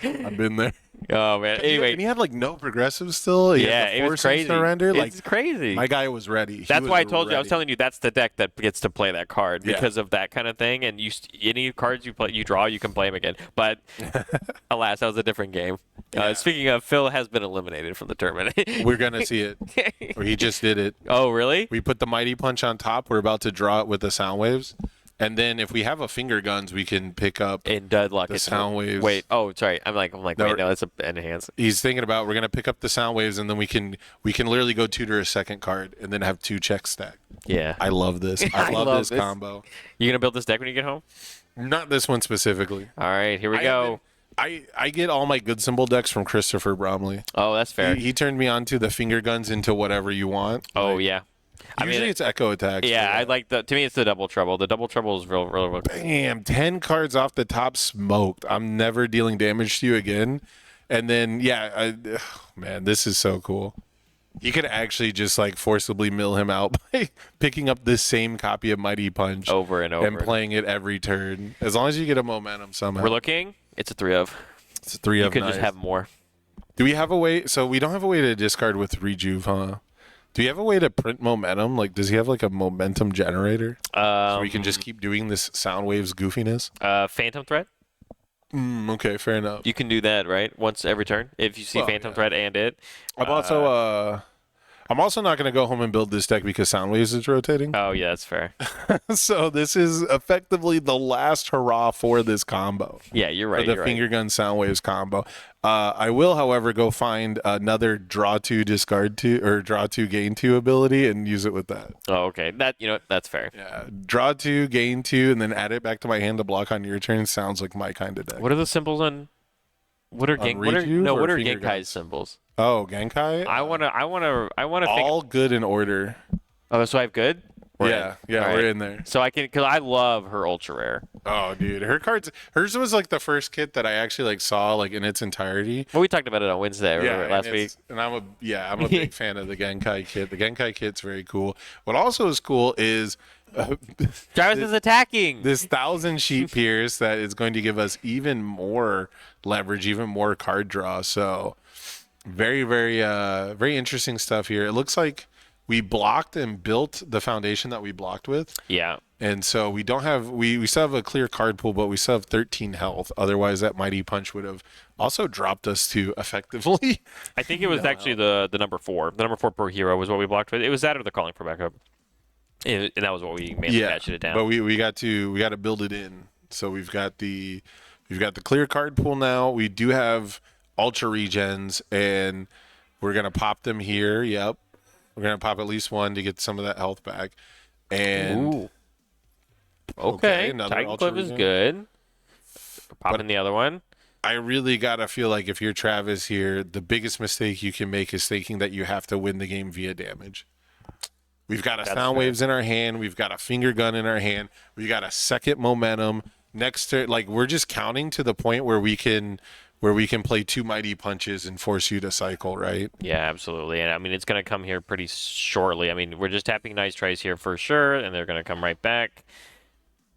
I've been there." Oh man. Anyway, and he had like no progressive still. He had the it was force crazy. Surrender. Like It's crazy. my guy was ready. He That's was why I told you. I was ready. telling you that's the deck that gets to play that card Yeah. because of that kind of thing. And any cards you draw, you can play them again. But alas, that was a different game. Speaking of, Phil has been eliminated from the tournament. We're gonna see it. Or he just did it. Oh, really? We put the mighty punch on top. We're about to draw it with the sound waves. And then if we have a finger guns, we can pick up In Deadlock, the it's sound waves. Wait. Oh, sorry. I'm like, No, wait, no, that's an enhance. He's thinking about we're gonna pick up the sound waves, and then we can literally go tutor a second card, and then have 2 checks stacked. Yeah. I love this. I love this combo. You gonna build this deck when you get home? Not this one specifically. All right, here we go. I get all my good symbol decks from Christopher Bromley. Oh, that's fair. He turned me on to the finger guns into whatever you want. Oh, Like, yeah. Usually it's echo attacks. Yeah, but I like to me, it's the double trouble. The double trouble is real good. Damn, 10 cards off the top smoked. I'm never dealing damage to you again. And then, man, this is so cool. You could actually just like forcibly mill him out by picking up this same copy of Mighty Punch Over and over. and playing it every turn. As long as you get a momentum somehow. We're looking. It's a 3 of. It's a 3 You of could nice. just have more. Do we have a way? So we don't have a way to discard with Rejuve, huh? Do you have a way to print momentum? Like, does he have like a momentum generator? So we can just keep doing this sound waves goofiness? Phantom Threat. Okay, fair enough. You can do that, right? Once every turn. If you see Well, Phantom yeah. Threat and it. I'm also not going to go home and build this deck because Soundwaves is rotating. Oh, yeah, that's fair. So this is effectively the last hurrah for this combo. Yeah, you're right. For the you're finger right. gun Soundwaves combo. I will, however, go find another draw 2, discard 2, or draw 2, gain 2 ability and use it with that. Oh, okay. That's fair. Yeah, draw 2, gain 2, and then add it back to my hand to block on your turn. Sounds like my kind of deck. What are the symbols on? What are Rejuve or finger Genkai's guns? symbols? Oh, Genkai? I wanna All good in order. Oh, so I have good. We're Yeah, in. All we're right. in there. So I can, because I love her ultra rare. Oh, dude, hers was like the first kit that I actually like saw like in its entirety. Well, we talked about it on Wednesday, remember, last week. And I'm a big fan of the Genkai kit. The Genkai kit's very cool. What also is cool is Jarvis is attacking. this 1,000 sheet pierce that is going to give us even more leverage, even more card draw. So very, very, very interesting stuff here. It looks like we blocked and built the foundation that we blocked with. Yeah. And so we don't have we still have a clear card pool, but we still have 13 health. Otherwise, that Mighty Punch would have also dropped us to effectively. I think it was actually the number 4. The number 4 per hero was what we blocked with. It was that or the calling for backup. And that was what we mainly patched it down. But we got to build it in. So we've got the clear card pool now. We do have ultra regens, and we're gonna pop them here. Yep, we're gonna pop at least one to get some of that health back. And Ooh. Okay, another Titan ultra Clip is regen. good. Popping the other one. I really gotta feel like if you're Travis here, the biggest mistake you can make is thinking that you have to win the game via damage. We've got a sound waves in our hand. We've got a finger gun in our hand. We got a second momentum next to like we're just counting to the point where we can play 2 mighty punches and force you to cycle, right? Yeah, absolutely. And I mean, it's going to come here pretty shortly. I mean, we're just tapping nice tries here for sure, and they're going to come right back.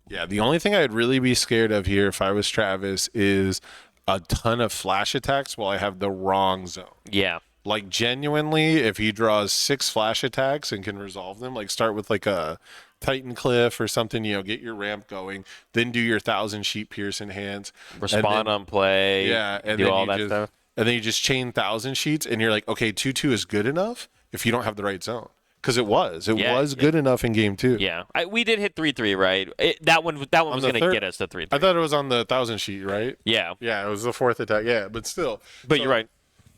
Yeah, the only thing I'd really be scared of here if I was Travis is a ton of flash attacks while I have the wrong zone. Yeah. Like genuinely, if he draws 6 flash attacks and can resolve them, like start with like a Titan Cliff or something, get your ramp going, then do your 1,000 sheet pierce in hands. Respond on play. Yeah, and do then all you that just, stuff. And then you just chain 1,000 sheets, and you're like, okay, 2/2 is good enough. if you don't have the right zone. Because it was Yeah, good enough in game 2. Yeah, we did hit 3-3, right? That one was going to get us to 3-3. I thought it was on the 1,000 sheet, right? Yeah, Yeah, it was the 4th attack. Yeah, but still. but you're right.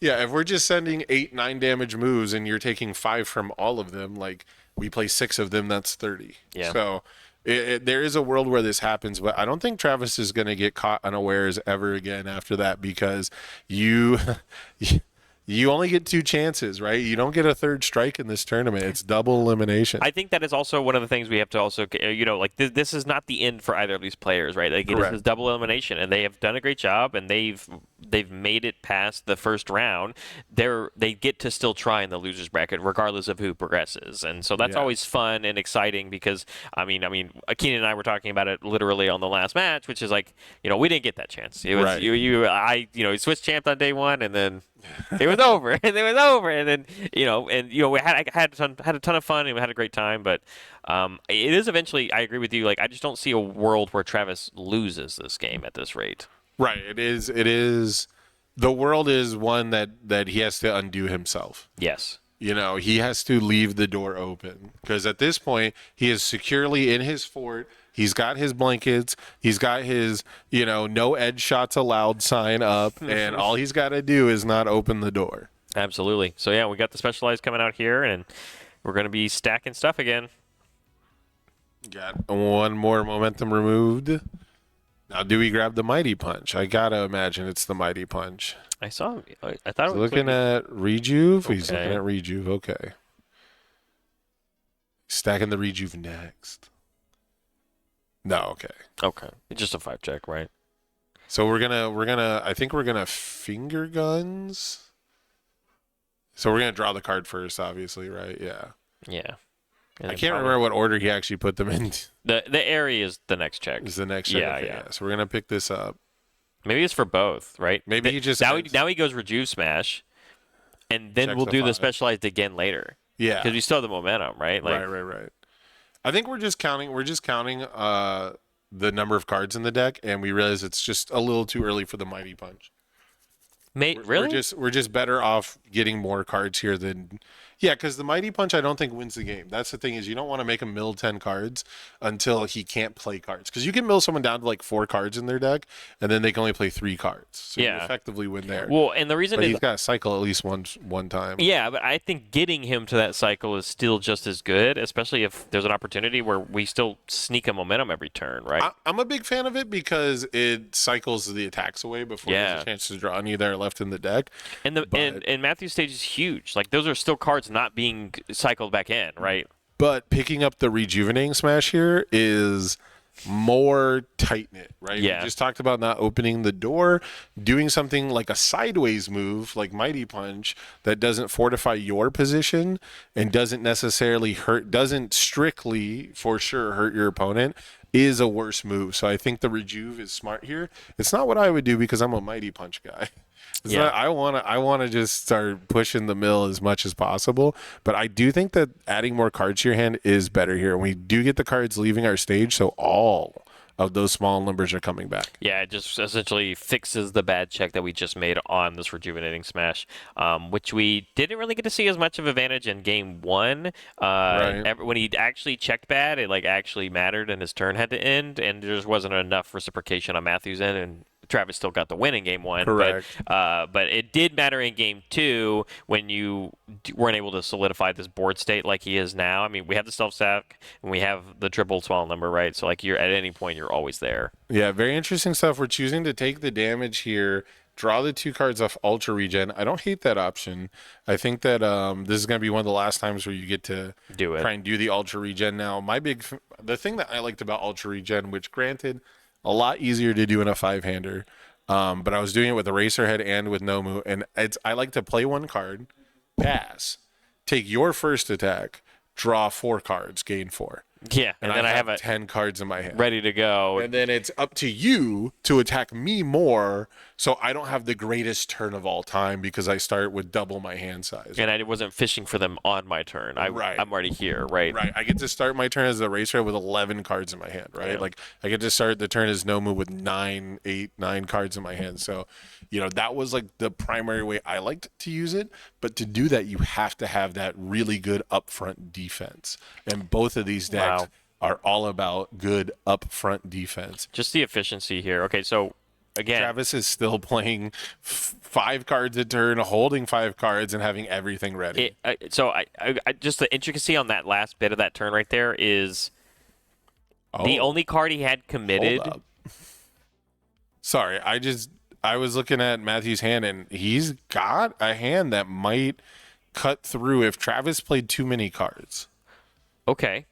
Yeah, if we're just sending 8-9 damage moves and you're taking 5 from all of them, like we play 6 of them, that's 30. Yeah. So there is a world where this happens, but I don't think Travis is going to get caught unawares ever again after that, because you you only get 2 chances, right? You don't get a third strike in this tournament. It's double elimination. I think that is also one of the things we have to also, like this is not the end for either of these players, right? Like, it is double elimination, and they have done a great job, and they've made it past the first round. They get to still try in the losers bracket regardless of who progresses, and so that's always fun and exciting, because I mean, Keenan and I were talking about it literally on the last match, which is like, we didn't get that chance. It was you switched champ on day 1, and then it was over, and it was over, and then we had a ton of fun, and we had a great time. But it is eventually. I agree with you. Like, I just don't see a world where Travis loses this game at this rate. Right. It is. The world is one that he has to undo himself. Yes. He has to leave the door open, because at this point he is securely in his fort. He's got his blankets. He's got his, no edge shots allowed sign up, and all he's got to do is not open the door. Absolutely. So yeah, we got the specialized coming out here, and we're going to be stacking stuff again. Got one more momentum removed. Now, do we grab the Mighty Punch? I gotta imagine it's the Mighty Punch. I thought it was looking at Rejuve. Okay. He's looking at Rejuve. Okay. Stacking the Rejuve next. No, okay. Okay. It's just a 5 check, right? So I think we're gonna finger guns. So we're gonna draw the card first, obviously, right? Yeah. Yeah. I can't remember what order he actually put them in. The area is the next check. Is the next check? Yeah, okay, yeah. So we're gonna pick this up. Maybe it's for both, right? Maybe he just now he goes Rejuve Smash, and then we'll do the specialized again later. Yeah. Because we still have the momentum, right? Right. I think we're just counting the number of cards in the deck, and we realize it's just a little too early for the Mighty Punch. Really? We're just better off getting more cards here than. Yeah, because the Mighty Punch, I don't think wins the game. That's the thing, is you don't want to make him mill 10 cards until he can't play cards. Because you can mill someone down to like 4 cards in their deck, and then they can only play 3 cards. So you effectively win there. Well, and the reason he's got to cycle at least one time. Yeah, but I think getting him to that cycle is still just as good, especially if there's an opportunity where we still sneak a momentum every turn, right? I'm a big fan of it because it cycles the attacks away before there's a chance to draw any that are left in the deck. And and Matthew's stage is huge. Like, those are still cards not being cycled back in, right? But picking up the Rejuvenating Smash here is more tight-knit, right? Yeah. We just talked about not opening the door, doing something like a sideways move like Mighty Punch that doesn't fortify your position and doesn't necessarily doesn't strictly for sure hurt your opponent, is a worse move. So I think the Rejuve is smart here. It's not what I would do because I'm a Mighty Punch guy. I want to just start pushing the mill as much as possible, but I do think that adding more cards to your hand is better here. We do get the cards leaving our stage, so all of those small numbers are coming back. Yeah, it just essentially fixes the bad check that we just made on this Rejuvenating Smash, which we didn't really get to see as much of advantage in game 1. When he actually checked bad, it actually mattered, and his turn had to end, and there just wasn't enough reciprocation on Matthew's end, and Travis still got the win in game 1. Correct. But it did matter in game 2 when you weren't able to solidify this board state like he is now. I mean, we have the stealth stack and we have the triple small number, right? So you're at any point you're always there. Yeah, very interesting stuff. We're choosing to take the damage here, draw the 2 cards off Ultra Regen. I don't hate that option. I think that this is going to be one of the last times where you get to try and do the Ultra Regen. Now, the thing that I liked about Ultra Regen, which granted, a lot easier to do in a 5-hander. But I was doing it with Eraserhead and with Nomu, and I like to play 1 card, pass, take your first attack, draw 4 cards, gain 4. Yeah, and then I have 10 cards in my hand. ready to go. And then it's up to you to attack me more, so I don't have the greatest turn of all time because I start with double my hand size. And I wasn't fishing for them on my turn. Right. I'm already here, right? Right. I get to start my turn as a racer with 11 cards in my hand, right? Yeah. Like, I get to start the turn as Nomu with 9 cards in my hand. So, that was like the primary way I liked to use it. But to do that, you have to have that really good upfront defense. And both of these decks are all about good upfront defense. Just the efficiency here. Okay, so again, Travis is still playing 5 cards a turn, holding 5 cards, and having everything ready. so I just the intricacy on that last bit of that turn right there is the only card he had committed. Hold up. Sorry, I was looking at Matthew's hand, and he's got a hand that might cut through if Travis played too many cards. Okay.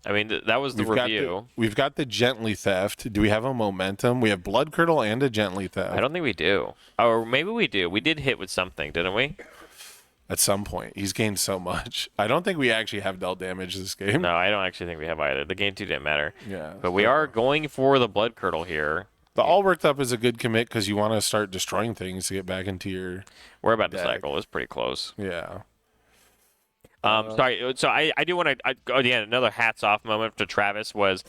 I mean, that was the review. We've got the Gently Theft. Do we have a Momentum? We have Blood Curdle and a Gently Theft. I don't think we do. Or maybe we do. We did hit with something, didn't we? At some point. He's gained so much. I don't think we actually have dealt damage this game. No, I don't actually think we have either. The game 2 didn't matter. Yeah. But we are going for the Blood Curdle here. The All Worked Up is a good commit because you want to start destroying things to get back into your We're about to deck. cycle. It's pretty close. Yeah. Sorry. So I do want to. Again, another hats off moment to Travis was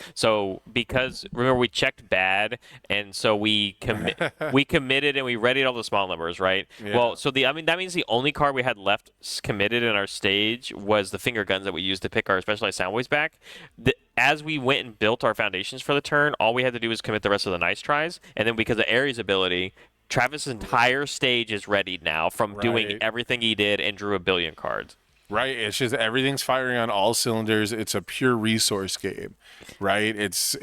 because remember we checked bad, and so we committed and we readied all the small numbers, right? Yeah. Well, so that means the only card we had left committed in our stage was the finger guns that we used to pick our specialized sound waves back. As we went and built our foundations for the turn, all we had to do was commit the rest of the nice tries, and then because of Ares' ability, Travis' entire stage is readied now from doing everything he did and drew 1 billion cards. Right, it's just everything's firing on all cylinders. It's a pure resource game, right? It's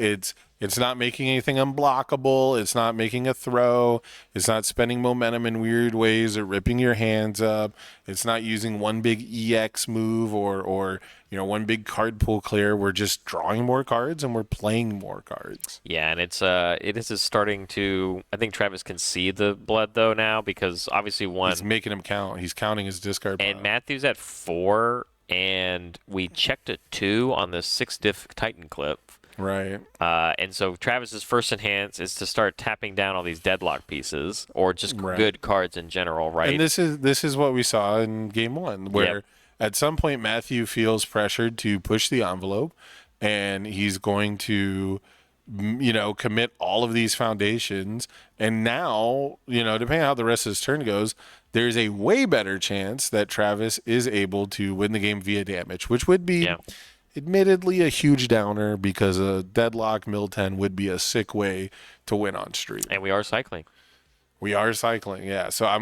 not making anything unblockable. It's not making a throw. It's not spending momentum in weird ways or ripping your hands up. It's not using one big EX move or one big card pool clear. We're just drawing more cards and we're playing more cards. Yeah, and it is starting to. I think Travis can see the blood though now because obviously He's making him count. He's counting his discard pile. And Matthew's at 4, and we checked a 2 on the 6 diff Titan clip. Right. And so Travis's first enhance is to start tapping down all these deadlock pieces or just good cards in general, right? And this is what we saw in game 1, where at some point Matthew feels pressured to push the envelope, and he's going to commit all of these foundations. And now, depending on how the rest of his turn goes, there's a way better chance that Travis is able to win the game via damage, which would be admittedly a huge downer because a deadlock mill 10 would be a sick way to win on street. And we are cycling. Yeah. So I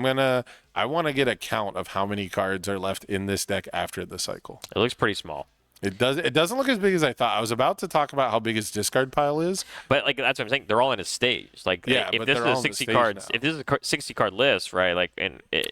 want to get a count of how many cards are left in this deck after the cycle. It looks pretty small. It doesn't look as big as I thought. I was about to talk about how big his discard pile is. But that's what I'm saying. They're all in a stage. If this is a 60 cards, if this is a 60 card list, right?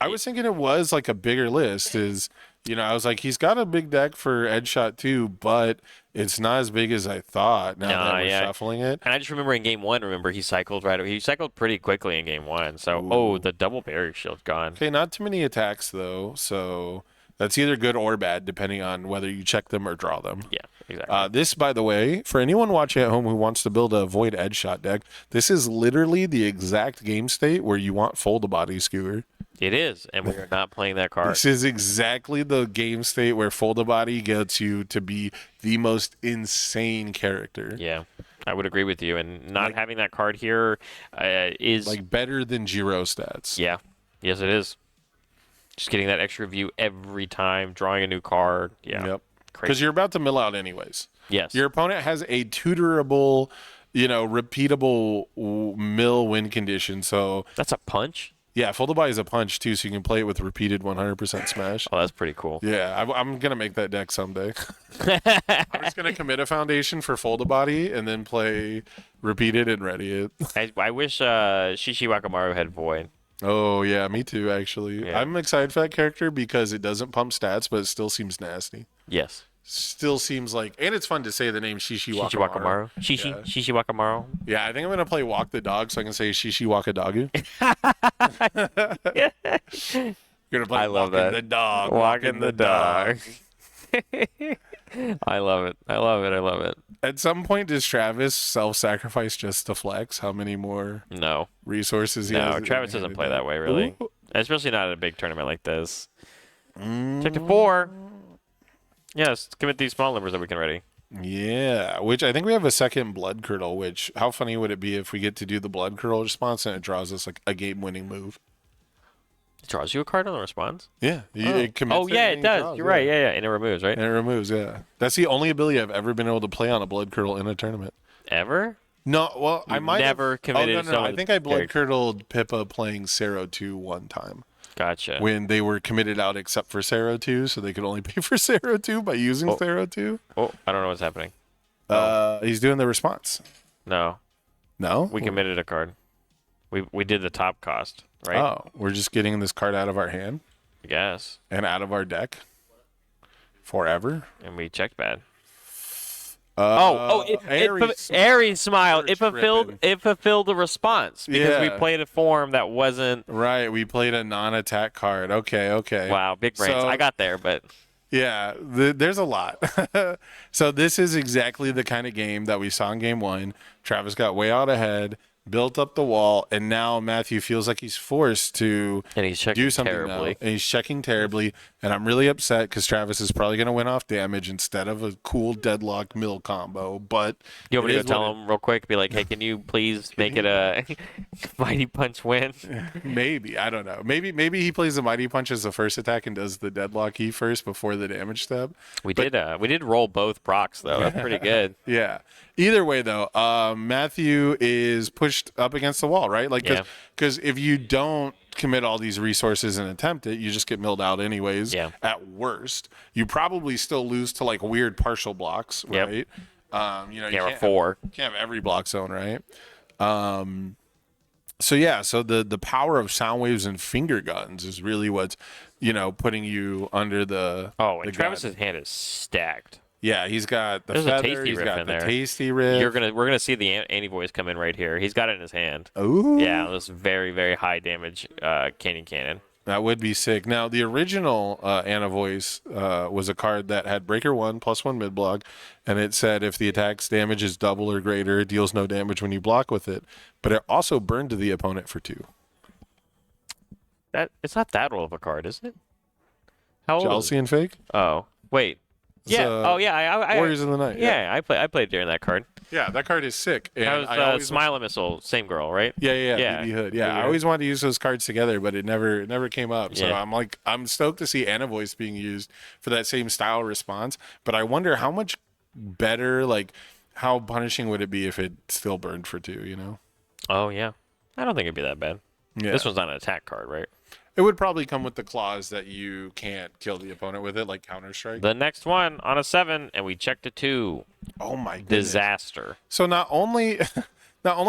I was thinking it was like a bigger list. I was like, he's got a big deck for Edge Shot too, but it's not as big as I thought. Now that we're shuffling it, and I just remember in game 1, he cycled right. He cycled pretty quickly in game 1. So the double barrier shield's gone. Okay, not too many attacks though. So that's either good or bad, depending on whether you check them or draw them. Yeah, exactly. This, by the way, for anyone watching at home who wants to build a Void Edge Shot deck, this is literally the exact game state where you want Fold a Body Skewer. It is, and we are not playing that card. This is exactly the game state where Fold a Body gets you to be the most insane character. Yeah, I would agree with you. And not having that card here is like better than Giro stats. Yeah, yes, it is. Just getting that extra view every time, drawing a new card. Yeah. Yep. Because you're about to mill out anyways. Yes. Your opponent has a tutorable, repeatable mill win condition. So that's a punch? Yeah, Fold a Body is a punch too, so you can play it with repeated 100% smash. Oh, that's pretty cool. Yeah, I'm going to make that deck someday. I'm just going to commit a foundation for Fold a Body and then play repeated and ready it. I wish Shishi Wakamaru had Void. Oh, yeah, me too, actually. Yeah. I'm excited for that character because it doesn't pump stats, but it still seems nasty. Yes. Still seems like, and it's fun to say the name Shishi Wakamaru. Shishi Wakamaru. Yeah, I think I'm going to play Walk the Dog so I can say Shishi Wakadagu. You're going to play I love that. the Dog. Walking the dog. I love it. I love it. I love it. At some point, does Travis self-sacrifice just to flex? How many more No. resources he has? No, Travis doesn't play that way, really. Ooh. Especially not at a big tournament like this. Check to 4. Yes, commit these small numbers that we can ready. Yeah, which I think we have a second Blood Curdle, which how funny would it be if we get to do the Blood Curdle response and it draws us like a game-winning move? It draws you a card on the response? Yeah. It commits Oh, yeah, and it does. draws, You're right. Yeah. And it removes, right? And it removes, yeah. That's the only ability I've ever been able to play on a Blood Curdle in a tournament. Ever? No, well, I might never have, committed Oh, no. someone I think I Blood carried. Curdled Pippa playing Sero 2 one time. Gotcha. When they were committed out except for Sero 2, so they could only pay for Sero 2 by using Sero 2. Oh, I don't know what's happening. He's doing the response. No. No? We committed a card. We did the top cost, right? Oh, we're just getting this card out of our hand I guess. and out of our deck forever. And we checked bad. Aries Aries smiled. It tripping. fulfilled the response because we Yeah. played a form that wasn't. Right, we played a non-attack card. Okay. Wow, big brains. So- I got there, but Yeah, there's a lot. So this is exactly the kind of game that we saw in game 1. Travis got way out ahead, built up the wall, and now Matthew feels like he's forced to and he's checking do something terribly. now. And he's checking terribly, and I'm really upset because Travis is probably going to win off damage instead of a cool deadlock mill combo. But You want me it to is tell what him real quick? Be like, hey, can you please make it a mighty punch win? Maybe, I don't know. Maybe he plays the mighty punch as the first attack and does the deadlock E first before the damage step. We did roll both procs though. That's pretty good. Yeah. Either way, though, Matthew is pushed up against the wall, right? Like, Yeah. because if you don't commit all these resources and attempt it, you just get milled out anyways. Yeah. At worst, you probably still lose to like weird partial blocks, Yep. right? You know, you Yeah, we're can't 4. can't have every block zone, right? So yeah, so the power of sound waves and finger guns is really what's, putting you under the. Oh, the and gun. Travis's hand is stacked. Yeah, he's got the There's a feather, tasty he's riff got in the there. tasty riff. We're gonna see the anti-voice come in right here. He's got it in his hand. Ooh. Yeah, this very, very high damage cannon. That would be sick. Now, the original Anna Voice was a card that had Breaker 1 +1 mid block, and it said if the attack's damage is double or greater, it deals no damage when you block with it. But it also burned to the opponent for 2. It's not that old of a card, is it? How old? Jealousy and Fake? Oh, wait. Yeah. So, I Warriors of the Night. Yeah, I played during that card. Yeah, that card is sick. And That was I always Smile and Missile, same girl, right? Yeah, Yeah. BB Hood. Yeah, BB I Hood. always wanted to use those cards together, but it never came up. So Yeah. I'm stoked to see Anna Voice being used for that same style response. But I wonder how much better, like, how punishing would it be if it still burned for 2? Oh yeah. I don't think it'd be that bad. Yeah. This one's not an attack card, right? It would probably come with the clause that you can't kill the opponent with it, like Counter Strike. The next one on a 7, and we checked a 2. Oh my goodness. Disaster. So not only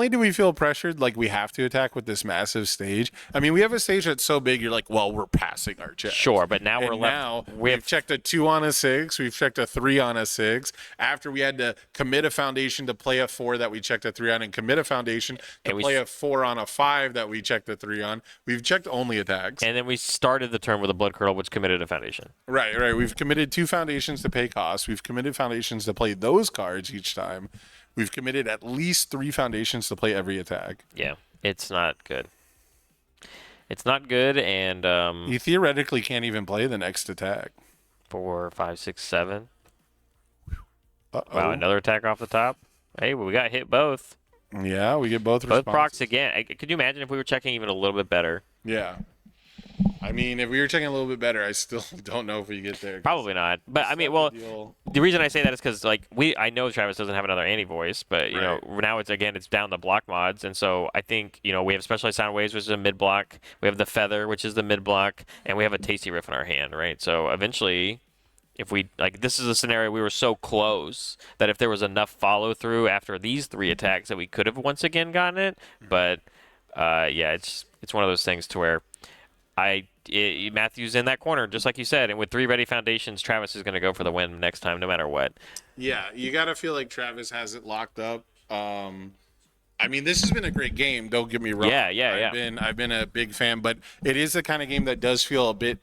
do we feel pressured, like we have to attack with this massive stage. I mean, we have a stage that's so big, you're like, well, we're passing our check. Sure, but now And we're now left. we've checked a 2 on a 6. We've checked a 3 on a 6. After we had to commit a foundation to play a 4 that we checked a 3 on, and commit a foundation to And we play a 4 on a 5 that we checked a 3 on. We've checked only attacks. And then we started the turn with a Blood Curdle, which committed a foundation. Right. We've committed 2 foundations to pay costs. We've committed foundations to play those cards each time. We've committed at least 3 foundations to play every attack. Yeah, it's not good. It's not good, and You theoretically can't even play the next attack. 4, 5, 6, 7. Uh-oh. Wow, another attack off the top. Hey, well, we got hit both. Yeah, we get both Both responses. procs again. Could you imagine if we were checking even a little bit better? Yeah. I mean, if we were checking a little bit better, I still don't know if we get there. Probably not. But I mean, well, the reason I say that is because I know Travis doesn't have another anti-voice, but you know now it's down the block mods, and so I think we have specialized sound waves, which is a mid block. We have the feather, which is the mid block, and we have a tasty riff in our hand, right? So eventually, if we this is a scenario we were so close that if there was enough follow through after these 3 attacks that we could have once again gotten it, but yeah, it's one of those things to where Matthew's in that corner, just like you said, and with 3 ready foundations, Travis is going to go for the win next time, no matter what. Yeah, you got to feel like Travis has it locked up. I mean, this has been a great game. Don't get me wrong. Yeah. I've been a big fan, but it is the kind of game that does feel a bit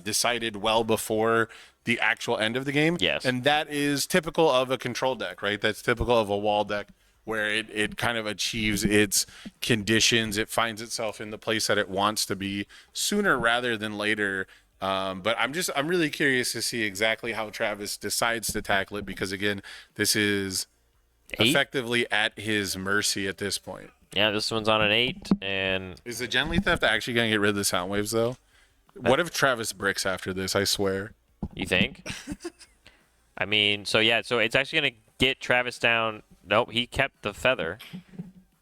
decided well before the actual end of the game. Yes. And that is typical of a control deck, right? That's typical of a wall deck where it kind of achieves its conditions. It finds itself in the place that it wants to be sooner rather than later. But I'm really curious to see exactly how Travis decides to tackle it, because again, this is 8? effectively at his mercy at this point. Yeah, this one's on an 8, and Is the Genly Theft actually going to get rid of the sound waves, though? What if Travis bricks after this? I swear. you think? I mean, so it's actually going to get Travis down. Nope, he kept the feather.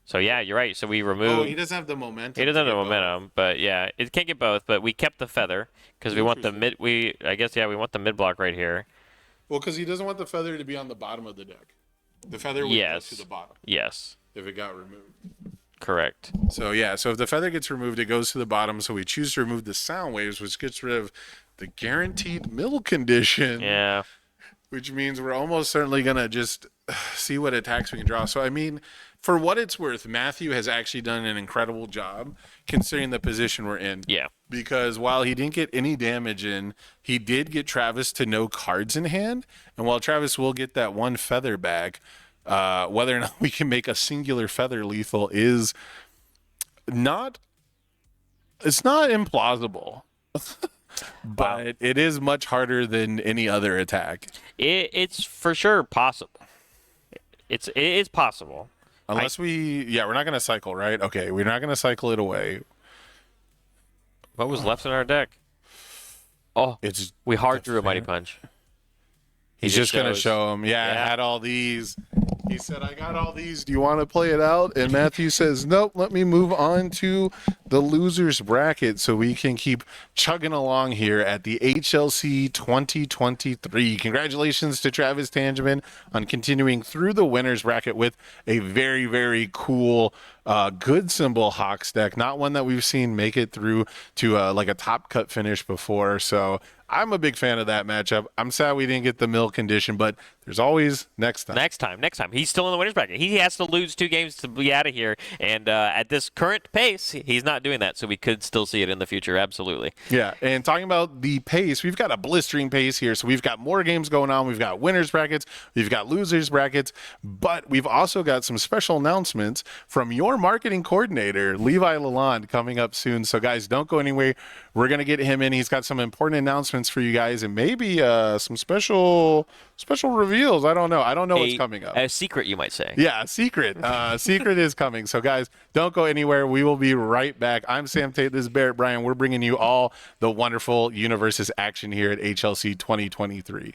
So yeah, you're right. So we removed. Oh, he doesn't have the momentum. He doesn't have to the get both. momentum, but yeah, it can't get both. But we kept the feather because we want the mid. We want the mid block right here. Well, because he doesn't want the feather to be on the bottom of the deck. The feather would go to the bottom Yes. if it got removed. Correct. So yeah, so if the feather gets removed, it goes to the bottom. So we choose to remove the sound waves, which gets rid of the guaranteed mill condition. Yeah. Which means we're almost certainly gonna just see what attacks we can draw. So I mean, for what it's worth, Matthew has actually done an incredible job considering the position we're in. Yeah. Because while he didn't get any damage in, he did get Travis to no cards in hand. And while Travis will get that one feather back, whether or not we can make a singular feather lethal is not. It's not implausible. But it is much harder than any other attack. It's for sure possible. It is possible. Unless we're not going to cycle, right? Okay, we're not going to cycle it away. What was left in our deck? Oh, It's we hard drew a Mighty Punch. He's just going to shows. show him, Yeah. I had all these. He said, I got all these. Do you want to play it out? And Matthew says, nope, let me move on to the loser's bracket so we can keep chugging along here at the HLC 2023. Congratulations to Travis Tangeman on continuing through the winner's bracket with a very, very cool good symbol Hawks deck. Not one that we've seen make it through to like a top cut finish before. So I'm a big fan of that matchup. I'm sad we didn't get the mill condition, but there's always next time. Next time. He's still in the winner's bracket. He has to lose 2 games to be out of here. And at this current pace, he's not doing that. So we could still see it in the future. Absolutely. Yeah, and talking about the pace, we've got a blistering pace here. So we've got more games going on. We've got winners brackets. We've got losers brackets. But we've also got some special announcements from your marketing coordinator, Levi Lalonde, coming up soon. So guys, don't go anywhere. We're going to get him in. He's got some important announcements for you guys and maybe some special reveals. I don't know. I don't know what's coming up. A secret, you might say. Yeah, secret. Secret is coming. So, guys, don't go anywhere. We will be right back. I'm Sam Tate. This is Barrett Bryan. We're bringing you all the wonderful Universes action here at HLC 2023.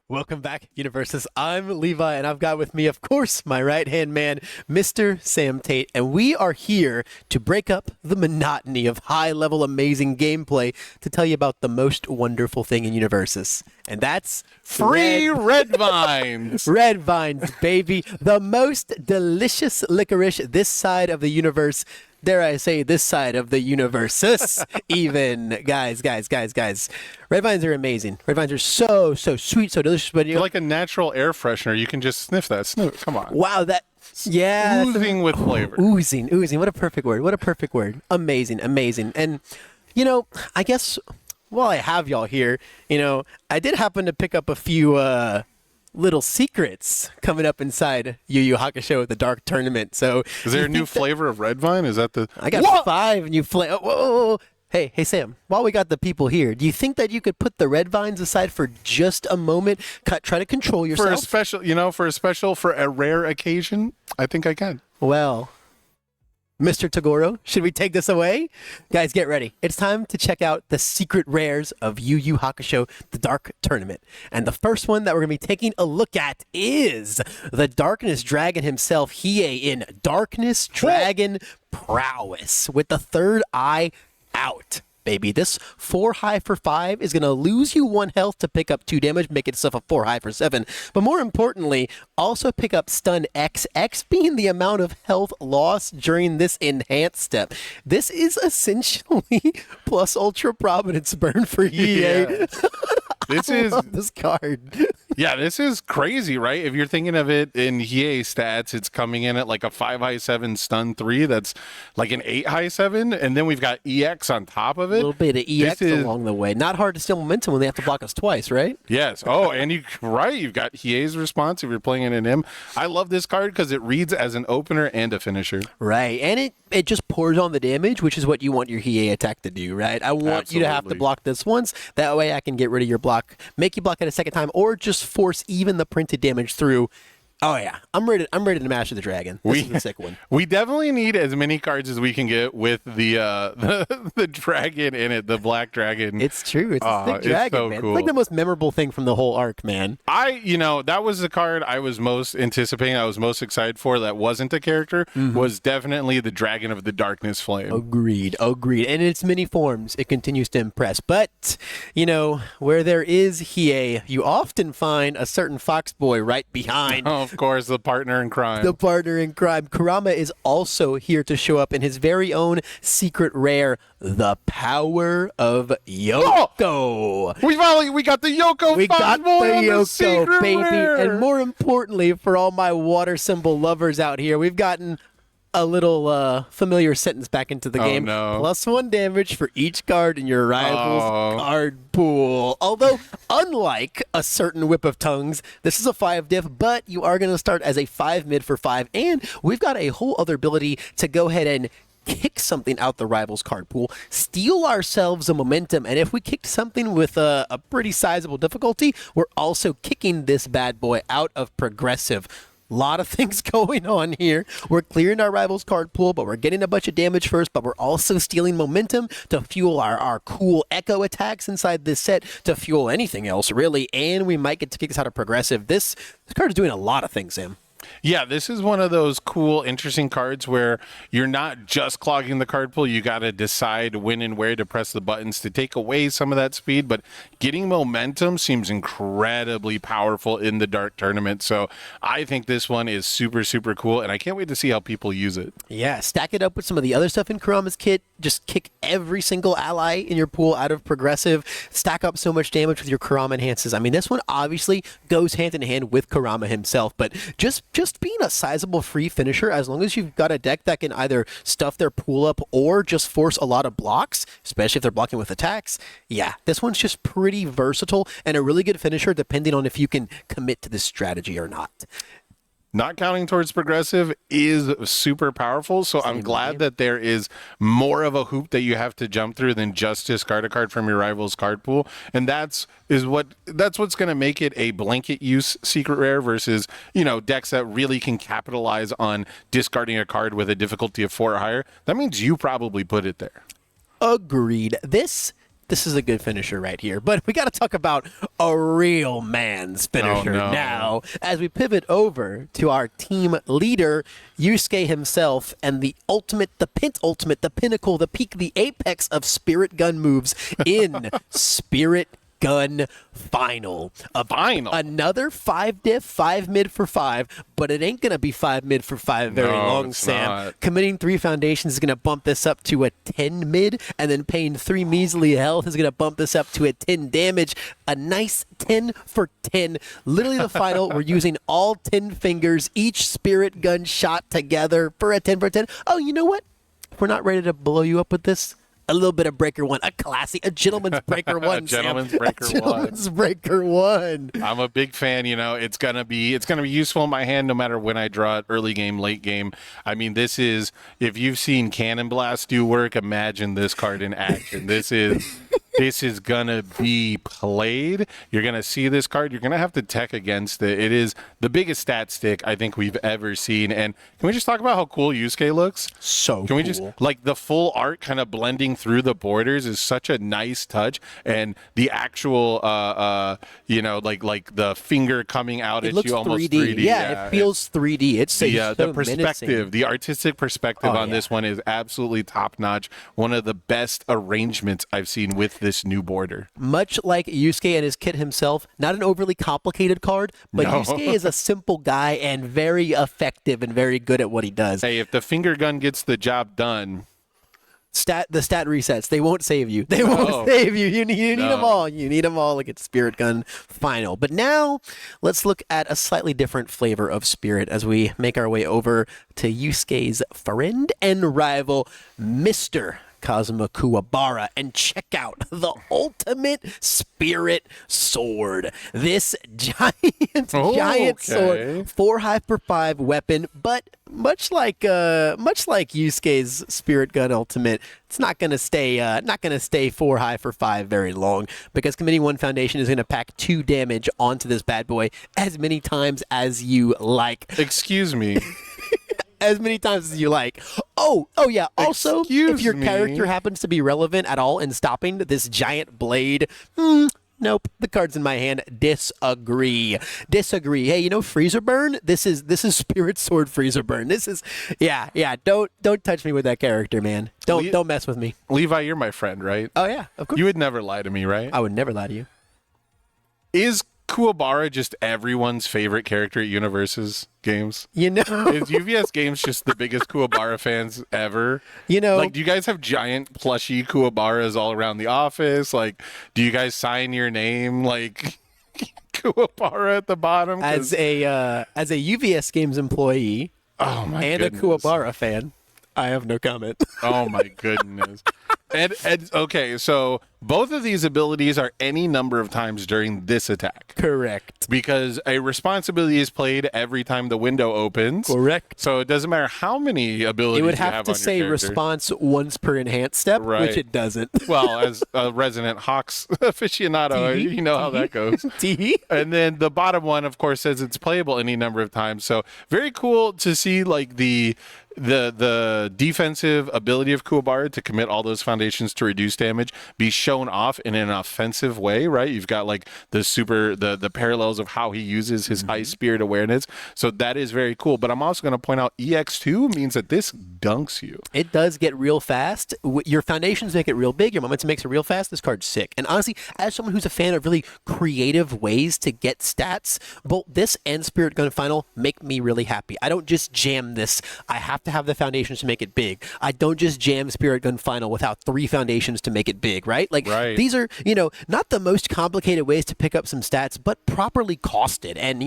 Welcome back, Universus. I'm Levi, and I've got with me, of course, my right-hand man, Mr. Sam Tate, and we are here to break up the monotony of high-level, amazing gameplay to tell you about the most wonderful thing in Universus, and that's Free red vines. Red vines, baby. The most delicious licorice this side of the universe. Dare I say this side of the universe, even. Guys. Red vines are amazing. Red vines are so sweet, so delicious. But They're like a natural air freshener. You can just sniff that. Come on. wow, yeah. Oozing with flavor. Oozing. What a perfect word. Amazing. And, I guess while I have y'all here, I did happen to pick up a few little secrets coming up inside Yu Yu Hakusho at the Dark Tournament. So Is there a new flavor of red vine? Is that the... I got 5 new flavors. Whoa. Hey, Sam, while we got the people here, do you think that you could put the red vines aside for just a moment? Try to control yourself? For a rare occasion, I think I can. Well, Mr. Togoro, should we take this away? Guys, get ready. It's time to check out the secret rares of Yu Yu Hakusho, the Dark Tournament. And the first one that we're going to be taking a look at is the Darkness Dragon himself, Hiei, in Darkness Dragon Prowess, with the third eye out. Baby, this 4 high for 5 is going to lose you 1 health to pick up 2 damage, make itself a 4 high for 7. But more importantly, also pick up stun X, X being the amount of health lost during this enhanced step. This is essentially plus ultra prominence burn for EA. Yeah. This is this card. Yeah, this is crazy, right? If you're thinking of it in Hiei stats, it's coming in at like a 5 high 7 stun 3. That's like an 8 high 7, and then we've got EX on top of it. A little bit of EX along the way. Not hard to steal momentum when they have to block us twice, right? Yes. Oh, and you've got Hiei's response if you're playing it in him. I love this card because it reads as an opener and a finisher. Right, and it just pours on the damage, which is what you want your Hiei attack to do, right? I want you to have to block this once. That way I can get rid of your block, make you block it a second time, or just force even the printed damage through. Oh yeah, I'm ready to master the dragon. This is a sick one. We definitely need as many cards as we can get with the dragon in it, the black dragon. It's true. It's a sick dragon, so man. cool. It's like the most memorable thing from the whole arc, man. That was the card I was most anticipating. I was most excited for. That wasn't a character. Was definitely the Dragon of the Darkness Flame. Agreed. And in its many forms, it continues to impress. But where there is Hiei, you often find a certain fox boy right behind. Oh, of course, the partner in crime. Kurama is also here to show up in his very own secret rare, the Power of Yoko. Oh! We got the Yoko. We got the Yoko, baby. Rare. And more importantly, for all my water symbol lovers out here, we've gotten a little familiar sentence back into the game. No. +1 damage for each card in your rival's card pool. Although, unlike a certain Whip of Tongues, this is a 5 diff, but you are going to start as a 5 mid for 5, and we've got a whole other ability to go ahead and kick something out the rival's card pool, steal ourselves a momentum, and if we kicked something with a pretty sizable difficulty, we're also kicking this bad boy out of progressive. Lot of things going on here. We're clearing our rival's card pool, but we're getting a bunch of damage first, but we're also stealing momentum to fuel our cool echo attacks inside this set, to fuel anything else, really, and we might get to kick this out of progressive. This card is doing a lot of things, Sam. Yeah, this is one of those cool, interesting cards where you're not just clogging the card pool. You got to decide when and where to press the buttons to take away some of that speed. But getting momentum seems incredibly powerful in the Dark Tournament. So I think this one is super, super cool, and I can't wait to see how people use it. Yeah, stack it up with some of the other stuff in Kurama's kit. Just kick every single ally in your pool out of progressive. Stack up so much damage with your Kurama enhances. I mean, this one obviously goes hand in hand with Kurama himself, but just being a sizable free finisher, as long as you've got a deck that can either stuff their pool up or just force a lot of blocks, especially if they're blocking with attacks, yeah, this one's just pretty versatile and a really good finisher depending on if you can commit to this strategy or not. Not counting towards progressive is super powerful, so I'm glad that there is more of a hoop that you have to jump through than just discard a card from your rival's card pool, and that's what's going to make it a blanket use secret rare versus decks that really can capitalize on discarding a card with a difficulty of 4 or higher. That means you probably put it there. Agreed. This this is a good finisher right here. But we got to talk about a real man's finisher now as we pivot over to our team leader, Yusuke himself, and the ultimate, the pentultimate, the pinnacle, the peak, the apex of Spirit Gun moves in Spirit Gun Final. Another 5 diff, 5 mid for 5, but it ain't going to be 5 mid for 5 very long, Sam. Not. Committing 3 foundations is going to bump this up to a 10 mid, and then paying 3 measly health is going to bump this up to a 10 damage. A nice 10 for 10. Literally the final, we're using all 10 fingers, each Spirit Gun shot together for a 10 for 10. Oh, you know what? If we're not ready to blow you up with this, a little bit of breaker 1, a classic, a gentleman's breaker 1. A gentleman's breaker 1. Gentleman's breaker 1. I'm a big fan. It's gonna be useful in my hand no matter when I draw it, early game, late game. I mean, this is, if you've seen Cannon Blast do work, imagine this card in action. This is gonna be played. You're gonna see this card. You're gonna have to tech against it. It is the biggest stat stick I think we've ever seen. And can we just talk about how cool Yusuke looks? So Can we just, like, the full art kind of blending through the borders is such a nice touch, and the actual like the finger coming out it at looks you almost 3D. Yeah, it feels 3D. It's so the perspective, menacing. the artistic perspective on this one is absolutely top notch. One of the best arrangements I've seen with this new border. Much like Yusuke and his kit himself, not an overly complicated card, but Yusuke is a simple guy and very effective and very good at what he does. Hey, if the finger gun gets the job done, The stat resets. They won't save you. They won't save you. You need them all. You need them all. Look at Spirit Gun Final. But now let's look at a slightly different flavor of Spirit as we make our way over to Yusuke's friend and rival, Mr. Kazuma Kuwabara, and check out the ultimate Spirit Sword. This giant sword, 4 high for 5 weapon, but much like Yusuke's Spirit Gun Ultimate, it's not gonna stay 4 high for 5 very long, because committing 1 foundation is gonna pack 2 damage onto this bad boy as many times as you like. excuse me. As many times as you like. Oh yeah. Also, if your character happens to be relevant at all in stopping this giant blade, nope. The card's in my hand. Disagree. Hey, Freezer Burn? This is Spirit Sword Freezer Burn. This is yeah. Don't touch me with that character, man. Don't mess with me. Levi, you're my friend, right? Oh yeah, of course. You would never lie to me, right? I would never lie to you. Is Kuwabara just everyone's favorite character at Universe's games? Is UVS Games just the biggest Kuwabara fans ever? Like, do you guys have giant plushy Kuwabaras all around the office? Like, do you guys sign your name like Kuwabara at the bottom? As a UVS Games employee, and a Kuwabara fan, I have no comment. Oh my goodness. And okay, so both of these abilities are any number of times during this attack. Correct. Because a responsibility is played every time the window opens. Correct. So it doesn't matter how many abilities it would you have to on say your character. response once per enhanced step, which it doesn't. Well, as a resident Hawks aficionado, you know how that goes. And then the bottom one, of course, says it's playable any number of times. So very cool to see, like, the defensive ability of Kuwabara to commit all those foundations to reduce damage be shown off in an offensive way, right? You've got like the parallels of how he uses his high spirit awareness. So that is very cool. But I'm also going to point out EX2 means that this dunks you. It does get real fast. Your foundations make it real big. Your momentum makes it real fast. This card's sick. And honestly, as someone who's a fan of really creative ways to get stats, both this and Spirit Gun Final make me really happy. I don't just jam this. I have to have the foundations to make it big. I don't just jam Spirit Gun Final without 3 foundations to make it big, right? Like, these are, not the most complicated ways to pick up some stats, but properly costed. And,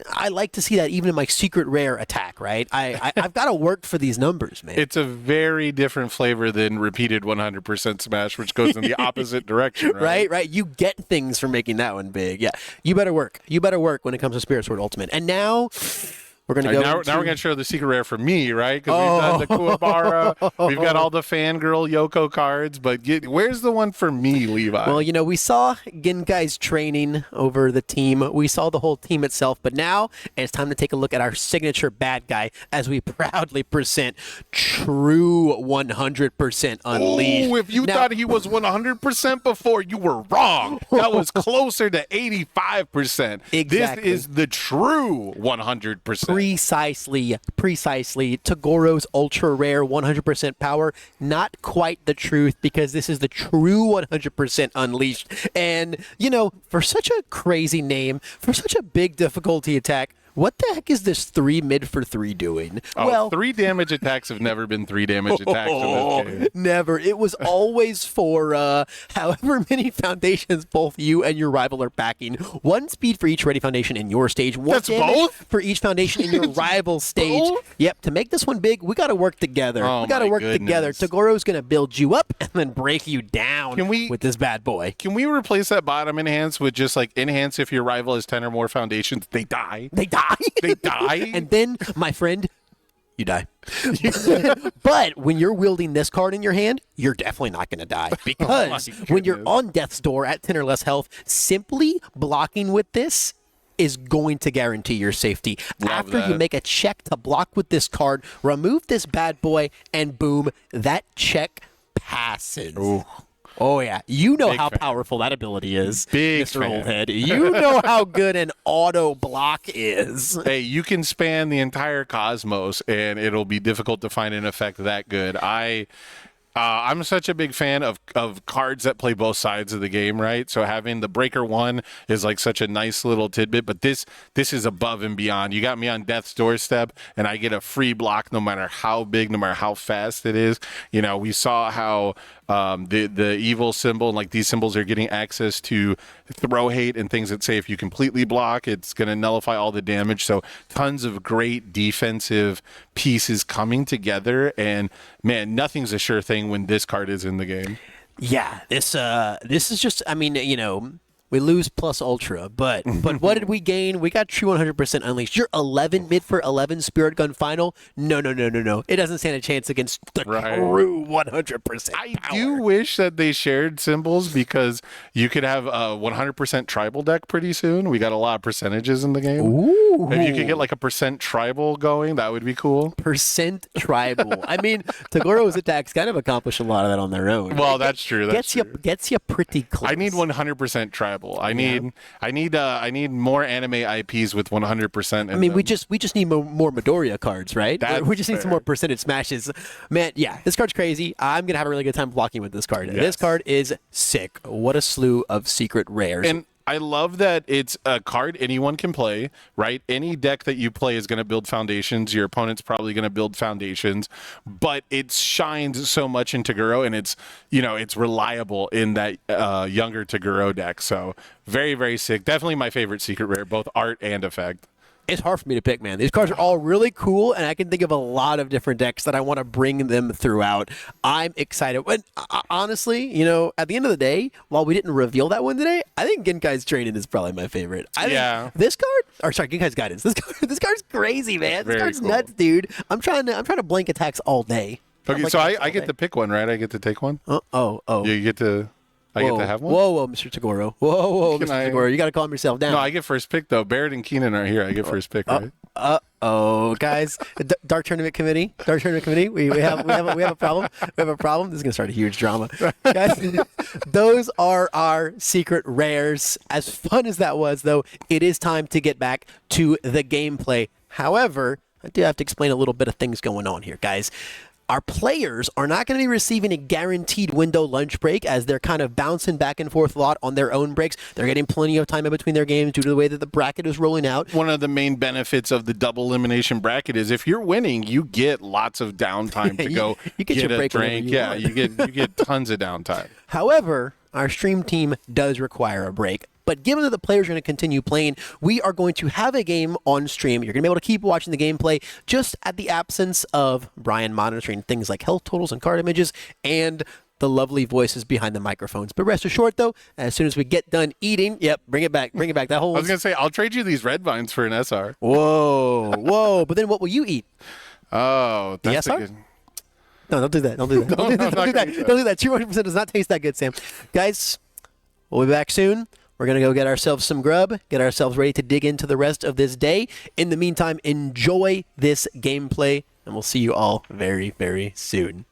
I like to see that even in my secret rare attack, right? I've got to work for these numbers, man. It's a very different flavor than repeated 100% smash, which goes in the opposite direction, right? Right. You get things for making that one big. Yeah. You better work. You better work when it comes to Spirit Sword Ultimate. And now, We're going to All go right, now we're going to show the secret rare for me, right? Because we've done the Kuwabara, we've got all the fangirl Yoko cards, but where's the one for me, Levi? Well, you know, we saw Genkai's training over the team. We saw the whole team itself, but now it's time to take a look at our signature bad guy as we proudly present true 100% Unleashed. Oh, if you thought he was 100% before, you were wrong. That was closer to 85%. Exactly. This is the true 100%. Precisely. Togoro's ultra rare 100% power. Not quite the truth, because this is the true 100% Unleashed. And, you know, for such a crazy name, for such a big difficulty attack, what the heck is this 3 mid for 3 doing? Oh, well, 3 damage attacks have never been 3 damage attacks in this game. Never. It was always for however many foundations both you and your rival are backing. 1 speed for each ready foundation in your stage. 1 That's damage both? for each foundation in your rival stage. Both? Yep. To make this one big, we got to work together. Oh, we got to my work goodness. together. Togoro's going to build you up and then break you down with this bad boy. Can we replace that bottom enhance with just like enhance if your rival has 10 or more foundations? They die. They die. They die. And then, my friend, you die. But when you're wielding this card in your hand, you're definitely not going to die. Because when you're on death's door at 10 or less health, simply blocking with this is going to guarantee your safety. After you make a check to block with this card, remove this bad boy, and boom, that check passes. Ooh. Oh, yeah. You know Big how fan. powerful that ability is, Big Mr. fan. Oldhead. You know how good an auto block is. Hey, you can span the entire cosmos, and it'll be difficult to find an effect that good. I'm such a big fan of cards that play both sides of the game, right? So having the Breaker 1 is like such a nice little tidbit, but this is above and beyond. You got me on death's doorstep, and I get a free block no matter how big, no matter how fast it is. You know, we saw how the evil symbol and like these symbols are getting access to throw hate and things that say if you completely block, it's going to nullify all the damage. So tons of great defensive pieces coming together, and man, nothing's a sure thing when this card is in the game. Yeah, this is just, I mean, you know, we lose plus ultra, but what did we gain? We got true 100% Unleashed. You're 11 mid for 11 Spirit Gun final. No. It doesn't stand a chance against the true 100% I power. do wish that they shared symbols, because you could have a 100% tribal deck pretty soon. We got a lot of percentages in the game. Ooh. If you could get like a % tribal going, that would be cool. Percent tribal. I mean, Togoro's attacks kind of accomplish a lot of that on their own. Well, that's true. That's true. Gets you pretty close. I need 100% tribal. I need more anime IPs with 100%. I mean, we just need more Midoriya cards, right? That's We just need some fair. more percentage smashes. Man, yeah, this card's crazy. I'm gonna have a really good time blocking with this card. Yes. This card is sick. What a slew of secret rares. And I love that it's a card anyone can play, right? Any deck that you play is going to build foundations. Your opponent's probably going to build foundations, but it shines so much in Toguro, and it's reliable in that younger Toguro deck. So very, very sick. Definitely my favorite secret rare, both art and effect. It's hard for me to pick, man. These cards are all really cool, and I can think of a lot of different decks that I want to bring them throughout. I'm excited. But honestly, you know, at the end of the day, while we didn't reveal that one today, I think Genkai's Training is probably my favorite. I think this card, or sorry, Genkai's Guidance. This card's crazy, man. This Very card's cool. nuts, dude. I'm trying to blank attacks all day. Okay, so I get to pick one, right? I get to take one? Oh. You get to... I get to have one? Whoa, Mr. Toguro. Whoa, Can Mr. I- Toguro. You got to calm yourself down. No, I get first pick, though. Barrett and Keenan are here. I get first pick, right? Oh, guys, Dark Tournament Committee, we have a problem. We have a problem. This is gonna start a huge drama, guys. Those are our secret rares. As fun as that was, though, it is time to get back to the gameplay. However, I do have to explain a little bit of things going on here, guys. Our players are not going to be receiving a guaranteed window lunch break, as they're kind of bouncing back and forth a lot on their own breaks. They're getting plenty of time in between their games due to the way that the bracket is rolling out. One of the main benefits of the double elimination bracket is if you're winning, you get lots of downtime to go you get your a break whenever drink. you Yeah, want. you get tons of downtime. However, our stream team does require a break. But given that the players are going to continue playing, we are going to have a game on stream. You're going to be able to keep watching the gameplay just at the absence of Brian monitoring things like health totals and card images and the lovely voices behind the microphones. But rest assured, though, as soon as we get done eating, yep, bring it back. That whole. I was gonna say I'll trade you these red vines for an SR. Whoa. But then what will you eat? Oh, that's The a SR? good. No, don't do that. Don't do that. Don't do that. Don't do that. Don't do that. 200% does not taste that good, Sam. Guys, we'll be back soon. We're going to go get ourselves some grub, get ourselves ready to dig into the rest of this day. In the meantime, enjoy this gameplay, and we'll see you all very, very soon.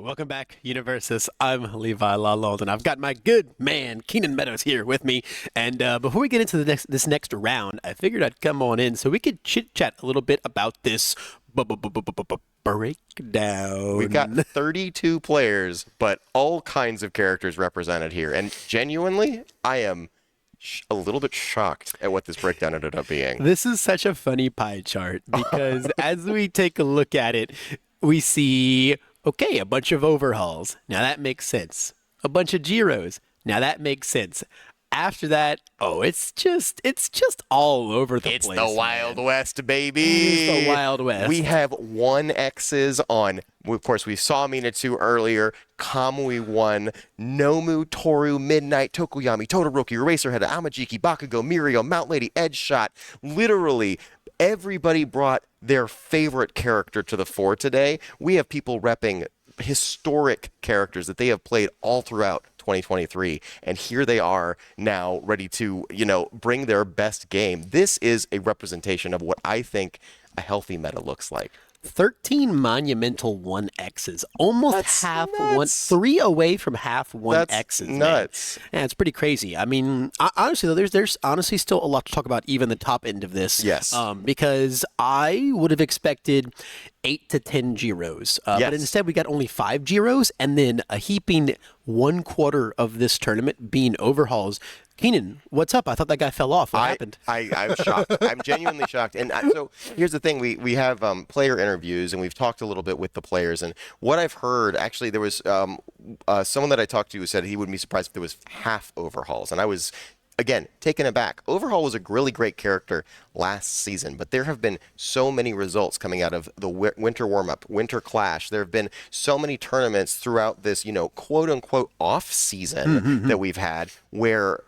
Welcome back, Universus. I'm Levi Lalonde, and I've got my good man, Keenan Meadows, here with me. And before we get into this next round, I figured I'd come on in so we could chit-chat a little bit about this breakdown. We've got 32 players, but all kinds of characters represented here. And genuinely, I am a little bit shocked at what this breakdown ended up being. This is such a funny pie chart because as we take a look at it, we see, okay, a bunch of overhauls. Now that makes sense. A bunch of Giros. Now that makes sense. After that, it's just all over the place. It's the Wild West, baby. It's the Wild West. We have 1Xs on, of course, we saw Minato earlier, Kamui 1, Nomu, Toru, Midnight, Tokuyami, Todoroki, Eraserhead, Amajiki, Bakugo, Mirio, Mount Lady, Edge Shot. Literally, everybody brought their favorite character to the fore today. We have people repping historic characters that they have played all throughout 2023, and here they are now ready to, bring their best game. This is a representation of what I think a healthy meta looks like. 13 monumental 1Xs, almost That's half nuts. 1, 3 away from half 1Xs. That's man. nuts. Yeah, it's pretty crazy. I mean, honestly though, there's honestly still a lot to talk about, even the top end of this. Yes. Because I would have expected 8 to 10 Giros, Yes. but instead we got only 5 Giros, and then a heaping 1/4 of this tournament being overhauls. Keenan, what's up? I thought that guy fell off. What happened? I'm shocked. I'm genuinely shocked. And so here's the thing. We have player interviews, and we've talked a little bit with the players. And what I've heard, actually, there was someone that I talked to who said he wouldn't be surprised if there was half overhauls. And I was, again, taken aback. Overhaul was a really great character last season, but there have been so many results coming out of the winter warm-up, winter clash. There have been so many tournaments throughout this, quote-unquote off season that we've had where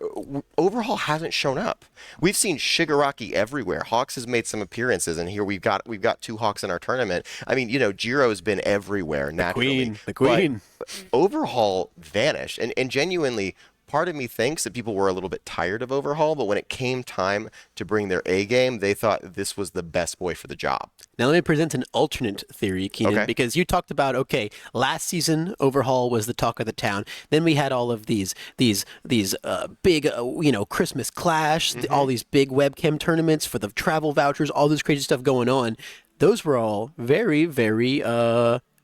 Overhaul hasn't shown up. We've seen Shigaraki everywhere. Hawks has made some appearances, and here we've got 2 Hawks in our tournament. I mean, Jiro's been everywhere naturally. The queen. But Overhaul vanished, and genuinely, part of me thinks that people were a little bit tired of Overhaul, but when it came time to bring their A game, they thought this was the best boy for the job. Now let me present an alternate theory, Keenan, Okay. because you talked about, last season Overhaul was the talk of the town. Then we had all of these big, Christmas Clash, all these big webcam tournaments for the travel vouchers, all this crazy stuff going on. Those were all very, very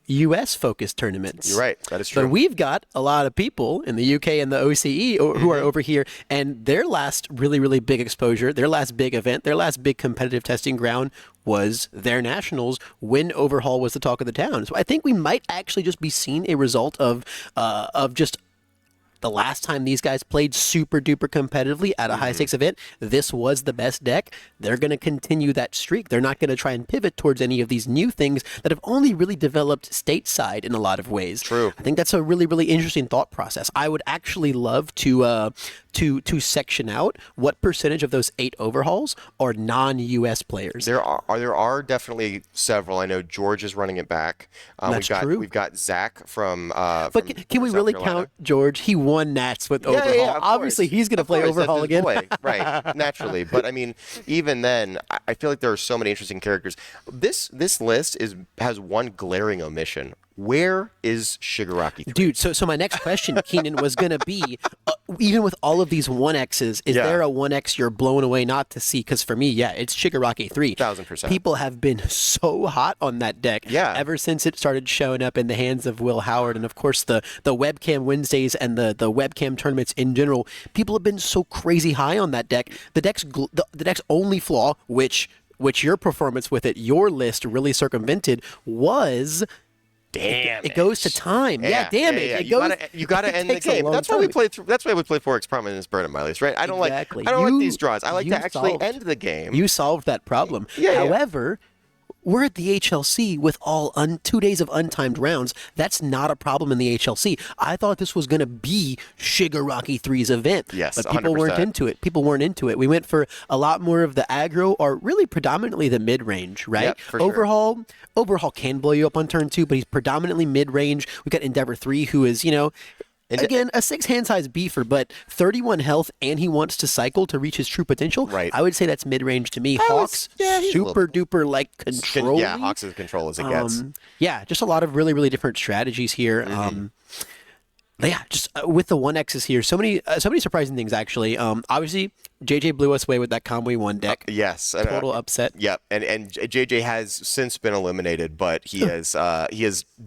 U.S. focused tournaments. You're right. That is true. But we've got a lot of people in the UK and the OCE who are over here, and their last really, really big exposure, their last big event, their last big competitive testing ground was their nationals when Overhaul was the talk of the town. So I think we might actually just be seeing a result of just the last time these guys played super duper competitively at a high stakes event, this was the best deck. They're going to continue that streak. They're not going to try and pivot towards any of these new things that have only really developed stateside in a lot of ways. True. I think that's a really, really interesting thought process. I would actually love to section out what percentage of those 8 overhauls are non-US players. There are definitely several. I know George is running it back. That's true. We've got Zach from. But can we South really Carolina. count George? He won Nats with Overhaul. Yeah, of Obviously, course. he's going to Of play course, that's Overhaul his again. boy. Right, naturally. But I mean, even then, I feel like there are so many interesting characters. This list has one glaring omission. Where is Shigaraki 3? Dude, so my next question, Keenan, was going to be, even with all of these 1Xs, is Yeah. there a 1X you're blown away not to see? Because for me, yeah, it's Shigaraki 3. 1000%. People have been so hot on that deck Yeah. ever since it started showing up in the hands of Will Howard. And of course, the webcam Wednesdays and the webcam tournaments in general, people have been so crazy high on that deck. The deck's only flaw, which your performance with it, your list really circumvented, was... Damn it goes to time. Yeah, damn it. Yeah. It You gotta it end the takes a game. long That's why we time. play. That's why we play Forex Prominence Burn and Miley's, right? I don't Exactly. like You- these draws. I like you to actually solved- end the game. You solved that problem. Yeah. However, we're at the HLC with all 2 days of untimed rounds. That's not a problem in the HLC. I thought this was going to be Shigaraki 3's event. Yes, but people weren't 100%. into it. People weren't into it. We went for a lot more of the aggro, or really predominantly the mid-range, right? Yep, for sure. Overhaul can blow you up on turn 2, but he's predominantly mid-range. We got Endeavor 3, who is, again, a 6 hand size beefer, but 31 health, and he wants to cycle to reach his true potential. Right. I would say that's mid range to me. Hawks, he's super duper like control. Yeah, Hawks as control as it gets. Yeah, just a lot of really, really different strategies here. Yeah, just with the 1Xs here, so many surprising things actually. Obviously, JJ blew us away with that Combo 1 deck. Yes. Total upset. Yep, and JJ has since been eliminated, but he has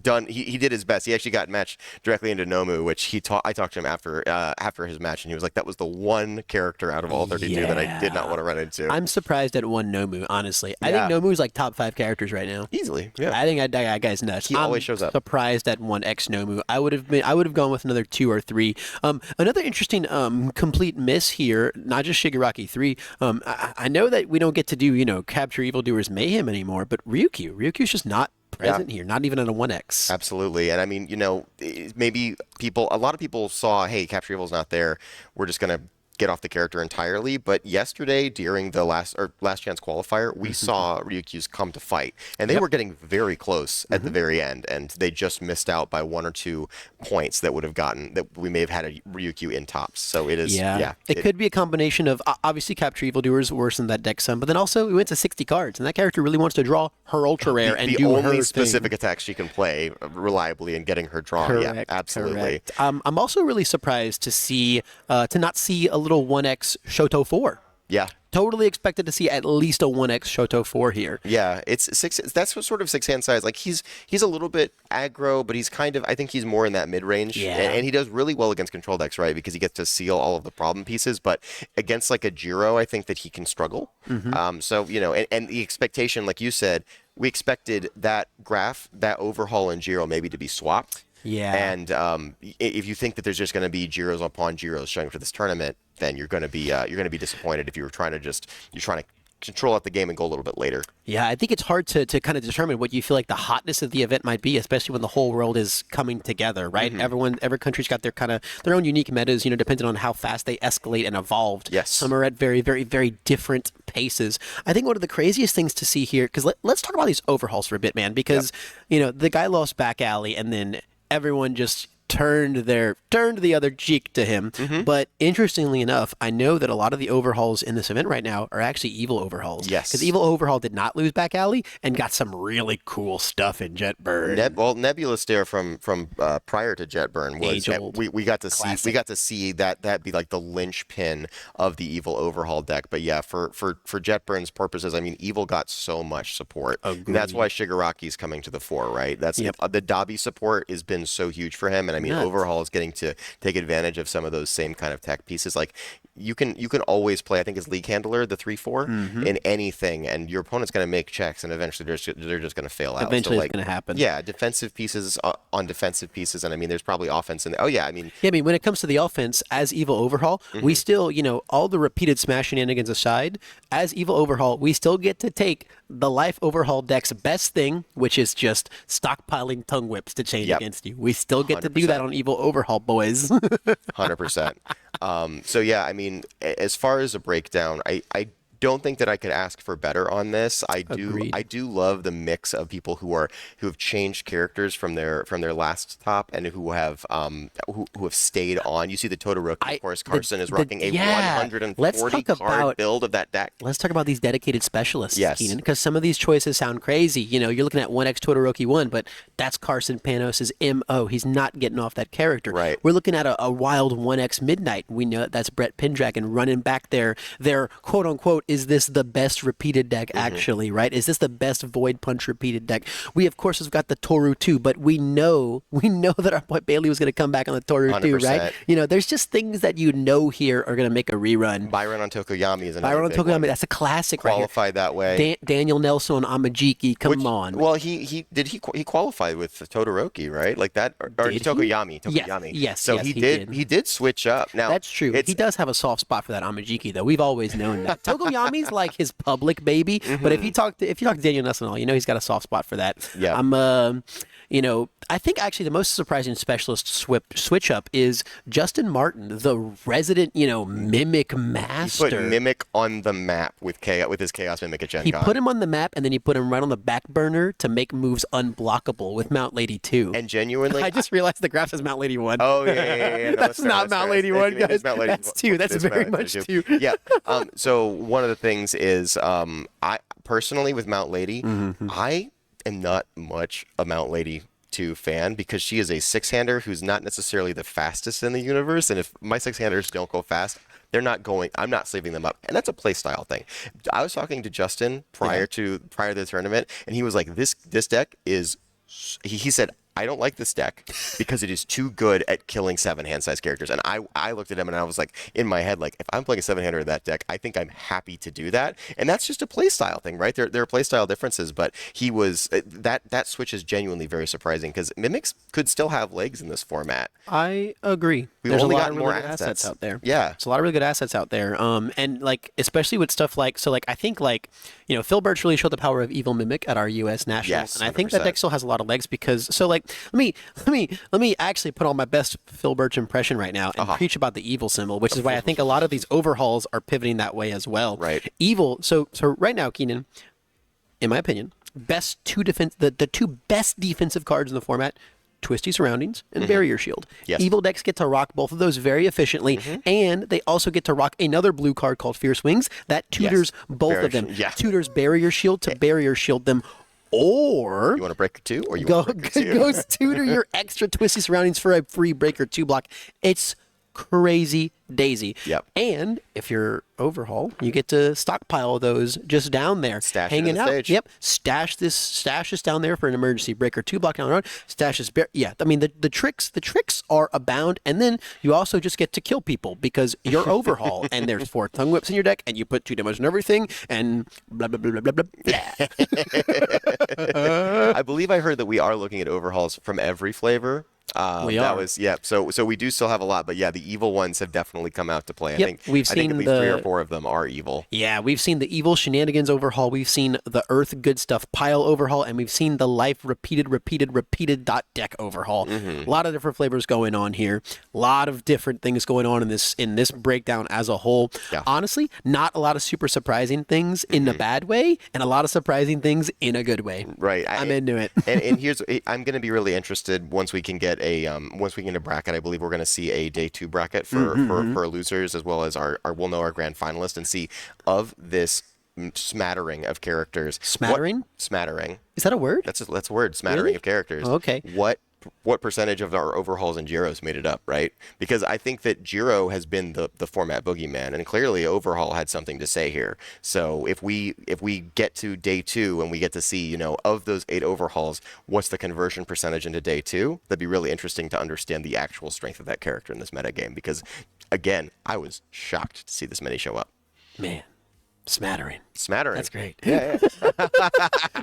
done he did his best. He actually got matched directly into Nomu, which I talked to him after his match, and he was like, that was the one character out of all 32 that I did not want to run into. I'm surprised at one Nomu, honestly. I think Nomu is like top 5 characters right now. Easily, yeah. I think that guy's nuts. He always shows up. Surprised at 1X Nomu. I would have gone with another 2 or 3. Another interesting complete miss here, not just Shigaraki 3. I know that we don't get to do, capture evildoers mayhem anymore, but Ryukyu's just not present here, not even on a 1X. Absolutely. And I mean, maybe a lot of people saw, hey, Capture Evil's not there. We're just going to get off the character entirely. But yesterday, during the last chance qualifier, we saw Ryukyu's come to fight, and they were getting very close at the very end, and they just missed out by 1 or 2 points that we may have had a Ryukyu in tops. So it is, It could be a combination of obviously Capture Evildoers worse than that deck some, but then also we went to 60 cards, and that character really wants to draw her ultra rare and do her the only thing. specific attacks she can play reliably and getting her drawn. Correct, yeah, absolutely. Correct. I'm also really surprised to not see a little 1X Shoto 4. Yeah. Totally expected to see at least a 1X Shoto 4 here. Yeah, it's 6. That's what sort of 6 hand size. Like he's a little bit aggro, but he's kind of, I think he's more in that mid range. Yeah. And he does really well against control decks, right? Because he gets to seal all of the problem pieces. But against like a Jiro, I think that he can struggle. So and the expectation, like you said, we expected that overhaul in Jiro maybe to be swapped. Yeah. And if you think that there's just going to be Jiros upon Jiros showing for this tournament, then you're going to be disappointed if you're trying to control out the game and go a little bit later. Yeah, I think it's hard to kind of determine what you feel like the hotness of the event might be, especially when the whole world is coming together, right? Every country's got their own unique metas, depending on how fast they escalate and evolved. Yes. Some are at very, very, very different paces. I think one of the craziest things to see here, because let's talk about these overhauls for a bit, man, because, the guy lost back alley and then everyone just turned the other cheek to him. But interestingly enough, I know that a lot of the overhauls in this event right now are actually Evil overhauls. Yes. Because Evil overhaul did not lose back alley and got some really cool stuff in Jetburn. Nebula Stare from prior to Jetburn was Age-old. we got to see that be like the linchpin of the Evil overhaul deck. But yeah, for Jetburn's purposes, I mean, Evil got so much support. And that's why Shigaraki's coming to the fore, right? That's the Dabi support has been so huge for him, and I mean, Overhaul is getting to take advantage of some of those same kind of tech pieces. Like you can always play, I think, as League Handler, the 3/4 in anything, and your opponent's going to make checks, and eventually they're just going to fail out. Eventually, so, it's going to happen. Yeah, defensive pieces on defensive pieces, and I mean, there's probably offense in there. Oh yeah, I mean, when it comes to the offense, as Evil Overhaul, we still, all the repeated smash shenanigans aside, as Evil Overhaul, we still get to take the Life Overhaul deck's best thing, which is just stockpiling tongue whips to change against you. We still get to do that on Evil Overhaul, boys. 100%. So yeah, I mean, as far as a breakdown, I don't think that I could ask for better on this. I do love the mix of people who have changed characters from their last top and who have stayed on. You see the Todoroki, of course. Carson is rocking a 140 card build of that deck. Let's talk about these dedicated specialists, yes, Keenan, because some of these choices sound crazy. You're looking at 1X Todoroki 1, but that's Carson Panos' MO. He's not getting off that character. Right. We're looking at a wild 1X Midnight. We know that's Brett Pendragon running back their quote unquote, is this the best repeated deck actually, right? Is this the best Void Punch repeated deck? We, of course, have got the Toru 2, but we know that our boy Bailey was going to come back on the Toru 2, right? There's just things that here are going to make a rerun. Byron on Tokoyami is another Byron on Tokoyami, one. That's a classic Qualified that way. Daniel Nelson on Amajiki, come on. Well, he qualified with Todoroki, right? Like that, or Tokoyami. Yes. So he did switch up. Now that's true. He does have a soft spot for that Amajiki, though. We've always known that. Yami's like his public baby, but if you talk to Daniel Nelson, you know he's got a soft spot for that. Yeah. I think actually the most surprising specialist switch up is Justin Martin, the resident, Mimic master. He put Mimic on the map with his Chaos Mimic at Gen He Con. put him on the map, and then he put him right on the back burner to make moves unblockable with Mount Lady 2. And genuinely, I just realized the graph says Mount Lady 1. Oh yeah. No, That's not Mount Lady 1, guys. That's 2. That's very much 2. Yeah. So one of the things is, I personally with Mount Lady, I am not much a Mount Lady 2 fan because she is a 6-hander who's not necessarily the fastest in the universe, and if my 6-handers don't go fast, I'm not sleeving them up, and that's a play style thing. I was talking to Justin prior to the tournament, and he was like, this deck is, he said, I don't like this deck because it is too good at killing 7-hand size characters. And I looked at him and I was like, in my head, like, if I'm playing a 7-hander in that deck, I think I'm happy to do that. And that's just a playstyle thing, right? There are playstyle differences, but he was, that switch is genuinely very surprising because Mimics could still have legs in this format. I agree. We've There's only a lot gotten of more really good assets out there. Yeah. There's a lot of really good assets out there. And like, especially with stuff like, I think like, Phil Birch really showed the power of Evil Mimic at our U.S. Nationals. Yes, and I think that 100%. deck still has a lot of legs because, let me actually put on my best Phil Birch impression right now and preach about the evil symbol, which is why I think a lot of these overhauls are pivoting that way as well. Right. Evil. So right now, Keenan, in my opinion, the two best defensive cards in the format: Twisty Surroundings and Barrier Shield. Yes. Evil decks get to rock both of those very efficiently, and they also get to rock another blue card called Fierce Wings that tutors both of them. Tutors Barrier Shield to Barrier Shield them. Or you want to break 2, or you want to break 2? Goes tutor your extra Twisty Surroundings for a free Breaker 2 block. It's crazy daisy. Yep. And if you're overhaul, you get to stockpile those just down there, Stash it hanging in the out. stage. Yep. Stash this down there for an emergency Breaker 2 block down the road. Stash this. Yeah. I mean the tricks are abound, and then you also just get to kill people because you're overhaul, and there's 4 tongue whips in your deck, and you put 2 demos on everything, and blah blah blah blah blah blah. I believe I heard that we are looking at overhauls from every flavor. We that are. was So we do still have a lot, but yeah, the evil ones have definitely come out to play. Yep, I think at least 3 or 4 of them are evil. Yeah, we've seen the evil shenanigans overhaul. We've seen the Earth good stuff pile overhaul, and we've seen the life repeated dot deck overhaul. A lot of different flavors going on here. A lot of different things going on in this breakdown as a whole. Yeah. Honestly, not a lot of super surprising things in a bad way, and a lot of surprising things in a good way. Right. I'm into it. and here's, I'm going to be really interested once we can get a bracket. I believe we're going to see a day 2 bracket for losers, as well as we'll know our grand finalist and see of this smattering of characters. Smattering? Smattering. Is that a word? That's a word. Smattering Really? of characters. Oh, okay. What percentage of our overhauls and Giros made it up, right? Because I think that Giro has been the format boogeyman, and clearly overhaul had something to say here. So if we get to day 2 and we get to see, of those 8 overhauls, what's the conversion percentage into day 2? That'd be really interesting to understand the actual strength of that character in this meta game. Because again, I was shocked to see this many show up. Man, smattering. Smattering. That's great. Yeah.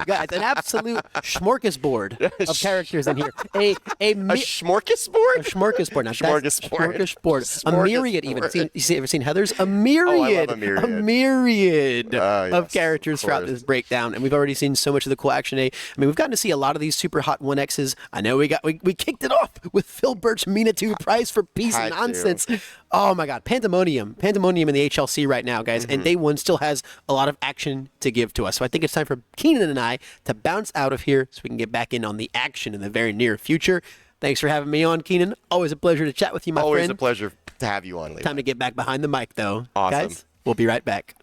Guys, an absolute smorgasbord of characters in here. A Smorgasbord? A smorgasbord. Now, Smorgasbord. Smorgasbord. A myriad, even. Ever seen Heather's? A myriad. I love a myriad. A myriad Yes, of characters throughout course. this breakdown, and we've already seen so much of the cool action. I mean, we've gotten to see a lot of these super hot 1Xs. I know we kicked it off with Phil Birch, Mina 2, Prize for Peace Had to. nonsense. Oh my God, Pandemonium in the HLC right now, guys, and day 1 still has a lot of action to give to us. So I think it's time for Keenan and I to bounce out of here so we can get back in on the action in the very near future. Thanks for having me on, Keenan. Always a pleasure to chat with you, my Always friend. a pleasure to have you on, Lee. Time to get back behind the mic, though. Awesome. Guys, we'll be right back.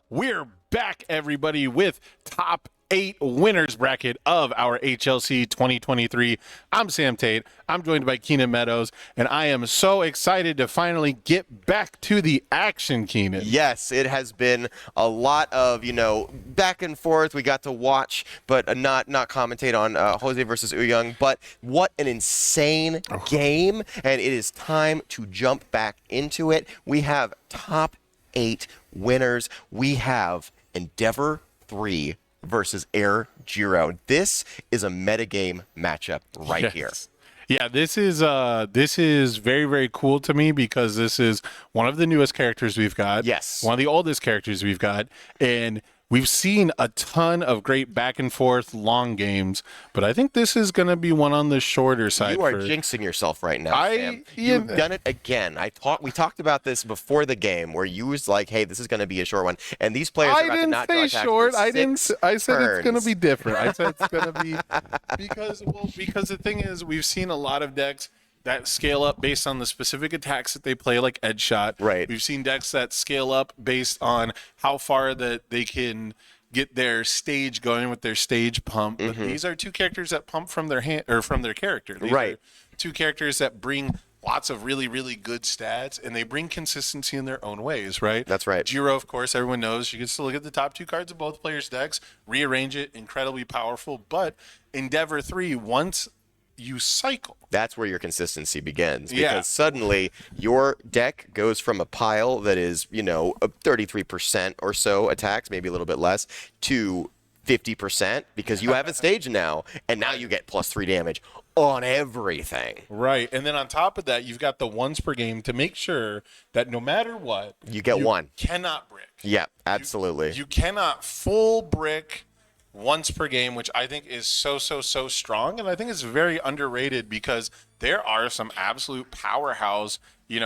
We're back, everybody, with top 8 winners bracket of our HLC 2023. I'm Sam Tate. I'm joined by Keenan Meadows, and I am so excited to finally get back to the action, Keenan. Yes, it has been a lot of, back and forth. We got to watch, but not commentate on Jose versus Uyung. But what an insane game, and it is time to jump back into it. We have top 8 winners. We have Endeavor 3 versus Air Giro. This is a metagame matchup right here. Yeah, this is very, very cool to me because this is one of the newest characters we've got. Yes. One of the oldest characters we've got. And we've seen a ton of great back and forth long games, but I think this is going to be one on the shorter side. You are jinxing yourself right now, Sam. Yeah. You've done it again. We talked about this before the game where you was like, hey, this is going to be a short one. And these players are about to not draw attacks short. for I said turns. it's going to be different. I said it's going to be because the thing is we've seen a lot of decks that scale up based on the specific attacks that they play, like Edge Shot. Right. We've seen decks that scale up based on how far that they can get their stage going with their stage pump. But these are 2 characters that pump from their hand or from their character. These Right. are 2 characters that bring lots of really, really good stats, and they bring consistency in their own ways, right? That's right. Giro, of course, everyone knows. You can still look at the top 2 cards of both players' decks, rearrange it, incredibly powerful. But Endeavor 3, once you cycle. That's where your consistency begins, because Yeah. suddenly your deck goes from a pile that is, 33% or so attacks, maybe a little bit less, to 50% because you have a stage now, and now you get +3 damage on everything. Right. And then on top of that, you've got the ones per game to make sure that no matter what, You get one. Cannot brick. Yeah, absolutely. You cannot full brick once per game, which I think is so strong. And I think it's very underrated because there are some absolute powerhouse,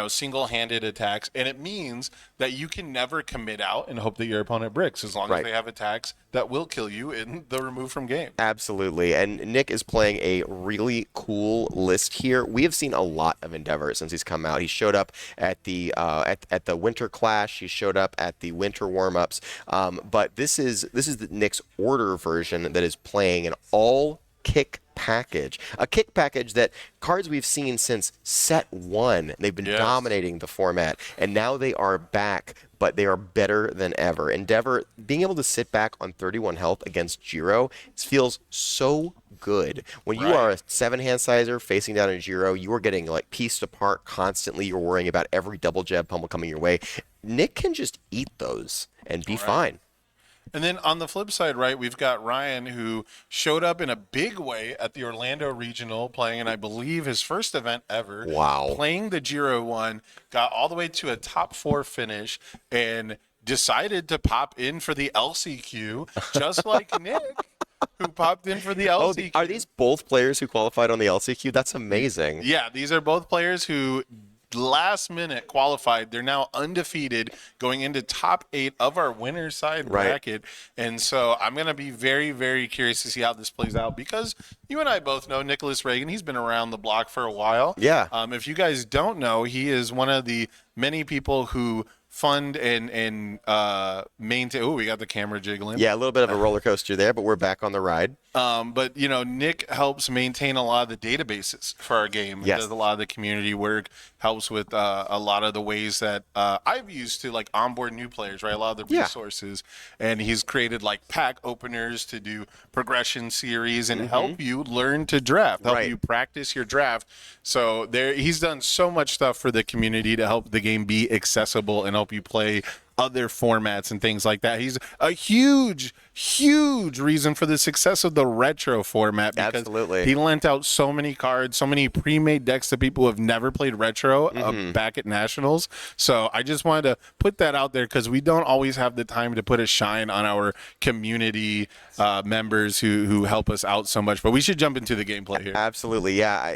single-handed attacks. And it means that you can never commit out and hope that your opponent bricks as long as Right. they have attacks that will kill you in the remove from game. Absolutely. And Nick is playing a really cool list here. We have seen a lot of Endeavor since he's come out. He showed up at the at the Winter Clash. He showed up at the Winter Warm-Ups. But this is the Nick's Order version that is playing an all kick package. A kick package that cards we've seen since set 1. They've been dominating the format, and now they are back, but they are better than ever. Endeavor, being able to sit back on 31 health against Giro feels so good. When you are a 7-hand sizer facing down a Giro, you are getting pieced apart constantly. You're worrying about every double jab pummel coming your way. Nick can just eat those and be fine. And then on the flip side, right, we've got Ryan, who showed up in a big way at the Orlando Regional, playing in, I believe, his first event ever. Wow. Playing the Giro one, got all the way to a top 4 finish, and decided to pop in for the LCQ, just like Nick, who popped in for the LCQ. Are these both players who qualified on the LCQ? That's amazing. Yeah, these are both players who last minute qualified. They're now undefeated going into top 8 of our winner's side bracket. And so I'm going to be very, very curious to see how this plays out because you and I both know Nicholas Reagan. He's been around the block for a while. Yeah. If you guys don't know, he is one of the many people who fund and maintain. Oh, we got the camera jiggling. Yeah, a little bit of a roller coaster there, but we're back on the ride. But Nick helps maintain a lot of the databases for our game. Yes. Does a lot of the community work, helps with a lot of the ways that I've used to onboard new players, right? A lot of the resources, and he's created pack openers to do progression series and help you learn to draft, help you practice your draft. So he's done so much stuff for the community to help the game be accessible and help you play other formats and things like that. He's a huge reason for the success of the retro format because Absolutely. he lent out so many cards, so many pre-made decks to people who have never played retro back at Nationals. So I just wanted to put that out there because we don't always have the time to put a shine on our community members who help us out so much. But we should jump into the gameplay here. Absolutely, yeah.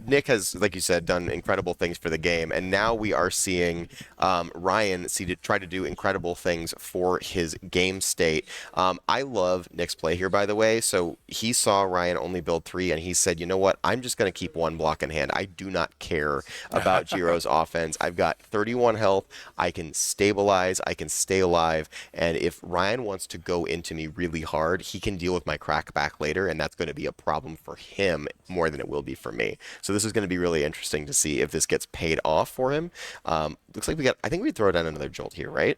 Nick has, like you said, done incredible things for the game, and now we are seeing Ryan tried to do incredible things for his game state. I love Nick's play here, by the way. So he saw Ryan only build 3, and he said, you know what? I'm just going to keep 1 block in hand. I do not care about Jiro's offense. I've got 31 health. I can stabilize. I can stay alive. And if Ryan wants to go into me really hard, he can deal with my crackback later, and that's going to be a problem for him more than it will be for me. So this is going to be really interesting to see if this gets paid off for him. Looks like I think we throw down another jolt here, right?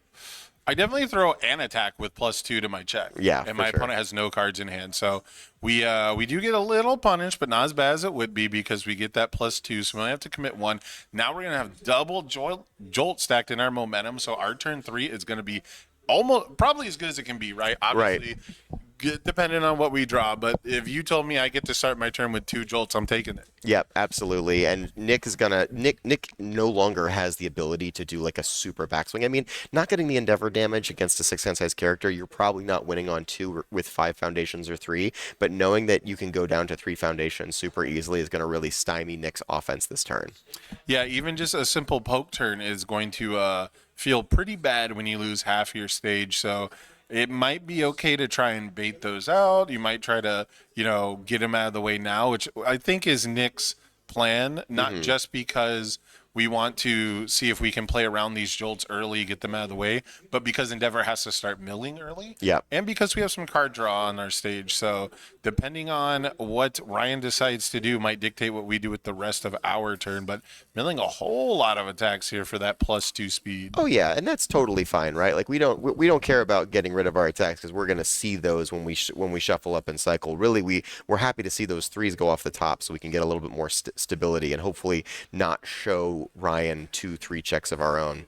I definitely throw an attack with +2 to my check. Yeah, and my opponent has no cards in hand, so we do get a little punished, but not as bad as it would be because we get that +2, so we only have to commit 1. Now we're gonna have double jolt stacked in our momentum, so our turn 3 is gonna be probably as good as it can be, right? Obviously, depending on what we draw. But if you told me I get to start my turn with 2 jolts, I'm taking it. Yep, absolutely. And Nick no longer has the ability to do like a super backswing. I mean, not getting the Endeavor damage against a 6-hand size character, you're probably not winning on 2 with 5 foundations or 3. But knowing that you can go down to 3 foundations super easily is going to really stymie Nick's offense this turn. Yeah, even just a simple poke turn is going to feel pretty bad when you lose half your stage. So it might be okay to try and bait those out. You might try to, get them out of the way now, which I think is Nick's plan, not just because we want to see if we can play around these jolts early, get them out of the way, but because Endeavor has to start milling early. Yeah. And because we have some card draw on our stage. So depending on what Ryan decides to do might dictate what we do with the rest of our turn. But milling a whole lot of attacks here for that +2 speed. Oh yeah, and that's totally fine, right? Like we don't care about getting rid of our attacks because we're going to see those when we shuffle up and cycle. Really, we're happy to see those 3s go off the top so we can get a little bit more stability and hopefully not show Ryan 2-3 checks of our own.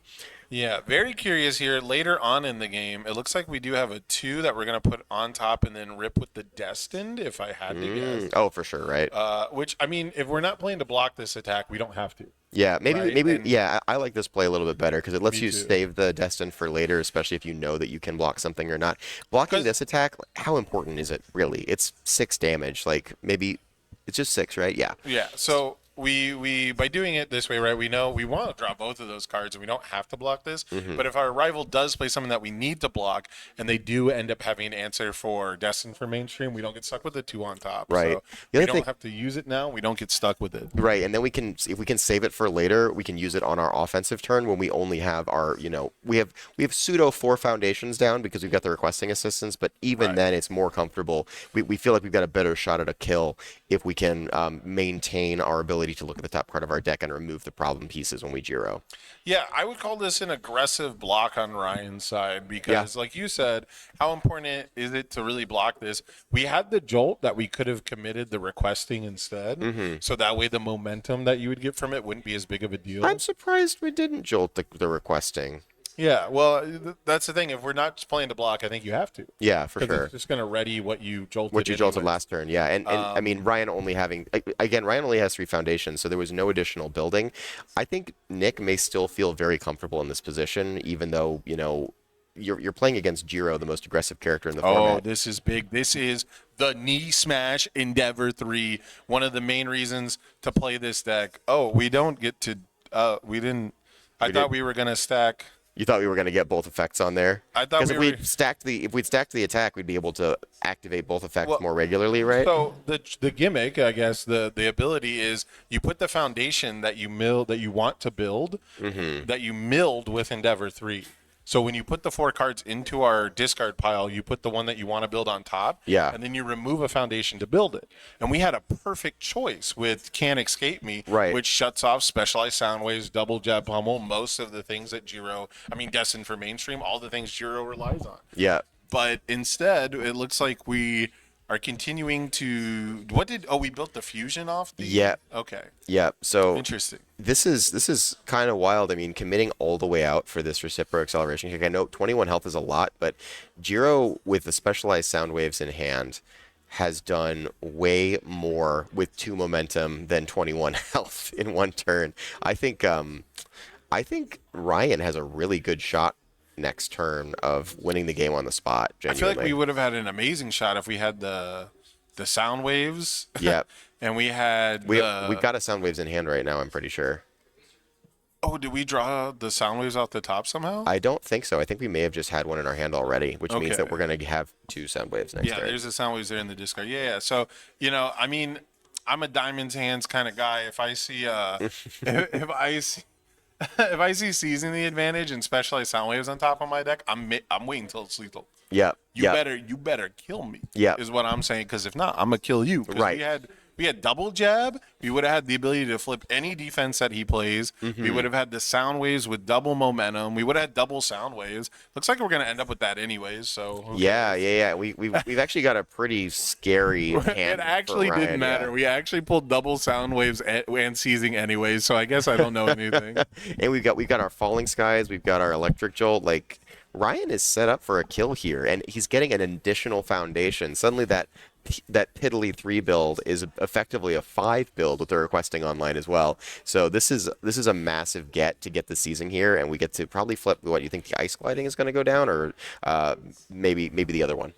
Yeah, very curious here. Later on in the game, it looks like we do have a 2 that we're going to put on top and then rip with the Destined, if I had to guess. Oh, for sure, right? Which, I mean, if we're not playing to block this attack, we don't have to. Yeah, maybe. And Yeah, I like this play a little bit better because it lets you too. save the Destined for later, especially if you know that you can block something or not. Blocking this attack, how important is it really? It's 6 damage. Like maybe it's just 6, right? Yeah. Yeah, so we by doing it this way, right, we know we want to draw both of those cards and we don't have to block this. But if our rival does play something that we need to block and they do end up having an answer for Destined for mainstream, we don't get stuck with the 2 on top. Right. So we don't have to use it now. We don't get stuck with it. Right, and then if we can save it for later, we can use it on our offensive turn when we only have our, we have pseudo 4 foundations down because we've got the requesting assistance, but even then it's more comfortable. We feel like we've got a better shot at a kill if we can maintain our ability to look at the top part of our deck and remove the problem pieces when we Jiro. Yeah, I would call this an aggressive block on Ryan's side because, like you said, how important is it to really block this? We had the jolt that we could have committed the requesting instead, so that way the momentum that you would get from it wouldn't be as big of a deal. I'm surprised we didn't jolt the requesting. Yeah, well, that's the thing. If we're not just playing to block, I think you have to. Yeah, for sure. It's just going to ready what you jolted. What you jolted last turn, yeah. And I mean, Ryan only has 3 foundations, so there was no additional building. I think Nick may still feel very comfortable in this position, even though, you're playing against Jiro, the most aggressive character in the format. Oh, this is big. This is the knee smash Endeavor 3. One of the main reasons to play this deck. Oh, we don't get to. We didn't. I thought we were going to stack. You thought we were going to get both effects on there? I thought if we'd stacked the attack, we'd be able to activate both effects more regularly, right? So the gimmick, I guess, the ability is you put the foundation that you want to build, that you milled with Endeavor 3. So when you put the 4 cards into our discard pile, you put the one that you want to build on top, and then you remove a foundation to build it. And we had a perfect choice with Can't Escape Me, which shuts off Specialized Sound Waves, Double Jab Pummel, most of the things that Destined for mainstream, all the things Jiro relies on. Yeah. But instead, it looks like we are continuing to we built the fusion off the okay. Yeah. So interesting. This is kind of wild. I mean, committing all the way out for this reciprocal acceleration kick. I know 21 health is a lot, but Jiro with the specialized sound waves in hand has done way more with 2 momentum than 21 health in 1 turn. I think Ryan has a really good shot next turn of winning the game on the spot. Genuinely. I feel like we would have had an amazing shot if we had the sound waves. Yeah. And we had we've got a sound waves in hand right now, I'm pretty sure. Oh, did we draw the sound waves off the top somehow? I don't think so. I think we may have just had one in our hand already, which means Okay. that we're going to have 2 sound waves next Yeah, turn. there's the sound waves there in the discard. Yeah. So, I mean, I'm a diamonds hands kind of guy. If I see if I see if I see seizing the advantage and specialized sound waves on top of my deck, I'm waiting till it's lethal. Yep. You better kill me. Yep. Is what I'm saying. Because if not, I'm gonna kill you. 'Cause Right. We had double jab. We would have had the ability to flip any defense that he plays. We would have had the sound waves with double momentum. We would have had double sound waves. Looks like we're gonna end up with that anyways. So Yeah. We've actually got a pretty scary hand. it actually for Ryan, didn't matter. yeah. We actually pulled double sound waves and seizing anyways. So I guess I don't know anything. And we've got our falling skies. We've got our electric jolt. Like Ryan is set up for a kill here, and he's getting an additional foundation. Suddenly that piddly 3 build is effectively a 5 build with the requesting online as well. So this is a massive get to get the season here, and we get to probably flip. What you think the ice gliding is going to go down, or maybe the other one?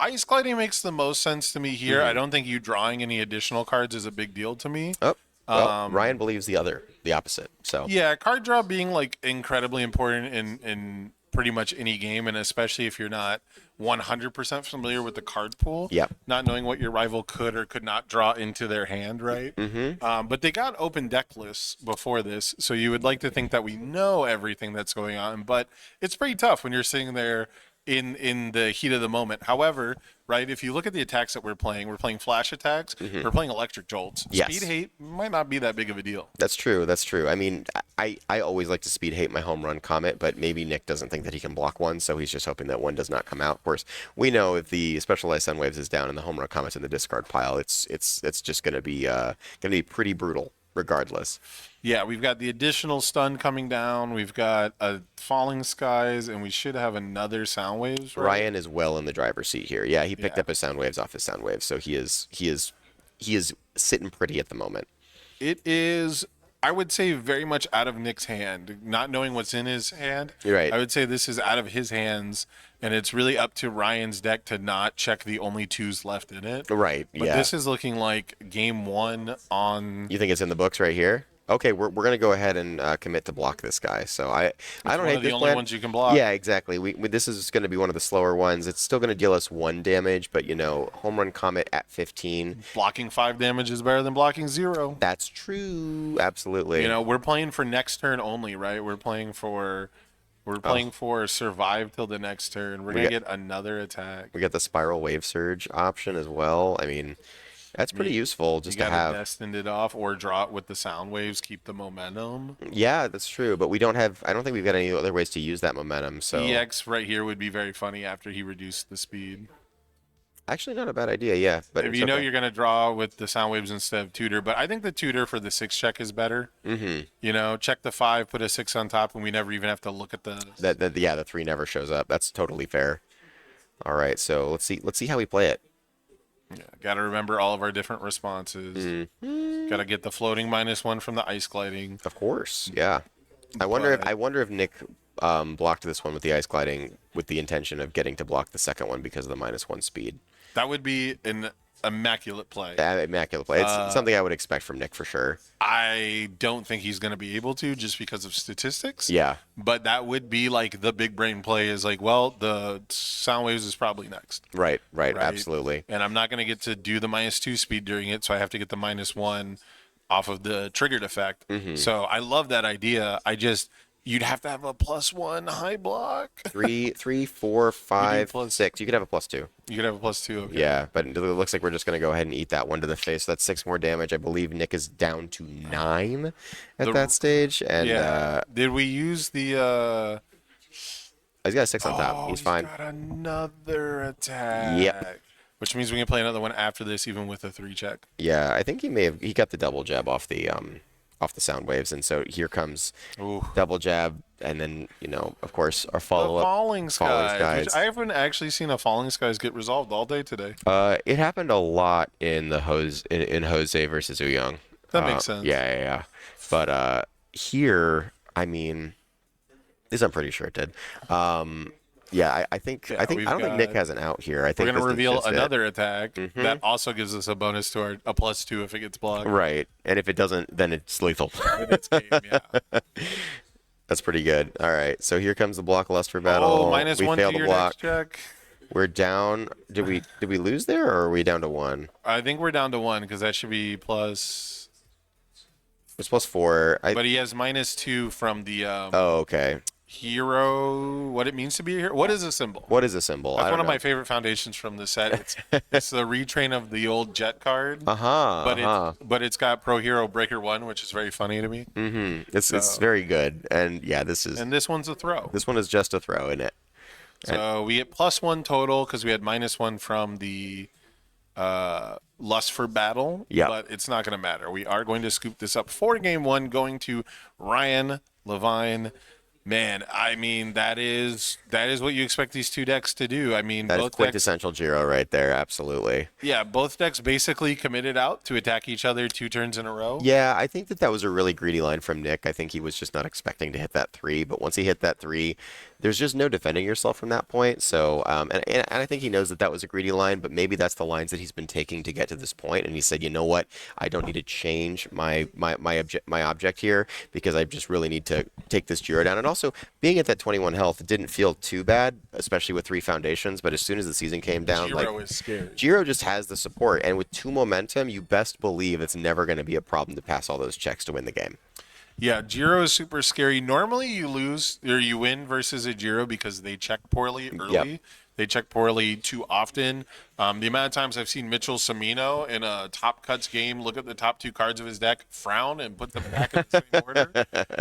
Ice gliding makes the most sense to me here. I don't think you drawing any additional cards is a big deal to me. Oh, well, Ryan believes the opposite. So Yeah, card draw being like incredibly important in pretty much any game, and especially if you're not 100% familiar with the card pool. Yep. Not knowing what your rival could or could not draw into their hand, right? But they got open deck lists before this, so you would like to think that we know everything that's going on, but it's pretty tough when you're sitting there in the heat of the moment. However, right, if you look at the attacks that we're playing flash attacks, we're playing electric jolts. Yes. Speed hate might not be that big of a deal. That's true. I mean, I always like to speed hate my home run Comet, but maybe Nick doesn't think that he can block one, so he's just hoping that one does not come out. Of course, we know if the specialized sun waves is down and the home run Comet's in the discard pile, it's just gonna be pretty brutal regardless. Yeah, we've got the additional stun coming down. We've got a falling skies, and we should have another sound waves. Right? Ryan is well in the driver's seat here. Yeah, he picked up his sound waves off his sound waves, so he is sitting pretty at the moment. It is, I would say, very much out of Nick's hand. Not knowing what's in his hand, You're right. I would say this is out of his hands, and it's really up to Ryan's deck to not check the only 2s left in it. Right. But yeah. this is looking like game 1 on. You think it's in the books right here? Okay, we're gonna go ahead and commit to block this guy. So I don't one hate of the this only plan. ones you can block. Yeah, exactly. This is going to be one of the slower ones. It's still going to deal us 1 damage, but home run Comet at 15. Blocking 5 damage is better than blocking 0. That's true. Absolutely. We're playing for next turn only, right? We're playing for survive till the next turn. We're gonna get another attack. We got the spiral wave surge option as well. I mean, that's pretty useful just You to gotta have. destined it off or draw it with the sound waves, keep the momentum. Yeah, that's true. But we don't have. I don't think we've got any other ways to use that momentum. So EX right here would be very funny after he reduced the speed. actually, not a bad idea. Yeah, but If it's you know okay. you're gonna draw with the sound waves instead of tutor, but I think the tutor for the 6 check is better. Check the 5, put a 6 on top, and we never even have to look at the. the 3 never shows up. That's totally fair. All right, so let's see how we play it. Yeah, gotta remember all of our different responses. Gotta get the floating -1 from the ice gliding. Of course, yeah. I wonder if Nick blocked this one with the ice gliding with the intention of getting to block the second one because of the -1 speed. That would be an immaculate play. Immaculate play. It's something I would expect from Nick for sure. I don't think he's going to be able to just because of statistics. Yeah. But that would be like the big brain play is like, well, the sound waves is probably next. Right. Absolutely. And I'm not going to get to do the -2 speed during it, so I have to get the -1 off of the triggered effect. So I love that idea. You'd have to have a +1 high block. 3, 4, 5, plus- 6. You could have a +2. You could have a +2. Okay. Yeah, but it looks like we're just going to go ahead and eat that one to the face. That's 6 more damage. I believe Nick is down to 9 at that stage. And Did we use the? he's got a 6 on top. He's fine. Got another attack. Yep. Which means we can play another one after this, even with a 3 check. Yeah, I think he got the double jab off the sound waves, and so here comes Ooh. double jab, and then of course our The follow up. falling skies. Which I haven't actually seen a falling skies get resolved all day today. It happened a lot in the Jose versus Uyong. That makes sense. Yeah. But here, I mean, this I'm pretty sure it did. Yeah, I think I we've don't think got- Nick has an out here. I think We're going to this is reveal just it. another attack that also gives us a bonus to a +2 if it gets blocked. Right, and if it doesn't, then it's lethal. In its game, yeah. That's pretty good. All right, so here comes the block luster battle. Oh, minus we 1 failed to the your block. next check. We're down. Did we lose there, or are we down to 1? I think we're down to 1 because that should be plus. It's +4. But he has -2 from the Oh, okay. hero. What it means to be a hero. What is a symbol? What is a symbol? That's I one don't of my favorite foundations from the set. It's the retrain of the old Jet card. But it's got Pro Hero Breaker 1, which is very funny to me. It's very good, and yeah, this one's a throw. this one is just a throw in it. So we get +1 total because we had -1 from the Lust for Battle. Yep. But it's not going to matter. We are going to scoop this up for game 1, going to Ryan Levine. Man, I mean, that is what you expect these two decks to do. I mean, That is both decks, quintessential Jiro right there. Absolutely. yeah, both decks basically committed out to attack each other 2 turns in a row. Yeah, I think that was a really greedy line from Nick. I think he was just not expecting to hit that 3, but once he hit that 3, there's just no defending yourself from that point. So, and I think he knows that was a greedy line, but maybe that's the lines that he's been taking to get to this point. And he said, you know what, I don't need to change my object here because I just really need to take this Jiro down. And also, being at that 21 health didn't feel too bad, especially with 3 foundations. But as soon as the season came down, Jiro is scary. Jiro just has the support, and with 2 momentum, you best believe it's never going to be a problem to pass all those checks to win the game. Yeah, Jiro is super scary. Normally you lose or you win versus a Jiro because they check poorly early. Yep. They check poorly too often. The amount of times I've seen Mitchell Cimino in a top cuts game look at the top 2 cards of his deck, frown, and put them back in the same order.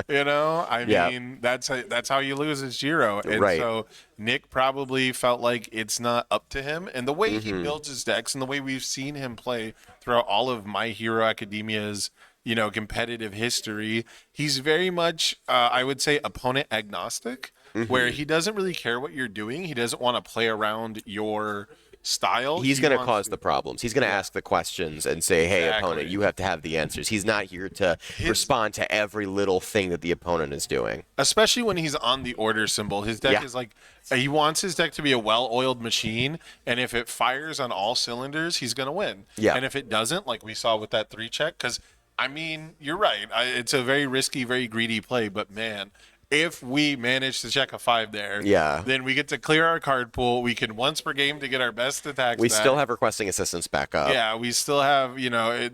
You know, I mean, that's how you lose as Jiro. And Right. so Nick probably felt like it's not up to him. And the way he builds his decks and the way we've seen him play throughout all of My Hero Academia's competitive history, he's very much, I would say, opponent agnostic, where he doesn't really care what you're doing. He doesn't want to play around your style. He's going to cause the problems. He's going to ask the questions and say, hey, opponent, you have to have the answers. He's not here to respond to every little thing that the opponent is doing. Especially when he's on the order symbol. His deck is like, he wants his deck to be a well-oiled machine, and if it fires on all cylinders, he's going to win. Yeah. And if it doesn't, like we saw with that 3 check, because I mean, you're right. It's a very risky, very greedy play, but man, if we manage to check a 5 there, then we get to clear our card pool. We can once per game to get our best attacks. We back. still have requesting assistance back up. Yeah, we still have.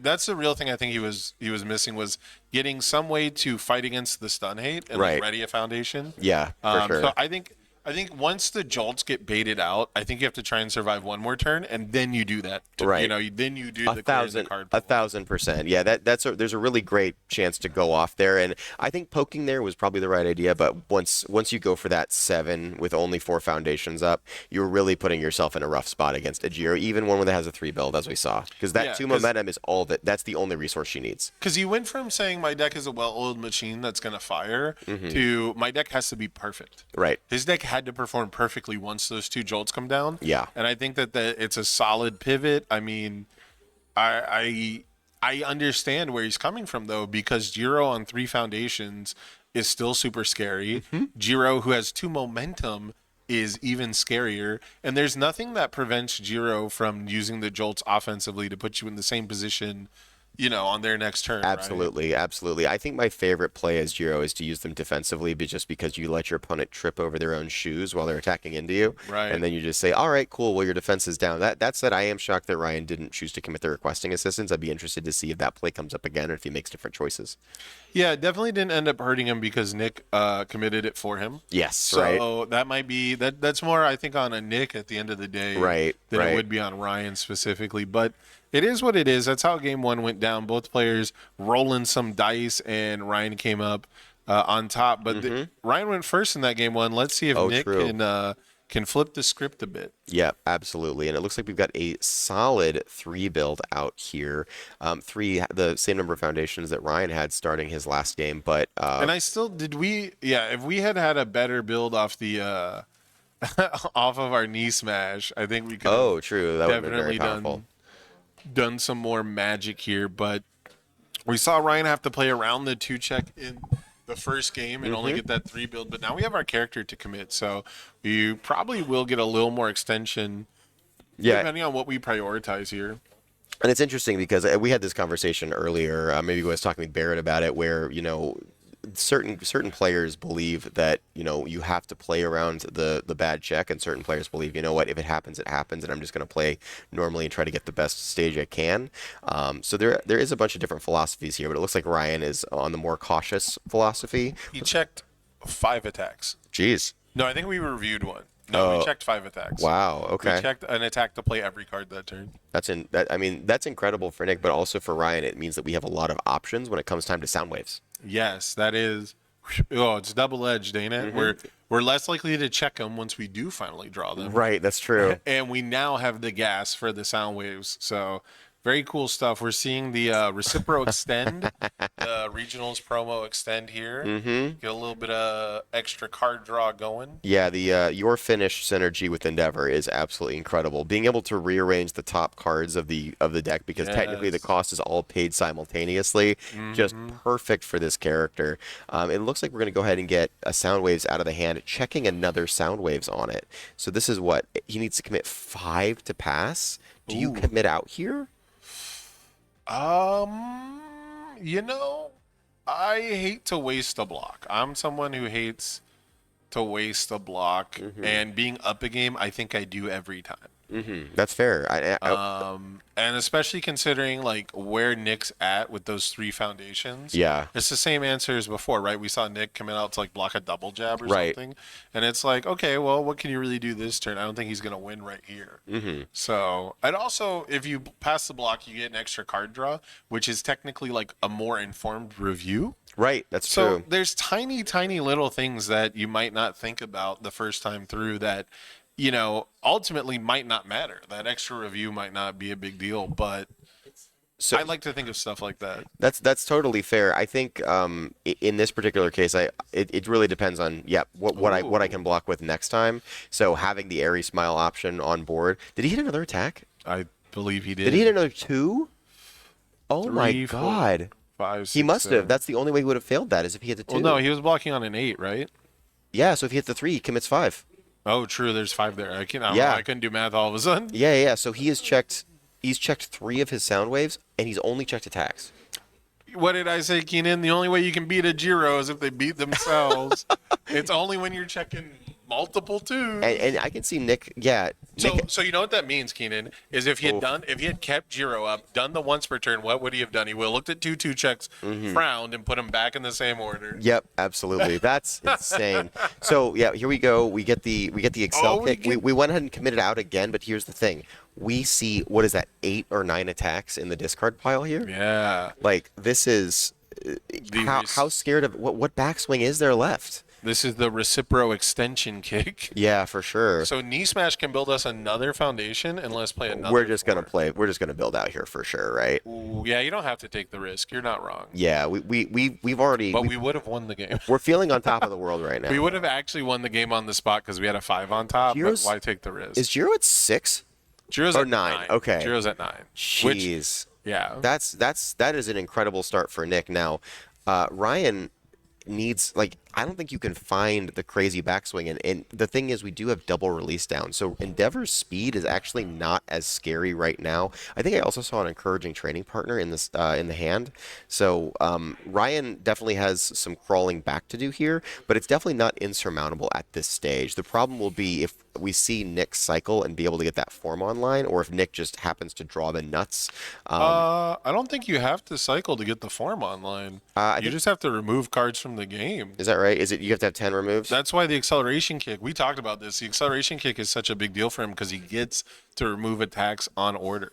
That's the real thing. I think he was missing was getting some way to fight against the stun hate and like, ready a foundation. Yeah, for sure. So I think once the jolts get baited out, I think you have to try and survive one more turn, and then you do that. Right. Then you do the clearing the card pool. 1,000%. Yeah, there's a really great chance to go off there, and I think poking there was probably the right idea. But once you go for that 7 with only 4 foundations up, you're really putting yourself in a rough spot against a Jiro, even one that has a 3 build, as we saw, because that 2 momentum is all that's the only resource she needs. Because you went from saying my deck is a well-oiled machine that's going to fire to my deck has to be perfect. Right. His deck had to perform perfectly once those 2 jolts come down. Yeah. And I think that it's a solid pivot. I mean, I understand where he's coming from, though, because Jiro on 3 foundations is still super scary. Jiro, who has 2 momentum, is even scarier. And there's nothing that prevents Jiro from using the jolts offensively to put you in the same position on their next turn. Absolutely, right? absolutely. I think my favorite play as Jiro is to use them defensively, but just because you let your opponent trip over their own shoes while they're attacking into you. Right. And then you just say, all right, cool, well, your defense is down. That said, I am shocked that Ryan didn't choose to commit the requesting assistance. I'd be interested to see if that play comes up again or if he makes different choices. Yeah, it definitely didn't end up hurting him because Nick committed it for him. Yes, so that might be that's more, I think, on a Nick at the end of the day, than it would be on Ryan specifically. But it is what it is. That's how game 1 went down. Both players rolling some dice, and Ryan came up on top. But Ryan went first in that game 1. Let's see if Nick can flip the script a bit. Yeah, absolutely. And it looks like we've got a solid 3 build out here. 3, the same number of foundations that Ryan had starting his last game. But and I still if we had a better build off the off of our knee smash, I think we could. Oh, true. That would have been definitely very powerful. Done some more magic here, but we saw Ryan have to play around the 2 check the first game and only get that 3 build, but now we have our character to commit, so we probably will get a little more extension depending on what we prioritize here. And it's interesting because we had this conversation earlier. Maybe I was talking with Barrett about it, where certain players believe that you have to play around the bad check, and certain players believe what, if it happens, it happens, and I'm just going to play normally and try to get the best stage I can. So there is a bunch of different philosophies here, but it looks like Ryan is on the more cautious philosophy. He checked 5 attacks. Jeez. No, I think we reviewed one. No, we checked 5 attacks. Wow. Okay. We checked an attack to play every card that turn. That's incredible for Nick, but also for Ryan, it means that we have a lot of options when it comes time to sound waves. Yes, that is. Oh, it's double-edged, ain't it? We're less likely to check them once we do finally draw them. Right. That's true. And we now have the gas for the sound waves. So very cool stuff. We're seeing the Recipro extend, the regionals promo extend here. Get a little bit of extra card draw going. Yeah, the your finish synergy with Endeavor is absolutely incredible. Being able to rearrange the top cards of the deck, because technically the cost is all paid simultaneously, just perfect for this character. It looks like we're going to go ahead and get a Sound Waves out of the hand, checking another Sound Waves on it. So this is what he needs to commit 5 to pass. Do you commit out here? I hate to waste a block. I'm someone who hates to waste a block, and being up a game, I think I do every time. That's fair. And especially considering like where Nick's at with those 3 foundations. Yeah. It's the same answer as before, right? We saw Nick coming out to like block a double jab or something. And it's like, okay, well, what can you really do this turn? I don't think he's going to win right here. So I'd also, if you pass the block, you get an extra card draw, which is technically like a more informed review. Right, that's So true. there's tiny, tiny little things that you might not think about the first time through that ultimately might not matter. That extra review might not be a big deal, but I like to think of stuff like that. That's totally fair. I think in this particular case, it really depends on what I can block with next time. So having the Airy Smile option on board. Did he hit another attack? I believe he did. Did he hit another 2? Oh 3, my 4, God! 5, 6, He must 7. have. That's the only way he would have failed that, is if he hit the 2. Well, no, he was blocking on an 8, right? Yeah. So if he hit the 3, he commits 5. Oh, true. There's 5 there. I couldn't do math all of a sudden. Yeah. So he has checked. He's checked 3 of his Sound Waves, and he's only checked attacks. What did I say, Keenan? The only way you can beat a Jiro is if they beat themselves. It's only when you're checking multiple 2s. And I can see Nick. Yeah. So you know what that means, Keenan, is if he had kept Jiro up, done the once per turn, what would he have done? He would have looked at 2 checks, frowned, and put them back in the same order. Yep, absolutely. That's insane. So yeah, here we go. We get the Excel pick. We went ahead and committed out again, but here's the thing. We see, what is that, 8 or 9 attacks in the discard pile here? Yeah. Like, this is how scared of what backswing is there left? This is the Recipro extension kick. Yeah, for sure. So Knee Smash can build us another foundation and let's play another. We're just gonna build out here for sure, right? Ooh, yeah, you don't have to take the risk. You're not wrong. Yeah, we've already. But we would have won the game. We're feeling on top of the world right now. We would have actually won the game on the spot because we had a 5 on top. Jiro's, but why take the risk? Is Jiro at 6? Jiro's or at 9. Okay. Jiro's at 9. Jeez. Yeah. That is an incredible start for Nick. Now, Ryan needs, I don't think you can find the crazy backswing, and the thing is, we do have double release down, so Endeavor's speed is actually not as scary right now. I think I also saw an encouraging training partner in this in the hand, so Ryan definitely has some crawling back to do here, but it's definitely not insurmountable at this stage. The problem will be if we see Nick cycle and be able to get that form online, or if Nick just happens to draw the nuts. I don't think you have to cycle to get the form online. You just have to remove cards from the game. Is that right? Is it you have to have 10 removes? That's why the acceleration kick, we talked about this, the acceleration kick is such a big deal for him because he gets to remove attacks on order.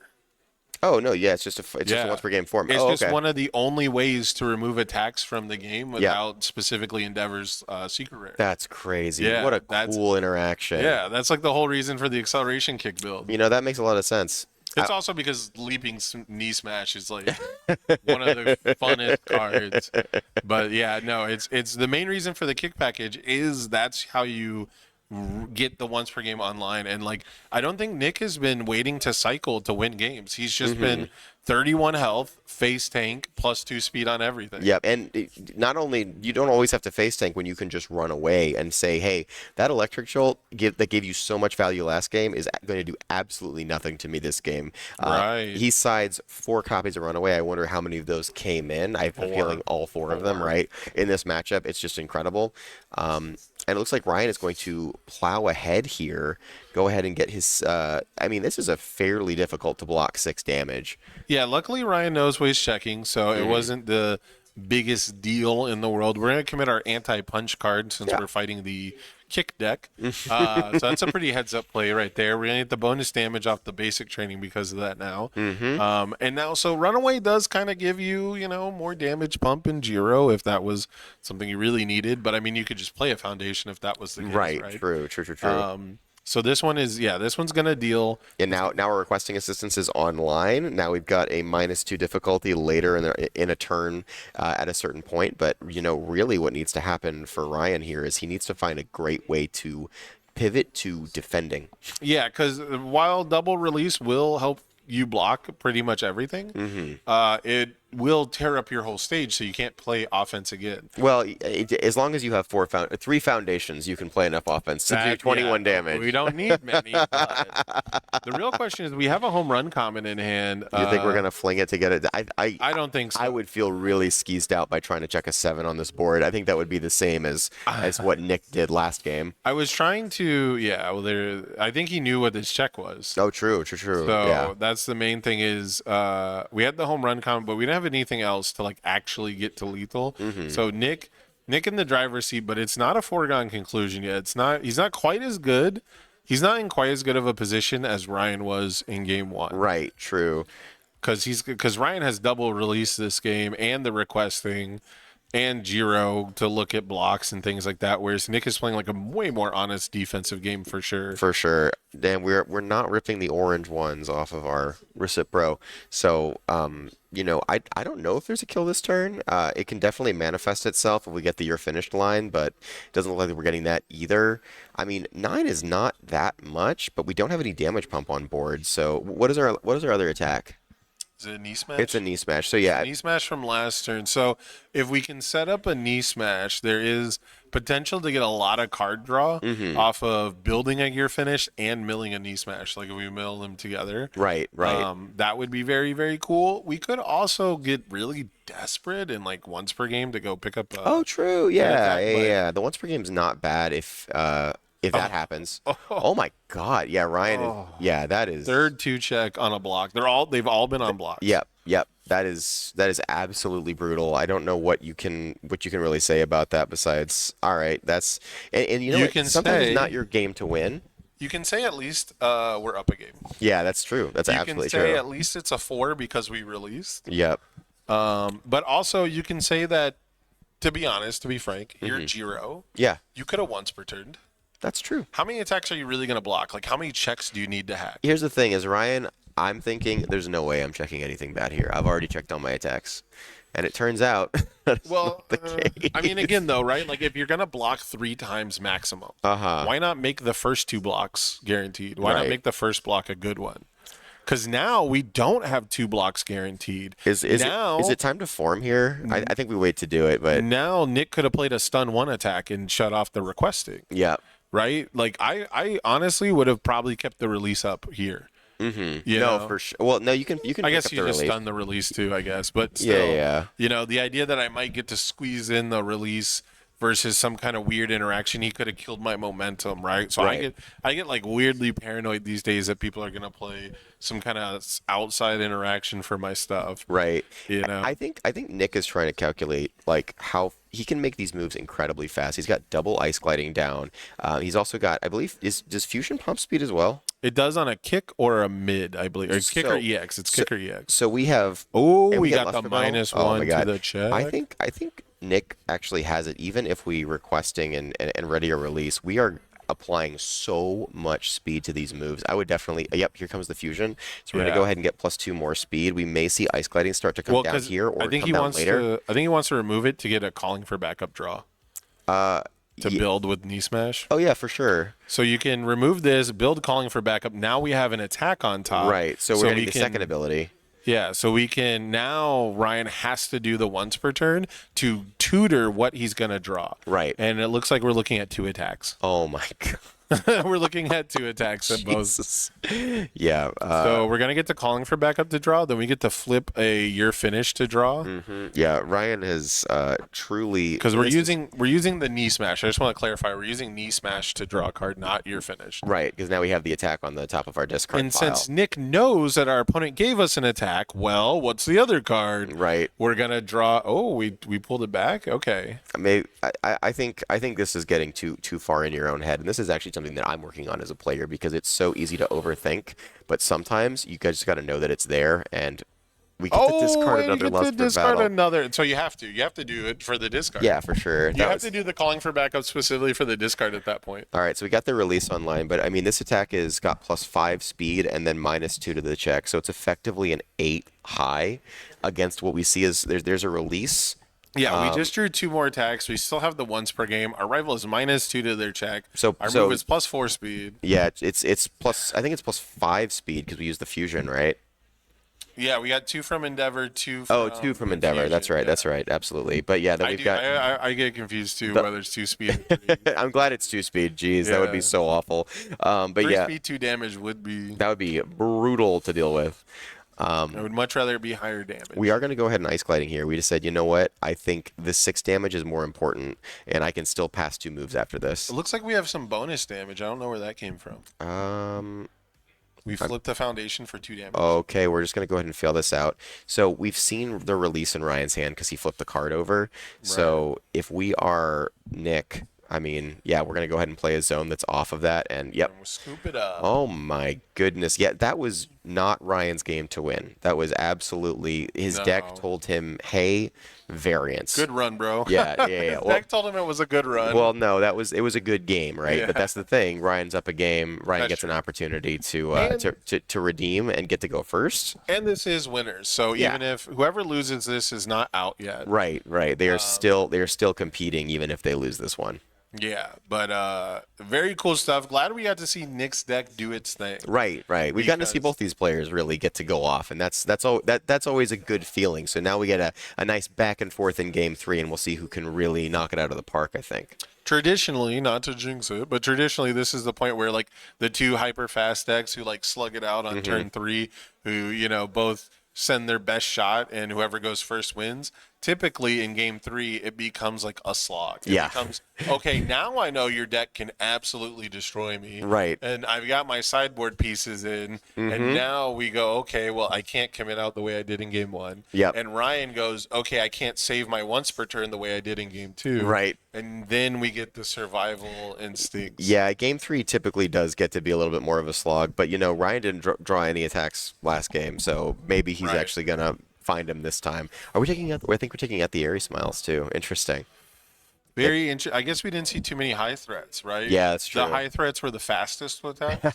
Oh, no, yeah, it's just a once per game form. It's just one of the only ways to remove attacks from the game without specifically Endeavor's secret rare. That's crazy. Yeah, what a cool interaction. Yeah, that's like the whole reason for the acceleration kick build. That makes a lot of sense. It's also because leaping knee smash is like one of the funnest cards. But yeah, no, it's the main reason for the kick package is that's how you get the once per game online. And like, I don't think Nick has been waiting to cycle to win games. He's just been 31 health, face tank, +2 speed on everything. Yep, and not only you don't always have to face tank when you can just run away and say, "Hey, that electric jolt that gave you so much value last game is going to do absolutely nothing to me this game." Right. He sides 4 copies of Runaway. I wonder how many of those came in. I have a feeling all 4 of them. Right in this matchup, it's just incredible. And it looks like Ryan is going to plow ahead here. Go ahead and get his. I mean, this is a fairly difficult to block 6 damage. Yeah, luckily Ryan knows what he's checking, so it wasn't the biggest deal in the world. We're going to commit our anti-punch card since we're fighting the kick deck. So that's a pretty heads-up play right there. We're going to get the bonus damage off the basic training because of that now. And now, so Runaway does kind of give you, more damage pump in Jiro if that was something you really needed. But, I mean, you could just play a Foundation if that was the case, right? True. So this one is, this one's going to deal. And now we're requesting assistance is online. Now we've got a -2 difficulty later in a turn at a certain point. But, really what needs to happen for Ryan here is he needs to find a great way to pivot to defending. Yeah, because while double release will help you block pretty much everything, it will tear up your whole stage, so you can't play offense again. Well, as long as you have 3 foundations, you can play enough offense to do 21 damage. We don't need many. But the real question is, we have a home run common in hand. You think we're gonna fling it to get it? I don't think so. I would feel really skeezed out by trying to check a 7 on this board. I think that would be the same as what Nick did last game. I was trying to, I think he knew what this check was. Oh, true. So that's the main thing is we had the home run comment, but we didn't have anything else to like actually get to lethal. So Nick in the driver's seat, but it's not a foregone conclusion yet. He's not quite as good. He's not in quite as good of a position as Ryan was in game 1. Right, true. Because Ryan has double released this game and the request thing and Jiro to look at blocks and things like that, whereas Nick is playing like a way more honest defensive game for sure. For sure. Dan, we're not ripping the orange ones off of our Recipro. So, I don't know if there's a kill this turn. It can definitely manifest itself if we get the "you're finished" line, but it doesn't look like we're getting that either. I mean, 9 is not that much, but we don't have any damage pump on board. So what is our other attack? Is it a knee smash? It's a knee smash. So yeah, knee smash from last turn. So if we can set up a knee smash, there is potential to get a lot of card draw off of building a gear finish and milling a knee smash. Like if we mill them together, right. That would be very, very cool. We could also get really desperate and like once per game to go pick up. True. Yeah. The once per game is not bad if that happens. Oh my God. Yeah, Ryan. That is third 2 check on a block. They've all been on blocks. Yep. That is absolutely brutal. I don't know what you can really say about that besides, all right, that's and sometimes it's not your game to win. You can say at least we're up a game. Yeah, that's true. That's absolutely true. You can say at least it's a 4 because we released. Yep. But also you can say that, to be honest, to be frank, you're Jiro. Yeah. You could have once per turned. That's true. How many attacks are you really going to block? Like, how many checks do you need to hack? Here's the thing is, Ryan, I'm thinking there's no way I'm checking anything bad here. I've already checked all my attacks. And it turns out that's not the case. I mean, again, though, right? Like, if you're going to block 3 times maximum, why not make the first 2 blocks guaranteed? Why not make the first block a good one? Because now we don't have 2 blocks guaranteed. Is it time to form here? I think we wait to do it, but now Nick could have played a stun 1 attack and shut off the requesting. Yeah. Right? Like, I honestly would have probably kept the release up here. No, for sure. Well, no, you can. I guess you just stun the release too, I guess. But still, the idea that I might get to squeeze in the release versus some kind of weird interaction, he could have killed my momentum, right? So I get like weirdly paranoid these days that people are gonna play some kind of outside interaction for my stuff, right? I think Nick is trying to calculate like how he can make these moves incredibly fast. He's got double ice gliding down. He's also got, I believe, does fusion pump speed as well? It does on a kick or a mid, I believe. Or kick or EX. It's kick or EX. So we have. We got the -1 to the check. I think Nick actually has it. Even if we requesting and ready a release, we are applying so much speed to these moves. I would definitely. Yep, here comes the fusion. So we're gonna go ahead and get +2 more speed. We may see ice gliding start to come down here, or I think come down later. I think he wants to remove it to get a calling for backup draw. to build with knee smash. Oh yeah, for sure. So you can remove this, build calling for backup. Now we have an attack on top. Right. So we're getting the can, second ability. Yeah, so we can now Ryan has to do the once per turn to tutor what he's going to draw. Right. And it looks like we're looking at 2 attacks. Oh my god. We're looking at 2 attacks at both. Jesus. Yeah. So we're going to get to calling for backup to draw, then we get to flip a you're finished to draw. Yeah, Ryan has truly, Because we're using the knee smash. I just want to clarify, we're using knee smash to draw a card, not you're finished. right, because now we have the attack on the top of our discard And pile. since Nick knows that our opponent gave us an attack, well, what's the other card? Right. We're gonna draw. Oh, we pulled it back. Okay. I think this is getting too far in your own head, and this is actually something that I'm working on as a player because it's so easy to overthink. But sometimes you guys just got to know that it's there, and we get to discard and another you get Lust to for discard battle. another. So you have to do it for the discard. Yeah, for sure. You have to do the calling for backup specifically for the discard at that point. All right, so we got the release online, but I mean, this attack is got +5 speed and then -2 to the check, so it's effectively an 8 high against what we see as there's a release. Yeah, we just drew 2 more attacks. We still have the once per game. Our rival is -2 to their check. So our move is +4 speed. Yeah, it's plus. I think it's +5 speed because we use the fusion, right? Yeah, we got 2 from Endeavor, 2 from 2 from Endeavor. Fusion, That's right. yeah. That's right. Absolutely. But yeah, then we've I get confused too whether it's 2 speed. Or 3. I'm glad it's 2 speed. Jeez, that would be Yeah. so awful. But 3 yeah, speed, 2 damage would be. that would be brutal to deal with. I would much rather it be higher damage. We are going to go ahead and ice gliding here. We just said, you know what? I think the 6 damage is more important, and I can still pass 2 moves after this. It looks like we have some bonus damage. I don't know where that came from. We flipped the foundation for 2 damage. Okay, we're just going to go ahead and fail this out. So we've seen the release in Ryan's hand because he flipped the card over. So if we are Nick, I mean, yeah, we're going to go ahead and play a zone that's off of that. And yep. We'll scoop it up. Oh my goodness. Yeah, that was not Ryan's game to win. That was absolutely his deck told him, hey, variance. Good run, bro. Yeah. His Well, deck told him it was a good run. well, no, it was a good game, right? Yeah. But that's the thing. Ryan's up a game. Ryan That's gets true. an opportunity to redeem and get to go first. And this is winners. So Yeah. even if whoever loses this is not out yet. Right. They are still competing even if they lose this one. Yeah, but very cool stuff. Glad we got to see Nick's deck do its thing. Right. We've gotten to see Because- both these players really get to go off, and that's always a good feeling. So now we get a nice back and forth in game 3, and we'll see who can really knock it out of the park, I think. Traditionally, not to jinx it, but traditionally this is the point where like the 2 hyper fast decks who like slug it out on turn 3, who both send their best shot and whoever goes first wins. Typically in game 3 it becomes like a slog. It Yeah. becomes okay, now I know your deck can absolutely destroy me. Right. And I've got my sideboard pieces in, and now we go, okay, well I can't commit out the way I did in game 1. Yep. And Ryan goes, okay, I can't save my once per turn the way I did in game 2. Right. And then we get the survival instincts. Yeah, game 3 typically does get to be a little bit more of a slog, but Ryan didn't draw any attacks last game, so maybe he's Right. actually gonna find him this time. Are we taking out? I think we're taking out the Airy Smiles too. Interesting. Very interesting. I guess we didn't see too many high threats, right? Yeah, that's true. The high threats were the fastest with that.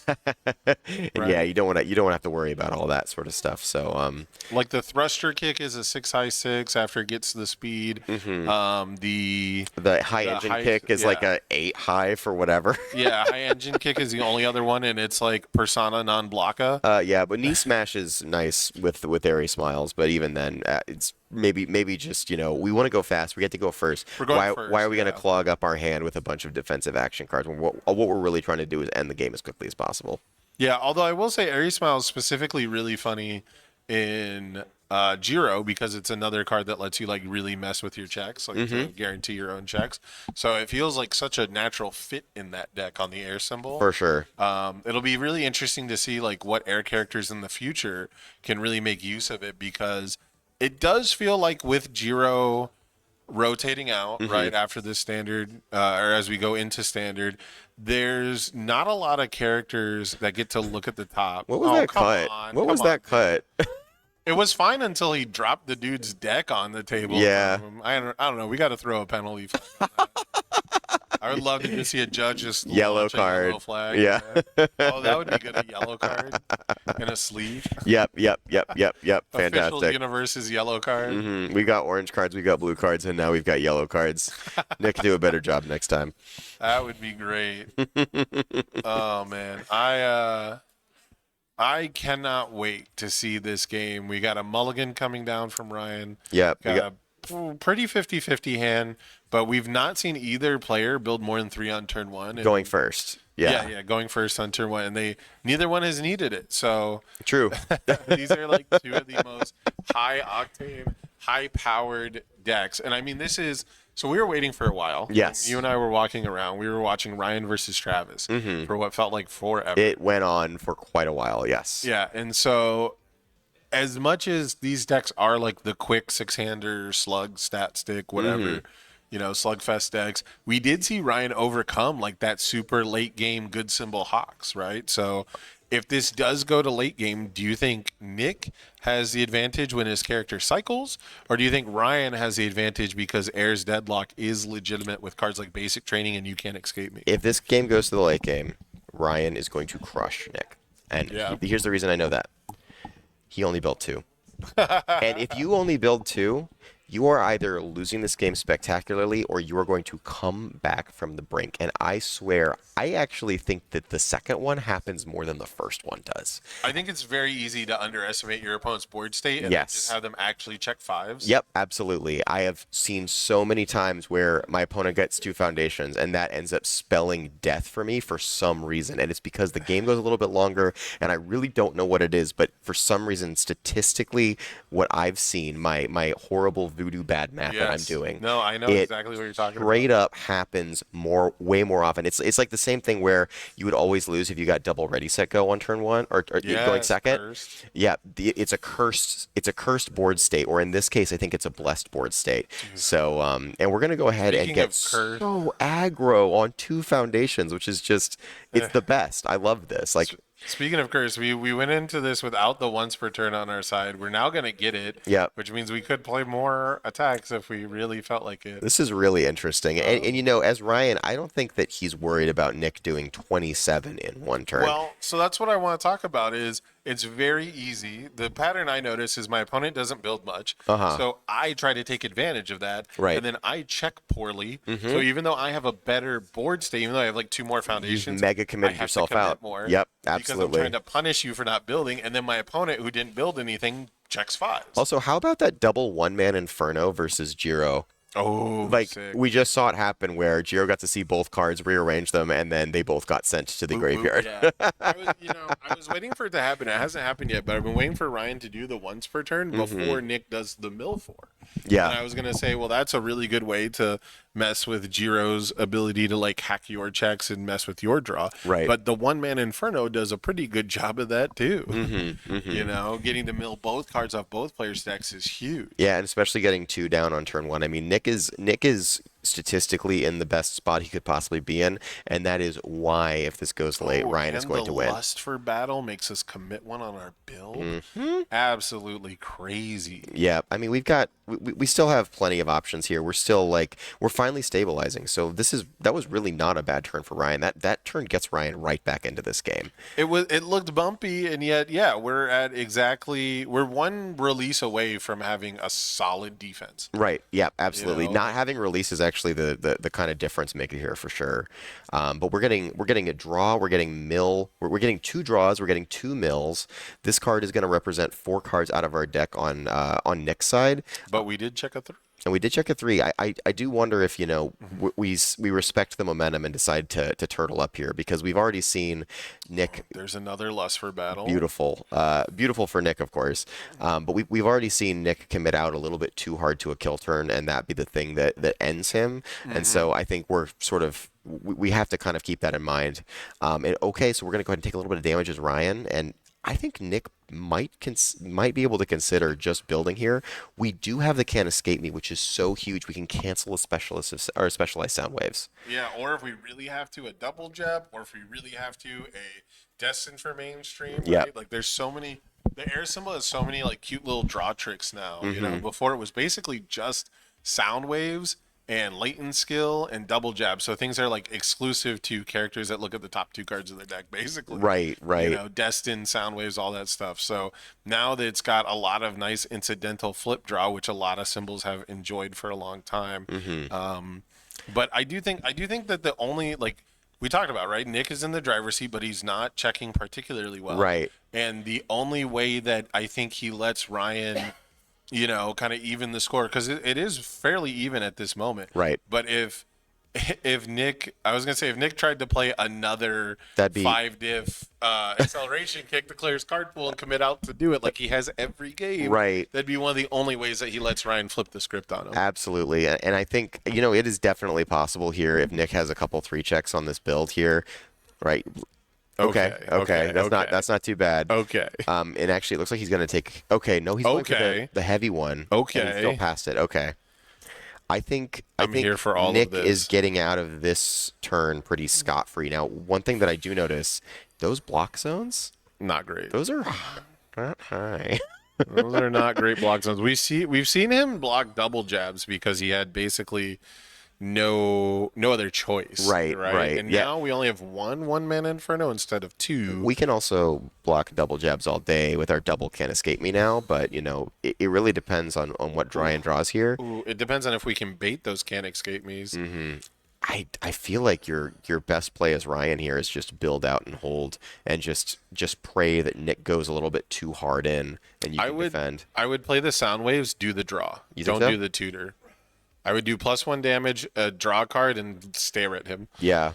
And yeah, you don't want to have to worry about all that sort of stuff. So Like the thruster kick is a 6 high 6 after it gets the speed. the high engine high- kick is like yeah. a 8 high for whatever. Yeah, high engine kick is the only other one, and it's like persona non blocka. Yeah, but knee smash is nice with Airy Smiles, but even then, it's maybe just we want to go fast. We get to go first. We're going why first, why are we going yeah. to clog up our hand with a bunch of defensive action cards when what we're really trying to do is end the game as quickly as possible? Yeah, although I will say Airy Smile is specifically really funny in Jiro because it's another card that lets you like really mess with your checks, like to guarantee your own checks. So it feels like such a natural fit in that deck on the air symbol. For sure. It'll be really interesting to see like what air characters in the future can really make use of it because it does feel like with Jiro rotating out right after the standard or as we go into standard, there's not a lot of characters that get to look at the top. What was that cut? What was that cut? It was fine until he dropped the dude's deck on the table. Yeah. I don't know. We got to throw a penalty flag on that. I would love to just see a judge just Yellow launch a card. yellow flag. Yeah. Oh, that would be good. A yellow card and a sleeve. Yep. Official Fantastic. Universe's yellow card. We got orange cards, we got blue cards, and now we've got yellow cards. Nick, do a better job next time. That would be great. Oh man, I cannot wait to see this game. We got a mulligan coming down from Ryan. Yep. Got a pretty 50-50 hand, but we've not seen either player build more than 3 on turn 1. And Going first. Yeah. going first on turn 1, and neither one has needed it. So True. these are like 2 of the most high octane, high powered decks. And I mean, so we were waiting for a while. Yes. You and I were walking around. We were watching Ryan versus Travis for what felt like forever. It went on for quite a while, yes. Yeah, and so as much as these decks are like the quick 6-hander, slug, stat stick, whatever, slugfest decks, we did see Ryan overcome like that super late game good symbol Hawks, right? So if this does go to late game, do you think Nick has the advantage when his character cycles? Or do you think Ryan has the advantage because Air's Deadlock is legitimate with cards like Basic Training and You Can't Escape Me? If this game goes to the late game, Ryan is going to crush Nick. And here's the reason I know that. He only built 2. And if you only build 2, you are either losing this game spectacularly or you are going to come back from the brink. And I swear, I actually think that the second one happens more than the first one does. I think it's very easy to underestimate your opponent's board state and then just have them actually check 5s. Yep, absolutely. I have seen so many times where my opponent gets 2 foundations and that ends up spelling death for me for some reason. And it's because the game goes a little bit longer and I really don't know what it is, but for some reason, statistically, what I've seen, my horrible voodoo bad math that I'm doing. No, I know exactly what you're talking about. Straight up happens way more often. It's like the same thing where you would always lose if you got double ready set go on turn 1 or going second. Cursed. Yeah, it's a cursed board state, or in this case, I think it's a blessed board state. So, and we're gonna go ahead and get so aggro on 2 foundations, which is just it's the best. I love this. Like. Speaking of curse, we went into this without the once per turn on our side. We're now going to get it, which means we could play more attacks if we really felt like it. This is really interesting. And as Ryan, I don't think that he's worried about Nick doing 27 in one turn. Well, so that's what I want to talk about is it's very easy. The pattern I notice is my opponent doesn't build much. So I try to take advantage of that. Right. And then I check poorly. So even though I have a better board state, even though I have like 2 more foundations, you've mega committed yourself out. More. Yep, absolutely. Because I'm trying to punish you for not building, and then my opponent who didn't build anything checks 5s. Also, how about that double 1-man Inferno versus Jiro? Oh, like sick. We just saw it happen where Jiro got to see both cards, rearrange them, and then they both got sent to the graveyard. Yeah. I was waiting for it to happen. It hasn't happened yet, but I've been waiting for Ryan to do the once per turn before Nick does the mill 4. Yeah. And I was gonna say, well, that's a really good way to mess with Jiro's ability to like hack your checks and mess with your draw. Right. But the 1-man Inferno does a pretty good job of that too. Getting to mill both cards off both players' decks is huge. Yeah, and especially getting 2 down on turn 1. I mean, Nick is statistically in the best spot he could possibly be in, and that is why if this goes late, Ryan is going to win. The lust for battle makes us commit one on our build. Absolutely crazy. Yeah, I mean we still have plenty of options here. We're still we're finally stabilizing. So that was really not a bad turn for Ryan. That turn gets Ryan right back into this game. It looked bumpy, and yet we're 1 release away from having a solid defense. Right. Yeah, absolutely. Not having release is actually the kind of difference maker here for sure. But we're getting a draw, we're getting mill, we're getting 2 draws, we're getting 2 mills. This card is going to represent 4 cards out of our deck on Nick's side. But we did check a 3. And we did check a 3. I do wonder if, we respect the momentum and decide to turtle up here because we've already seen Nick. There's another lust for battle. Beautiful. Beautiful for Nick, of course. But we've already seen Nick commit out a little bit too hard to a kill turn and that be the thing that ends him. And so I think we're sort of, we have to kind of keep that in mind. So we're going to go ahead and take a little bit of damage as Ryan. And I think Nick might be able to consider just building here. We do have the Can't Escape Me, which is so huge. We can cancel a specialized sound waves. Yeah, or if we really have to, a double jab, or if we really have to, a destined for mainstream. Yeah. Right? Like there's so many. The air symbol has so many like cute little draw tricks now. Before it was basically just sound waves and latent skill and double jab. So things are like exclusive to characters that look at the top 2 cards of their deck, basically. Right. You know, Destin, Sound Waves, all that stuff. So now that it's got a lot of nice incidental flip draw, which a lot of symbols have enjoyed for a long time. But I do think that the only, like we talked about, right? Nick is in the driver's seat, but he's not checking particularly well. Right. And the only way that I think he lets Ryan, you know, kind of even the score, because it is fairly even at this moment. Right. But if Nick, I was gonna say, if Nick tried to play another That'd be 5 diff acceleration kick to clear his card pool and commit out to do it like he has every game, Right. that'd be one of the only ways that he lets Ryan flip the script on him. Absolutely. And I think, you know, it is definitely possible here if Nick has a couple 3 checks on this build here, right? Okay. That's not too bad. Okay. And actually, it looks like he's going to take. Okay, no, he's going for the heavy one. Okay. And he still passed it. Okay. I think here for all of Nick this. is getting out of this turn pretty scot-free. Now, one thing that I do notice, those block zones, Not great. those are not high. Those are not great block zones. We've seen him block double jabs because he had basically no other choice. Right. And now we only have one mana Inferno instead of 2. We can also block double jabs all day with our double Can't Escape Me now, but, you know, it really depends on what Ryan draws here. Ooh, it depends on if we can bait those Can't Escape Me's. I feel like your best play as Ryan here is just build out and hold and just pray that Nick goes a little bit too hard in and you can defend. I would play the Sound Waves, do the draw. You think Don't so? do the tutor. I would do +1 damage, draw a card, and stare at him. Yeah.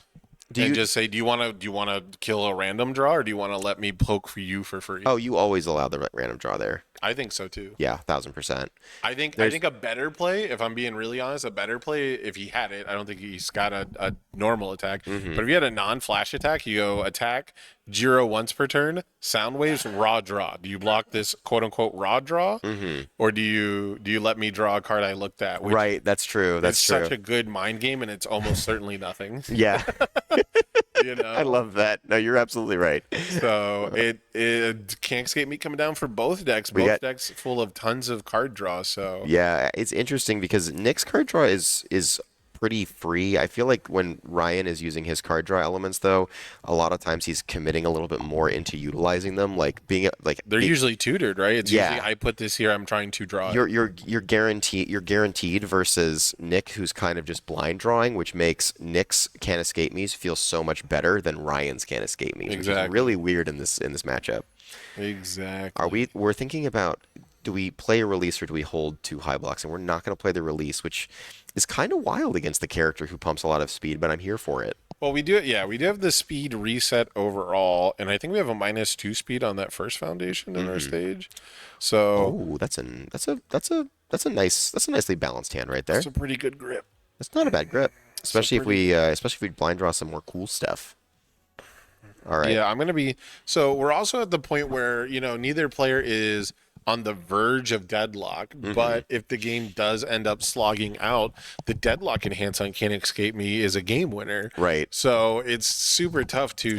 Just say, do you want to kill a random draw, or do you want to let me poke for you for free? Oh, you always allow the random draw there. I think so too. Yeah, 1,000%. I think a better play, if I'm being really honest, a better play if he had it. I don't think he's got a normal attack, but if he had a non-flash attack, you go attack, Jiro once per turn, Sound Waves, raw draw. Do you block this quote unquote raw draw, or do you let me draw a card I looked at? Which Right, that's true. That's is true. such a good mind game, and it's almost certainly nothing. Yeah, You know, I love that. No, you're absolutely right. So it can't escape me coming down for both decks. Both decks full of tons of card draw. So Yeah, it's interesting because Nick's card draw is pretty free. I feel like when Ryan is using his card draw elements, though, a lot of times he's committing a little bit more into utilizing them, like being like they're usually tutored, right? It's Yeah. usually I put this here, I'm trying to draw it. You're guaranteed versus Nick, who's kind of just blind drawing, which makes Nick's Can't Escape Me's feel so much better than Ryan's Can't Escape Me's, which is Exactly. really weird in this matchup. Exactly. We're thinking about, do we play a release or do we hold 2 high blocks? And we're not going to play the release, which is kind of wild against the character who pumps a lot of speed, but I'm here for it. Well, we do. Yeah, we do have the speed reset overall, and I think we have a -2 speed on that first foundation in our stage. So Oh, that's a nicely balanced hand right there. it's a pretty good grip. It's not a bad grip, especially if we blind draw some more cool stuff. All right. Yeah, I'm gonna be. So we're also at the point where neither player is on the verge of deadlock, but if the game does end up slogging out, the deadlock enhance on Can't Escape Me is a game winner. Right. So it's super tough to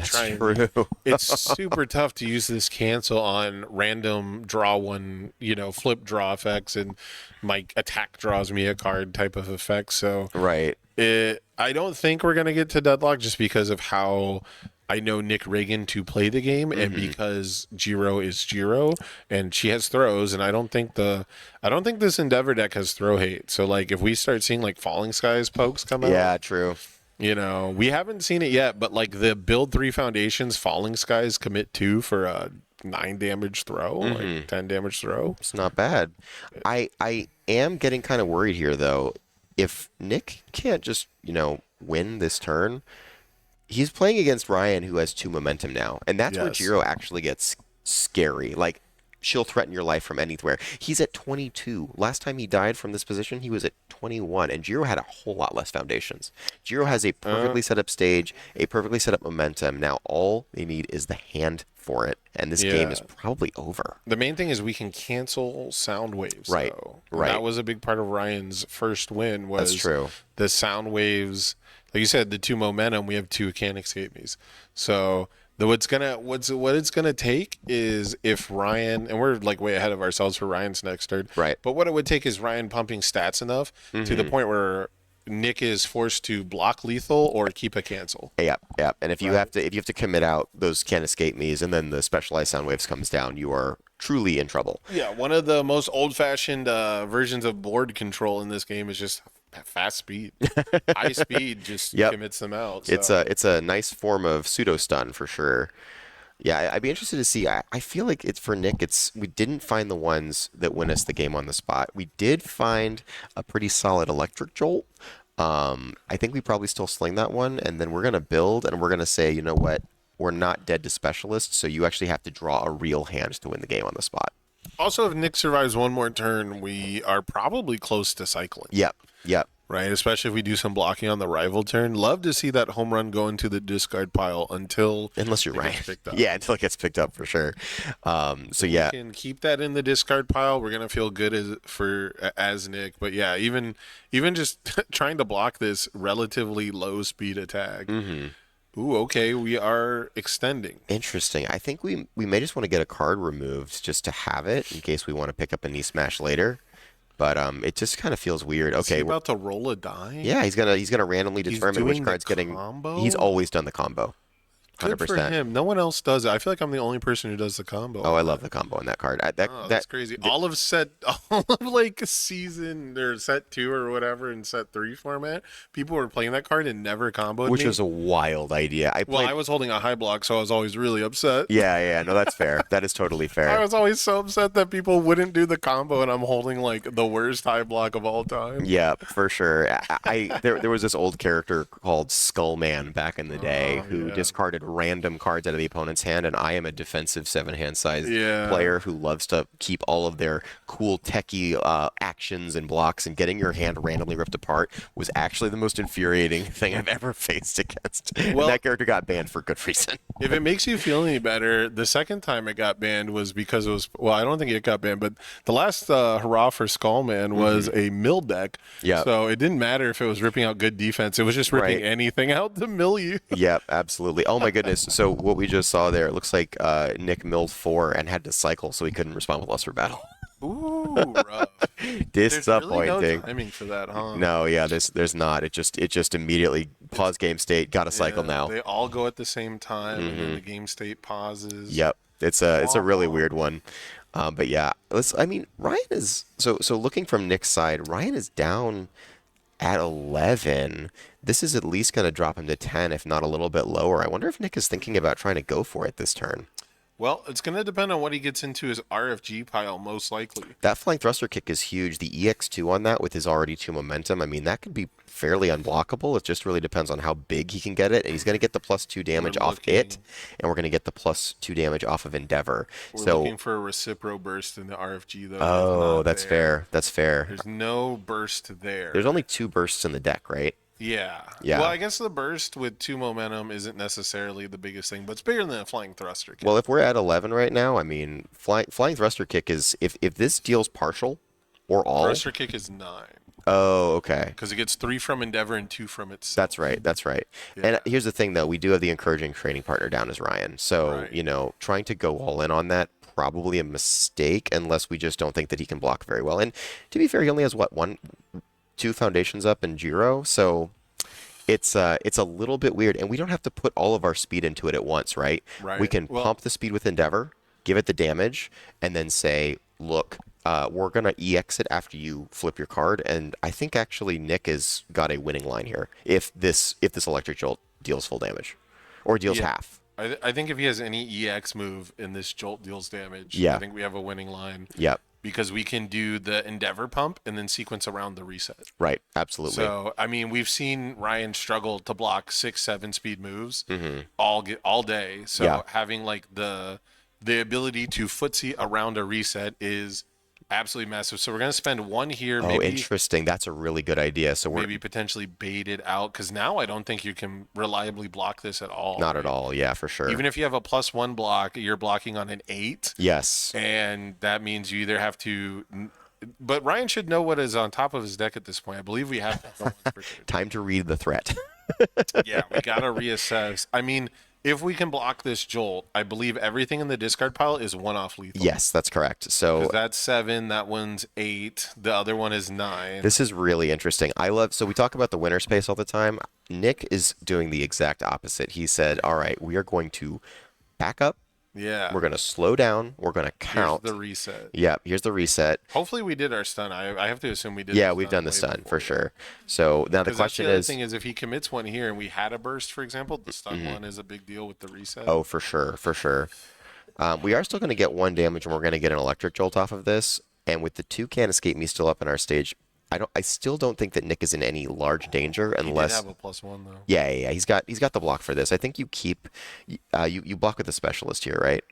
it's super tough to use this cancel on random draw one, flip draw effects and my attack draws me a card type of effect. So Right. I don't think we're gonna get to deadlock just because of how I know Nick Reagan to play the game, and because Jiro is Jiro, and she has throws, and I don't think this Endeavor deck has throw hate. So like, if we start seeing like Falling Skies pokes come out, Yeah, true. we haven't seen it yet, but like the build 3 foundations, Falling Skies commit 2 for a 9 damage throw, like 10 damage throw. It's not bad. I am getting kind of worried here though. If Nick can't just, win this turn, he's playing against Ryan, who has 2 momentum now, and that's where Yes. Jiro actually gets scary. Like, she'll threaten your life from anywhere. He's at 22. Last time he died from this position, he was at 21, and Jiro had a whole lot less foundations. Jiro has a perfectly set up stage, a perfectly set up momentum. Now all they need is the hand for it, and this game is probably over. The main thing is we can cancel sound waves. Right, though. right. That was a big part of Ryan's first win. Was That's true. The sound waves, like you said, the 2 momentum. We have 2 Can't Escape Me's. So what it's gonna take is if Ryan, and we're like way ahead of ourselves for Ryan's next turn. Right. But what it would take is Ryan pumping stats enough to the point where Nick is forced to block lethal or keep a cancel. Yeah. And if you have to commit out, those can't escape me's, and then the specialized sound waves comes down, you are truly in trouble. Yeah, one of the most old-fashioned versions of board control in this game is just fast speed. High speed just commits them out. So. It's a nice form of pseudo stun for sure. Yeah, I'd be interested to see. I feel like it's for Nick. We didn't find the ones that win us the game on the spot. We did find a pretty solid electric jolt. I think we probably still sling that one, and then we're gonna build, and we're gonna say, you know what, we're not dead to specialists, so you actually have to draw a real hand to win the game on the spot. Also, if Nick survives one more turn, we are probably close to cycling. Yep. Right, especially if we do some blocking on the rival turn. Love to see that home run go into the discard pile unless you're it right. gets picked up. Yeah, until it gets picked up for sure. So yeah, we can keep that in the discard pile. We're gonna feel good as Nick. But yeah, even just trying to block this relatively low speed attack. Mm-hmm. Ooh, okay, we are extending. Interesting. I think we may just want to get a card removed just to have it in case we want to pick up a knee smash later. But it just kind of feels weird. Okay, is he about to roll a die? Yeah, he's gonna randomly determine which card's getting. Combo? He's always done the combo. 100%. Good for him. No one else does it. I feel like I'm the only person who does the combo. Oh, I love the combo on that card. That's crazy. All of like season or set 2 or whatever in set 3 format, people were playing that card and never comboed which me. was a wild idea. I was holding a high block, so I was always really upset. Yeah. No, that's fair. That is totally fair. I was always so upset that people wouldn't do the combo, and I'm holding like the worst high block of all time. Yeah, for sure. There was this old character called Skullman back in the day who discarded random cards out of the opponent's hand, and I am a defensive 7-hand size player who loves to keep all of their cool techie actions and blocks, and getting your hand randomly ripped apart was actually the most infuriating thing I've ever faced against. Well, and that character got banned for good reason. If it makes you feel any better, the second time it got banned was because it was, well, I don't think it got banned, but the last hurrah for Skullman was a mill deck. Yeah. So it didn't matter if it was ripping out good defense. It was just ripping anything out to mill you. Yep, absolutely. Oh my goodness. So what we just saw there, it looks like Nick milled 4 and had to cycle, so he couldn't respond with Luster Battle. Ooh, rough. Disappointing. There's really no timing for that, huh? No, yeah, there's not. It just immediately pause game state, got to cycle now. They all go at the same time, and then the game state pauses. Yep. It's a really weird one. But yeah, Ryan is so looking from Nick's side, Ryan is down at 11. This is at least going to drop him to 10, if not a little bit lower. I wonder if Nick is thinking about trying to go for it this turn. Well, it's going to depend on what he gets into his RFG pile, most likely. That flying thruster kick is huge. The EX2 on that with his already 2 momentum, that could be fairly unblockable. It just really depends on how big he can get it. And he's going to get the +2 damage off it, and we're going to get the +2 damage off of Endeavor. We're looking for a reciprocal burst in the RFG, though. Oh, that's fair. That's fair. There's no burst there. There's only 2 bursts in the deck, right? Yeah. Well, I guess the burst with 2 momentum isn't necessarily the biggest thing, but it's bigger than a flying thruster kick. Well, if we're at 11 right now, flying thruster kick is if this deals partial or all. Thruster kick is 9. Oh, okay. Because it gets 3 from Endeavor and 2 from itself. That's right. Yeah. And here's the thing, though. We do have the encouraging training partner down as Ryan. So, trying to go all in on that, probably a mistake, unless we just don't think that he can block very well. And to be fair, he only has, 2 foundations up in Jiro, so it's a little bit weird, and we don't have to put all of our speed into it at once, right? We can pump the speed with Endeavor, give it the damage, and then say, look, we're going to EX it after you flip your card, and I think actually Nick has got a winning line here if this electric jolt deals full damage, or deals half. I think if he has any EX move and this jolt deals damage, I think we have a winning line. Yep. Because we can do the Endeavor pump and then sequence around the reset. Right, absolutely. So, we've seen Ryan struggle to block 6-7 speed moves all day. So having like the ability to footsie around a reset is absolutely massive. So we're going to spend 1 here. Oh, interesting. That's a really good idea. So we're maybe potentially bait it out, because now I don't think you can reliably block this at all. Not at all. Yeah, for sure. Even if you have a +1 block, you're blocking on an 8. Yes. And that means you either have to. But Ryan should know what is on top of his deck at this point. I believe we have time to read the threat. Yeah, we got to reassess. if we can block this Jolt, I believe everything in the discard pile is one off lethal. Yes, that's correct. So that's 7, that one's 8, the other one is 9. this is really interesting. So we talk about the winner space all the time. Nick is doing the exact opposite. He said, all right, we are going to back up. Yeah. We're going to slow down. We're going to count. Here's the reset. Yeah, here's the reset. Hopefully we did our stun. I have to assume we did. Yeah, we've done the stun for sure. So now the question the other is, thing is if he commits one here and we had a burst, for example, the stun one is a big deal with the reset. oh, for sure, for sure. We are still going to get 1 damage, and we're going to get an electric jolt off of this. And with the 2 Can't Escape Me still up in our stage, I still don't think that Nick is in any large danger unless. He did have a +1 though. Yeah. He's got the block for this. I think you keep, you block with the specialist here, right?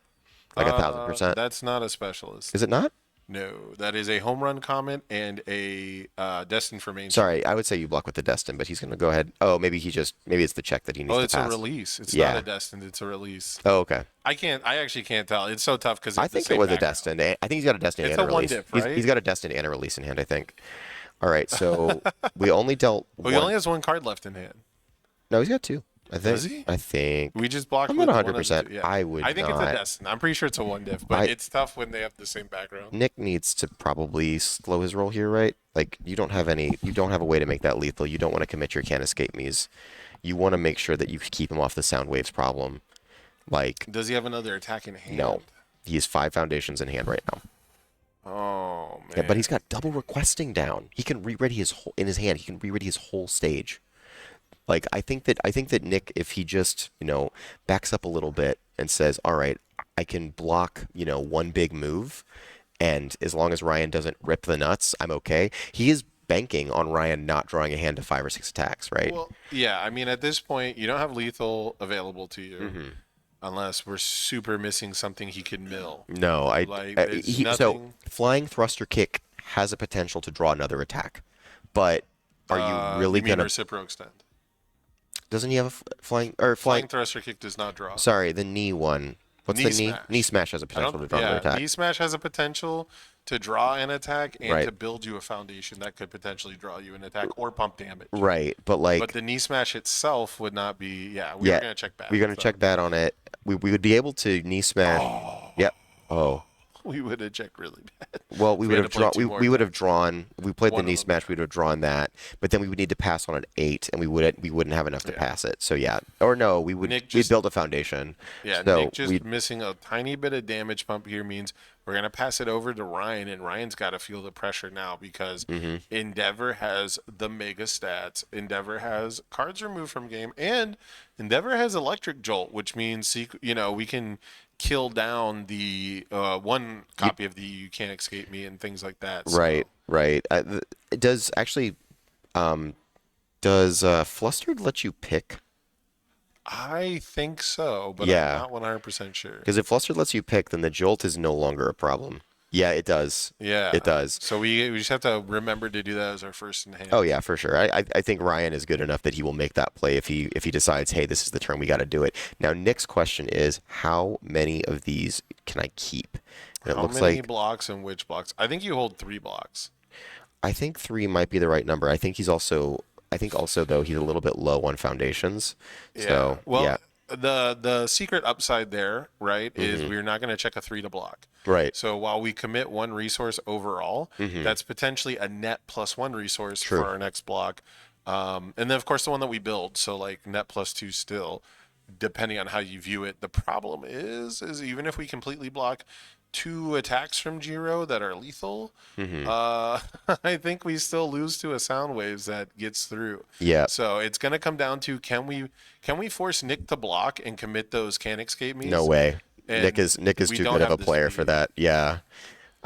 Like 1,000%. That's not a specialist. Is it not? No, that is a home run comment and a destined for main. Sorry, I would say you block with the destined, but he's going to go ahead. Oh, maybe it's the check that he needs to pass. Oh, it's a release. It's not a destined. It's a release. Oh, okay. I actually can't tell. It's so tough because I think it was a destined. I think he's got a destined It's and a a release. one-dip, right? He's got a destined and a release in hand, I think. All right, so we only dealt. Well, he only has 1 card left in hand. No, he's got 2. I think. Does he? I think. We just blocked. I'm with not one of the 100%. two, yeah. I think not. it's a destined. I'm pretty sure it's a 1-diff, but it's tough when they have the same background. Nick needs to probably slow his roll here, right? Like you don't have a way to make that lethal. You don't want to commit your Can't Escape Me's. You want to make sure that you keep him off the sound waves problem. Like. Does he have another attack in hand? No, he has 5 foundations in hand right now. Oh man. Yeah, but he's got double requesting down. He can re-ready in his hand. He can re-ready his whole stage. Like I think that Nick, if he just backs up a little bit and says, "All right, I can block 1 big move, and as long as Ryan doesn't rip the nuts, I'm okay." He is banking on Ryan not drawing a hand to 5 or 6 attacks, right? Well, yeah. I mean, at this point, you don't have lethal available to you. Unless we're super missing something he could mill. No, so flying thruster kick has a potential to draw another attack, but are you really gonna reciprocal extend? Doesn't he have a flying thruster kick does not draw? Sorry, the knee one. What's the knee? Knee smash has a potential to draw another attack. Knee smash has a potential to draw an attack and right. to build you a foundation that could potentially draw you an attack or pump damage. Right, but the knee smash itself would not be. Yeah, we're gonna check back. We're gonna check that on it. We would be able to knee smash. Oh. Yep. Oh. We would have checked really bad. Well, we would have drawn. We would have drawn. We played One the knee smash. We would have drawn that, but then we would need to pass on an 8, and we wouldn't have enough to pass it. So yeah, or no, we'd build a foundation. Yeah, so Nick just missing a tiny bit of damage pump here means we're gonna pass it over to Ryan, and Ryan's got to feel the pressure now because Endeavor has the mega stats. Endeavor has cards removed from game, and Endeavor has Electric Jolt, which means we can kill down the 1 copy of the You Can't Escape Me and things like that. So. Right. Does Flustered let you pick? I think so, but yeah. I'm not 100% sure. Because if Flustered lets you pick, then the Jolt is no longer a problem. Yeah, it does. Yeah, it does. So we just have to remember to do that as our first in hand. Oh yeah, for sure. I think Ryan is good enough that he will make that play if he decides, hey, this is the turn we got to do it. Now Nick's question is, how many of these can I keep? And how many blocks and which blocks? I think you hold 3 blocks. I think 3 might be the right number. I think also though he's a little bit low on foundations. Yeah. So yeah. The secret upside there, right, is we're not going to check a 3 to block. Right. So while we commit 1 resource overall, that's potentially a net +1 resource for our next block. And then, of course, the one that we build. So, like, net +2 still, depending on how you view it. The problem is even if we completely block 2 attacks from Jiro that are lethal, I think we still lose to a sound waves that gets through. Yeah. So it's going to come down to can we force Nick to block and commit those Can't Escape Me's? No way. And Nick is too good of a player for that. Yeah.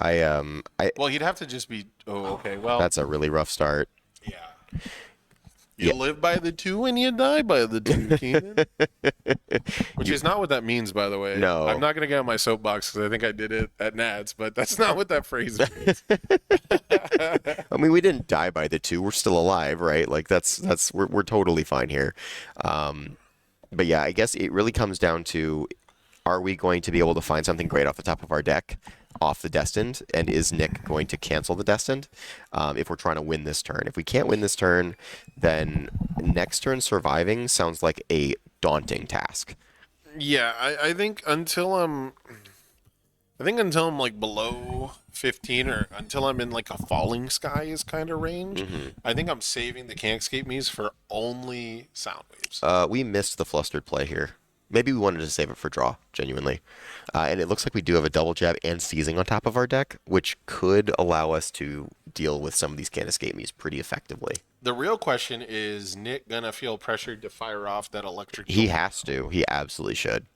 Well, he'd have to just be. Oh, okay. Well, that's a really rough start. Yeah. You live by the 2 and you die by the 2, Keenan. Which is not what that means, by the way. No. I'm not going to get on my soapbox because I think I did it at Nats, but that's not what that phrase means. I mean, we didn't die by the 2. We're still alive, right? Like we're totally fine here. But yeah, I guess it really comes down to, are we going to be able to find something great off the top of our deck, off the Destined, and is Nick going to cancel the Destined if we're trying to win this turn? If we can't win this turn, then next turn surviving sounds like a daunting task. Yeah, I think until I'm like below 15 or until I'm in like a falling skies kind of range, I think I'm saving the Can't Escape Me's for only sound waves. We missed the flustered play here. Maybe we wanted to save it for draw, genuinely. And it looks like we do have a double jab and seizing on top of our deck, which could allow us to deal with some of these Can't Escape Me's pretty effectively. The real question is Nick gonna feel pressured to fire off that electric He jolt? has to. He absolutely should.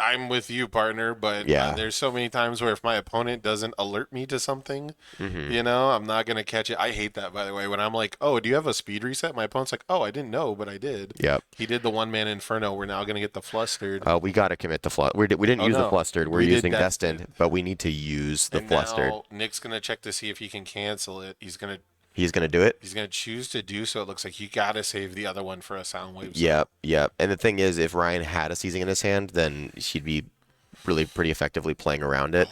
I'm with you, partner, but Yeah. there's so many times where if my opponent doesn't alert me to something, Mm-hmm. I'm not going to catch it. I hate that, by the way, when I'm like, oh, do you have a speed reset? My opponent's like, oh, I didn't know, but I did. Yep. He did the one-man Inferno. We're now going to get the Flustered. We got to commit the flustered. We didn't Oh, use the no. flustered. We're We did using Destined. destined, but we need to use the And flustered. now Nick's going to check to see if he can cancel it. He's going to do it? to choose to do so. It looks like you got to save the other one for a sound wave. Yep. And the thing is, if Ryan had a seizing in his hand, then she'd be really pretty effectively playing around it.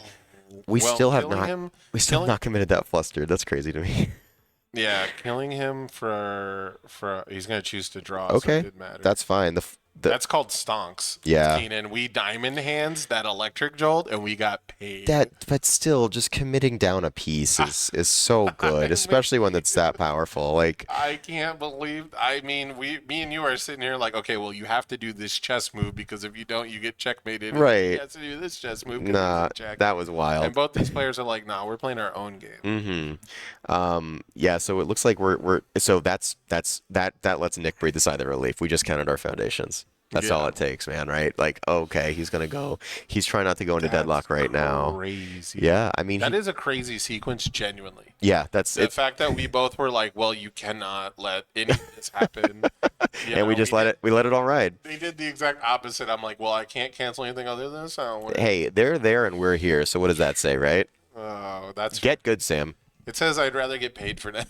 We Well, still have killing not. him- We still have killing- not committed that flustered. That's crazy to me. Yeah, killing him for he's going to choose to draw. So Okay, it didn't matter. that's fine. That's called stonks. Yeah. And we diamond hands that electric jolt, and we got paid. but still, just committing down a piece is so good, especially when it's that powerful. Like, I can't believe. I mean, me and you are sitting here like, okay, well, you have to do this chess move because if you don't, you get checkmated. Right. He has to do this chess move. 'cause nah, it's a check. that was wild. And both these players are like, nah, we're playing our own game. Yeah, so it looks like we're so that lets Nick breathe a sigh of relief. We just counted our foundations. That's all Yeah. it takes, man, right? Like, okay, he's gonna go. He's trying not to go into deadlock right now. Crazy. Yeah, I mean, That is a crazy sequence, genuinely. yeah, that's The it. fact that we both were like, well, you cannot let any of this happen. And we just let it. We let it all ride. They did the exact opposite. I'm like, well, I can't cancel anything other than sound wave. Hey, they're there and we're here. So what does that say, right? Oh, that's Get good, Sam. It says I'd rather get paid for that.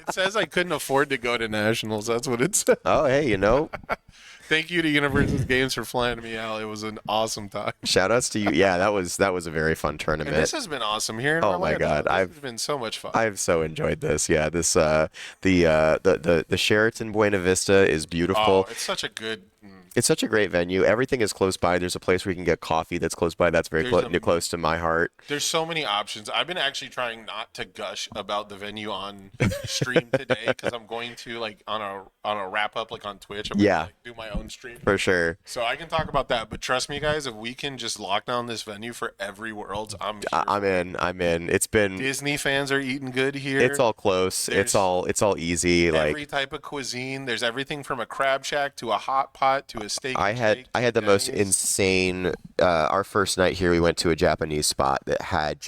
It says I couldn't afford to go to nationals. That's what it says. Oh, hey, Thank you to Universal's Games for flying me out. It was an awesome time. shout outs to you. Yeah, that was a very fun tournament. And this has been awesome here in Oh my Orlando. God, This has been so much fun. I've so enjoyed this. Yeah, this the Sheraton Buena Vista is beautiful. Oh, it's such a good. It's such a great venue. Everything is close by. There's a place where you can get coffee that's close by. That's very There's close to my heart. There's so many options. I've been actually trying not to gush about the venue on stream today because I'm going to like on a wrap up like on Twitch. I'm Yeah. gonna, like, do my own stream. For sure. So I can talk about that, but trust me, guys, if we can just lock down this venue for every Worlds, I'm here. I'm in. It's been Disney fans are eating good here. it's all close. It's all easy. every Like type of cuisine. There's everything from a crab shack to a hot pot to a steak. I and had shake. the most Chinese. insane our first night here we went to a Japanese spot that had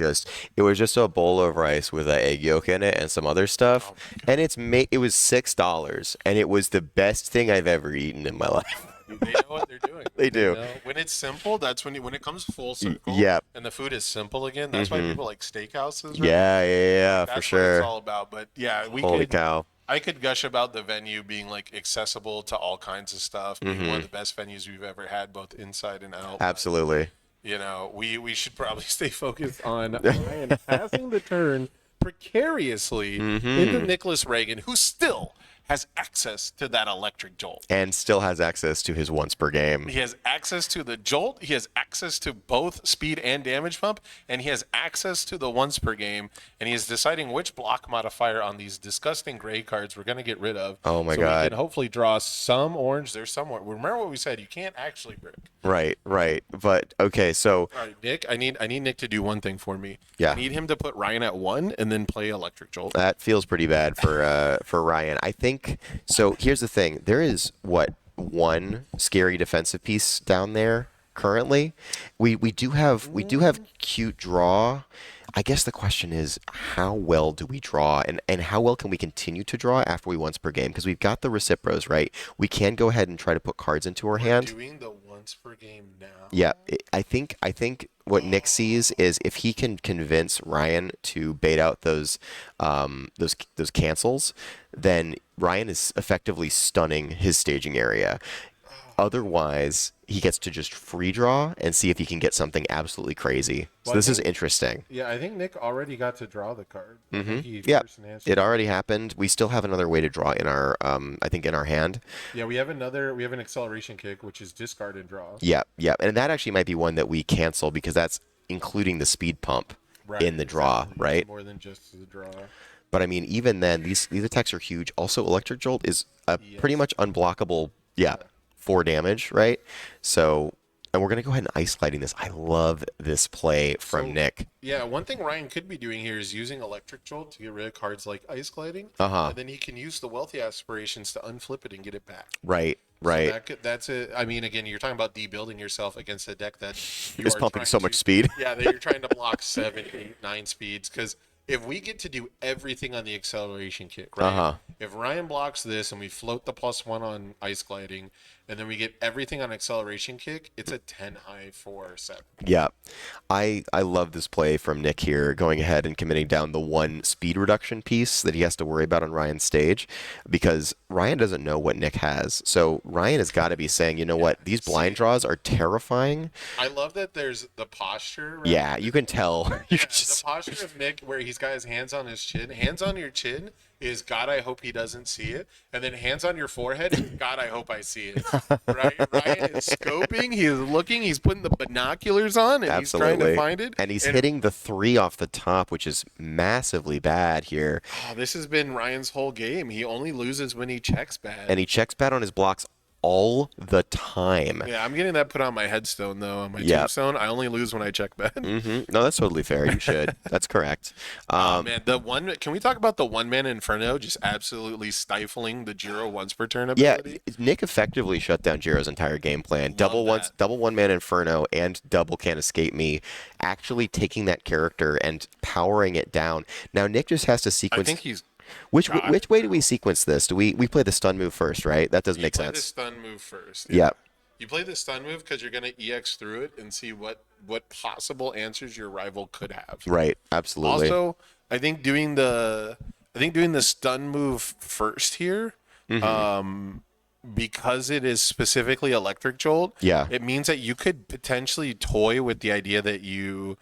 it was just a bowl of rice with an egg yolk in it and some other stuff. And it was $6 and it was the best thing I've ever eaten in my life. They know what they're doing. They do. know. When it's simple, that's when it comes full circle. yep. And the food is simple again. That's why people like steakhouses. Right? Yeah, That's for what sure. it's all about. But yeah, Holy cow. I could gush about the venue being like accessible to all kinds of stuff, being one of the best venues we've ever had, both inside and out. Absolutely. We should probably stay focused on Ryan passing the turn precariously into Nicholas Reagan, who still has access to that electric jolt. And still has access to his once per game. He has access to the jolt. He has access to both speed and damage pump, and he has access to the once per game. And he is deciding which block modifier on these disgusting gray cards we're going to get rid of. Oh my so God. We can hopefully draw some orange. There's some orange. Remember what we said? You can't actually brick. Right. But okay, so All right, Nick. I need Nick to do one thing for me. Yeah. I need him to put Ryan at 1 and then play electric jolt. that feels pretty bad for Ryan. I think so. Here's the thing: there is one scary defensive piece down there currently. We do have cute draw. I guess the question is, how well do we draw, and how well can we continue to draw after we once per game? Because we've got the recipros, right? We can go ahead and try to put cards into our hand. Doing the once per game now. Yeah, I think what Nick sees is if he can convince Ryan to bait out those cancels, then Ryan is effectively stunning his staging area. Otherwise, he gets to just free draw and see if he can get something absolutely crazy. So this is interesting. Yeah, I think Nick already got to draw the card. Yeah, it already happened. We still have another way to draw in our, I think, in our hand. Yeah, we have an acceleration kick, which is discard and draw. Yeah, yeah, and that actually might be one that we cancel because that's including the speed pump in the draw, exactly. right? It's more than just the draw. But I mean, even then, these attacks are huge. Also, Electric Jolt is a pretty much unblockable, 4 damage, right? So, and we're going to go ahead and ice sliding this. I love this play from Nick. Yeah, one thing Ryan could be doing here is using Electric Jolt to get rid of cards like Ice Gliding. Uh-huh. And then he can use the Wealthy Aspirations to unflip it and get it back. Right. So that's it. I mean, again, you're talking about debuilding yourself against a deck that It's pumping so much speed. Yeah, that you're trying to block 7, 8, 9 speeds. Because if we get to do everything on the acceleration kick, right? If Ryan blocks this and we float the +1 on Ice Gliding, and then we get everything on acceleration kick, it's a 10 high for 7. Yeah. I love this play from Nick here, going ahead and committing down the 1 speed reduction piece that he has to worry about on Ryan's stage, because Ryan doesn't know what Nick has. So Ryan has got to be saying, you know what, these blind draws are terrifying. I love that there's the posture. Right? Yeah, you can tell. The posture of Nick where he's got his hands on his chin. Hands on your chin is God, I hope he doesn't see it. And then hands on your forehead is God, I hope I see it. Right? Ryan is scoping. He is looking. He's putting the binoculars on, and he's trying to find it. And he's hitting the 3 off the top, which is massively bad here. Oh, this has been Ryan's whole game. He only loses when he checks bad. And he checks bad on his blocks all the time. Yeah, I'm getting that put on my headstone, though, on my tombstone. I only lose when I check bad. No, that's totally fair. You should. That's correct. Man, can we talk about the one-man Inferno just absolutely stifling the Jiro once per turn ability? Yeah, Nick effectively shut down Jiro's entire game plan. Double one-man Inferno and double Can't Escape Me, actually taking that character and powering it down. Now, Nick just has to sequence... I think he's... Which way do we sequence this? Do we play the stun move first, right? That does make sense. You play the stun move first. Yeah. You play the stun move because you're going to EX through it and see what possible answers your rival could have. Right. Absolutely. Also, I think doing the stun move first here, because it is specifically Electric Jolt. Yeah. It means that you could potentially toy with the idea that you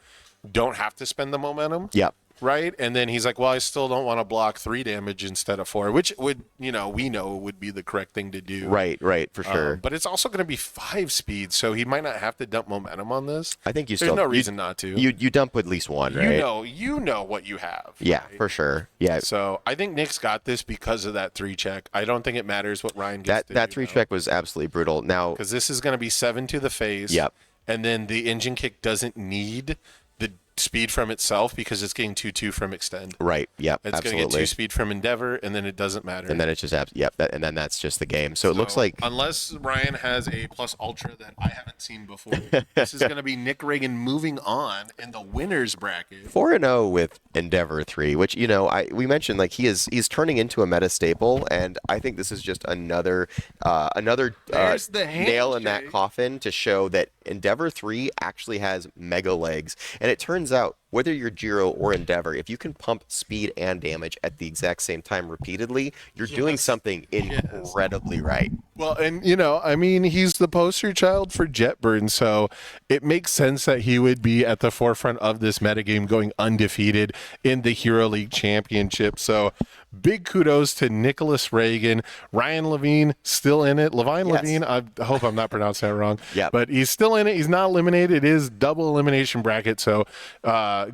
don't have to spend the momentum. Yep. Right? And then he's like, well, I still don't want to block 3 damage instead of 4, which would, we know would be the correct thing to do. Right, for sure. But it's also going to be 5 speed, so he might not have to dump momentum on this. I think There's no reason not to. You dump at least 1, right? You know what you have. Yeah, right? for sure. Yeah. So I think Nick's got this because of that 3 check. I don't think it matters what Ryan gets That 3 check was absolutely brutal. Now, because this is going to be 7 to the face. Yep. And then the engine kick doesn't need the speed from itself because it's getting 2/2 from extend. Right. Yep. It's absolutely. going to get 2 speed from Endeavor, and then it doesn't matter. And then it's just and then that's just the game. So it looks like, unless Ryan has a plus ultra that I haven't seen before, this is going to be Nick Reagan moving on in the winners bracket. 4-0 with Endeavor 3, which we mentioned, like he's turning into a meta staple, and I think this is just another nail in that coffin to show that Endeavor 3 actually has mega legs. And it turns out, whether you're Jiro or Endeavor, if you can pump speed and damage at the exact same time repeatedly, you're doing something incredibly right. Well, and he's the poster child for Jetburn, so it makes sense that he would be at the forefront of this metagame, going undefeated in the Hero League Championship. So big kudos to Nicholas Reagan. Ryan Levine still in it. Levine, I hope I'm not pronouncing that wrong. Yeah. But he's still in it. He's not eliminated. It is double elimination bracket. So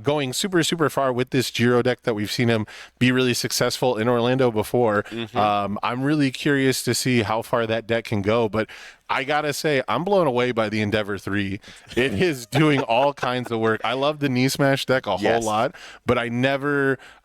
going super, super far with this Jiro deck that we've seen him be really successful in Orlando before. I'm really curious to see how far that deck can go. But I gotta say, I'm blown away by the Endeavor 3. It is doing all kinds of work. I love the knee smash deck a whole lot, but I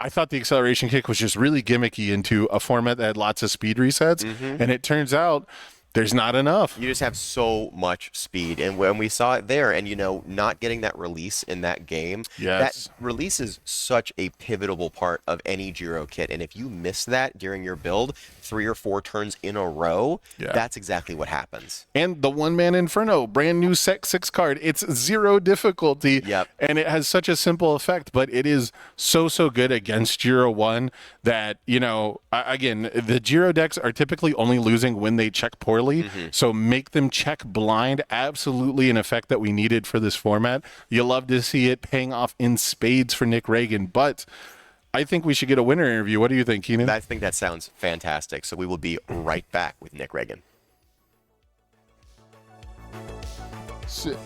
thought the acceleration kick was just really gimmicky into a format that had lots of speed resets, and it turns out there's not enough. You just have so much speed. And when we saw it there, and not getting that release in that game, that release is such a pivotal part of any Jiro kit. And if you miss that during your build 3 or 4 turns in a row, that's exactly what happens. And the one-man Inferno, brand new Sec 6 card. It's 0 difficulty, and it has such a simple effect, but it is so good against Jiro 1 that, again, the Jiro decks are typically only losing when they check poorly. early. So make them check blind. Absolutely an effect that we needed for this format. You love to see it paying off in spades for Nick Reagan, but I think we should get a winner interview. What do you think, Keenan? I think that sounds fantastic. So we will be right back with Nick Reagan. Sit.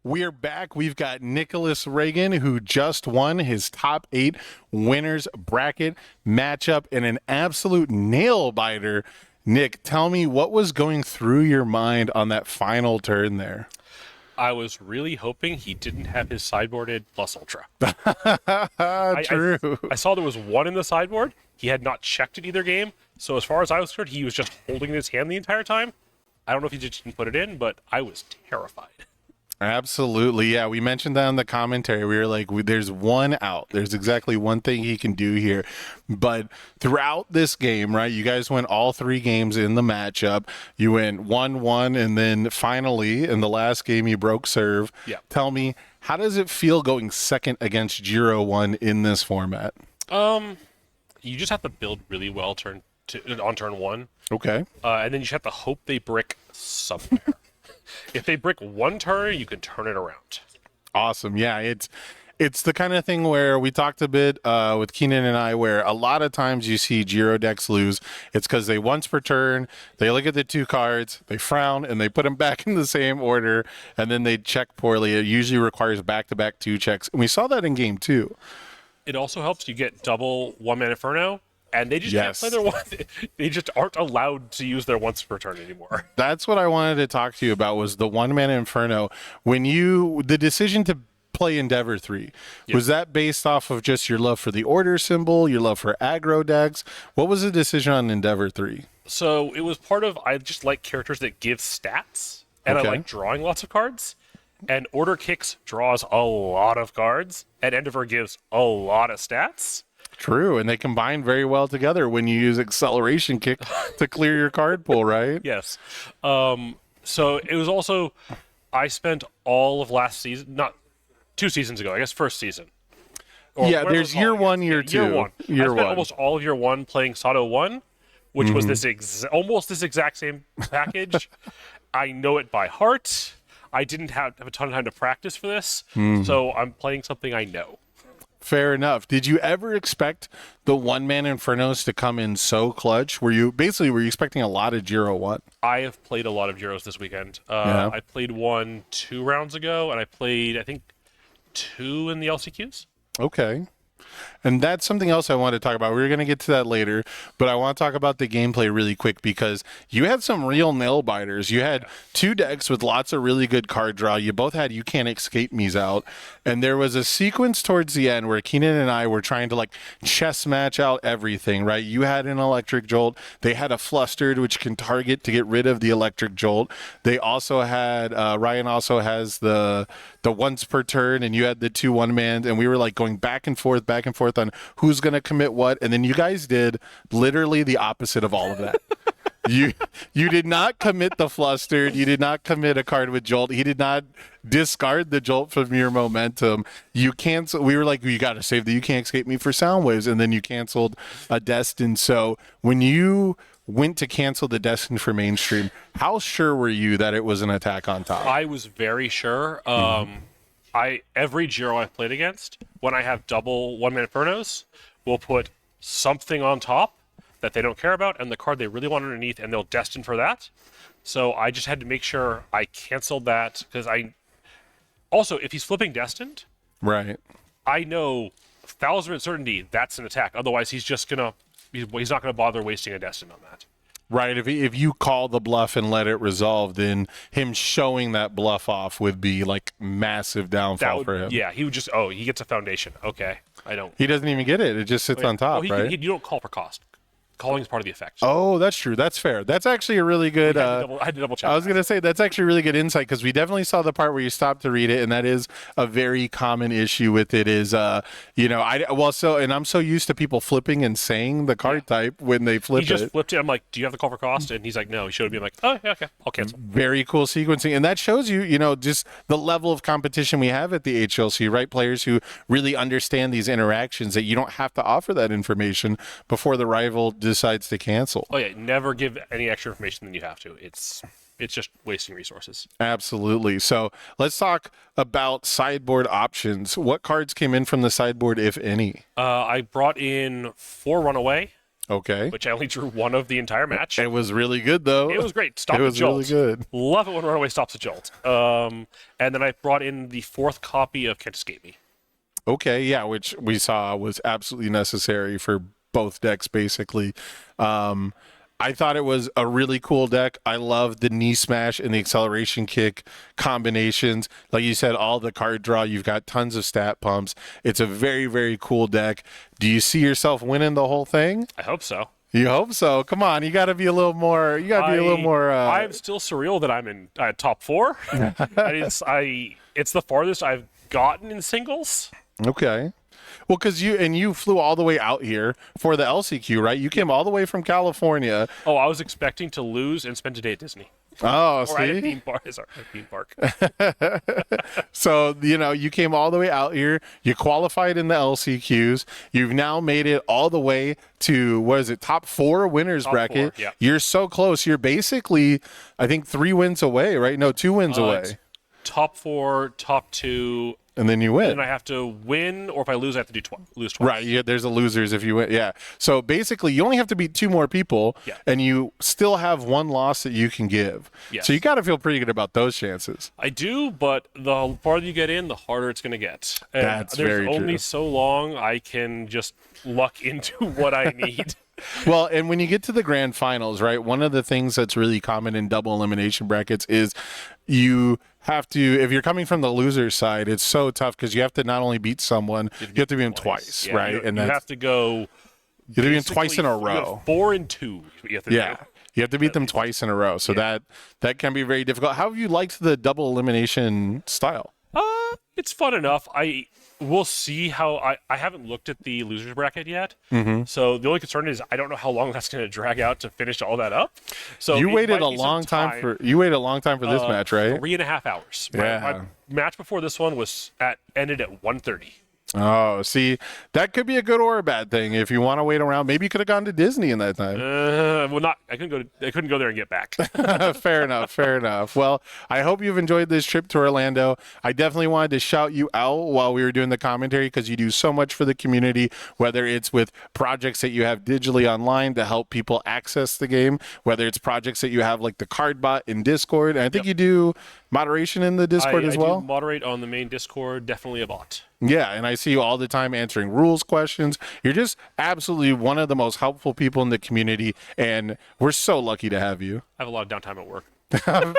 We're back. We've got Nicholas Reagan, who just won his top 8 winners bracket matchup in an absolute nail biter. Nick, tell me what was going through your mind on that final turn there. I was really hoping he didn't have his sideboarded plus ultra. True. I saw there was 1 in the sideboard. He had not checked it either game. So as far as I was concerned, he was just holding his hand the entire time. I don't know if he just didn't put it in, but I was terrified. Absolutely. Yeah, we mentioned that in the commentary. We were like, there's one out. There's exactly one thing he can do here. But throughout this game, right, you guys went all 3 games in the matchup. You went 1-1, and then finally, in the last game, you broke serve. Yeah. Tell me, how does it feel going second against Giro 1 in this format? You just have to build really well on turn 1. Okay. And then you just have to hope they brick somewhere. If they brick 1 turn, you can turn it around. Awesome. Yeah, it's the kind of thing where we talked a bit with Keenan and I, where a lot of times you see Giro decks lose. It's because they once per turn, they look at the 2 cards, they frown, and they put them back in the same order, and then they check poorly. It usually requires back-to-back 2 checks, and we saw that in game 2. It also helps you get double 1-man Inferno, and they just Yes. can't play their one. They just aren't allowed to use their once per turn anymore. That's what I wanted to talk to you about, was the 1-man Inferno. The decision to play Endeavor 3, was that based off of just your love for the order symbol, your love for aggro decks? What was the decision on Endeavor 3? So it was part of, I just like characters that give stats, and Okay. I like drawing lots of cards. And Order Kicks draws a lot of cards, and Endeavor gives a lot of stats. True, and they combine very well together when you use Acceleration Kick to clear your card pool, right? Yes. So it was also, I spent all of last season, not 2 seasons ago, I guess first season. Or Yeah, whatever there's it's year called. 1, year 2. Year 1. Year I spent 1. almost all of year 1 playing Sato 1, which was this almost this exact same package. I know it by heart. I didn't have a ton of time to practice for this, so I'm playing something I know. Fair enough. Did you ever expect the 1-man Infernos to come in so clutch? Were you expecting a lot of Giro 1? I have played a lot of Giros this weekend. Yeah. I played 1 2 rounds ago, and I played, I think, 2 in the LCQs. Okay. And that's something else I wanted to talk about. We're going to get to that later, but I want to talk about the gameplay really quick, because you had some real nail biters. You had 2 decks with lots of really good card draw. You both had You Can't Escape Me's out, and there was a sequence towards the end where Keenan and I were trying to chess match out everything, right? You had an Electric Jolt. They had a Flustered, which can target to get rid of the Electric Jolt. They also had, Ryan also has the once per turn, and you had the 2 1-mans, and we were going back and forth on who's going to commit what, and then you guys did literally the opposite of all of that. You did not commit the Flustered. You did not commit a card with Jolt. He did not discard the Jolt from your momentum. You cancel. We were like, you got to save the You Can't Escape Me for Sound Waves, and then you canceled a Destin. So when you went to cancel the Destin for mainstream, how sure were you that it was an attack on top? I was very sure. Every Giro I've played against, when I have double 1-man Infernos, will put something on top that they don't care about, and the card they really want underneath, and they'll Destin for that. So I just had to make sure I canceled that, because also, if he's flipping Destined, Right. I know 1,000% certainty that's an attack. Otherwise, he's not gonna bother wasting a Destined on that. Right. If you call the bluff and let it resolve, then him showing that bluff off would be massive downfall for him. Yeah, he would just, he gets a foundation. Okay, I don't. He doesn't even get it. It just sits on top, right? You don't call for cost. Calling is part of the effect. Oh, that's true. That's fair. That's actually a really good. I had to double check. I was going to say that's actually really good insight, because we definitely saw the part where you stopped to read it, and that is a very common issue with it. Is and I'm so used to people flipping and saying the card type when they flip He just it. flipped it. I'm like, "Do you have the call for cost?" And he's like, "No." He showed me. I'm like, "Oh, yeah, okay, I'll cancel." Very cool sequencing, and that shows you, just the level of competition we have at the HLC, right? Players who really understand these interactions, that you don't have to offer that information before the rival decides to cancel. Oh yeah, never give any extra information than you have to. It's just wasting resources. Absolutely. So let's talk about sideboard options. What cards came in from the sideboard, if any? I brought in 4 Runaway. Okay. which I only drew one of the entire match. It was really good, though. It was great. Stop It was the jolt. really good. Love it when Runaway stops a jolt. And then I brought in the 4th copy of Can't Escape Me. Okay, yeah, which we saw was absolutely necessary for both decks, basically. I thought it was a really cool deck. I love the knee smash and the acceleration kick combinations. Like you said, all the card draw, you've got tons of stat pumps. It's a very, very cool deck. Do you see yourself winning the whole thing? I hope so. You hope so. Come on, you got to be a little more. You got to be a little more. I'm still surreal that I'm in top 4. It's the farthest I've gotten in singles. Okay. Well, because you flew all the way out here for the LCQ, right? You came all the way from California. Oh, I was expecting to lose and spend a day at Disney. Oh, Or at a see? theme park. Sorry, a theme park. So, you came all the way out here. You qualified in the LCQs. You've now made it all the way to, what is it, top 4 winners Top bracket. 4, yeah. You're so close. You're basically, I think, 3 wins away, right? No, 2 wins away. It's top 4, top 2, And then you win. and I have to win, or if I lose, I have to lose twice. Right, yeah, there's a losers if you win. Yeah. So basically, you only have to beat 2 more people, Yeah. and you still have 1 loss that you can give. Yes. So you got to feel pretty good about those chances. I do, but the farther you get in, the harder it's going to get. And That's there's very only true. so long I can just luck into what I need. Well, and when you get to the grand finals, right, one of the things that's really common in double elimination brackets is you have to, if you're coming from the loser side, it's so tough because you have to not only beat someone, you have to beat them twice, Yeah, right? You, and you that's, have to go. you have to beat them twice in a basically, you row. have 4 and 2. You have to Yeah. do. You have to beat them twice in a row. So that can be very difficult. How have you liked the double elimination style? It's fun enough. We'll see how. I haven't looked at the losers bracket yet. So the only concern is I don't know how long that's going to drag out to finish all that up. So You it waited might a be some long time for this match, right? 3.5 hours. Yeah. My match before this one was ended at 1:30. Oh, see, that could be a good or a bad thing. If you want to wait around, maybe you could have gone to Disney in that time. Well, not. I couldn't go there and get back. Fair enough. Fair enough. Well, I hope you've enjoyed this trip to Orlando. I definitely wanted to shout you out while we were doing the commentary because you do so much for the community, whether it's with projects that you have digitally online to help people access the game, whether it's projects that you have like the card bot in Discord. And I think you do moderation in the Discord as well. I do moderate on the main Discord. Definitely a bot. Yeah, and I see you all the time answering rules questions. You're just absolutely one of the most helpful people in the community, and we're so lucky to have you. I have a lot of downtime at work.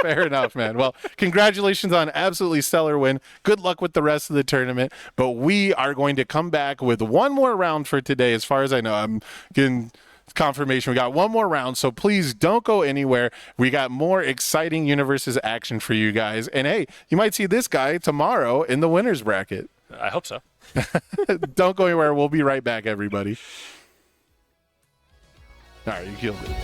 Fair enough, man. Well, congratulations on absolutely stellar win. Good luck with the rest of the tournament. But we are going to come back with one more round for today, as far as I know. I'm getting confirmation. We got one more round, so please don't go anywhere. We got more exciting Universes action for you guys. And hey, you might see this guy tomorrow in the winners bracket. I hope so. Don't go anywhere. We'll be right back, everybody. All right, you killed it.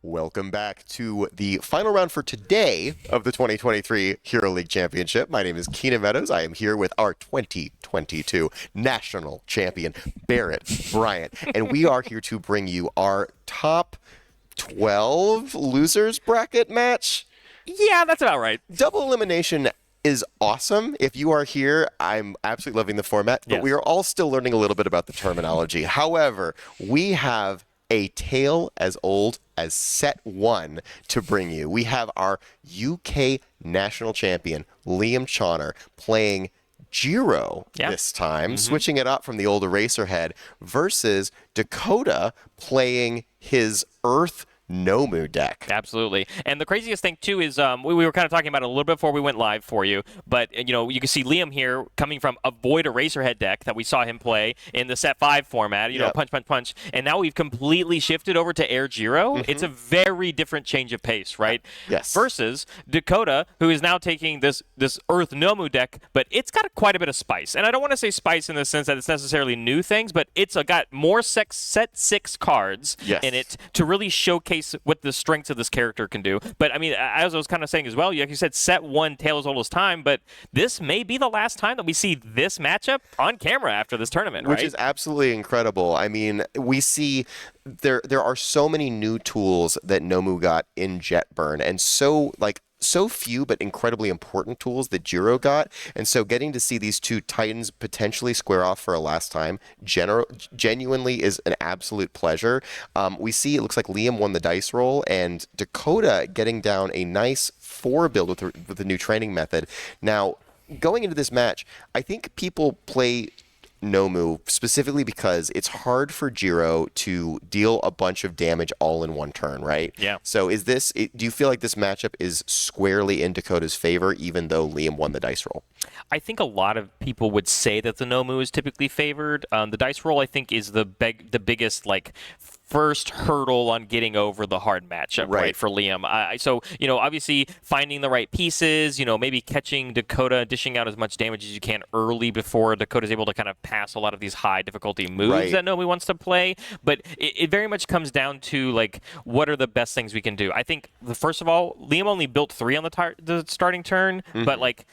Welcome back to the final round for today of the 2023 Hero League Championship. My name is Keenan Meadows. I am here with our 2022 national champion, Barrett Bryant. And we are here to bring you our top 12 losers bracket match. Yeah, that's about right. Double elimination is awesome. If you are here, I'm absolutely loving the format, but Yes. we are all still learning a little bit about the terminology. However, we have a tale as old as set 1 to bring you. We have our UK national champion, Liam Chauner, playing Giro this time, switching it up from the old Eraserhead, versus Dakota playing his Earth Nomu deck. Absolutely. And the craziest thing, too, is we were kind of talking about it a little bit before we went live for you, but, you know, you can see Liam here coming from a Void Eraserhead deck that we saw him play in the set 5 format, you know, punch, punch, punch, and now we've completely shifted over to Air Giro. It's a very different change of pace, right? Yes. Versus Dakota, who is now taking this Earth Nomu deck, but it's got quite a bit of spice. And I don't want to say spice in the sense that it's necessarily new things, but it's got more set 6 cards in it to really showcase what the strengths of this character can do. But I mean, as I was kind of saying as well, like you said, set 1 Tale as Old as Time, but this may be the last time that we see this matchup on camera after this tournament, right? Which is absolutely incredible. I mean, we see there are so many new tools that Nomu got in Jetburn, and so few but incredibly important tools that Jiro got. And so getting to see these two titans potentially square off for a last time genuinely is an absolute pleasure. We see it looks like Liam won the dice roll, and Dakota getting down a nice 4 build with the new training method. Now, going into this match, I think people play Nomu specifically because it's hard for Jiro to deal a bunch of damage all in one turn, right? Yeah. So do you feel like this matchup is squarely in Dakota's favor, even though Liam won the dice roll? I think a lot of people would say that the Nomu is typically favored. The dice roll, I think, is the biggest, like, first hurdle on getting over the hard matchup, right, for Liam. So, you know, obviously finding the right pieces, you know, maybe catching Dakota, dishing out as much damage as you can early before Dakota's able to kind of pass a lot of these high difficulty moves that Nomu wants to play. But it very much comes down to, like, what are the best things we can do? I think, first of all, Liam only built 3 on the starting turn, but, like,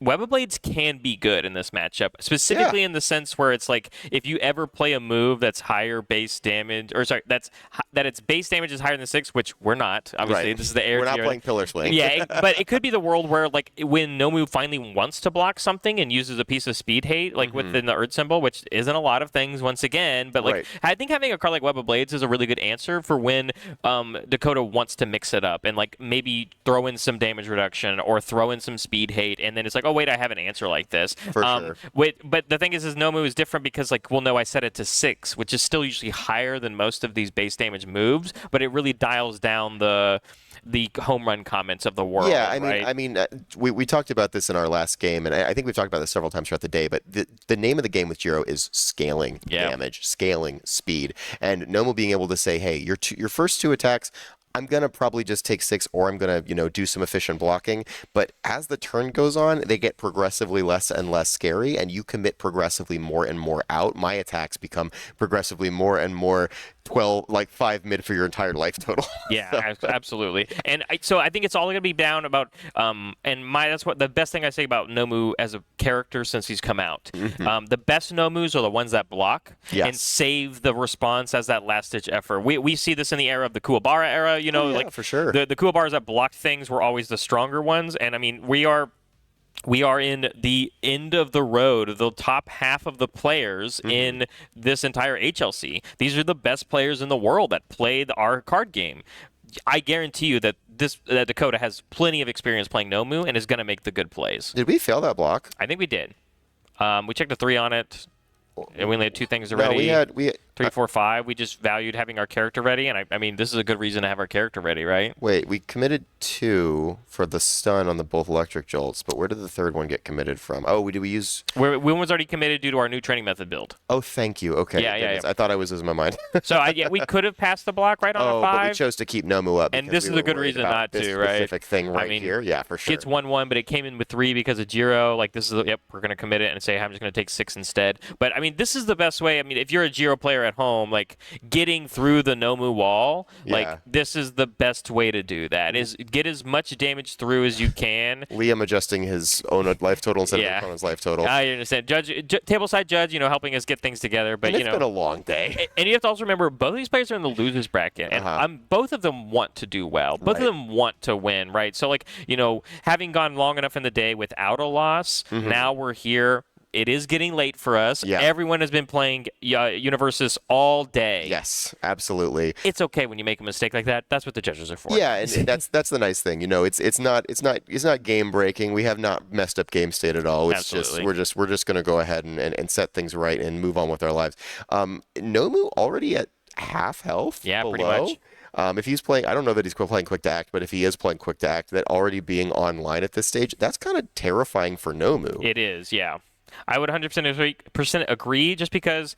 Web of Blades can be good in this matchup, specifically in the sense where it's like if you ever play a move that's higher base damage, or sorry, that its base damage is higher than 6, which we're not. Obviously, this is the air. We're not playing Pillar Swing. Yeah, but it could be the world where, like, when Nomu finally wants to block something and uses a piece of speed hate, like within the Earth symbol, which isn't a lot of things once again, but like I think having a card like Web of Blades is a really good answer for when Dakota wants to mix it up and like maybe throw in some damage reduction or throw in some speed hate, and then it's like, oh wait, I have an answer like this. For sure. But the thing is Nomu is different because, like, well, no, I set it to 6, which is still usually higher than most of these base damage moves, but it really dials down the home run comments of the world. Yeah, I mean, we talked about this in our last game, and I think we've talked about this several times throughout the day. But the name of the game with Jiro is scaling damage, scaling speed, and Nomu being able to say, hey, your first 2 attacks, I'm going to probably just take 6, or I'm going to, do some efficient blocking. But as the turn goes on, they get progressively less and less scary, and you commit progressively more and more out. My attacks become progressively more and more 5 mid for your entire life total. Yeah, absolutely. And so I think it's all going to be down about, that's what the best thing I say about Nomu as a character since he's come out. The best Nomus are the ones that block and save the response as that last ditch effort. We see this in the era of the Kuwabara era, for sure. The Kuwabaras that blocked things were always the stronger ones. And I mean, we are in the end of the road, the top half of the players in this entire HLC. These are the best players in the world that played our card game. I guarantee you that that Dakota has plenty of experience playing Nomu and is going to make the good plays. Did we fail that block? I think we did. We checked a 3 on it, and we only had 2 things already. No, we had 3, 4, 5. We just valued having our character ready, and I mean, this is a good reason to have our character ready, right? Wait, we committed 2 for the stun on the both electric jolts, but where did the third one get committed from? Oh, did we use? One was already committed due to our new training method build. Oh, thank you. Okay. Yeah. I thought I was losing my mind. So we could have passed the block right on a 5. But we chose to keep Nomu up. And this is a good reason not to, right? Specific thing here. Yeah, for sure. It's 1-1, but it came in with 3 because of Jiro. Like, this is, we're going to commit it and say, I'm just going to take 6 instead. But, I mean, this is the best way. I mean, if you're a Jiro player at home, like getting through the Nomu wall, Yeah. like this is the best way to do that. Is get as much damage through as you can. Liam adjusting his own life total instead of Yeah. his opponent's life total. I understand. Tableside judge, helping us get things together, but And it's been a long day. and you have to also remember both of these players are in the losers bracket, and both of them want to do well. Both of them want to win, right? So, like, having gone long enough in the day without a loss, now we're here. It is getting late for us. Yeah. Everyone has been playing Universus all day. Yes, absolutely. It's okay when you make a mistake like that. That's what the judges are for. Yeah, and that's the nice thing. It's not game breaking. We have not messed up game state at all. It's Absolutely. just we're just gonna go ahead and set things right and move on with our lives. Nomu already at half health. Yeah, below. pretty much. If he's playing, I don't know that he's playing quick to act, but if he is playing quick to act, that already being online at this stage, that's kind of terrifying for Nomu. It is, yeah. I would 100% agree just because,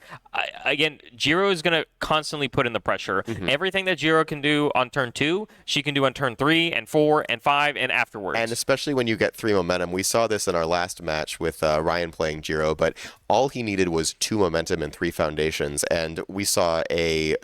again, Jiro is going to constantly put in the pressure. Everything that Jiro can do on turn 2, she can do on turn 3 and 4 and 5 and afterwards. And especially when you get 3 momentum. We saw this in our last match with Ryan playing Jiro, but all he needed was 2 momentum and 3 foundations, and we saw a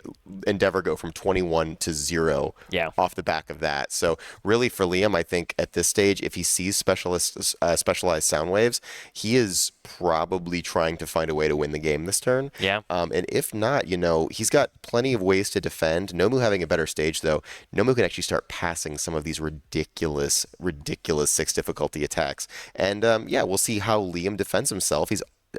Endeavor go from 21 to 0 off the back of that. So really for Liam, I think at this stage, if he sees specialized sound waves, he is probably trying to find a way to win the game this turn. Yeah. And if not, he's got plenty of ways to defend. Nomu having a better stage, though, Nomu can actually start passing some of these ridiculous 6 difficulty attacks. And we'll see how Liam defends himself.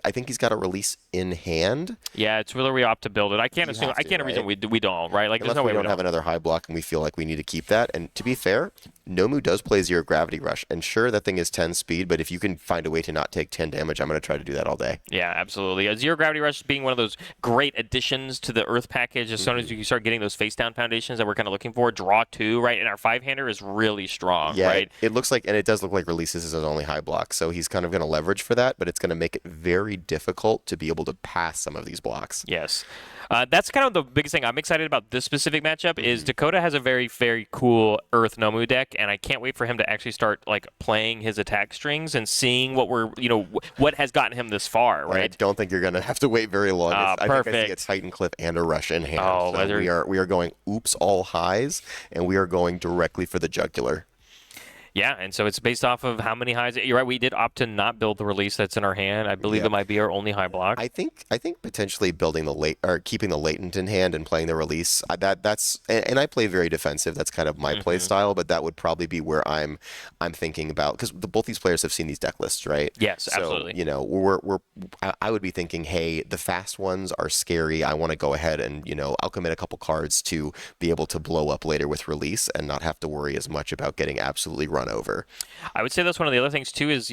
I think he's got a release in hand. Yeah, it's whether we opt to build it. I can't assume. I can't reason we don't, right? Like, Unless there's no way we don't have another high block and we feel like we need to keep that. And to be fair, Nomu does play 0 Gravity Rush. And sure, that thing is 10 speed, but if you can find a way to not take 10 damage, I'm going to try to do that all day. Yeah, absolutely. A 0 Gravity Rush being one of those great additions to the Earth package. As soon as you start getting those face down foundations that we're kind of looking for, draw 2, right? And our 5-hander is really strong, Yeah, right? it looks like, and it does look like releases is his only high block. So he's kind of going to leverage for that, but it's going to make it very difficult to be able to pass some of these blocks. Yes. That's kind of the biggest thing I'm excited about this specific matchup is Dakota has a very, very cool Earth Nomu deck, and I can't wait for him to actually start like playing his attack strings and seeing what what has gotten him this far, right? I don't think you're going to have to wait very long. I think I see a Titan Cliff and a Rush in hand. Oh, so we are going oops all highs, and we are going directly for the jugular. Yeah, and so it's based off of how many highs. You're right. We did opt to not build the release that's in our hand. I believe it might be our only high block. I think potentially building keeping the latent in hand and playing the release. That's and I play very defensive. That's kind of my play style. But that would probably be where I'm thinking about because both these players have seen these deck lists, right? Yes, so, absolutely. I would be thinking, hey, the fast ones are scary. I want to go ahead and I'll commit a couple cards to be able to blow up later with release and not have to worry as much about getting absolutely run over. I would say that's one of the other things too is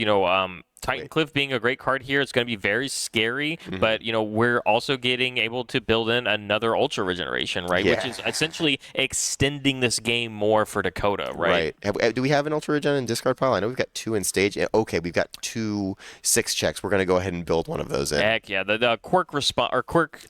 Titan Cliff being a great card here. It's going to be very scary, but we're also getting able to build in another Ultra Regeneration, right? Yeah. Which is essentially extending this game more for Dakota, right? Do we have an Ultra Regen in discard pile? I know we've got 2 in stage. Okay, we've got 2 6 checks. We're going to go ahead and build one of those in. Heck yeah, the quirk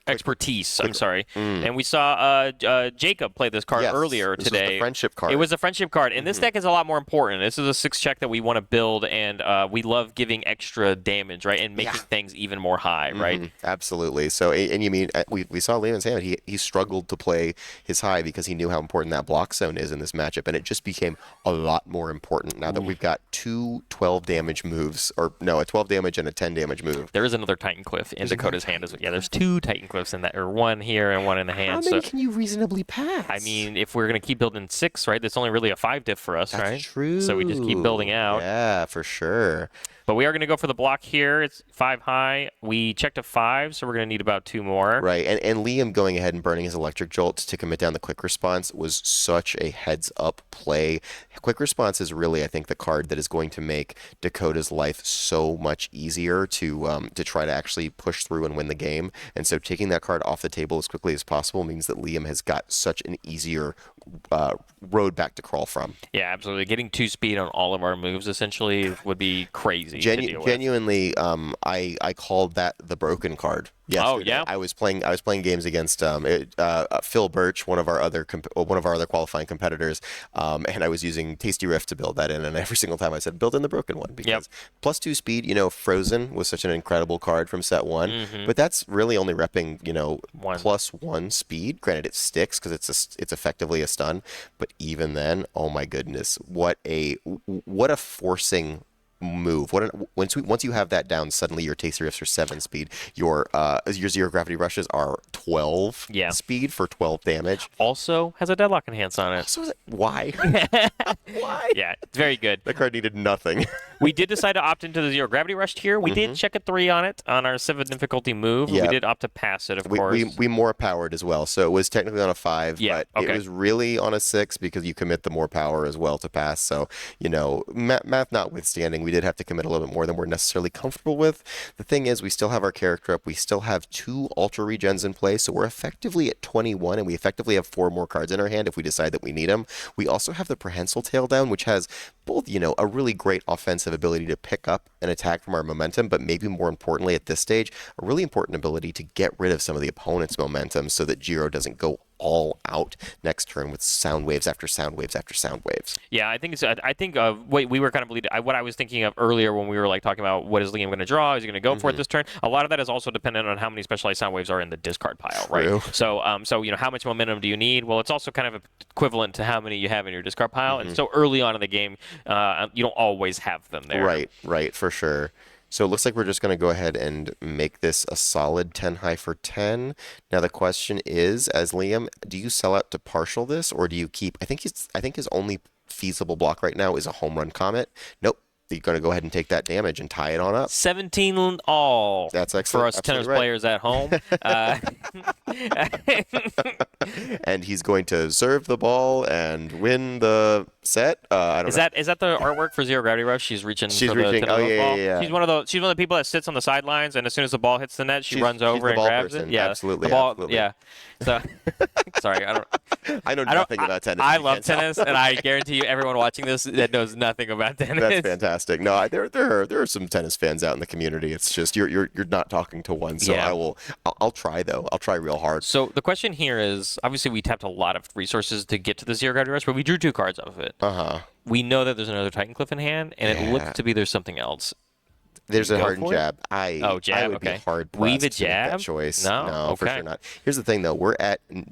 expertise. I'm sorry, and we saw Jacob play this card earlier this today. Was the friendship card. It was a friendship card, and this deck is a lot more important. This is a 6 check that we want to build, and we love giving extra damage, right, and making things even more high, right? Absolutely. So, and you mean we saw Lehman's hand. He struggled to play his high because he knew how important that block zone is in this matchup, and it just became a lot more important now that we've got 2 12 damage moves, or no, a 12 damage and a 10 damage move. There is another Titan Cliff in Dakota's hand as well. Yeah, there's 2 Titan Cliffs in that, or 1 here and 1 in the hand. How many can you reasonably pass? I mean, if we're going to keep building 6, right, that's only really a 5 diff for us, That's right? true. So we just keep building out. Yeah, for sure. But we are going to go for the block here. It's 5 high. We checked a 5, so we're going to need about 2 more. Right, and Liam going ahead and burning his electric jolt to commit down the quick response was such a heads-up play. Quick response is really, I think, the card that is going to make Dakota's life so much easier to try to actually push through and win the game. And so taking that card off the table as quickly as possible means that Liam has got such an easier road back to crawl from. Yeah, absolutely. Getting 2 speed on all of our moves essentially would be crazy to deal with. Genuinely, I called that the broken card. Yesterday. Oh yeah. I was playing games against Phil Birch, one of our other qualifying competitors, and I was using Tasty Rift to build that in. And every single time I said, build in the broken one because +2 speed. Frozen was such an incredible card from set 1, but that's really only repping +1 speed. Granted, it sticks because it's effectively a stun, but even then, oh my goodness, what a forcing move. Once you have that down, suddenly your Tasty Rifts are 7 speed. Your zero gravity rushes are 12 speed for 12 damage. Also has a deadlock enhance on it. Why? Why? Yeah, it's very good. That card needed nothing. We did decide to opt into the zero gravity rush tier. We did check a 3 on it on our 7 difficulty move. We did opt to pass it, of course. We more powered as well, so it was technically on a 5, but okay. it was really on a 6 because you commit the more power as well to pass. So math notwithstanding, we did have to commit a little bit more than we're necessarily comfortable with. The thing is, we still have our character up. We still have 2 ultra regens in play, so we're effectively at 21, and we effectively have 4 more cards in our hand if we decide that we need them. We also have the Prehensile Tail down, which has both, a really great offensive ability to pick up an attack from our momentum, but maybe more importantly at this stage, a really important ability to get rid of some of the opponent's momentum so that Jiro doesn't go all out next turn with sound waves after sound waves after sound waves. Yeah, I think we were kind of what I was thinking of earlier when we were talking about what is Liam going to draw? Is he going to go for it this turn? A lot of that is also dependent on how many specialized sound waves are in the discard pile, right? So how much momentum do you need? Well, it's also kind of equivalent to how many you have in your discard pile. And so early on in the game, you don't always have them there. Right, for sure. So it looks like we're just going to go ahead and make this a solid 10 high for 10. Now the question is, as Liam, do you sell out to partial this, or do you keep? I think his only feasible block right now is a home run comet. Nope. You're going to go ahead and take that damage and tie it on up. 17 all. That's excellent. For us tennis players at home. And he's going to serve the ball and win the set. I don't know. Is that the artwork for Zero Gravity Rush? She's reaching. She's for reaching. the ball. Yeah. She's one of the people that sits on the sidelines, and as soon as the ball hits the net, she runs over and grabs person. it. Yeah, absolutely. The ball, absolutely. Yeah. So, sorry, I know nothing about tennis. I love tennis, and I guarantee you, everyone watching this that knows nothing about tennis. That's fantastic. No, there are some tennis fans out in the community. It's just you're not talking to one. So I'll try though. I'll try real hard. So the question here is, obviously we tapped a lot of resources to get to the Zero Gravity Rush, but we drew 2 cards off of it. We know that there's another Titan Cliff in hand, and it looks to be there's something else. There's a hard jab. Jab. I would be hard pressed Weave a to make that jab? choice. No? For sure not. Here's the thing, though.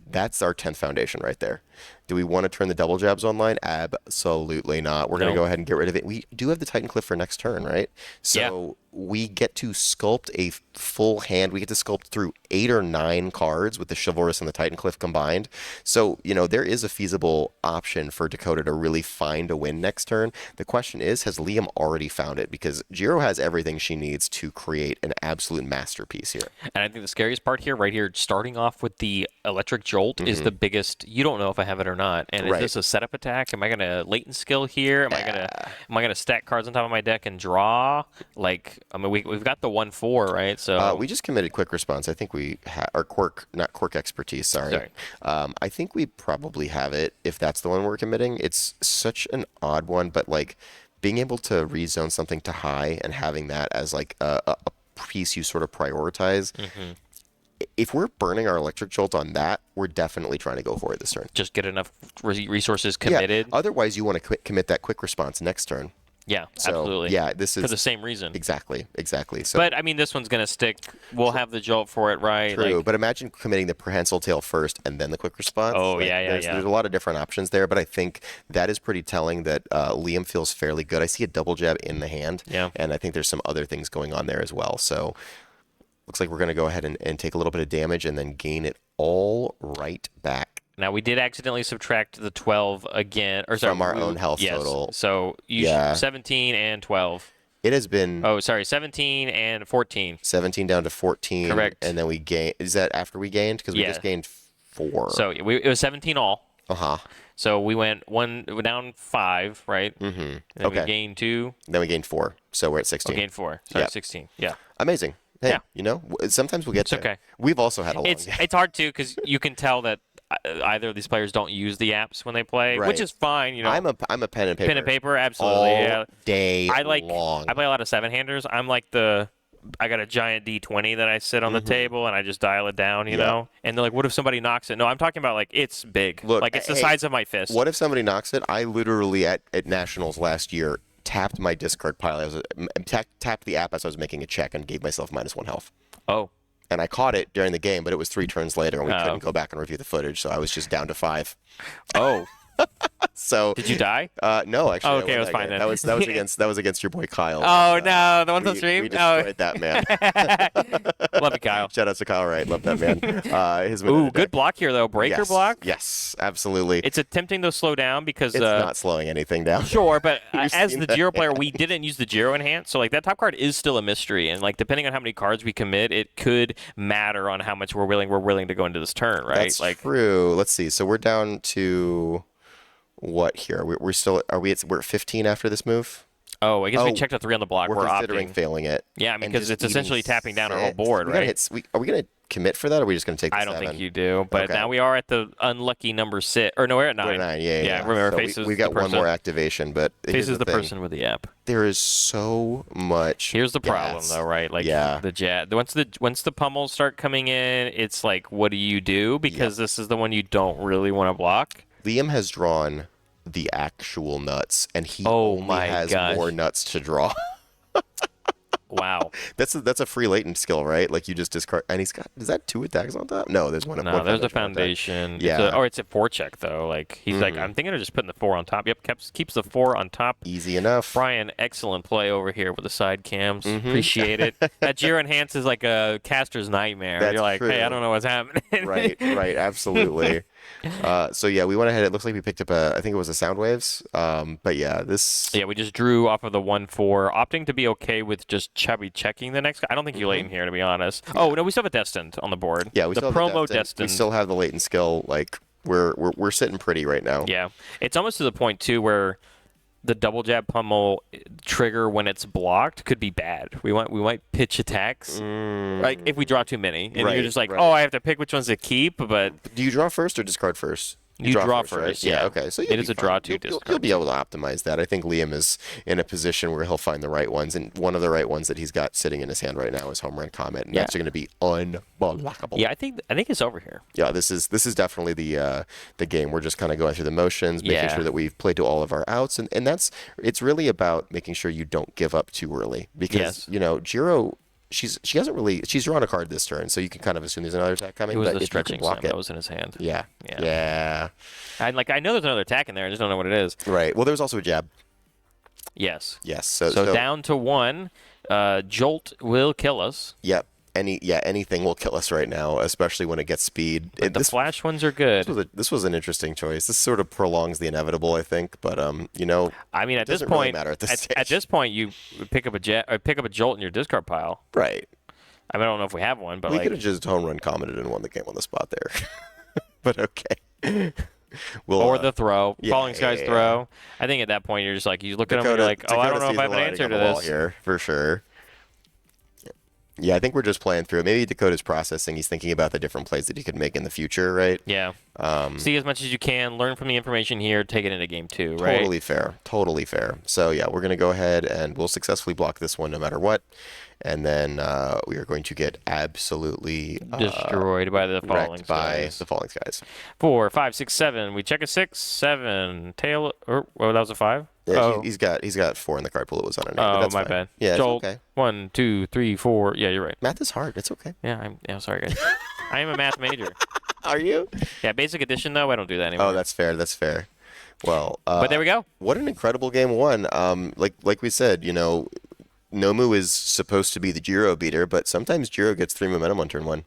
That's our 10th foundation right there. Do we want to turn the double jabs online? Absolutely not. We're going to go ahead and get rid of it. We do have the Titan Cliff for next turn, right? So we get to sculpt a full hand. We get to sculpt through 8 or 9 cards with the Chivalrous and the Titan Cliff combined. So, there is a feasible option for Dakota to really find a win next turn. The question is, has Liam already found it? Because Jiro has everything she needs to create an absolute masterpiece here. And I think the scariest part here, right here, starting off with the Electric Jolt is the biggest. You don't know if I have it or not. And is this a setup attack? Am I going to latent skill here? Am I going to stack cards on top of my deck and draw? We've got the 1/4, right? So we just committed quick response. I think we our quirk expertise. Sorry. I think we probably have it if that's the one we're committing. It's such an odd one, but being able to rezone something to high and having that as a piece you sort of prioritize. If we're burning our Electric Jolt on that, we're definitely trying to go for it this turn. Just get enough resources committed. Yeah. Otherwise, you want to commit that quick response next turn. Yeah, absolutely. Yeah, this is for the same reason. Exactly. So, but this one's gonna stick. We'll have the jolt for it, right? True, but imagine committing the Prehensile Tail first and then the quick response. Oh, There's a lot of different options there, but I think that is pretty telling that Liam feels fairly good. I see a double jab in the hand, and I think there's some other things going on there as well. So, looks like we're gonna go ahead and take a little bit of damage and then gain it all right back. Now, we did accidentally subtract the 12 again. From our own health total. So, 17 and 12. It has been... 17 and 14. 17 down to 14. Correct. And then we gained... Is that after we gained? Because we just gained 4. So, it was 17 all. Uh-huh. So, we went down 5, right? Mm-hmm. And we gained 2. Then we gained 4. So, we're at 16. We gained 4. So, 16. Yeah. Amazing. Hey, sometimes we'll get there. Okay. We've also had a long game. It's hard, too, because you can tell that either of these players don't use the apps when they play, Right. which is fine. You know, I'm a pen and paper. pen and paper, absolutely. all Yeah. day I long. play a lot of 7-handers. I'm like I got a giant D20 that I sit on the table and I just dial it down, you know? And they're like, what if somebody knocks it? No, I'm talking about like it's big. Look, like it's the hey, size of my fist. What if somebody knocks it? I literally at Nationals last year tapped my discard pile. Tapped the app as I was making a check and gave myself -1 health. Oh. And I caught it during the game, but it was 3 turns later, and we couldn't go back and review the footage, so I was just down to 5. Oh. So Did you die? no, actually. Oh, okay, I it was won fine that then. game. that was against your boy Kyle. Oh, no. The one's on we stream? destroyed that man. Love you, Kyle. Shout out to Kyle Wright. Love that man. His Ooh, good block here, though. Breaker yes, block. Yes, absolutely. It's attempting to slow down because It's not slowing anything down. Sure, but You've as seen the that. Giro player, we didn't use the Giro enhance, so like that top card is still a mystery, and like depending on how many cards we commit, it could matter on how much we're willing to go into this turn, right? That's true. Let's see. So we're down to what here? We're still we're at 15 after this move. Oh, I guess we checked a 3 on the block. We're considering opting. failing it. Yeah, and because just it's essentially eating tapping down our whole 6. board, We gotta right? are we gonna commit for that, or are we just gonna take the I don't 7? think you do, but Okay. now we are at the unlucky number 6. Or no, we're at 9. We're at 9. Yeah. Remember, So faces we've got the one more person. activation, but here's Faces the thing. person with the app. There is so much. Here's the problem, gas. though, right? Like Yeah. once the pummels start coming in, it's like, what do you do? Because this is the one you don't really want to block. Liam has drawn the actual nuts, and he Oh only my has gosh. more nuts to draw. Wow. That's a free latent skill, right? Like you just discard, and he's got. Is that 2 attacks on top? No, there's one. No, one there's a foundation on top. foundation. Yeah. It's a 4-check, though. Like, he's like, I'm thinking of just putting the 4 on top. Yep, keeps the 4 on top. Easy enough. Brian, excellent play over here with the side cams. Mm-hmm. Appreciate it. That Giro Enhance is like a caster's nightmare. That's You're like, true. hey, I don't know what's happening. Right, absolutely. So yeah, we went ahead. It looks like we picked up I think it was the sound waves. But yeah, this. Yeah, we just drew off of the 1-4, opting to be okay with just chubby checking the next. I don't think you late in here, to be honest. Oh no, we still have a Destined on the board. Yeah, we the still have promo the Destined. We still have the latent skill. Like we're sitting pretty right now. Yeah, it's almost to the point too where the double jab pummel trigger when it's blocked could be bad. We might pitch attacks like if we draw too many, and Right, you're just like, right. oh, I have to pick which ones to keep. But Do you draw first or discard first? You draw right? first, Yeah. yeah. Okay. So It you'll is be a draw fine. to You'll discard. be able to optimize that. I think Liam is in a position where he'll find the right ones, and one of the right ones that he's got sitting in his hand right now is Home Run Comet, and Yeah. that's going to be unblockable. yeah, I think it's over here. Yeah, this is definitely the game. We're just kind of going through the motions, making Yeah. sure that we've played to all of our outs, and it's really about making sure you don't give up too early because Yes. Jiro. She's drawn a card this turn, so you can kind of assume there's another attack coming. It was but the if you can stretching block sim it, that was in his hand. yeah, Yeah. yeah, And like I know there's another attack in there. I just don't know what it is. right. Well, there's also a jab. Yes. Yes. So down to 1. Jolt will kill us. Yep. Anything will kill us right now, especially when it gets speed. But the flash ones are good. This was an interesting choice. This sort of prolongs the inevitable, I think. But I mean, at this doesn't really point, matter at this at stage. this point, you pick up a jolt in your discard pile. right. I mean, I don't know if we have one, but We like, could have just home run commented and won the game on the spot there. But okay. We'll, or the throw, yeah, Falling Skies yeah. throw. I think at that point you're just like, you look at them and you're like, oh, I don't know if I have an answer to this. Here, for sure. Yeah, I think we're just playing through it. Maybe Dakota's processing. He's thinking about the different plays that he could make in the future, right? Yeah. See as much as you can, learn from the information here, take it into game 2, right? Totally fair. Totally fair. So, yeah, we're going to go ahead and we'll successfully block this one no matter what. And then we are going to get absolutely Destroyed by the Falling wrecked by Skies. the Falling Skies. 4, 5, 6, 7. We check a 6, 7. Tail. Oh, that was a 5. Yeah, oh. he's got 4 in the card pool. It was on a name, but Oh, that's my fine. bad. Yeah, it's Jolt. okay. 1, 2, 3, 4. Yeah, you're right. Math is hard. It's okay. Yeah, I'm sorry, guys. I am a math major. Are you? Yeah, basic addition though, I don't do that anymore. Oh, that's fair. That's fair. Well, but there we go. What an incredible game one. Like we said, Nomu is supposed to be the Jiro beater, but sometimes Jiro gets 3 momentum on turn 1.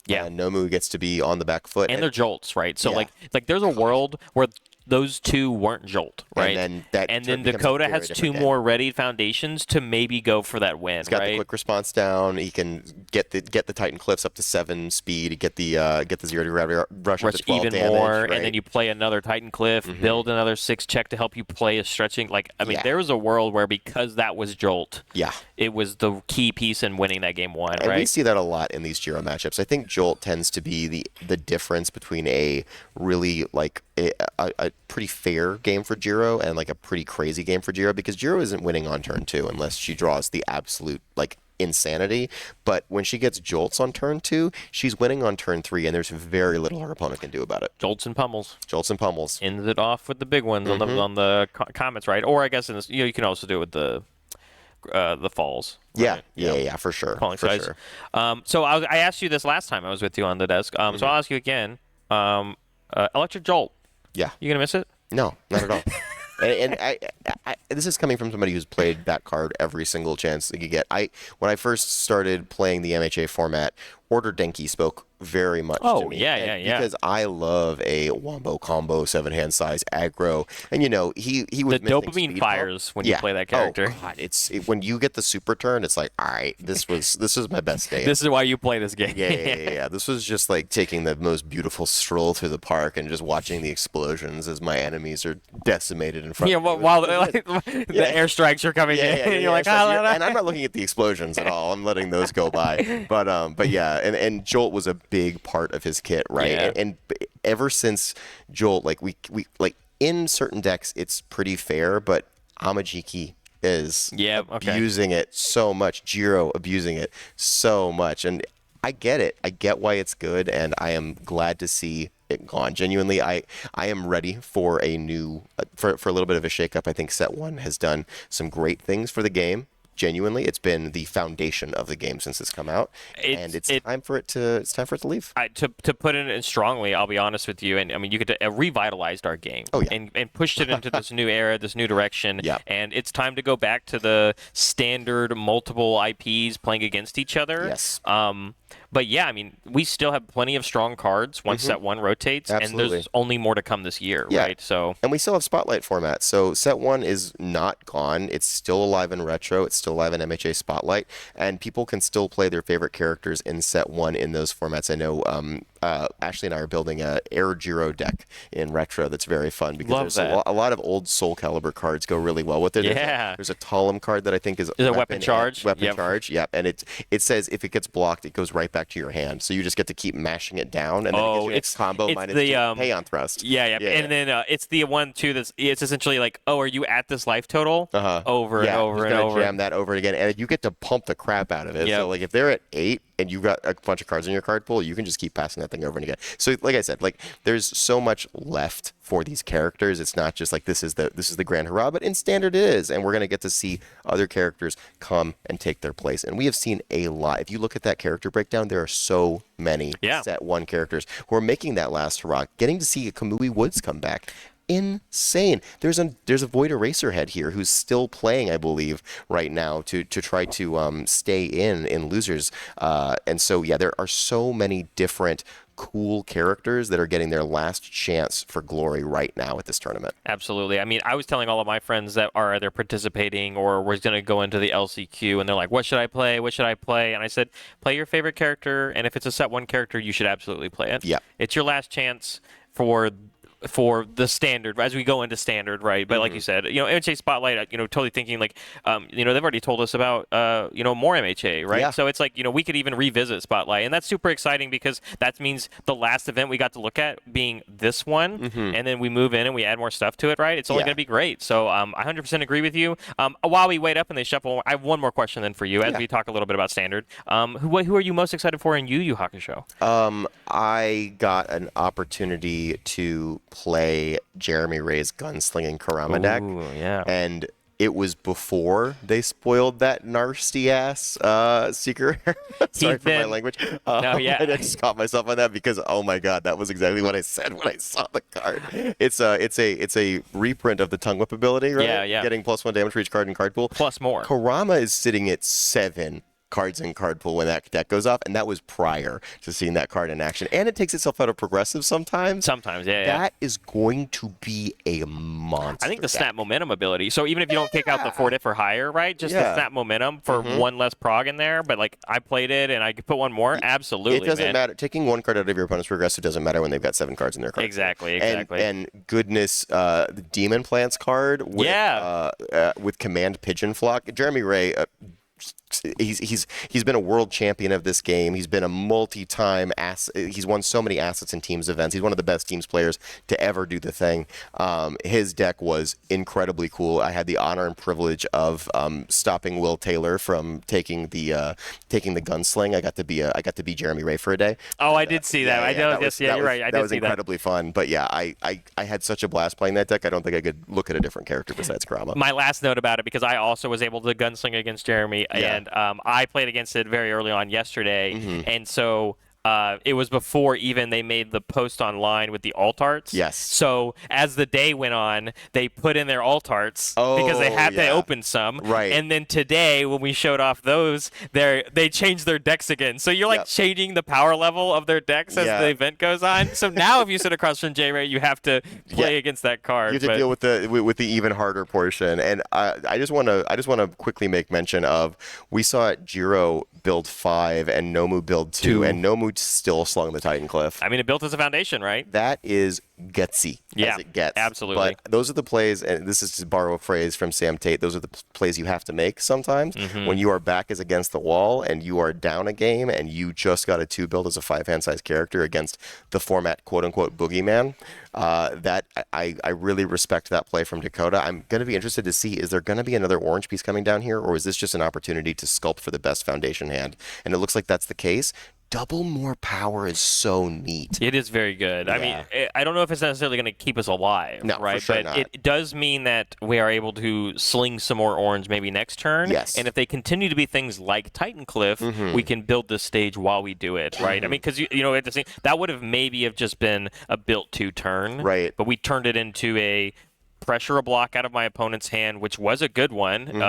Yeah. And Nomu gets to be on the back foot. And they're jolts, right? So Yeah. like there's a world where those two weren't Jolt, right? And then Dakota has two more readied foundations to maybe go for that win. He's got the quick response down. He can get the Titan Cliffs up to 7 speed. Get the 0 to gravity rush up to 12 even damage, more, right? and then you play another Titan Cliff, build another 6 check to help you play a stretching. There was a world where because that was Jolt, it was the key piece in winning that game 1, and right? we see that a lot in these Giro matchups. I think Jolt tends to be the difference between a really a pretty fair game for Giro and like a pretty crazy game for Giro, because Giro isn't winning on turn 2 unless she draws the absolute insanity. But when she gets Jolts on turn 2, she's winning on turn 3, and there's very little her opponent can do about it. Jolts and pummels. Ends it off with the big ones on the comets, right? Or I guess you can also do it with the falls. Right? Yeah, for sure. Falling for sides. sure. So I asked you this last time I was with you on the desk. So I'll ask you again. Electric Jolt. Yeah. You gonna miss it? No, not at all. And I, this is coming from somebody who's played that card every single chance that you get. When I first started playing the MHA format, Order Denki spoke very much to me. Yeah. Because I love a wombo combo 7-hand size aggro, and he was the dopamine fires when you play that character. Oh God, when you get the super turn, it's like, all right, this was my best day. This is why you play this game. Yeah. This was just like taking the most beautiful stroll through the park and just watching the explosions as my enemies are decimated in front of me. While the airstrikes are coming in, and you're like, and I'm not looking at the explosions at all. I'm letting those go by. But yeah, and Jolt was a big part of his kit, right? Yeah. And ever since Jolt, we in certain decks it's pretty fair, but Amajiki is abusing it so much. Jiro abusing it so much, and I get it. I get why it's good, and I am glad to see it gone. Genuinely, I am ready for a new for a little bit of a shakeup. I think Set 1 has done some great things for the game. Genuinely, it's been the foundation of the game since it's come out, and it's time for it to leave. To put it in strongly, I'll be honest with you, and I mean, you could revitalized our game and pushed it into this new era, this new direction, and it's time to go back to the standard multiple IPs playing against each other. Yes. But yeah, I mean, we still have plenty of strong cards once Set 1 rotates, Absolutely. and there's only more to come this year, right? So, and we still have Spotlight format. So Set 1 is not gone. It's still alive in Retro. It's still alive in MHA Spotlight, and people can still play their favorite characters in Set 1 in those formats. I know Ashley and I are building a Air Giro deck in Retro that's very fun because there's a lot of old Soul Calibur cards go really well with it. Yeah. There's a Talum card that I think is a weapon charge. Charge, yep. And it says if it gets blocked, it goes right back to your hand. So you just get to keep mashing it down, and then it gives you its combo minus the pay on thrust. Yeah. And then it's the one too it's essentially like, oh, are you at this life total? Over and over and over. Jam that over again, and you get to pump the crap out of it. So if they're at 8 and you've got a bunch of cards in your card pool, you can just keep passing that thing over and again. So like I said, there's so much left for these characters. It's not just like this is the grand hurrah, but in Standard it is, and we're gonna get to see other characters come and take their place. And we have seen a lot. If you look at that character breakdown, there are so many Set 1 characters who are making that last hurrah. Getting to see a Kamui Woods come back, insane. There's a Void Eraserhead here who's still playing, I believe, right now to try to stay in losers. And so there are so many different cool characters that are getting their last chance for glory right now at this tournament. Absolutely. I mean, I was telling all of my friends that are either participating or was going to go into the LCQ, and they're like, what should I play? What should I play? And I said, play your favorite character, and if it's a Set 1 character, you should absolutely play it. Yeah. It's your last chance for the standard as we go into standard, right? But like you said, MHA Spotlight, totally thinking they've already told us about more MHA, right? Yeah. So it's like, we could even revisit Spotlight, and that's super exciting because that means the last event we got to look at being this one, and then we move in and we add more stuff to it, right? It's only going to be great. So I 100% agree with you. While we wait up and they shuffle, I have one more question then for you as we talk a little bit about standard. Who are you most excited for in Yu Yu Hakusho? I got an opportunity to play Jeremy Ray's Gunslinging Kurama deck. And it was before they spoiled that nasty ass Seeker. Sorry for my language. I just caught myself on that because oh my god, that was exactly what I said when I saw the card. It's a reprint of the Tongue Whip ability, right? Yeah. Getting +1 damage for each card in card pool. Plus more. Kurama is sitting at 7 cards in card pool when that deck goes off, and that was prior to seeing that card in action. And it takes itself out of progressive sometimes. Sometimes, yeah. That is going to be a monster. I think the deck. snap momentum ability. So even if you don't kick out the 4-diff or higher, right? Just the snap momentum for one less prog in there. But like I played it and I could put one more. Absolutely, it doesn't man. matter. Taking one card out of your opponent's progressive doesn't matter when they've got 7 cards in their card. Exactly. And goodness, the Demon Plants card with Command Pigeon Flock. Jeremy Ray, he's been a world champion of this game. He's been a multi-time he's won so many assets and teams events. He's one of the best teams players to ever do the thing. His deck was incredibly cool. I had the honor and privilege of stopping Will Taylor from taking the gunsling. I got to be Jeremy Ray for a day. Oh, I did see that. I know. You're right. I did see that. That was incredibly fun. But yeah, I had such a blast playing that deck. I don't think I could look at a different character besides Grama. My last note about it, because I also was able to gunsling against Jeremy, and I played against it very early on yesterday, and so it was before even they made the post online with the alt arts. Yes. So as the day went on, they put in their alt arts because they had to open some. Right. And then today, when we showed off those, they changed their decks again. So you're like changing the power level of their decks as the event goes on. So now if you sit across from J-Ray, you have to play against that card. You have to deal with the even harder portion. And I just want to quickly make mention of, we saw Jiro build 5 and Nomu build 2, and Nomu still slung the Titan Cliff. I mean, it built as a foundation, right? That is gutsy as it gets. Absolutely. But those are the plays, and this is to borrow a phrase from Sam Tate, those are the plays you have to make sometimes when your back is against the wall and you are down a game and you just got a 2 build as a 5-hand size character against the format quote-unquote boogeyman. That I really respect that play from Dakota. I'm going to be interested to see, is there going to be another orange piece coming down here, or is this just an opportunity to sculpt for the best foundation hand? And it looks like that's the case. Double more power is so neat. It is very good. Yeah. I mean, I don't know if it's necessarily going to keep us alive, No, right? for sure but not. it does mean that we are able to sling some more orange maybe next turn. Yes. And if they continue to be things like Titan Cliff, we can build this stage while we do it, right? I mean, because you know, that would have maybe have just been a built 2 turn, right? But we turned it into a pressure a block out of my opponent's hand, which was a good one.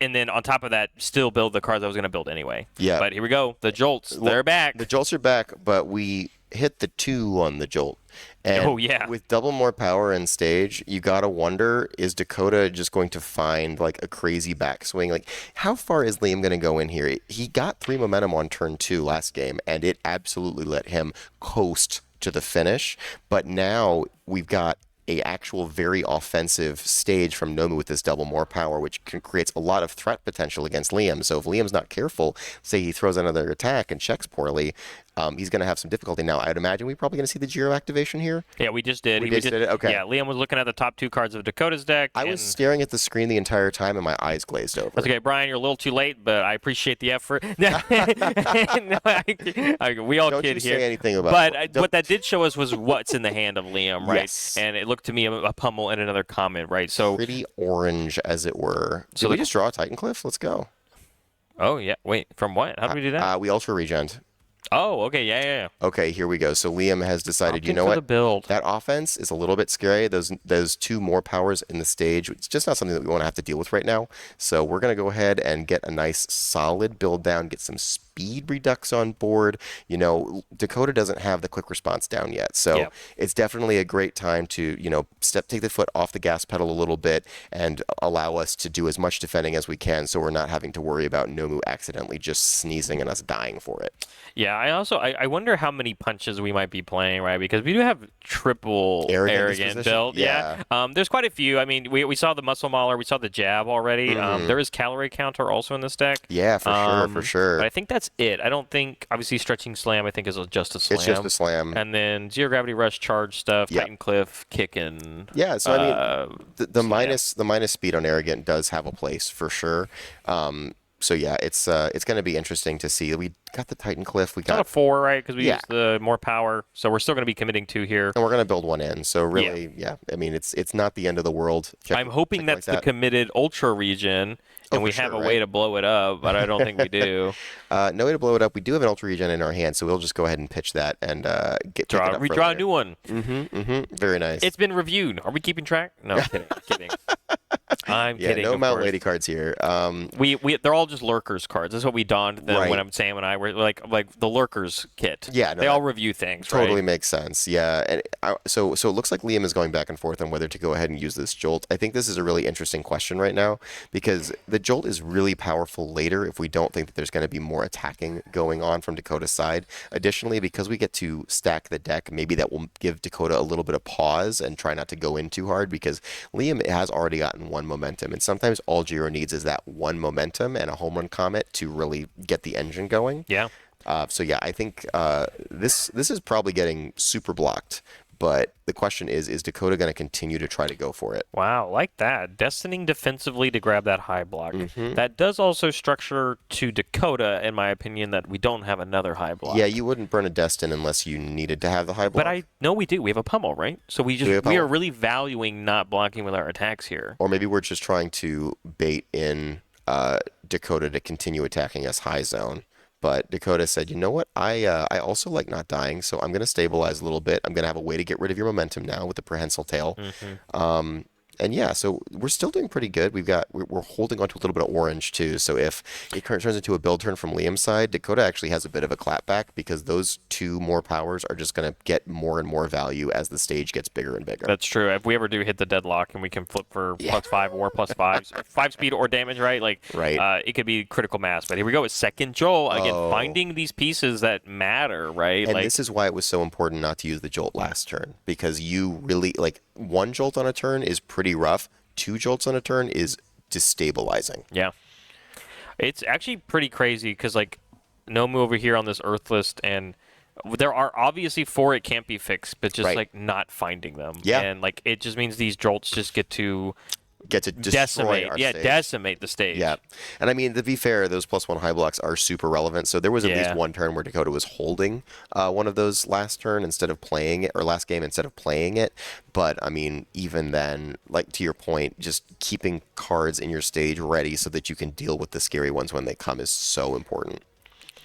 And then on top of that, still build the cards I was going to build anyway. Yeah. But here we go. The Jolts, they're back. The Jolts are back, but we hit the 2 on the Jolt. And with double more power in stage, you got to wonder, is Dakota just going to find like a crazy backswing? Like, how far is Liam going to go in here? He got 3 momentum on turn 2 last game, and it absolutely let him coast to the finish. But now we've got a actual very offensive stage from Nomu with this double more power, which creates a lot of threat potential against Liam. So if Liam's not careful, say he throws another attack and checks poorly, he's going to have some difficulty. Now, I'd imagine we're probably going to see the Jiro activation here. Yeah, we just did. We just did it? Okay. Yeah, Liam was looking at the top 2 cards of Dakota's deck. I was staring at the screen the entire time, and my eyes glazed over. That's okay, Brian. You're a little too late, but I appreciate the effort. We all Don't kid you here. say anything about but what that did show us was what's in the hand of Liam, right? Yes. And it looked to me a pummel and another comment, right? So pretty orange, as it were. So Did we just draw a Titan Cliff? Let's go. Oh yeah. Wait, from what? How did we do that? We ultra regent. Oh, okay, yeah. Okay, here we go. So Liam has decided, you know for what? the build. That offense is a little bit scary. Those 2 more powers in the stage, it's just not something that we want to have to deal with right now. So we're going to go ahead and get a nice solid build down, get some speed redux on board. You know, Dakota doesn't have the quick response down yet. So it's definitely a great time to, you know, take the foot off the gas pedal a little bit and allow us to do as much defending as we can, so we're not having to worry about Nomu accidentally just sneezing and us dying for it. Yeah, I wonder how many punches we might be playing, right? Because we do have triple arrogant build. Yeah. There's quite a few. I mean, we saw the muscle mauler, we saw the jab already. There is calorie counter also in this deck. Yeah, for sure. But I think that's it. I don't think, obviously, stretching slam, I think is just a slam. It's just a slam. And then zero gravity rush charge stuff, Titan Cliff, kicking. Yeah, so I mean, the minus speed on arrogant does have a place for sure. So yeah, it's going to be interesting to see. We got the Titan Cliff. We got not a 4, right? Because we used the more power, so we're still going to be committing 2 here. And we're going to build 1 in. So really, I mean, it's not the end of the world. I'm hoping that's the committed ultra region, and we have a way to blow it up, but I don't think we do. No way to blow it up. We do have an ultra region in our hand, so we'll just go ahead and pitch that and redraw a new one. Very nice. It's been reviewed. Are we keeping track? No, kidding. I'm Yeah, kidding. no of Mount course. Lady cards here. They're all just lurkers cards. That's what we donned them Right. when Sam and I were like the lurkers kit. Yeah, no, they all that review things. totally right? makes sense. Yeah, and so it looks like Liam is going back and forth on whether to go ahead and use this Jolt. I think this is a really interesting question right now because the Jolt is really powerful later if we don't think that there's going to be more attacking going on from Dakota's side. Additionally, because we get to stack the deck, maybe that will give Dakota a little bit of pause and try not to go in too hard because Liam has already gotten one momentum, and sometimes all Giro needs is that one momentum and a home run comet to really get the engine going. Yeah. So yeah, I think this is probably getting super blocked. But the question is Dakota going to continue to try to go for it? Wow, like that. Destining defensively to grab that high block. That does also structure to Dakota, in my opinion, that we don't have another high block. Yeah, you wouldn't burn a Destin unless you needed to have the high block. But I know we do. We have a pummel, right? So we are really valuing not blocking with our attacks here. Or maybe we're just trying to bait in Dakota to continue attacking us high zone. But Dakota said, you know what? I also like not dying, so I'm going to stabilize a little bit. I'm going to have a way to get rid of your momentum now with the prehensile tail. And yeah, so we're still doing pretty good. We're holding on to a little bit of orange too. So if it turns into a build turn from Liam's side, Dakota actually has a bit of a clapback because those two more powers are just going to get more and more value as the stage gets bigger and bigger. That's true. If we ever do hit the deadlock and we can flip for +5 or +5, 5 speed or damage, right? It could be critical mass. But here we go with second Joel again, finding these pieces that matter, right? And this is why it was so important not to use the Jolt last turn because you really one Jolt on a turn is pretty rough. 2 Jolts on a turn is destabilizing. Yeah. It's actually pretty crazy because, Nomu over here on this Earth list, and there are obviously 4 it can't be fixed, but just, not finding them. Yeah. And, it just means these Jolts just get to destroy our stage. decimate the stage. Yeah. And I mean, to be fair, those +1 high blocks are super relevant. So there was at least one turn where Dakota was holding one of those last turn instead of playing it, or last game instead of playing it. But I mean, even then, to your point, just keeping cards in your stage ready so that you can deal with the scary ones when they come is so important.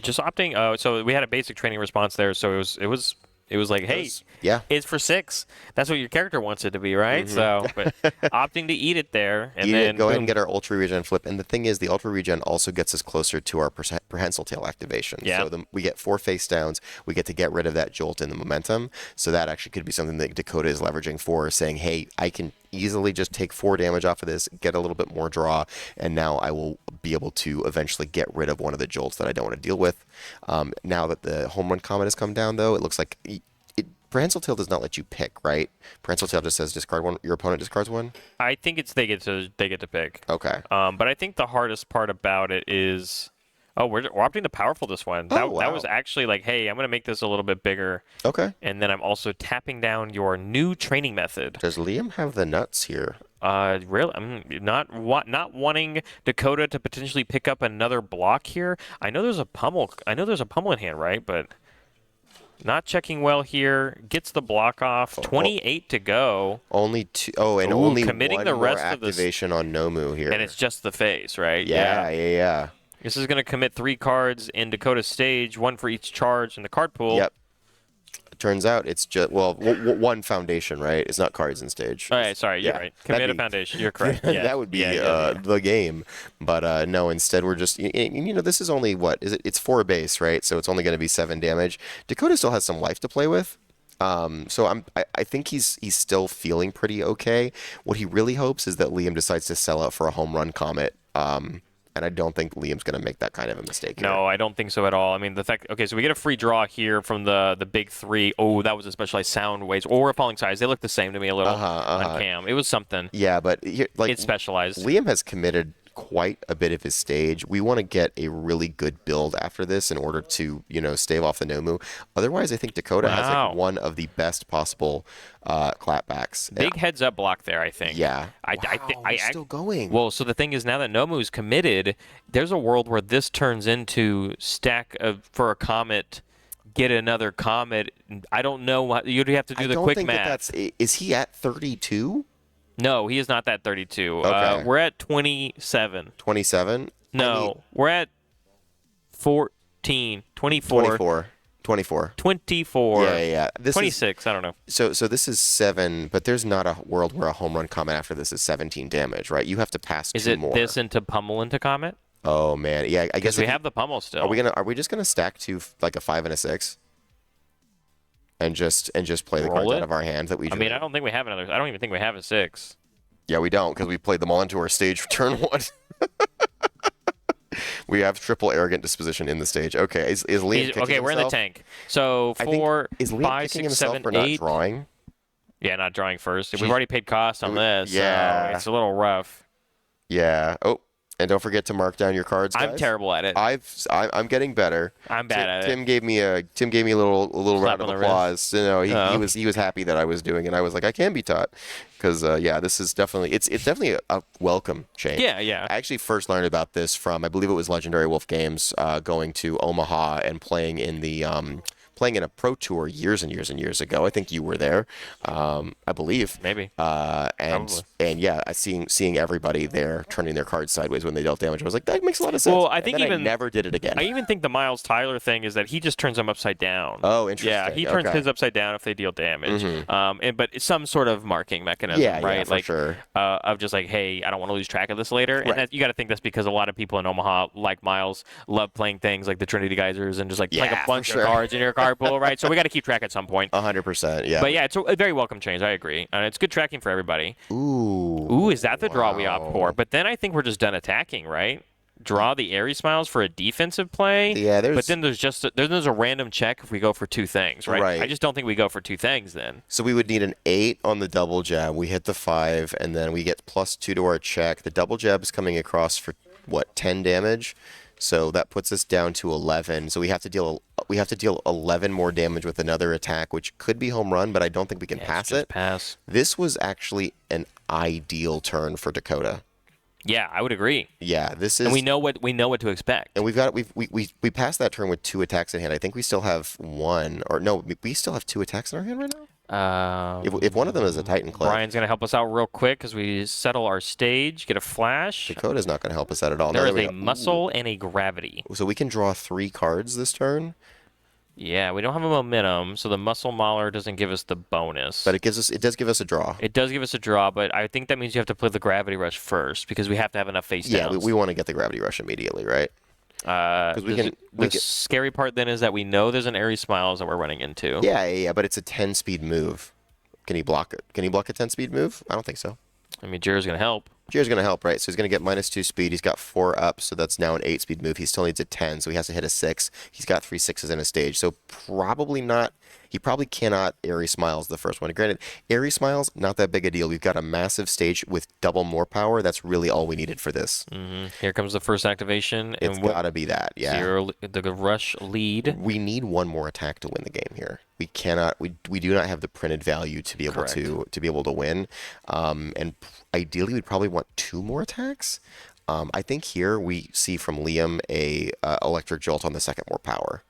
Just opting. So we had a basic training response there. So it was like, hey, it's for 6. That's what your character wants it to be, right? So, but opting to eat it there, and then go ahead and get our Ultra Regen flip. And the thing is, the Ultra Regen also gets us closer to our prehensile tail activation. Yeah. So we get 4 face downs. We get to get rid of that Jolt in the momentum. So that actually could be something that Dakota is leveraging for, saying, hey, I can easily just take 4 damage off of this, get a little bit more draw, and now I will be able to eventually get rid of one of the Jolts that I don't want to deal with. Now that the home run comet has come down, though, it looks like Prehensile Tail does not let you pick, right? Prehensile Tail just says discard 1. Your opponent discards 1. I think they get to pick. Okay. But I think the hardest part about it is, we're opting to powerful this one. That was actually hey, I'm going to make this a little bit bigger. Okay. And then I'm also tapping down your new training method. Does Liam have the nuts here? Really, I'm not wanting Dakota to potentially pick up another block here. I know there's a pummel in hand, right? But not checking well here. Gets the block off. 28 to go. Only 2. Oh, and only committing one the more rest activation on Nomu here. And it's just the face, right? Yeah. This is going to commit 3 cards in Dakota's stage, 1 for each charge in the card pool. Yep. Turns out it's just, 1 foundation, right? It's not cards in stage. All right, sorry, you're right. Commit a foundation. You're correct. Yeah. That would be the game. But no, instead we're just, this is only, it's 4 base, right? So it's only going to be 7 damage. Dakota still has some life to play with. So I think he's still feeling pretty okay. What he really hopes is that Liam decides to sell out for a home run comet. And I don't think Liam's going to make that kind of a mistake here. No, I don't think so at all. I mean, so we get a free draw here from the big 3. Oh, that was a specialized sound waves or a falling size. They look the same to me a little on cam. It was something. Yeah, but it's specialized. Liam has committed quite a bit of his stage. We want to get a really good build after this in order to, stave off the Nomu. Otherwise, I think Dakota has one of the best possible clapbacks. Big heads up block there, I think. Yeah. I still going. Well, so the thing is, now that Nomu's committed, there's a world where this turns into stack for a comet. Get another comet. I don't know what you'd have to do the quick math. Is he at 32? No, he is not that 32. Okay. We're at 27. 27? No, we're at 14, 24. 24. 24. Yeah. This 26. I don't know. So this is 7, but there's not a world where a home run comment after this is 17 damage, right? You have to pass Is 2 it more. this into pummel into comet? Oh man, yeah. I guess Because we have the pummel still. Are we just gonna stack 2 like a 5 and a 6, and just play the Roll cards it? out of our hand that we? I mean, I don't think we have another. I don't even think we have a 6. Yeah, we don't because we played them all into our stage for turn 1. We have triple arrogant disposition in the stage. Okay, is Liam kicking okay, we're in the himself? tank. So I think, 4, is Liam 5, kicking 6, himself 7, for not 8. drawing? Yeah, not drawing first. We've already paid cost on this. Yeah. So it's a little rough. Yeah. Oh, and don't forget to mark down your cards, guys. I'm terrible at it. I'm getting better. I'm bad at it. Tim gave me a little Slap round of on the applause. You know, Oh. he was happy that I was doing it. And I was like, I can be taught, because this is definitely it's definitely a welcome change. Yeah. I actually first learned about this from, I believe it was Legendary Wolf Games, going to Omaha and playing in a pro tour years and years and years ago. I think you were there, I believe. Maybe. And yeah, seeing everybody there turning their cards sideways when they dealt damage, I was like, that makes a lot of sense. Well, I think and then even I never did it again. I even think the Miles Tyler thing is that he just turns them upside down. Oh, interesting. Yeah, he turns Okay. his upside down if they deal damage. But it's some sort of marking mechanism, Yeah, right? for sure. Of just like, hey, I don't want to lose track of this later. And Right. you got to think that's because a lot of people in Omaha, like Miles, love playing things like the Trinity Geysers and just like playing Yeah, a bunch for of sure. cards in your card pool, right? So we got to keep track at some point. 100%. Yeah. But yeah, it's a very welcome change. I agree. And it's good tracking for everybody. Ooh, Is that the draw we opt for? But then I think we're just done attacking, right? Draw the Aries Smiles for a defensive play. Yeah, But then there's a random check if we go for 2 things, right? Right. I just don't think we go for 2 things then. So we would need an 8 on the double jab. We hit the 5, and then we get +2 to our check. The double jab is coming across for 10 damage. So that puts us down to 11. So we have to deal 11 more damage with another attack, which could be home run, but I don't think we can pass Just it. Pass. This was actually an ideal turn for Dakota. Yeah, I would agree. Yeah, this is. And we know what to expect. And we passed that turn with 2 attacks in hand. I think we still have 1, or no, we still have 2 attacks in our hand right now. If one of them is a Titan Clip, Brian's gonna help us out real quick as we settle our stage, get a flash. Dakota's not going to help us out at all. There Now is that we a muscle and a gravity. So we can draw 3 cards this turn, Yeah, we don't have a momentum, so the muscle mauler doesn't give us the bonus. but it does give us a draw. It does give us a draw, but I think that means you have to play the gravity rush first because we have to have enough face Yeah, downs. we want to get the gravity rush immediately, right? The scary part then is that we know there's an Aries Smiles that we're running into. Yeah, but it's a 10-speed move. Can he block it? Can he block a 10-speed move? I don't think so. I mean, Jiro's going to help. Jiro's going to help, right? So he's going to get -2 speed. He's got 4 up, so that's now an 8-speed move. He still needs a 10, so he has to hit a 6. He's got 3 6s in a stage, so probably not. He probably cannot Aries Smiles the first one. Granted, Aries Smiles, not that big a deal. We've got a massive stage with double more power. That's really all we needed for this. Here comes the first activation. It's got to be that, yeah. Zero, the rush lead. We need 1 more attack to win the game here. We cannot. We do not have the printed value to be able to win. And ideally, we'd probably want 2 more attacks. I think here we see from Liam a electric jolt on the second more power.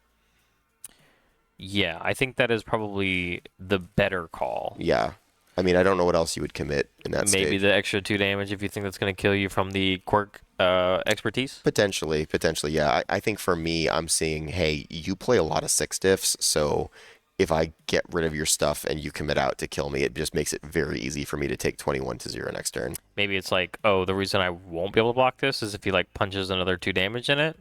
Yeah, I think that is probably the better call. Yeah. I mean, I don't know what else you would commit in that Maybe stage. the extra 2 damage if you think that's going to kill you from the quirk expertise. Potentially, yeah. I think for me, I'm seeing, hey, you play a lot of 6 diffs, so if I get rid of your stuff and you commit out to kill me, it just makes it very easy for me to take 21-0 next turn. Maybe it's like, oh, the reason I won't be able to block this is if he like punches another 2 damage in it.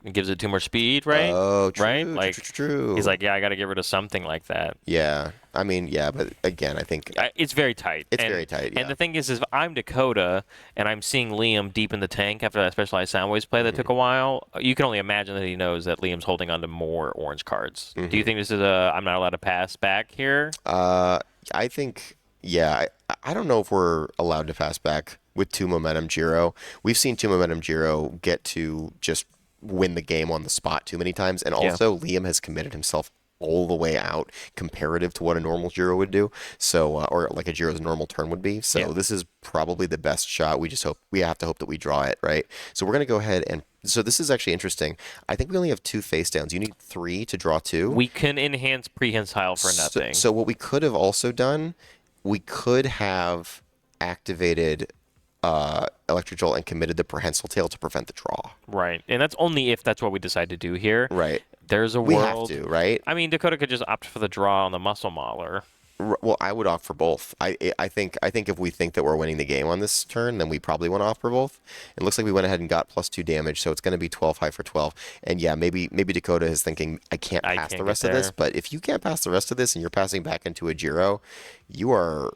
It gives it 2 more speed, right? Oh, true, right? true, Like, true. He's like, yeah, I got to get rid of something like that. Yeah. I mean, yeah, but again, I think It's very tight. It's very tight, yeah. And the thing is if I'm Dakota and I'm seeing Liam deep in the tank after that specialized Soundwaves play that took a while, you can only imagine that he knows that Liam's holding on to more orange cards. Do you think this is I'm not allowed to pass back here? I think, yeah, I don't know if we're allowed to pass back with 2 momentum Jiro. We've seen 2 momentum Jiro get to just win the game on the spot too many times, and also Liam has committed himself all the way out comparative to what a normal Jiro would do, so or like a Jiro's normal turn would be. So this is probably the best shot. We have to hope that we draw it, right? So we're gonna go ahead and so this is actually interesting. I think we only have 2 face downs. You need 3 to draw 2. We can enhance prehensile for nothing. So what we could have also done, we could have activated Electric Jolt and committed the Prehensile Tail to prevent the draw. Right. And that's only if that's what we decide to do here. Right. There's a We world. have to, right? I mean, Dakota could just opt for the draw on the Muscle Mauler. Well, I would opt for both. I think if we think that we're winning the game on this turn, then we probably want to opt for both. It looks like we went ahead and got +2 damage, so it's going to be 12 high for 12. And yeah, maybe Dakota is thinking I can't pass the rest of this. But if you can't pass the rest of this and you're passing back into a Jiro, you are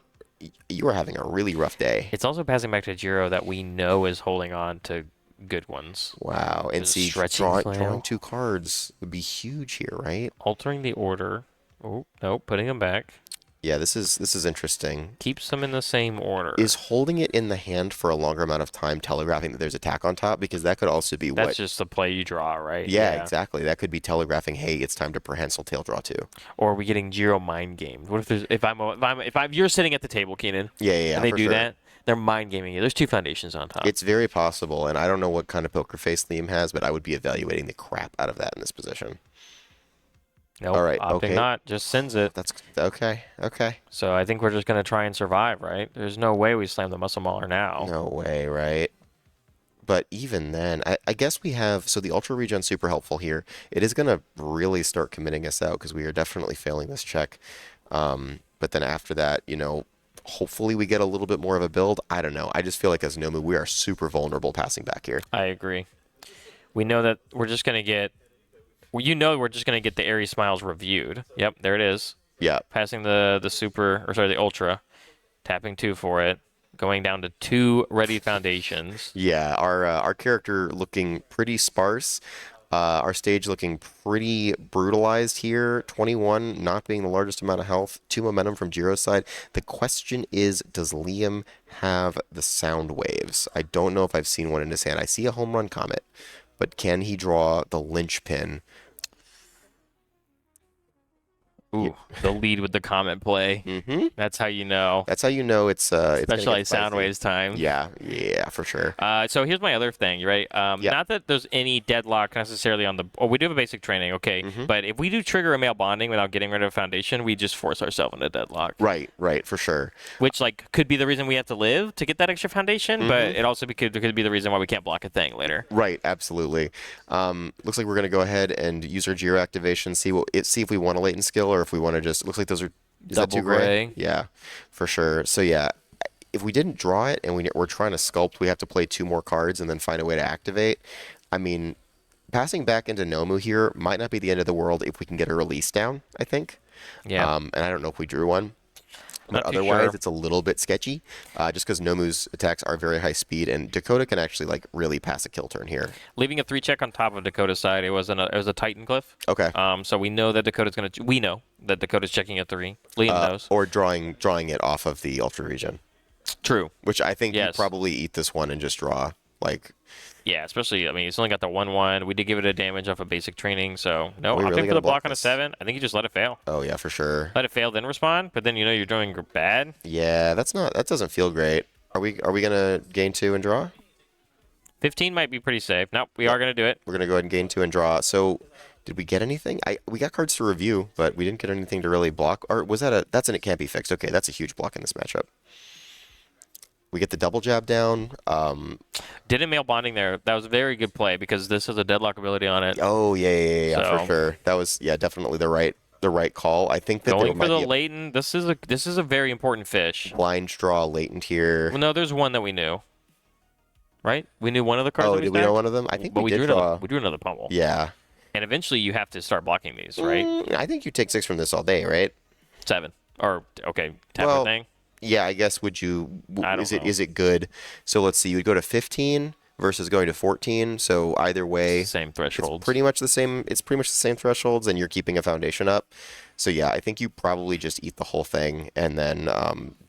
having a really rough day. It's also passing back to Jiro that we know is holding on to good ones. Wow, and Just see, stretching drawing flail. 2 cards would be huge here, right? Altering the order. Oh, no, putting them back. Yeah, this is interesting. Keeps them in the same order. Is holding it in the hand for a longer amount of time telegraphing that there's attack on top? Because that could also be That's what... just the play you draw, right? Yeah, exactly. That could be telegraphing, hey, it's time to prehensile tail draw 2. Or are we getting Jiro mind gamed? What if there's if you're sitting at the table, Keenan? Yeah, And they for do sure. that, they're mind gaming you. There's 2 foundations on top. It's very possible, and I don't know what kind of poker face Liam has, but I would be evaluating the crap out of that in this position. Nope, all right, opting okay. not, just sends it. That's okay. So I think we're just gonna try and survive, right? There's no way we slam the Muscle Mauler now. No way, right? But even then, I guess we have... So the Ultra Regen super helpful here. It is going to really start committing us out because we are definitely failing this check. But then after that, hopefully we get a little bit more of a build. I don't know. I just feel like as Nomu, we are super vulnerable passing back here. I agree. We know that we're just gonna get... Well, we're just gonna get the Airy Smiles reviewed. Yep, there it is. Yeah. Passing the the Ultra. Tapping 2 for it. Going down to 2 ready foundations. Yeah, our character looking pretty sparse. Our stage looking pretty brutalized here. 21 not being the largest amount of health. 2 momentum from Jiro's side. The question is, does Liam have the sound waves? I don't know if I've seen one in his hand. I see a home run comet, but can he draw the linchpin? Ooh, the lead with the comment play. Mm-hmm. That's how you know. That's how you know it's gonna get Specialized sound spicy. waves time. Yeah, for sure. So here's my other thing, right? Not that there's any deadlock necessarily on the... Oh, we do have a basic training, okay. But if we do trigger a male bonding without getting rid of a foundation, we just force ourselves into deadlock. Right, for sure. Which, could be the reason we have to live to get that extra foundation, but it also could be the reason why we can't block a thing later. Right, absolutely. Looks like we're going to go ahead and use our Jiro activation, see if we want a latent skill or if we want to just... Looks like those are... Is that 2 Double gray? Yeah, for sure. So yeah, if we didn't draw it and we're trying to sculpt, we have to play 2 more cards and then find a way to activate. I mean, passing back into Nomu here might not be the end of the world if we can get a release down, I think. Yeah. And I don't know if we drew one. But Not too otherwise, sure. it's a little bit sketchy, just because Nomu's attacks are very high speed, and Dakota can actually really pass a kill turn here. Leaving a 3 check on top of Dakota's side, it was a Titan Glyph. Okay. So we know that Dakota's checking a 3. Liam knows. Or drawing it off of the Ultra Regen, True. which I think Yes. you probably eat this one and just draw Yeah, especially, it's only got the 1/1. We did give it a damage off of basic training, so no, We opting really for gotta the block block on a this. 7. I think you just let it fail. Oh yeah, for sure. Let it fail, then respond, but then you're doing bad. Yeah, that doesn't feel great. Are we gonna gain 2 and draw? 15 might be pretty safe. Nope, we are going to do it. We're gonna go ahead and gain 2 and draw. So, did we get anything? We got cards to review, but we didn't get anything to really block. Or was that it can't be fixed? Okay, that's a huge block in this matchup. We get the double jab down. Didn't male bonding there. That was a very good play because this has a deadlock ability on it. Oh yeah, So- for sure. That was definitely the right call. I think that there Going for might the be a latent, this is a very important fish. blind draw latent here. Well, no, there's one that we knew. Right? We knew one of the cards. Oh, that did we know one of them? I think but we we did drew draw. another. We drew another pummel. Yeah. And eventually, you have to start blocking these, right? I think you take 6 from this all day, right? 7 or okay, tap Well, thing. Yeah, I guess would you? I don't know. Is it good? So let's see. You would go to 15 versus going to 14. So either way, Same thresholds. It's pretty much the same. It's pretty much the same thresholds, and you're keeping a foundation up. So yeah, I think you probably just eat the whole thing and then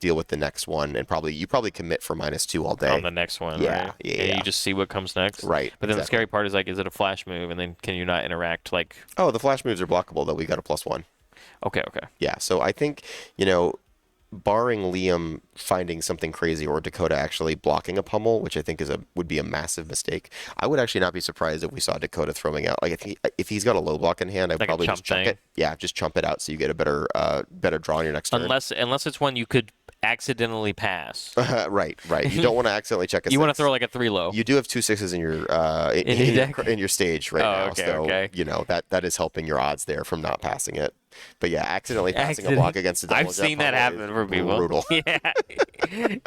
deal with the next one, and you probably commit for -2 all day. On the next one, Yeah, right? yeah, And yeah. you just see what comes next. Right, But then the exactly. scary part is is it a flash move, and then can you not interact? Oh, the flash moves are blockable though. We got a +1. Okay. Yeah, so I think, barring Liam finding something crazy or Dakota actually blocking a pummel, which I think would be a massive mistake, I would actually not be surprised if we saw Dakota throwing out. If he's got a low block in hand, I'd Like a probably just chump chunk thing? it. Yeah, just chump it out so you get a better draw on your next turn. Unless it's one you could accidentally pass. Right. You don't want to accidentally check a You want to six. throw like a 3 low. You do have 2 6s in your in your stage right Oh, now, okay, so okay. you know that is helping your odds there from not passing it. But yeah, accidentally passing a block against a double I've jet seen that pummel happen is for people. brutal. Yeah.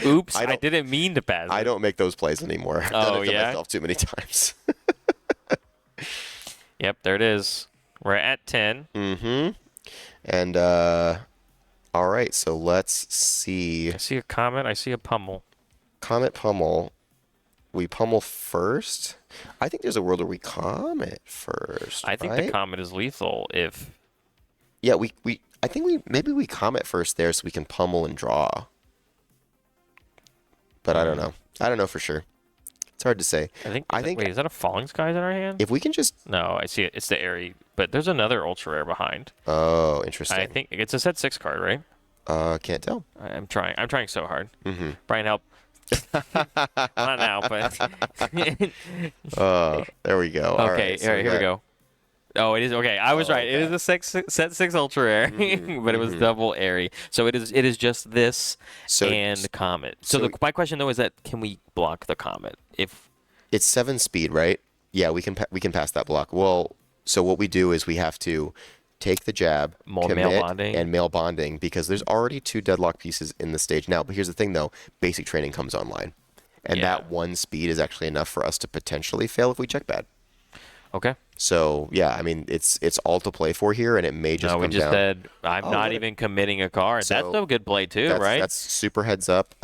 Oops, I I don't- didn't mean to pass. I it. don't make those plays anymore. I've done Oh, it to yeah? myself too many times. Yep, there it is. We're at 10. And all right, so let's see. I see a comet. I see a pummel. Comet pummel. We pummel first. I think there's a world where we comet first. I think right? the comet is lethal if. Yeah, I think maybe we comet first there so we can pummel and draw. But I don't know. I don't know for sure. It's hard to say. I think. Wait, is that a falling skies in our hand? If we can just No, I see it. It's the airy, but there's another ultra rare behind. Oh, interesting. I think it's a set 6 card, right? Can't tell. I'm trying. I'm trying so hard. Brian, help. Not now, but. There we go. All Okay, right, so all right, here we go. Oh, it is okay. I was right. It is a set 6 ultra rare, but it was double airy. So it is just this So- and comet. So, so- my question though is that can we block the comet if It's 7 speed, right? Yeah, we can pass that block. Well, so what we do is we have to take the jab, Mail commit, bonding. and mail bonding because there's already 2 deadlock pieces in the stage now. But here's the thing, though: basic training comes online, and Yeah. that 1 speed is actually enough for us to potentially fail if we check bad. okay? So yeah, I mean it's all to play for here, and it may just No, we come just down. said I'm not really? even committing a card. That's So a good play too, That's, right? That's super heads up.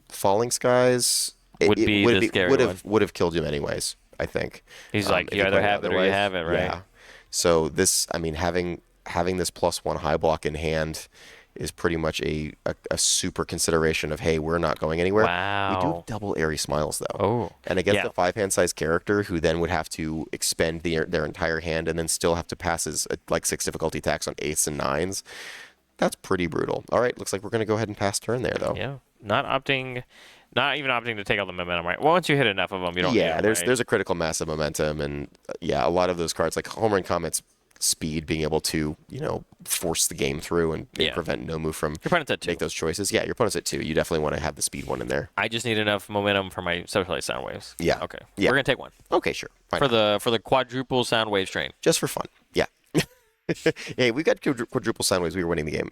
Falling skies Would be the scary would have killed him anyways. I think. He's like, if you he either played have it or you otherwise. haven't, right? Yeah. So this, I mean, having this +1 high block in hand is pretty much a super consideration of, hey, we're not going anywhere. We do Wow. have double airy smiles though. Oh. And against Yeah. a 5-hand size character who then would have to expend their entire hand and then still have to pass his like 6 difficulty attacks on 8s and 9s. That's pretty brutal. All right, looks like we're going to go ahead and pass turn there though. Yeah. Not even opting to take all the momentum, right? Well, once you hit enough of them, you don't. Yeah, need them, there's right? there's a critical mass of momentum, and yeah, a lot of those cards like Home Run Comet's speed, being able to force the game through and Yeah. prevent Nomu from Your opponent's at 2. make those choices. Yeah, your opponent's at 2. You definitely want to have the speed one in there. I just need enough momentum for my subplay sound waves. Yeah. Okay. Yeah. We're gonna take one Okay, sure. Fine. for the quadruple sound waves train. Just for fun. Yeah. Hey, we got quadruple sideways. We were winning the game.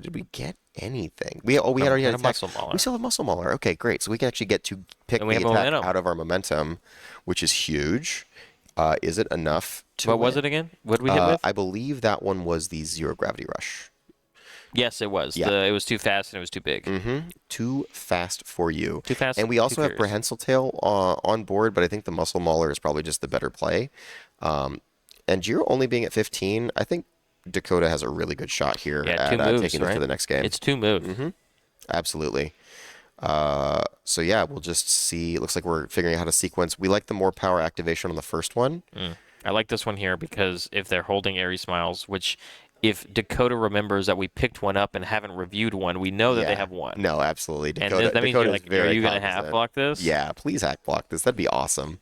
Did we get anything? We had already had a attack. muscle mauler. We still have muscle mauler. Okay, great. So we can actually get to pick And we the have attack momentum. out of our momentum, which is huge. Is it enough to What was win? it again? What did we hit with? I believe that one was the zero gravity rush. Yes, it was. Yeah. It was too fast and it was too big. Too fast for you. Too fast. And we too also have furious. prehensile tail on board, but I think the muscle mauler is probably just the better play. And Jiro only being at 15, I think Dakota has a really good shot here Yeah, at 2 moves, taking us right? to the next game. It's 2 moves. Absolutely. So yeah, we'll just see. It looks like we're figuring out how to sequence. We like the more power activation on the first one. I like this one here because if they're holding Airy Smiles, which if Dakota remembers that we picked one up and haven't reviewed one, we know that they Yeah. have one. No, absolutely. And Dakota, that means Dakota's you're like, very are you going to cognizant. half block this? Yeah, please hack block this. That'd be awesome.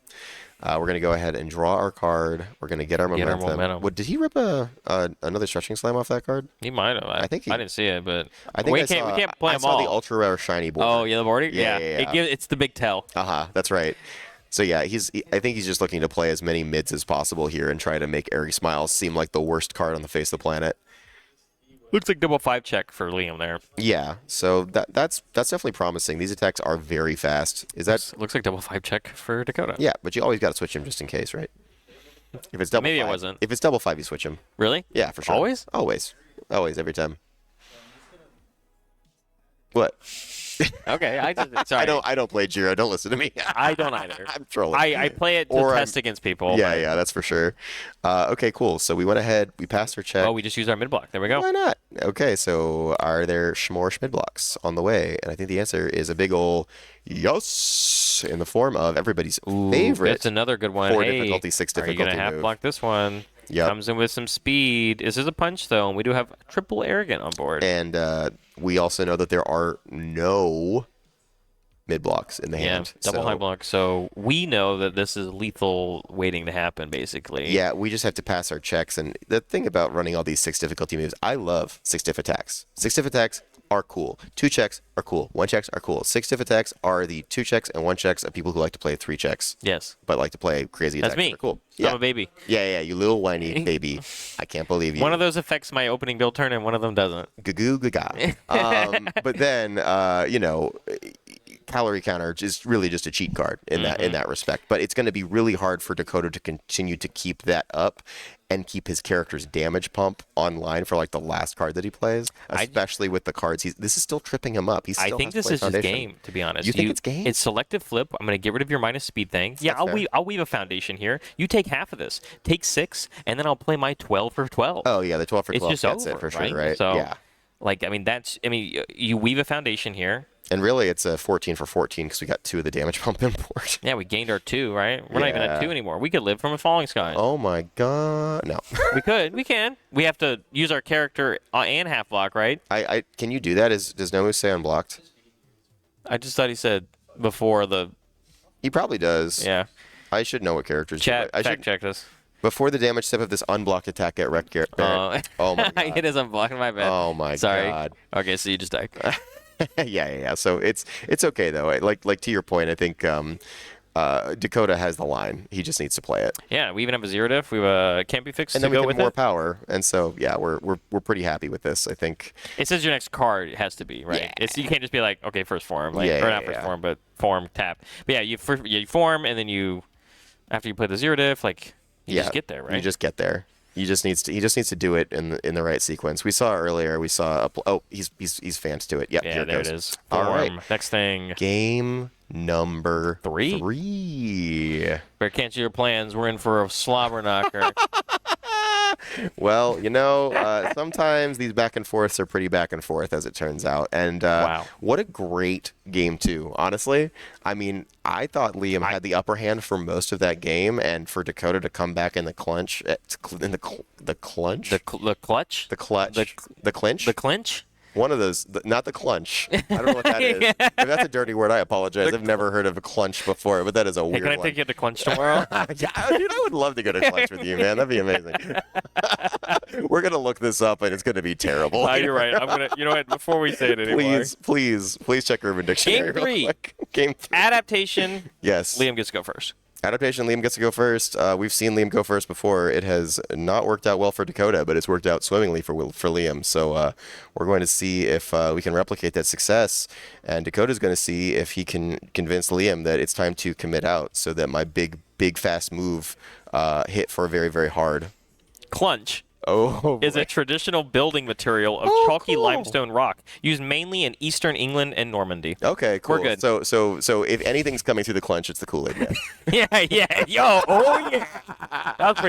We're going to go ahead and draw our card. We're going to get our momentum. Did he rip another stretching slam off that card? He might have. I think he- I didn't see it, but I think we I can't saw, we can't play I them saw all. the ultra rare shiny board. Oh, yeah, the boarding. Yeah, yeah. It's the big tell. That's right. So yeah, I think he's just looking to play as many mids as possible here and try to make Airy Smiles seem like the worst card on the face of the planet. Looks like double 5 check for Liam there. Yeah, so that's definitely promising. These attacks are very fast. Is that Looks like double 5 check for Dakota. yeah? But you always got to switch him just in case, right? If it's double Maybe it 5, wasn't. If it's double 5, you switch him. Really? Yeah, for sure. Always? Always, every time. What? Okay. Sorry. I don't play Jiro. Don't listen to me. I don't either. I'm trolling. I play it to Or test against people. yeah, that's for sure. Okay, cool. So we went ahead. We passed our check. Oh, we just used our mid block. There we go. Why not? Okay, so are there Schmore Schmid blocks on the way? And I think the answer is a big ol' yes in the form of everybody's favorite. That's another good one. 4 Hey, difficulty, 6 are you difficulty gonna half move. block this one? Yep. Comes in with some speed. This is a punch though, and we do have triple arrogant on board. And we also know that there are no mid blocks in the Yeah, hand. double so, high block. So we know that this is lethal waiting to happen, basically. Yeah, we just have to pass our checks. And the thing about running all these 6 difficulty moves, I love 6 diff attacks. 6 diff attacks, are cool. 2 checks are cool. 1 checks are cool. 6 diff attacks are the 2 checks and 1 checks of people who like to play 3 checks. Yes. But like to play crazy attacks. That's me. That are cool. I'm a baby. Yeah, you little whiny baby. I can't believe you. One of those affects my opening build turn, and one of them doesn't. Goo gaga. But then, calorie counter is really just a cheat card in that respect. But it's going to be really hard for Dakota to continue to keep that up and keep his character's damage pump online for like the last card that he plays, especially with the cards. This is still tripping him up. I think this is his game, to be honest. You think it's game? It's selective flip. I'm going to get rid of your minus speed thing. Yeah, I'll weave a foundation here. You take half of this. Take 6, and then I'll play my 12 for 12. Oh yeah, the 12 for 12 it's just gets over, it for sure, right? So, yeah. You weave a foundation here. And really, it's a 14 for 14 because we got 2 of the damage pump import. Yeah, we gained our 2, right? We're not even at 2 anymore. We could live from a falling sky. Oh my god, no. We could. We can. We have to use our character and half block, right? Can you do that? Does Nomu say unblocked? I just thought he said before the. He probably does. Yeah. I should know what characters. Chat. I should check this. Before the damage step of this unblocked attack at wrecked Barrett. Oh my god. It is unblocked, my bad. Oh my Sorry. god. Okay, so you just died. yeah. So it's okay though. Like to your point, I think Dakota has the line. He just needs to play it. Yeah, we even have a 0 diff. We have a can't be fixed and to then we go have with more it. power. And so yeah, we're pretty happy with this. I think it says your next card has to be right. Yeah. You can't just be like, okay, first form, like, Yeah, or not first form, but form tap. But yeah, you form, and then after you play the 0 diff, like you just get there, right? You just get there. He just needs to do it in the right sequence. We saw earlier. We saw he's fans to it. Yep, yeah, here there it it is. All Form. right. Next thing. Game number 3. Better cancel your plans. We're in for a slobber knocker. Well, sometimes these back and forths are pretty back and forth, as it turns out. And wow. What a great game, too, honestly. I mean, I thought Liam had the upper hand for most of that game, and for Dakota to come back in the clinch, the clinch? The clinch? One of those, not the clunch. I don't know what that is. If that's a dirty word, I apologize. I've never heard of a clunch before, but that is a weird one. Can I take you to clunch tomorrow? Yeah, dude, I would love to go to clunch with you, man. That'd be amazing. We're going to look this up, and it's going to be terrible. No, you're right. I'm going to, you know what, before we say it anymore. Please check Urban Dictionary Game 3. real quick. Game 3. Adaptation. Yes. Liam gets to go first. Adaptation, Liam gets to go first. We've seen Liam go first before. It has not worked out well for Dakota, but it's worked out swimmingly for Liam. So we're going to see if we can replicate that success. And Dakota's going to see if he can convince Liam that it's time to commit out so that my big, fast move hit for very, very hard. Clunch. Oh, is a traditional building material of chalky limestone rock used mainly in eastern England and Normandy. Okay, cool. We're good. So if anything's coming through the clunch, it's the Kool-Aid Man. yeah. Yo, oh yeah. That was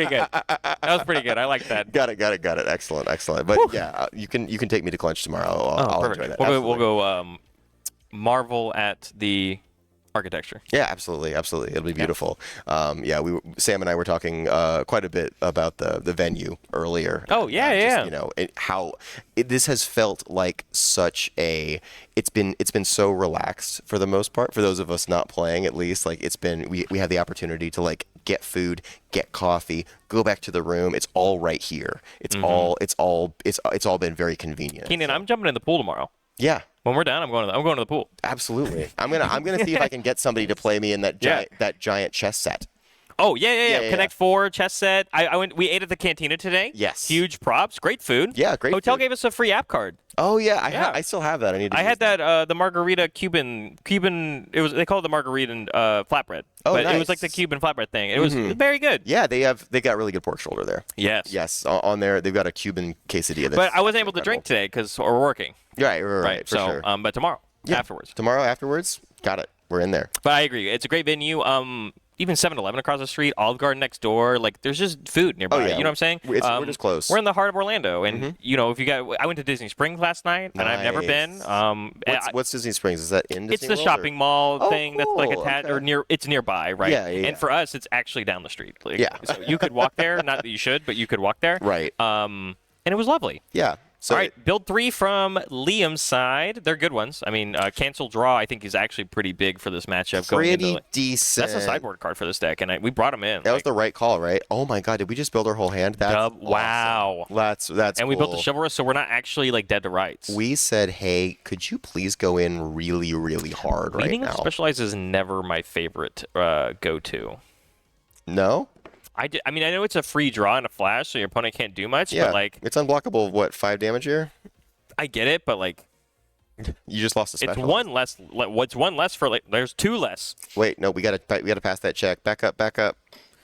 pretty good. I like that. Got it. Excellent. But yeah, you can take me to clunch tomorrow. I'll enjoy that. We'll go marvel at the architecture. Yeah, absolutely. It'll be beautiful. Sam and I were talking quite a bit about the venue earlier. Oh yeah. How this has felt like such a. It's been so relaxed for the most part. For those of us not playing, at least, like it's been. We have the opportunity to like get food, get coffee, go back to the room. It's all right here. It's all been very convenient. Keenan, I'm jumping in the pool tomorrow. Yeah. When we're done, I'm going to the pool. Absolutely. I'm gonna see if I can get somebody to play me in that giant chess set. Oh yeah. Connect 4 chess set. We ate at the cantina today. Yes. Huge props. Great food. Yeah, great. Hotel food. gave us a free app card. Oh yeah, I still have that. I had that the margarita Cuban. It was they call it the margarita flatbread. Oh, but nice. It was like the Cuban flatbread thing. It was very good. Yeah, they got really good pork shoulder there. Yes. On there they've got a Cuban quesadilla. But I wasn't able to drink today because we're working. Right, for so, sure. But tomorrow. Yeah. Afterwards. Tomorrow afterwards. Got it. We're in there. But I agree. It's a great venue. Even 7-Eleven across the street, Olive Garden next door. Like, there's just food nearby. Oh, yeah. You know what I'm saying? We're just close. We're in the heart of Orlando, and I went to Disney Springs last night, and I've never been. What's Disney Springs? Is that in Disney It's the World, shopping mall thing that's like attached or near. It's nearby, right? Yeah. And for us, it's actually down the street. Like, yeah. So you could walk there. Not that you should, but you could walk there. Right. And it was lovely. Yeah. So All right, build 3 from Liam's side. They're good ones. I mean, cancel draw, I think, is actually pretty big for this matchup. pretty decent. That's a sideboard card for this deck, and we brought him in. That was the right call, right? Oh my god, did we just build our whole hand? That's awesome. Wow. That's And we built the cool. Chivalrous, so we're not actually like dead to rights. We said, hey, could you please go in really, really hard right Meaning now? of Specialized is never my favorite go-to. No? I mean, I know it's a free draw and a flash, so your opponent can't do much, Yeah. but like, It's unblockable, what, 5 damage here? I get it, but like, You just lost a it's special. one less. What's one less for like? There's 2 less. Wait, no, we gotta pass that check. Back up.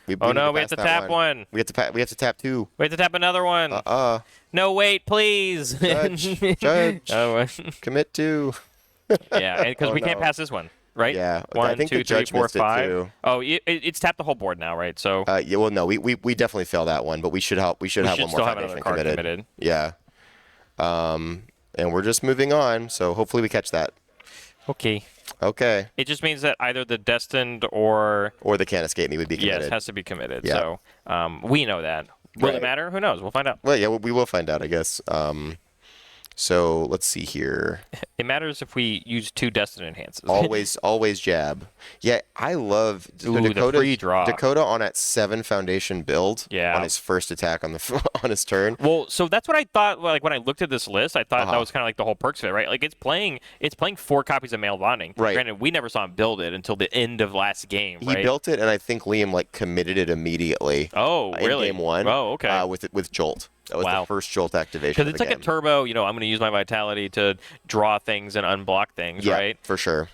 We Oh no, need we have to pass that tap one. We have to tap 2. We have to tap another one. No, wait, please. Judge, Oh, commit to. yeah, because Oh, we can't no. pass this one, right? Yeah, I 1, think the 2, 3, judge 4, missed it, 5. too. Oh, it's tapped the whole board now, right? So Yeah, well, no, we definitely failed that one, but we should have one should more still have foundation another card committed. Yeah. And we're just moving on, so hopefully we catch that. Okay. Okay. It just means that either the Destined or Or the Can't Escape Me would be committed. yes has to be committed. Yeah. So we know that. Will it Right. matter? Who knows? We'll find out. Well, yeah, we will find out, I guess. So let's see here. It matters if we use 2 Destined enhances. Always jab. Yeah, I love Ooh, the free draw. Dakota on that 7 foundation build. Yeah. On his first attack on the on his turn. Well, so that's what I thought. Like when I looked at this list, I thought Uh-huh. that was kind of like the whole perks of it, right? Like it's playing 4 copies of Male Bonding. Right. Granted, we never saw him build it until the end of last game. He right? built it, and I think Liam like committed it immediately. Oh, really? In game 1. Oh, okay. With Jolt. That was Wow. the first Jolt activation. Because of it's the like a game. turbo. I'm going to use my vitality to draw things and unblock things, Yeah, right? for sure.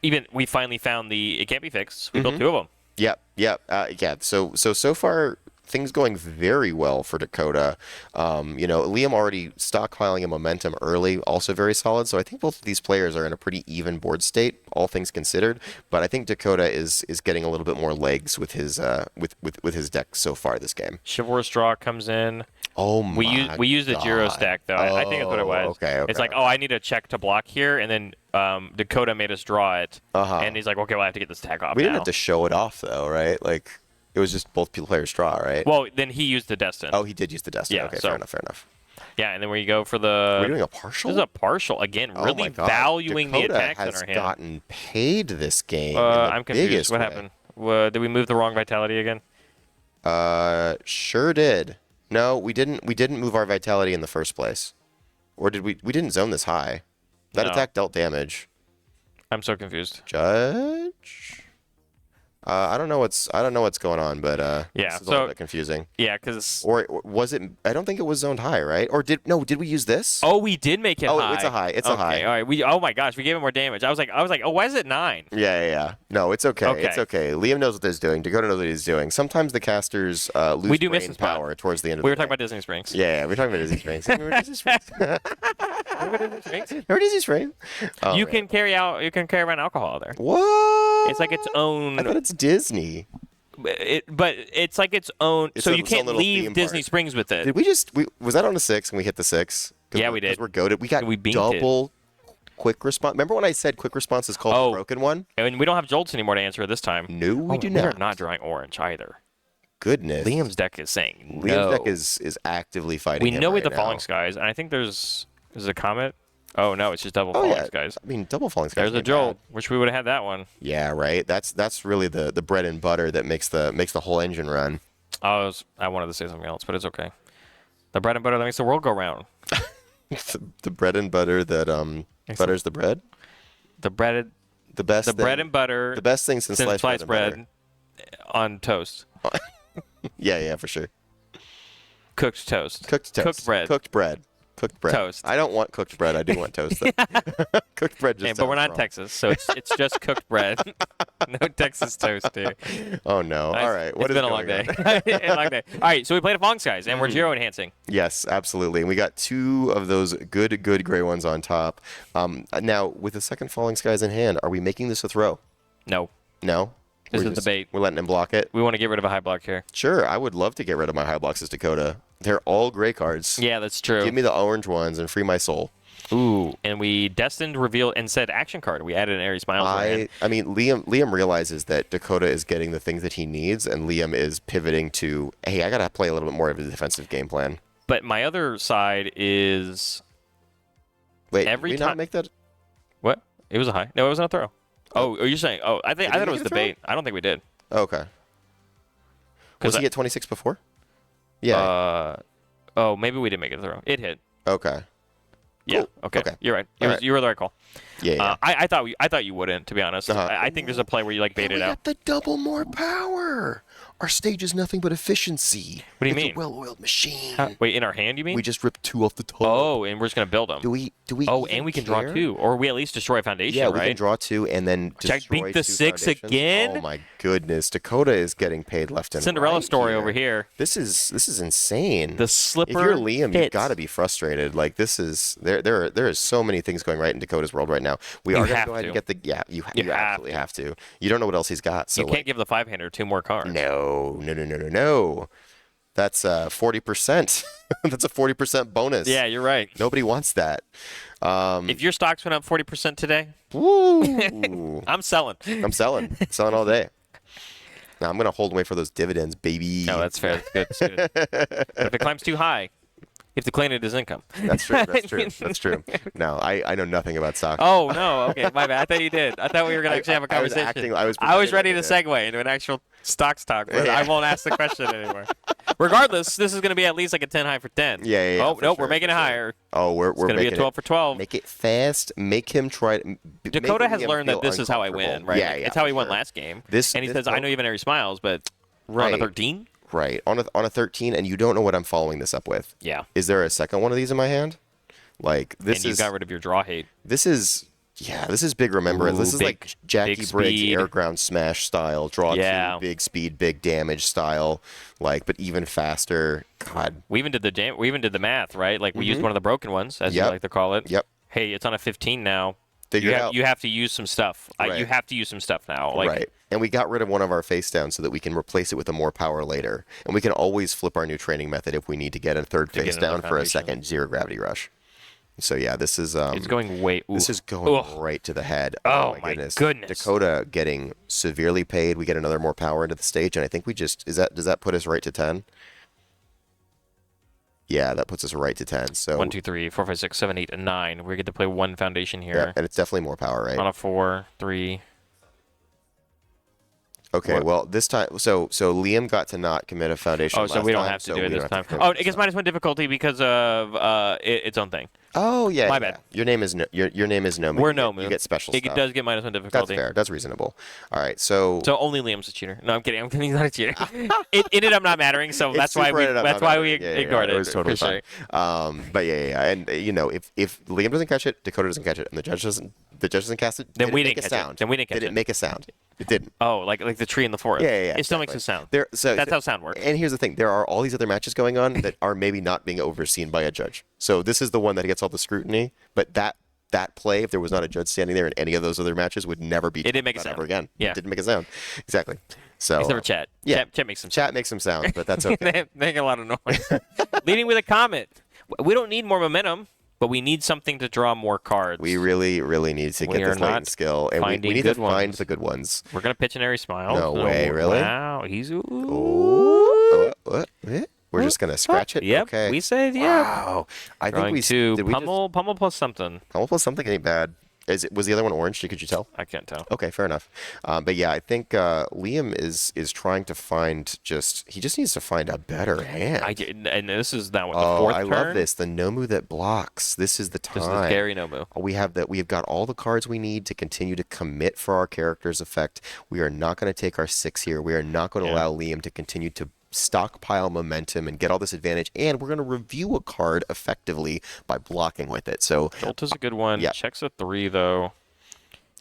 Even we finally found the it can't be fixed. We built Mm-hmm. 2 of them. Yep. Yeah. So far things going very well for Dakota. Liam already stockpiling a momentum early, also very solid. So I think both of these players are in a pretty even board state, all things considered. But I think Dakota is getting a little bit more legs with his with his deck so far this game. Chivalrous draw comes in. Oh my! We used the Giro stack though. I think that's what it was. Okay. It's like, oh, I need a check to block here, and then Dakota made us draw it, and he's like, okay, well, I have to get this tag off. We now. didn't have to show it off though, right? Like it was just both players draw, right? Well, then he used the Destin. Oh, he did use the Destiny. Yeah, Okay, so- fair enough. Yeah, and then where you go for the. We're doing a partial. This is a partial again. Oh Really my God. valuing Dakota the attacks has in our hand. gotten paid this game. in the I'm confused. biggest What way. happened? Did we move the wrong vitality again? Sure did. No, we didn't. We didn't move our vitality in the first place, or did we? We didn't zone this high. That No. attack dealt damage. I'm so confused. Judge. I don't know what's going on, but Yeah, this is a so- little bit confusing. Yeah, because Or was it? I don't think it was zoned high, right? Or did we use this? oh, we did make it Oh, high. it's a high. It's a Okay, high. All right. Oh my gosh, we gave him more damage. I was like, oh, why is it 9? Yeah. No, it's okay. Okay. It's okay. Liam knows what he's doing. Dakota knows what he's doing. Sometimes the casters lose We do miss brain the spot. power towards the end of We the were talking game. about Disney Springs. Yeah, we're talking about Disney Springs. Remember Disney Springs? Remember Disney Springs? Oh, You man. can carry around alcohol there. What? It's like its own. I thought it's Disney. But it's like its own. It's so its you own can't little leave theme Disney park. Springs with it. Did we was that on a 6 and we hit the 6? Yeah, we did. We're goated. We got We beamed it. double quick response. Remember when I said quick response is called Oh. the broken one? And we don't have Jolts anymore to answer this time. No, we do We're not. not drawing orange either. Goodness. Liam's deck is saying Liam's no. deck is actively fighting. We him know right with the now. Falling Skies, and I think there's a comet. Oh no, it's just double Oh Falling yeah, Skies. I mean double falling skies. There's a ain't Jolt. bad. Wish we would have had that one. Yeah, right. That's really the bread and butter that makes the whole engine run. I wanted to say something else, but it's okay. The bread and butter that makes the world go round. the bread and butter that butters the bread. The bread, The best. the thing, bread and butter. The best thing since sliced bread. and on toast. butter. Yeah, for sure. Cooked toast. Cooked toast. Cooked bread. Cooked bread. Cooked bread. Toast. I don't want cooked bread. I do want toast. Though. Cooked bread just. Yeah, but we're sounds not in wrong. Texas, so it's just cooked bread. No Texas toast here. Oh no! All right, what it's is been a long going day. on? A long day. All right, so we played a Falling Skies, and we're Giro enhancing. Yes, absolutely. And we got 2 of those good gray ones on top. Now with the second falling skies in hand, are we making this a throw? No, No. This We're is just- debate. We're letting him block it. we want to get rid of a high block here. Sure, I would love to get rid of my high blocks as Dakota. They're all gray cards. Yeah, that's true. Give me the orange ones and free my soul. Ooh, and we destined, revealed, and said action card. We added an Airy Smile for him. I mean, Liam realizes that Dakota is getting the things that he needs, and Liam is pivoting to, hey, I gotta play a little bit more of a defensive game plan. But my other side is Wait, every did we not time. make that? What? It was a high. No, it wasn't a throw. Oh, you're saying? Oh, I thought we it was make it a the throw? bait. I don't think we did. Okay. Was he at 26 before? Yeah. Oh, maybe we did make it a throw. It hit. Okay. Yeah. Cool. Okay. Okay. You're right. All right. You were the right call. Yeah. I thought you wouldn't. To be honest, Uh-huh. I think there's a play where you like bait And it we out. got the double more power. Our stage is nothing but efficiency. What do you it's mean? a well-oiled machine. Wait, in our hand, you mean? We just ripped 2 off the top. Oh, and we're just gonna build them. Do we? Oh, even and we can care? draw 2, or we at least destroy a foundation, Yeah, right? we can draw 2 and then Jack destroy beat the 2 6 foundations. again? Oh my goodness, Dakota is getting paid left and Cinderella right story over here. This is insane. The slipper. If you're Liam, you've hits. got to be frustrated. Like this is there is so many things going right in Dakota's world right now. We are going to have go ahead to. and get the you have absolutely have to. You don't know what else he's got. So You can't give the 5-hander 2 more cards. no. That's 40%. That's a 40% bonus. Yeah, you're right. Nobody wants that. If your stocks went up 40% today, Woo! I'm selling. I'm selling all day. Now I'm gonna hold away for those dividends, baby. No, that's fair. That's good. But if it climbs too high, you have to claim it as income. That's true. No, I know nothing about stocks. Oh no, okay, my bad. I thought you did. I thought we were gonna actually have a I was conversation. acting- I was I was pretending ready to like segue into an actual stocks talk, but Yeah. I won't ask the question anymore. Regardless, this is gonna be at least like a 10 high for 10. Yeah, Oh for nope, sure, we're making for it sure. higher. Oh, we're It's gonna be making a 12 it, for 12. Make it fast. Make him try. Dakota make has him learned that feel this is how I win, uncomfortable. right? Yeah, It's how he for won sure. last game. This And he this says, "I know you've been very smiles, but on a Right. 13." Right on a 13, and you don't know what I'm following this up with. Yeah. Is there a second one of these in my hand? Like this And you is got rid of your draw hate. this is big remembrance. This is big- like Jackie big Briggs speed. air ground smash style, draw Yeah. 2, big speed, big damage style, like but even faster. God. We even did the math, right? Like we used one of the broken ones, as you Yep. like to call it. Yep. Hey, it's on a 15 now. Figure you it have, out. You have to use some stuff. You Right. have to use some stuff now. Like, Right. And we got rid of one of our face downs so that we can replace it with a more power later. And we can always flip our new training method if we need to get a third get face another down for a foundation. second zero gravity rush. So yeah, this is It's going way. this ooh. is going Ugh. right to the head. Oh, my goodness. Dakota getting severely paid. We get another more power into the stage, and I think we just does that put us right to 10? Yeah, that puts us right to 10. So 1, 2, 3, 4, 5, 6, 7, 8, and 9. We get to play one foundation yeah, here. and it's definitely more power, right? On a 4, 3. Okay, What? well this time, so Liam got to not commit a foundation. Oh, so last we don't time, have to so do it we this don't time. have to commit Oh, this it gets time. -1 difficulty because of its own thing. Oh yeah, My yeah. bad. Your name is your name is Nomu. We're You get- Nomu. You get special It stuff. does get -1 That's difficulty. fair. That's reasonable. All right, so So only Liam's a cheater. No, I'm kidding. I'm kidding. He's not a cheater. It ended up not mattering, so It's that's why super we ended up not mattering. Yeah, ignored it was totally for fine. sure. But yeah, and you know, if Liam doesn't catch it, Dakota doesn't catch it, and the judge doesn't cast it, Then did we it make didn't a catch it. sound? Then we didn't catch Did it. it make a sound? It didn't. Oh, like the tree in the forest. Yeah. It still exactly. makes a sound. So That's how sound works. And here's the thing: there are all these other matches going on that are maybe not being overseen by a judge. So this is the one that gets all the scrutiny. But that play, if there was not a judge standing there in any of those other matches, would never be. It didn't make a talked about sound. ever again. Yeah. It didn't make a sound. Exactly. So Except for chat. yeah. Chat makes some chat makes some sound, but that's okay. they make a lot of noise. Leading with a comet. We don't need more momentum, but we need something to draw more cards. We really, really need to We get are this latent not skill, and we finding need to good find ones. the good ones. We're gonna pitch an airy smile. No way, really? Wow, he's What? We're just gonna scratch it. Yep. Okay. We said yeah. Wow. I think Drawing we two did we just- pummel plus something. Pummel plus something ain't bad. Was the other one orange? Could you tell? I can't tell. Okay, fair enough. But yeah, I think Liam is trying to find he just needs to find a better hand. And this is now what, the Oh, fourth I turn. love this. The Nomu that blocks. This is the time. This is the scary Nomu. We've got all the cards we need to continue to commit for our character's effect. We are not going to take our 6 here. We are not going to allow Liam to continue to stockpile momentum and get all this advantage. And we're going to review a card effectively by blocking with it. So Jolt is a good one. yeah. Checks a 3 though.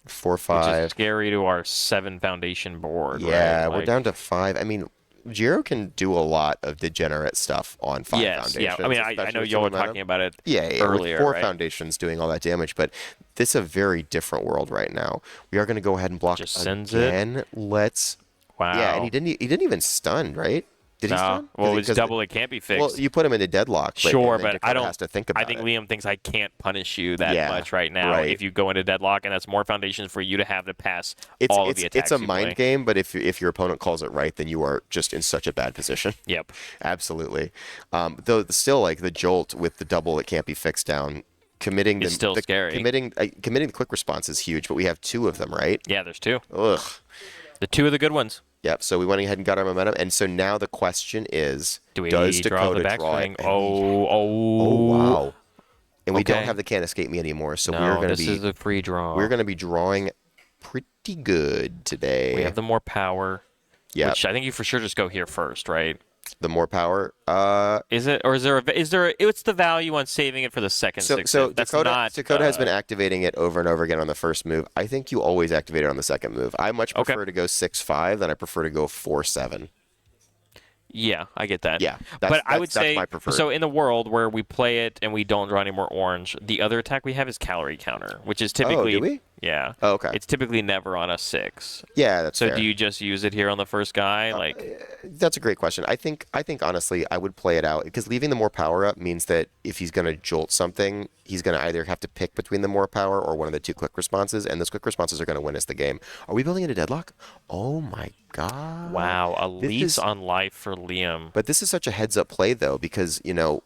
4, Which 5. is scary to our 7 foundation board. Yeah, right? we're down to 5. I mean, Jiro can do a lot of degenerate stuff on 5 Yes, foundations. yeah. I mean, I especially know with y'all were momentum. talking about it Yeah, earlier. with 4 right? foundations doing all that damage, but this is a very different world right now. We are going to go ahead and block Just sends it. again. Let's. Wow. Yeah, and he didn't even stun, right? Did he No, stun? well, it's double. It can't be fixed. Well, you put him into deadlock. Sure, and then but I Dakota don't. has to think about I think it. Liam thinks I can't punish you that much right now right. if you go into deadlock, and that's more foundations for you to have to pass all of the attacks. It's a you mind play. game, but if your opponent calls it right, then you are just in such a bad position. Yep. Absolutely. Though still, like the jolt with the double, it can't be fixed down. Committing It's still scary. Committing the quick response is huge, but we have 2 of them, right? Yeah, there's 2. Ugh. The 2 of the good ones. Yep. So we went ahead and got our momentum, and so now the question is, Do we does draw Dakota the back draw swing? it? Oh, wow. And we don't Okay. have the Can't Escape Me anymore, so No, we're going to this is a free draw. we're going to be drawing pretty good today. We have the more power. Yeah. Which I think you for sure just go here first, right? The more power. Is it, or is there? What's the value on saving it for the second? So That's Dakota, not, Dakota has been activating it over and over again on the first move. I think you always activate it on the second move. I much prefer to go 6-5 than I prefer to go 4-7. Yeah, I get that. Yeah, but I would that's say my preferred. so. In the world where we play it and we don't draw any more orange, the other attack we have is calorie counter, which is typically. do we? Yeah. Oh, okay. It's typically never on a 6. Yeah, that's So fair. do you just use it here on the first guy? That's a great question. I think honestly, I would play it out because leaving the more power up means that if he's going to jolt something, he's going to either have to pick between the more power or one of the 2 quick responses, and those quick responses are going to win us the game. Are we building into deadlock? Oh my god! Wow, a This lease is- on life for Liam. But this is such a heads-up play, though, because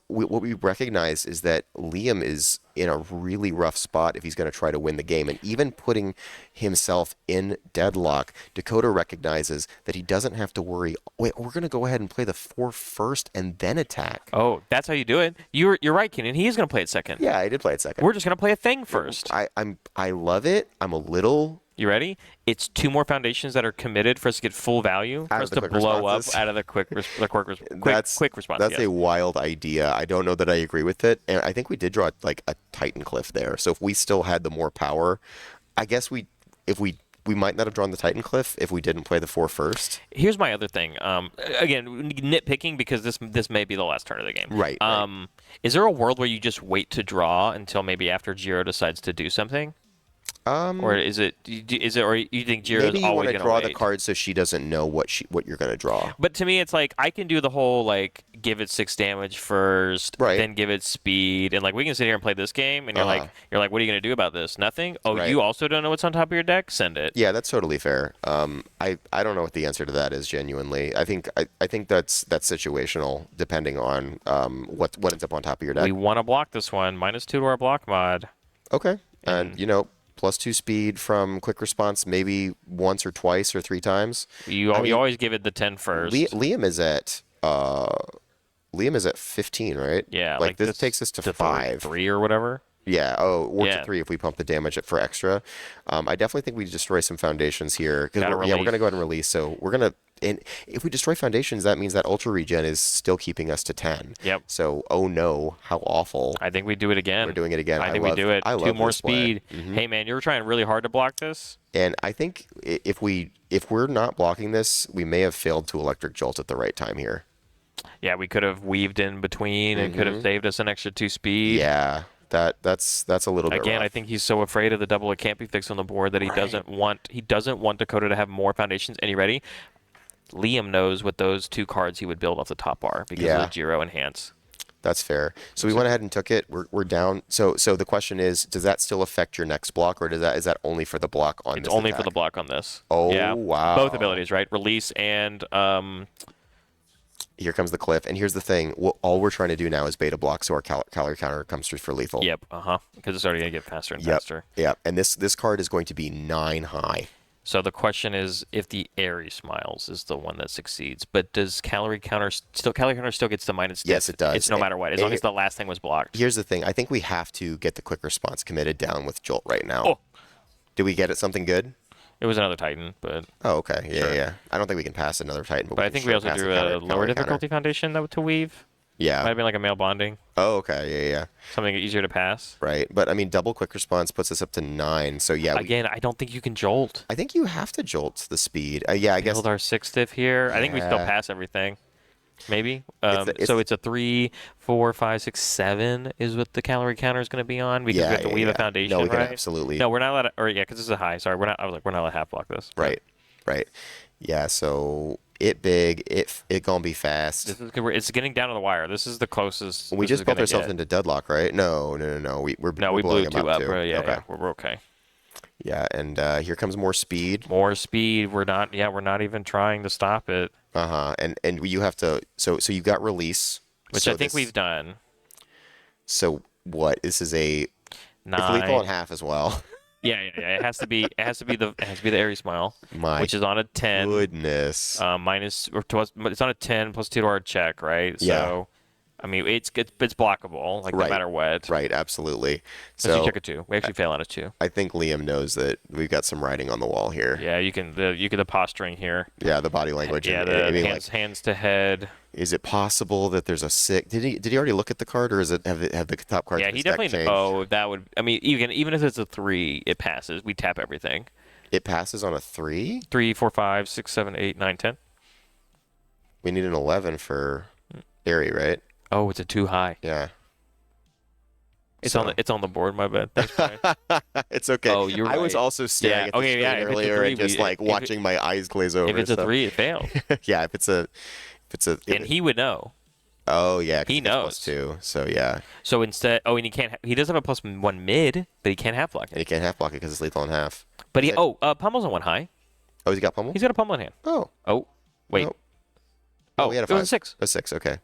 what we recognize is that Liam is in a really rough spot if he's going to try to win the game, and even putting himself in deadlock, Dakota recognizes that he doesn't have to worry. Wait, we're going to go ahead and play the 4 first and then attack. Oh, that's how you do it. You're right, Kenan. He is going to play it second. Yeah, I did play it second. We're just going to play a thing first. I love it. I'm a little. You ready? It's 2 more foundations that are committed for us to get full value, for Out of us the to quick blow responses. up out of the quick response. That's yes. a wild idea. I don't know that I agree with it, and I think we did draw like a Titan Cliff there. So if we still had the more power, I guess we might not have drawn the Titan Cliff if we didn't play the 4 first. Here's my other thing. Again, nitpicking because this may be the last turn of the game. Right. Is there a world where you just wait to draw until maybe after Jiro decides to do something? Or is it, or you think Jiro's Maybe you always want to going to draw wait? the card so she doesn't know what you're going to draw. But to me, it's like I can do the whole like give it 6 damage first, Right. then give it speed, and like we can sit here and play this game, and you're like, what are you gonna do about this? Nothing. Oh, Right. you also don't know what's on top of your deck? Send it. Yeah, that's totally fair. I don't know what the answer to that is genuinely. I think that's situational depending on what ends up on top of your deck. We want to block this one. -2 to our block mod. Okay, and +2 speed from quick response maybe once or twice or 3 times. You always give it the 10 first. Liam is at 15, right? Yeah, like this takes us to 5. 3 or whatever. Yeah. Oh, or Yeah. to 3 if we pump the damage for extra. I definitely think we destroy some foundations here because Gotta we're release. going to go ahead and release. So we're gonna. And if we destroy foundations, that means that ultra regen is still keeping us to 10. Yep. So, oh no, how awful. I think we do it again. We're doing it again. I think love- we do it. I 2 love more this play. speed. Hey man, you were trying really hard to block this. And I think if we're not blocking this, we may have failed to electric jolt at the right time here. Yeah, we could have weaved in between and could have saved us an extra 2 speed. Yeah, that's a little bit Again, rough. I think he's so afraid of the double it can't be fixed on the board that he doesn't want Dakota to have more foundations. And you ready? Liam knows what those 2 cards he would build off the top are because of the Jiro Enhance. That's fair. So we went ahead and took it. We're down. So the question is, does that still affect your next block, or is that only for the block on It's this only attack? for the block on this. Oh, yeah. wow. Both abilities, right? Release and Here comes the cliff. And here's the thing. All we're trying to do now is beta block so our calorie counter comes through for lethal. yep, because it's already gonna get faster and Yep. faster. Yep. And this card is going to be 9 high. So the question is if the Airy Smiles is the one that succeeds, but does calorie counter still gets the -10? Yes, it does. It's no matter what, as long as the last thing was blocked. Here's the thing. I think we have to get the quick response committed down with Jolt right now. Oh. Did we get it something good? It was another Titan, but Oh, okay. Yeah. I don't think we can pass another Titan, but I can think sure we also pass drew the a calorie lower counter. difficulty foundation to weave. Might Yeah. have been like a male bonding, Oh, okay. Yeah. something easier to pass. Right. But I mean, double quick response puts us up to 9. So yeah, Again, I don't think you can jolt. I think you have to jolt the speed. Yeah, I guess. Build our 6 here. I think we still Yeah. pass everything. Maybe. It's So it's a 3, 4, 5, 6, 7 is what the calorie counter is going to be on because we have to weave a foundation, No, we can right? absolutely. No, we're not allowed to, or yeah, because this is a high. Sorry, we're not allowed to half block this. Right. Yeah, so it big, it gonna be fast. It's getting down to the wire. This is the closest. We this just is built gonna ourselves get. into deadlock, right? No. We're We blowing blew them two up. too. Right? Yeah, Okay. yeah, we're okay. Yeah, and here comes more speed. More speed. We're not. Yeah, we're not even trying to stop it. And you have to. So you've got release, Which so I think we've done. So what? This is a. Nine. It's lethal in half as well. Yeah. It has to be. It has to be the Airy Smile, My which is on a 10. goodness. Minus or it's on a 10 plus 2 to our check, right? Yeah. So, I mean, it's blockable, like Right. no matter what. Right, absolutely. So So check a 2. We actually fail on a 2. I think Liam knows that we've got some writing on the wall here. Yeah, you can the posturing here. Yeah, the body language. Yeah, and, the I mean, hands to head. is it possible that there's a sick? Did he already look at the card, or is it have the top card? Yeah, he definitely. Oh, that would. I mean, even if it's a 3, it passes. We tap everything. It passes on a 3. 3, 4, 5, 6, 7, 8, 9, 10. We need an 11 for Airy, right? Oh, it's a 2 high. Yeah. It's on the board. My bad. Thanks, Brian. It's okay. Oh, you're I was right. also staring at the okay, screen yeah, if it's a earlier 3, and just like watching my eyes glaze over. If it's a so. 3, it fails. Yeah, if it's a. And he would know. Oh yeah, 'cause He gets knows. +2. So yeah, So instead, and he can't. He does have a +1 mid, but he can't half block and it. he can't half block it because it's lethal in half. But Pummel's on 1 high. Oh, he's got pummel. He's got a pummel in hand. Oh. Oh, wait. Nope. Oh, he had a it 5. was a 6. A 6. Okay.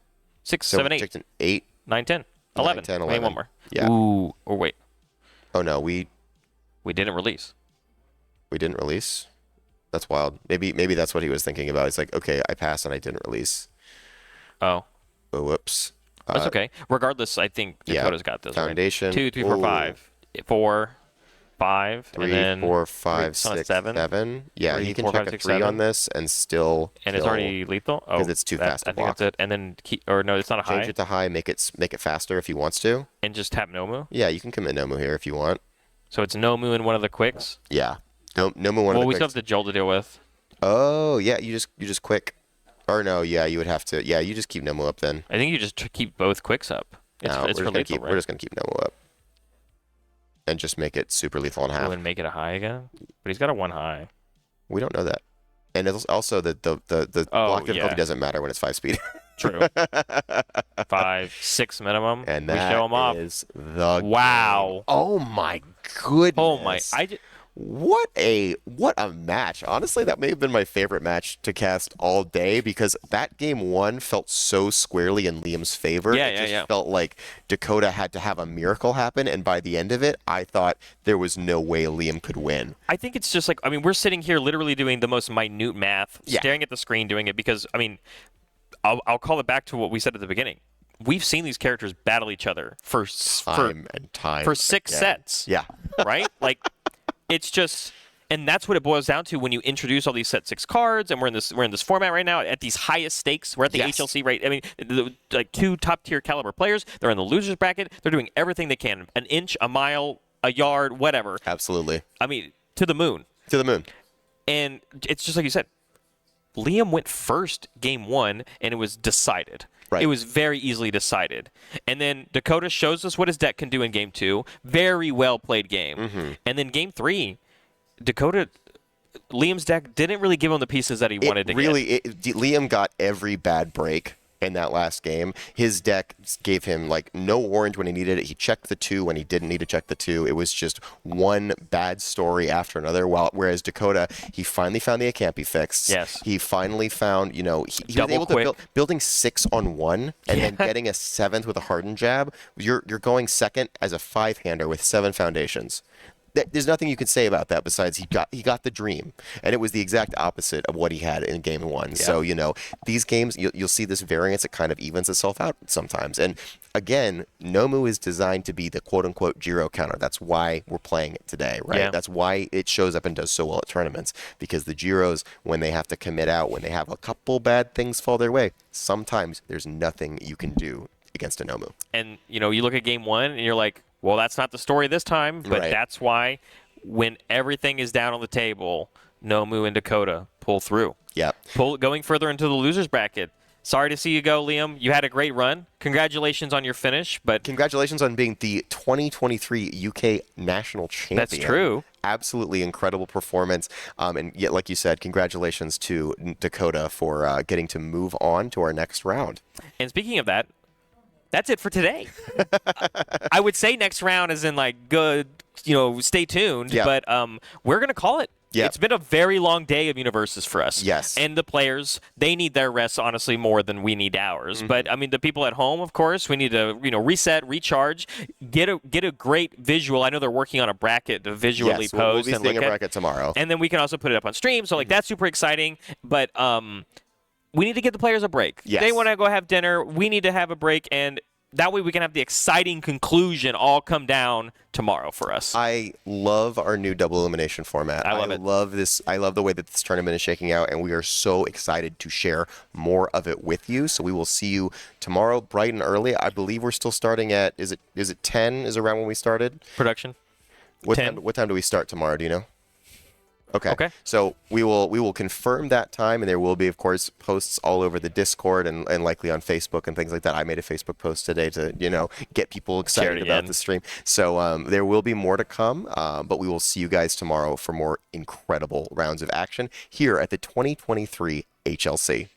6, So 7, 8, checked an 8. 9, 10, 9, 11. 10, Wait, 11. one more. Yeah. Ooh, or wait. Oh no, we didn't release. didn't release. That's wild. Maybe that's what he was thinking about. It's like, okay, I passed and I didn't release. Oh, Oh, whoops. that's okay. Regardless, I think yeah, Dakota's got this. Foundation. Right? 2, 3, 4, Ooh. 5, 4, 5, 3, and then 4, wait, 5, it's on a 6, 7. 7. Yeah, 3, he can 4, check 5, a 6, 3 on 7. this and still. And it's already lethal. Oh, 'cause it's too fast to I think block. that's it. And then or no, it's not a high. Change it to high. Make it faster if he wants to. And just tap Nomu. Yeah, you can commit Nomu here if you want. So it's Nomu in one of the quicks. Yeah. Nomu one Well, of the we still quicks. have the Joel to deal with. Oh yeah, you just quick. Or no, yeah, you would have to. Yeah, you just keep Nomu up then. I think you just keep both quicks up. It's No, for we're just gonna lethal, keep. right? We're just gonna keep Nomu up. And just make it super lethal in half. Oh, and make it a high again. But he's got a 1 high. We don't know that. And it's also the block difficulty yeah. doesn't matter when it's 5 speed. True. 5, 6 minimum. And we that show him off. is the Wow. game. Oh my goodness. Oh my! What a match. Honestly, that may have been my favorite match to cast all day because that game 1 felt so squarely in Liam's favor. Yeah, it just yeah. felt like Dakota had to have a miracle happen, and by the end of it, I thought there was no way Liam could win. I think it's just like we're sitting here literally doing the most minute math, Yeah. staring at the screen, doing it because I'll call it back to what we said at the beginning. We've seen these characters battle each other for Time and time for 6 again. sets. Yeah. Right? Like it's just, and that's what it boils down to when you introduce all these set 6 cards, and we're in this format right now at these highest stakes. We're at the Yes. HLC, right? I mean, like 2 top tier caliber players. They're in the losers bracket. They're doing everything they can, an inch, a mile, a yard, whatever. Absolutely. I mean, to the moon. To the moon. And it's just like you said. Liam went first game 1, and it was decided. Right. It was very easily decided. And then Dakota shows us what his deck can do in game 2. Very well played game. Mm-hmm. And then game 3, Liam's deck didn't really give him the pieces that he wanted to get. Liam got every bad break in that last game. His deck gave him like no orange when he needed it. He checked the 2 when he didn't need to check the 2. It was just one bad story after another. Whereas Dakota, he finally found the Acampi fix. Yes. He finally found, he was Double able quick. to building 6 on 1 and then getting a 7th with a hardened jab. You're going second as a 5-hander with 7 foundations. There's nothing you can say about that besides he got the dream, and it was the exact opposite of what he had in game 1. Yeah. So these games you'll see this variance. It kind of evens itself out sometimes. And again, Nomu is designed to be the quote unquote Jiro counter. That's why we're playing it today, right? Yeah. That's why it shows up and does so well at tournaments, because the Jiros, when they have to commit out, when they have a couple bad things fall their way, sometimes there's nothing you can do against a Nomu. And, you look at game 1, and you're like, well, that's not the story this time, but Right. that's why when everything is down on the table, Nomu and Dakota pull through. Yep. Going further into the losers bracket, Sorry to see you go, Liam. You had a great run. Congratulations on your finish. But Congratulations on being the 2023 UK national champion. That's true. Absolutely incredible performance. And yet, like you said, congratulations to Dakota for getting to move on to our next round. And speaking of that, that's it for today. I would say next round is in like good, stay tuned. Yeah. But we're going to call it. Yeah. It's been a very long day of Universes for us. Yes. And the players, they need their rest, honestly, more than we need ours. But, I mean, the people at home, of course, we need to, reset, recharge, get a great visual. I know they're working on a bracket to visually Yes, post we'll be and seeing look a at. bracket tomorrow. And then we can also put it up on stream. So, like, that's super exciting. But we need to give the players a break. Yes. They want to go have dinner. We need to have a break. And that way we can have the exciting conclusion all come down tomorrow for us. I love our new double elimination format. I love it. Love this. I love the way that this tournament is shaking out, and we are so excited to share more of it with you. So we will see you tomorrow, bright and early. I believe we're still starting at is it 10? Is around when we started? Production. What 10. time? What time do we start tomorrow? Do you know? Okay. Okay. So we will confirm that time, and there will be, of course, posts all over the Discord and likely on Facebook and things like that. I made a Facebook post today to get people excited about the stream. So there will be more to come, but we will see you guys tomorrow for more incredible rounds of action here at the 2023 HLC.